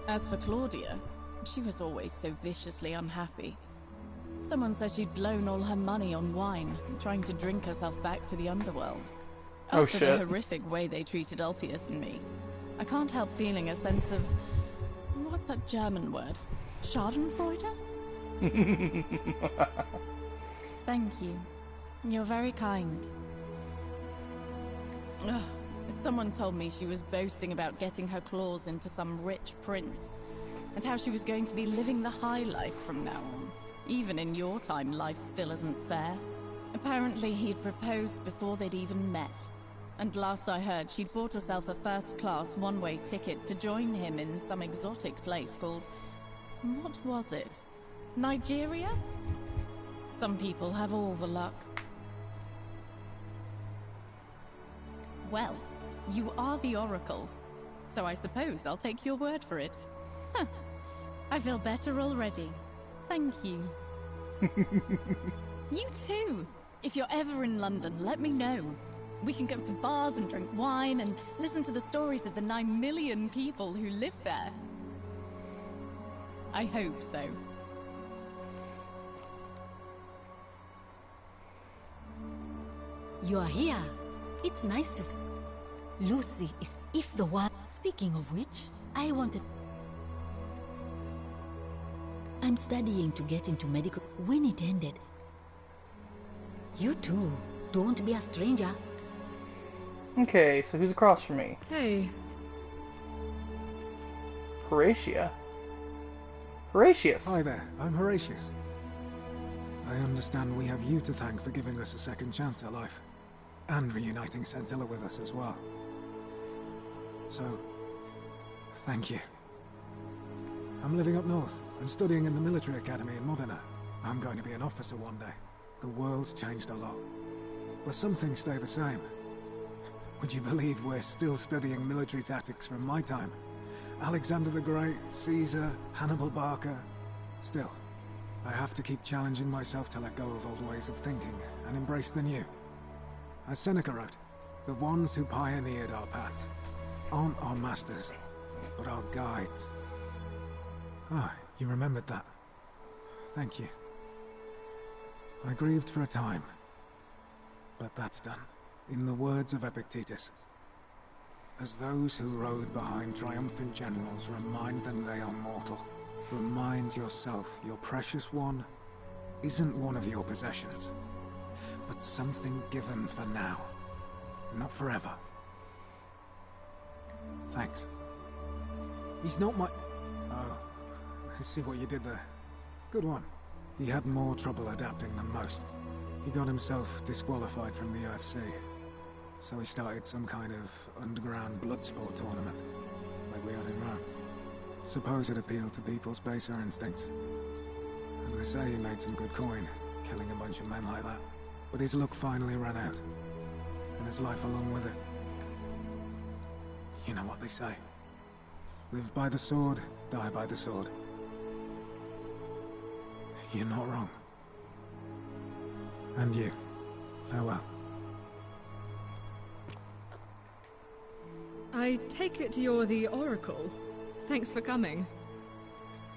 As for Claudia, she was always so viciously unhappy. Someone said she'd blown all her money on wine, trying to drink herself back to the underworld. Oh, After shit. the horrific way they treated Ulpius and me, I can't help feeling a sense of... what's that German word? Schadenfreude? Thank you. You're very kind. Ugh. Someone told me she was boasting about getting her claws into some rich prince, and how she was going to be living the high life from now on. Even in your time, life still isn't fair. Apparently he'd proposed before they'd even met, and last I heard she'd bought herself a first-class one-way ticket to join him in some exotic place called... what was it? Nigeria? Some people have all the luck. Well, you are the Oracle, so I suppose I'll take your word for it. Huh. I feel better already. Thank you. You too! If you're ever in London, let me know. We can go to bars and drink wine and listen to the stories of the 9 million people who live there. I hope so. You are here. It's nice to... Lucy is if the one... Speaking of which, I wanted... I'm studying to get into medical... When it ended... You too. Don't be a stranger. Okay, so who's across from me? Hey. Horatia. Horatius. Hi there, I'm Horatius. I understand we have you to thank for giving us a second chance at life, and reuniting Centilla with us as well. So, thank you. I'm living up north and studying in the military academy in Modena. I'm going to be an officer one day. The world's changed a lot, but some things stay the same. Would you believe we're still studying military tactics from my time? Alexander the Great, Caesar, Hannibal Barca. Still, I have to keep challenging myself to let go of old ways of thinking and embrace the new. As Seneca wrote, the ones who pioneered our paths aren't our masters, but our guides. Ah, you remembered that. Thank you. I grieved for a time, but that's done. In the words of Epictetus, as those who rode behind triumphant generals remind them they are mortal, remind yourself your precious one isn't one of your possessions, but something given for now, not forever. Thanks. He's not my... Oh, I see what you did there. Good one. He had more trouble adapting than most. He got himself disqualified from the UFC. So he started some kind of underground blood sport tournament, like we had in Rome. Suppose it appealed to people's baser instincts. And they say he made some good coin, killing a bunch of men like that. But his luck finally ran out, and his life along with it. You know what they say. Live by the sword, die by the sword. You're not wrong. And you, farewell. I take it you're the Oracle. Thanks for coming.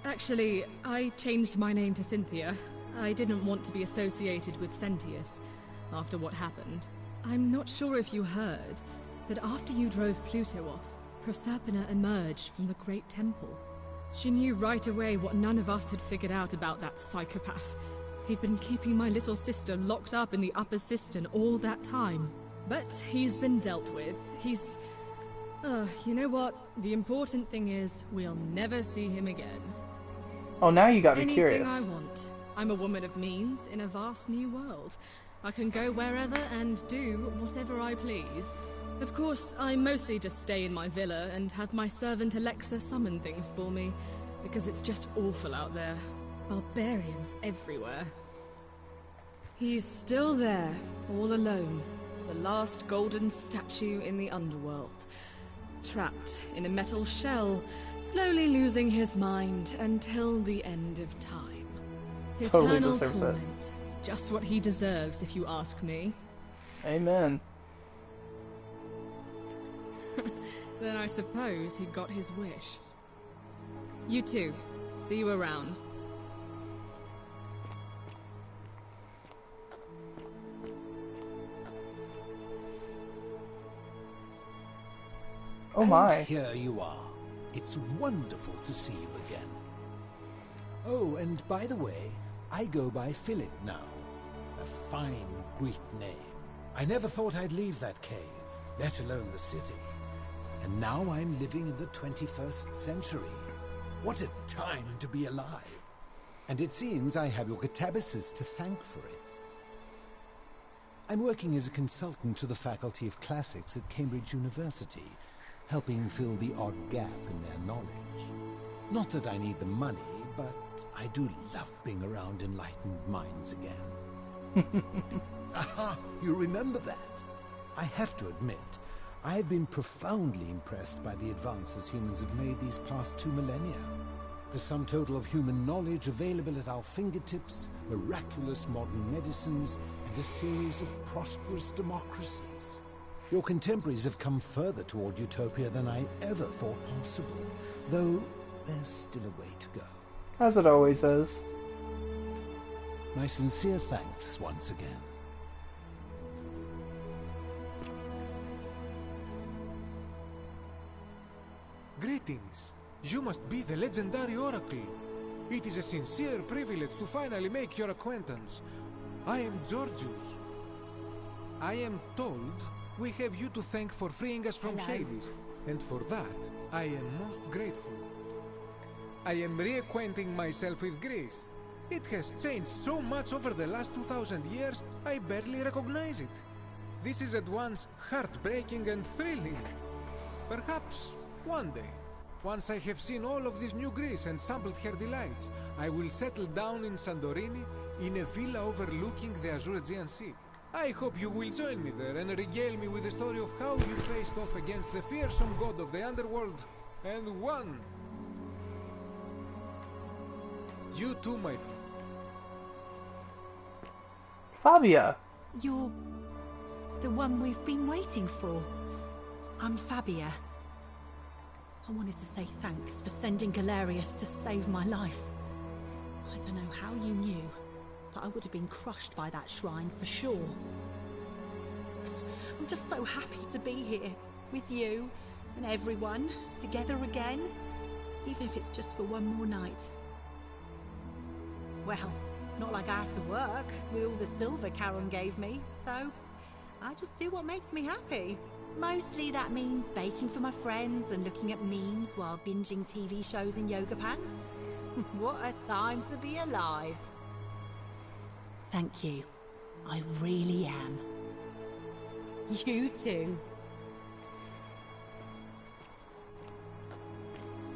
Actually, I changed my name to Cynthia. I didn't want to be associated with Sentius after what happened. I'm not sure if you heard, but after you drove Pluto off, Proserpina emerged from the Great Temple. She knew right away what none of us had figured out about that psychopath. He'd been keeping my little sister locked up in the upper cistern all that time. But he's been dealt with. He's... you know what? The important thing is, we'll never see him again. Oh, now you got me curious. Anything I want. I'm a woman of means in a vast new world. I can go wherever and do whatever I please. Of course, I mostly just stay in my villa and have my servant Alexa summon things for me, because it's just awful out there. Barbarians everywhere. He's still there, all alone. The last golden statue in the underworld. Trapped in a metal shell, slowly losing his mind until the end of time. Totally Eternal deserves it. torment. Just what he deserves, if you ask me. Amen. Then I suppose he got his wish. You too. See you around. Oh my. And here you are. It's wonderful to see you again. Oh, and by the way, I go by Philip now. A fine Greek name. I never thought I'd leave that cave, let alone the city. And now I'm living in the 21st century. What a time to be alive. And it seems I have your catabasis to thank for it. I'm working as a consultant to the Faculty of Classics at Cambridge University, helping fill the odd gap in their knowledge. Not that I need the money, but I do love being around enlightened minds again. Aha! You remember that? I have to admit, I've been profoundly impressed by the advances humans have made these past 2 millennia. The sum total of human knowledge available at our fingertips, miraculous modern medicines, and a series of prosperous democracies. Your contemporaries have come further toward utopia than I ever thought possible, though there's still a way to go. As it always is. My sincere thanks once again. Greetings. You must be the legendary Oracle. It is a sincere privilege to finally make your acquaintance. I am Georgius. I am told we have you to thank for freeing us from Hades, and for that, I am most grateful. I am reacquainting myself with Greece. It has changed so much over the last 2,000 years, I barely recognize it. This is at once heartbreaking and thrilling. Perhaps one day, once I have seen all of this new Greece and sampled her delights, I will settle down in Santorini in a villa overlooking the Azure Aegean Sea. I hope you will join me there and regale me with the story of how you faced off against the fearsome god of the underworld and won. You too, my friend. Fabia. You're the one we've been waiting for. I'm Fabia. I wanted to say thanks for sending Galerius to save my life. I don't know how you knew, but I would have been crushed by that shrine for sure. I'm just so happy to be here, with you and everyone, together again, even if it's just for one more night. Well, it's not like I have to work with all the silver Charon gave me, so I just do what makes me happy. Mostly that means baking for my friends and looking at memes while binging TV shows in yoga pants. What a time to be alive. Thank you. I really am. You too.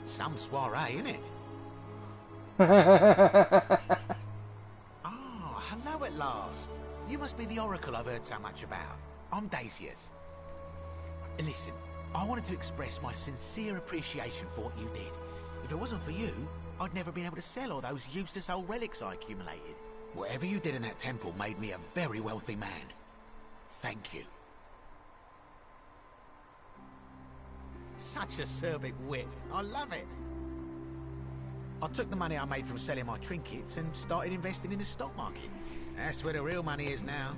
Some soiree, innit? Ah, hello at last. You must be the Oracle I've heard so much about. I'm Dacius. Listen, I wanted to express my sincere appreciation for what you did. If it wasn't for you, I'd never been able to sell all those useless old relics I accumulated. Whatever you did in that temple made me a very wealthy man. Thank you. Such a acerbic wit. I love it. I took the money I made from selling my trinkets and started investing in the stock market. That's where the real money is now.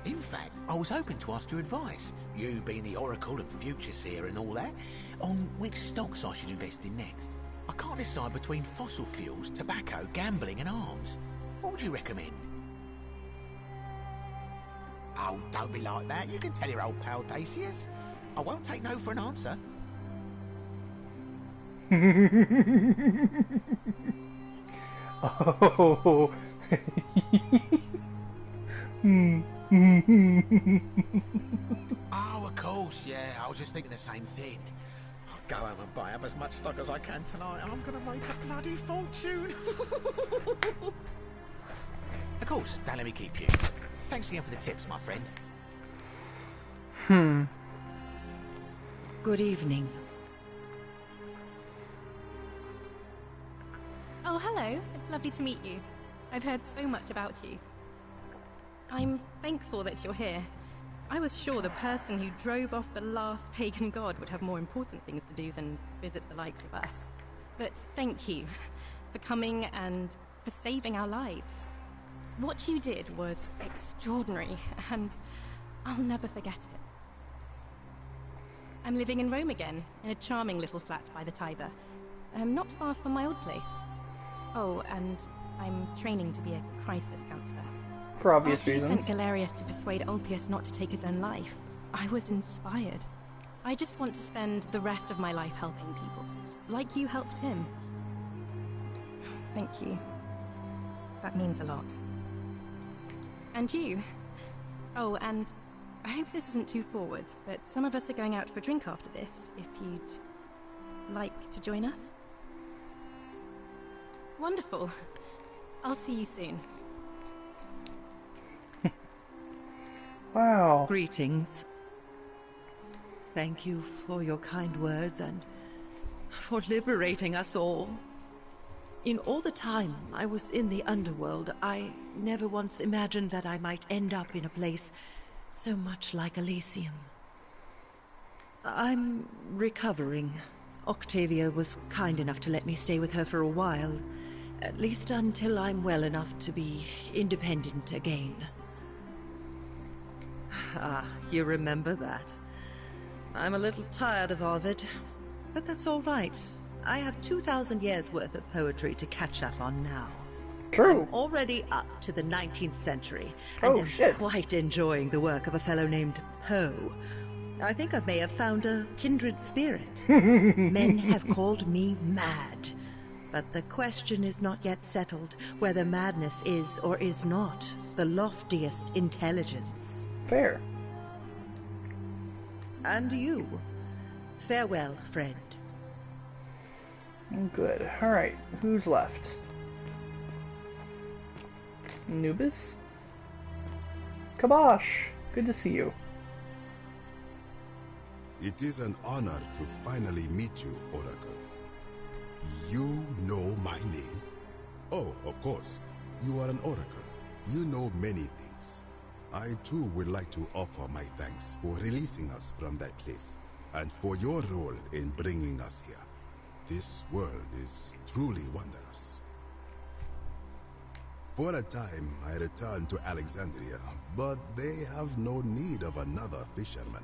In fact, I was hoping to ask your advice, you being the Oracle and Future Seer and all that, on which stocks I should invest in next. I can't decide between fossil fuels, tobacco, gambling and arms. What would you recommend? Oh, don't be like that. You can tell your old pal Dacius. I won't take no for an answer. Oh. Oh, of course. course, yeah. I was just thinking the same thing. I'll go home and buy up as much stock as I can tonight, and I'm gonna make a bloody fortune. Of course, don't let me keep you. Thanks again for the tips, my friend. Good evening. Oh, hello. It's lovely to meet you. I've heard so much about you. I'm thankful that you're here. I was sure the person who drove off the last pagan god would have more important things to do than visit the likes of us. But thank you for coming and for saving our lives. What you did was extraordinary, and I'll never forget it. I'm living in Rome again, in a charming little flat by the Tiber, not far from my old place. Oh, and I'm training to be a crisis counselor. For obvious After reasons. He sent Galerius to persuade Ulpius not to take his own life, I was inspired. I just want to spend the rest of my life helping people, like you helped him. Thank you. That means a lot. And you. Oh, and I hope this isn't too forward, but some of us are going out for a drink after this, if you'd like to join us. Wonderful. I'll see you soon. Wow. Greetings. Thank you for your kind words and for liberating us all. In all the time I was in the underworld, I never once imagined that I might end up in a place so much like Elysium. I'm recovering. Octavia was kind enough to let me stay with her for a while, at least until I'm well enough to be independent again. Ah, you remember that. I'm a little tired of Ovid, but that's all right. I have 2,000 years worth of poetry to catch up on now. True. I'm already up to the 19th century, Oh, and am shit. quite enjoying the work of a fellow named Poe. I think I may have found a kindred spirit. Men have called me mad, but the question is not yet settled whether madness is or is not the loftiest intelligence. Fair. And you. Farewell, friend. Good. Alright, who's left? Nubis? Kabosh! Good to see you. It is an honor to finally meet you, Oracle. You know my name? Oh, of course. You are an Oracle. You know many things. I too would like to offer my thanks for releasing us from that place, and for your role in bringing us here. This world is truly wondrous. For a time, I returned to Alexandria, but they have no need of another fisherman,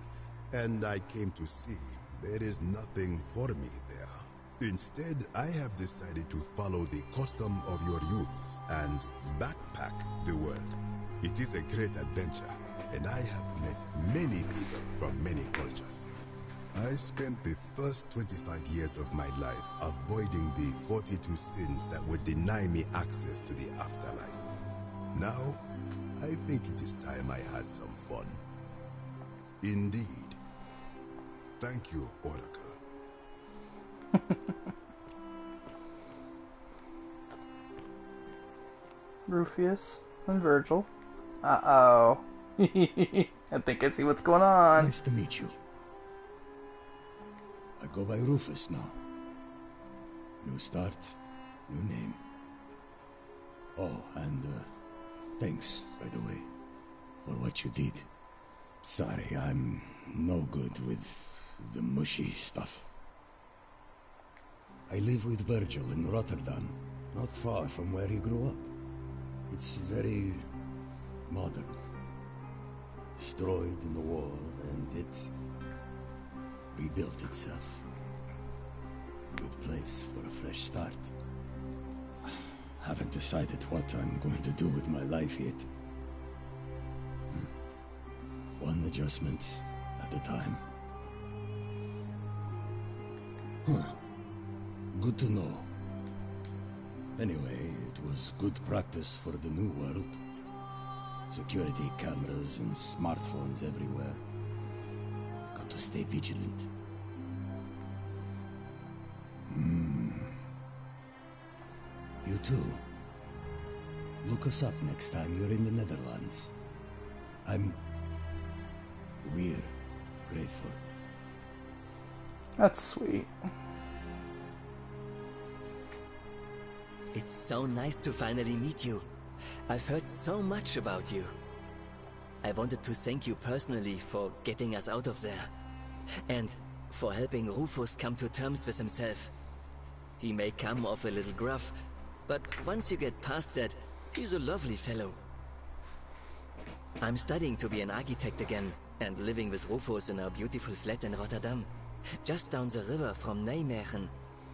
and I came to see there is nothing for me there. Instead, I have decided to follow the custom of your youths and backpack the world. It is a great adventure, and I have met many people from many cultures. I spent the first 25 years of my life avoiding the 42 sins that would deny me access to the afterlife. Now, I think it is time I had some fun. Indeed. Thank you, Oracle. Rufius and Virgil. Uh-oh. I think I see what's going on. Nice to meet you. I go by Rufus now. New start, new name. Oh, and thanks, by the way, for what you did. Sorry, I'm no good with the mushy stuff. I live with Virgil in Rotterdam, not far from where he grew up. It's very modern. Destroyed in the war, and it rebuilt itself. Good place for a fresh start. Haven't decided what I'm going to do with my life yet. One adjustment at a time. Good to know. Anyway, it was good practice for the new world. Security cameras and smartphones everywhere. got to stay vigilant. You too. Look us up next time you're in the Netherlands. We're grateful. That's sweet. It's so nice to finally meet you. I've heard so much about you. I wanted to thank you personally for getting us out of there. And for helping Rufus come to terms with himself. He may come off a little gruff, but once you get past that, he's a lovely fellow. I'm studying to be an architect again, and living with Rufus in our beautiful flat in Rotterdam. Just down the river from Nijmegen,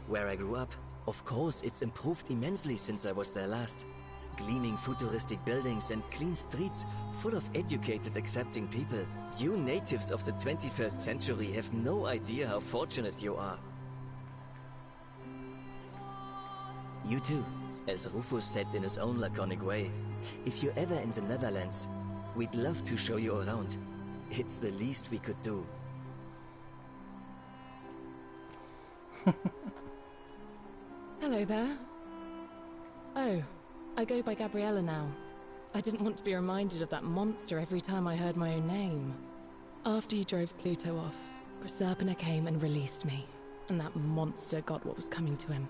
where I grew up. Of course, it's improved immensely since I was there last. Gleaming futuristic buildings and clean streets full of educated, accepting people. You natives of the 21st century have no idea how fortunate you are. You too, as Rufus said in his own laconic way. If you're ever in the Netherlands, we'd love to show you around. It's the least we could do. Hello there. Oh, I go by Gabriella now. I didn't want to be reminded of that monster every time I heard my own name. After you drove Pluto off, Proserpina came and released me, and that monster got what was coming to him.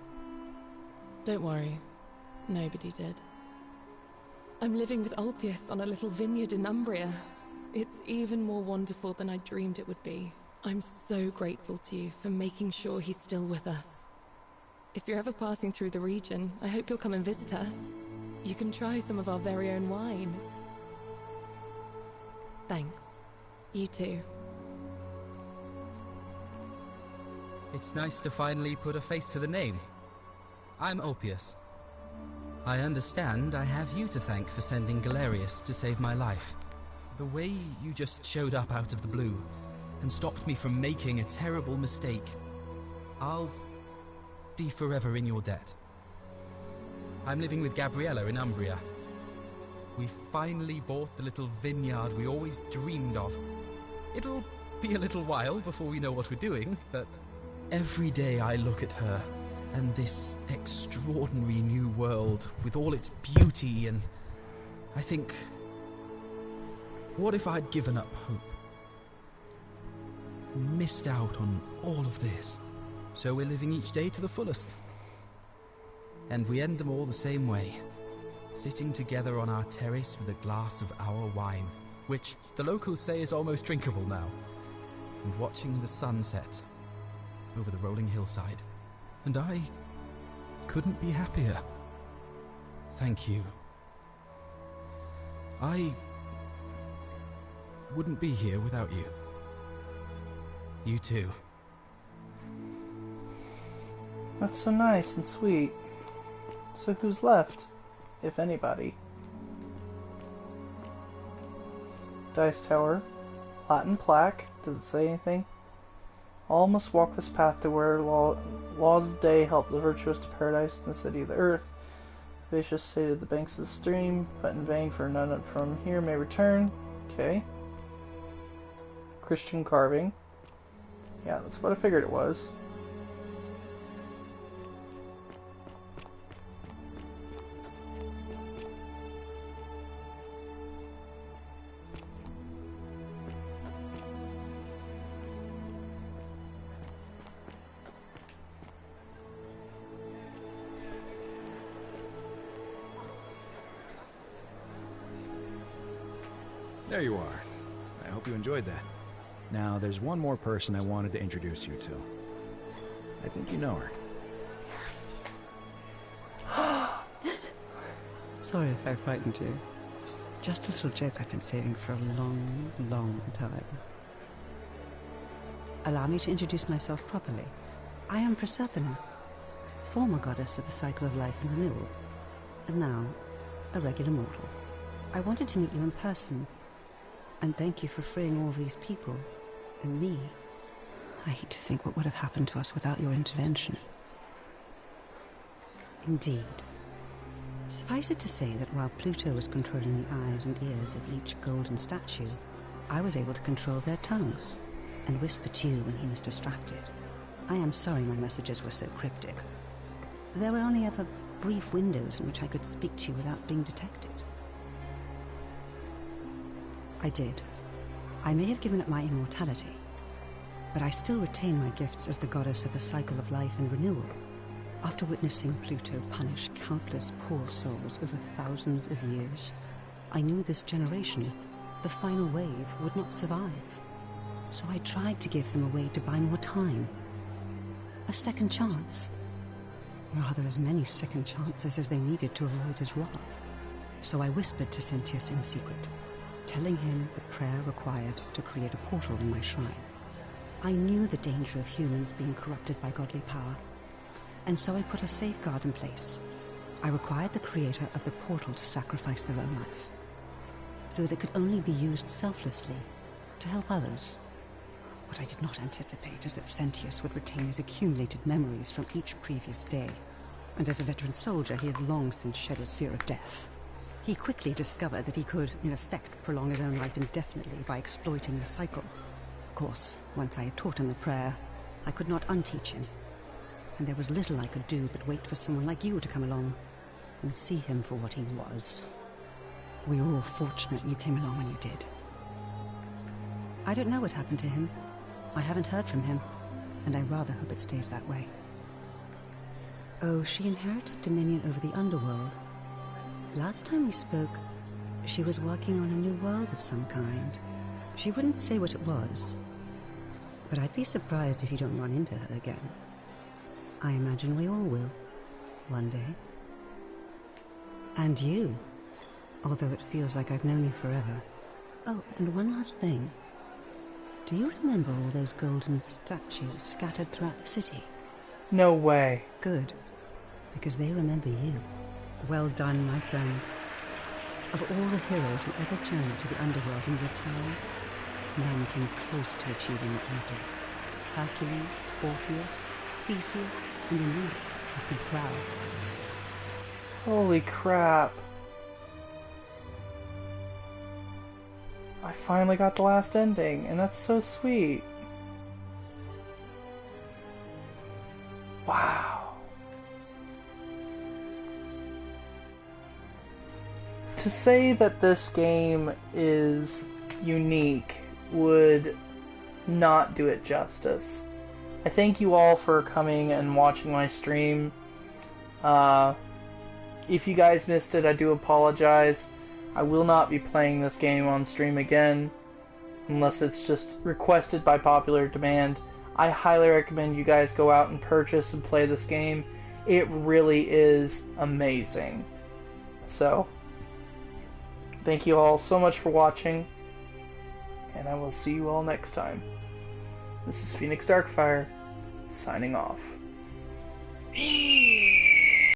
Don't worry, nobody did. I'm living with Ulpius on a little vineyard in Umbria. It's even more wonderful than I dreamed it would be. I'm so grateful to you for making sure he's still with us. If you're ever passing through the region, I hope you'll come and visit us. You can try some of our very own wine. Thanks. You too. It's nice to finally put a face to the name. I'm Ulpius. I understand I have you to thank for sending Galerius to save my life. The way you just showed up out of the blue and stopped me from making a terrible mistake, I'll be forever in your debt. I'm living with Gabriella in Umbria. We finally bought the little vineyard we always dreamed of. It'll be a little while before we know what we're doing, but every day I look at her and this extraordinary new world with all its beauty, and I think, what if I'd given up hope and missed out on all of this? So we're living each day to the fullest. And we end them all the same way, sitting together on our terrace with a glass of our wine, which the locals say is almost drinkable now, and watching the sunset over the rolling hillside. And I couldn't be happier. Thank you. I wouldn't be here without you. You too. That's so nice and sweet. So who's left, if anybody? Dice Tower. Latin plaque. Does it say anything? All must walk this path to where laws of day help the virtuous to paradise in the city of the earth. Vicious stated the banks of the stream, but in vain, for none from here may return. Okay. Christian carving. Yeah, that's what I figured it was. There you are. I hope you enjoyed that. Now, there's one more person I wanted to introduce you to. I think you know her. Sorry if I frightened you. Just a little joke I've been saving for a long, long time. Allow me to introduce myself properly. I am Proserpina, former goddess of the cycle of life and renewal, and now a regular mortal. I wanted to meet you in person, and thank you for freeing all these people, and me. I hate to think what would have happened to us without your intervention. Indeed. Suffice it to say that while Pluto was controlling the eyes and ears of each golden statue, I was able to control their tongues, and whisper to you when he was distracted. I am sorry my messages were so cryptic. There were only ever brief windows in which I could speak to you without being detected. I did. I may have given up my immortality, but I still retain my gifts as the goddess of the cycle of life and renewal. After witnessing Pluto punish countless poor souls over thousands of years, I knew this generation, the final wave, would not survive. So I tried to give them a way to buy more time. A second chance. Rather, as many second chances as they needed to avoid his wrath. So I whispered to Sentius in secret, telling him the prayer required to create a portal in my shrine. I knew the danger of humans being corrupted by godly power, and so I put a safeguard in place. I required the creator of the portal to sacrifice their own life, so that it could only be used selflessly to help others. What I did not anticipate is that Sentius would retain his accumulated memories from each previous day, and as a veteran soldier he had long since shed his fear of death. He quickly discovered that he could, in effect, prolong his own life indefinitely by exploiting the cycle. Of course, once I had taught him the prayer, I could not unteach him, and there was little I could do but wait for someone like you to come along and see him for what he was. We were all fortunate you came along when you did. I don't know what happened to him. I haven't heard from him, and I rather hope it stays that way. Oh, she inherited dominion over the underworld. Last time we spoke, she was working on a new world of some kind. She wouldn't say what it was, but I'd be surprised if you don't run into her again. I imagine we all will, one day. And you, although it feels like I've known you forever. Oh, and one last thing. Do you remember all those golden statues scattered throughout the city? No way. Good, because they remember you. Well done, my friend. Of all the heroes who ever journeyed to the underworld in your town, none came close to achieving what you did. Hercules, Orpheus, Theseus, and Aeneas have been proud. Holy crap. I finally got the last ending, and that's so sweet. Wow. To say that this game is unique would not do it justice. I thank you all for coming and watching my stream. If you guys missed it, I do apologize. I will not be playing this game on stream again, unless it's just requested by popular demand. I highly recommend you guys go out and purchase and play this game. It really is amazing. So, thank you all so much for watching, and I will see you all next time. This is Phoenix Darkfire, signing off.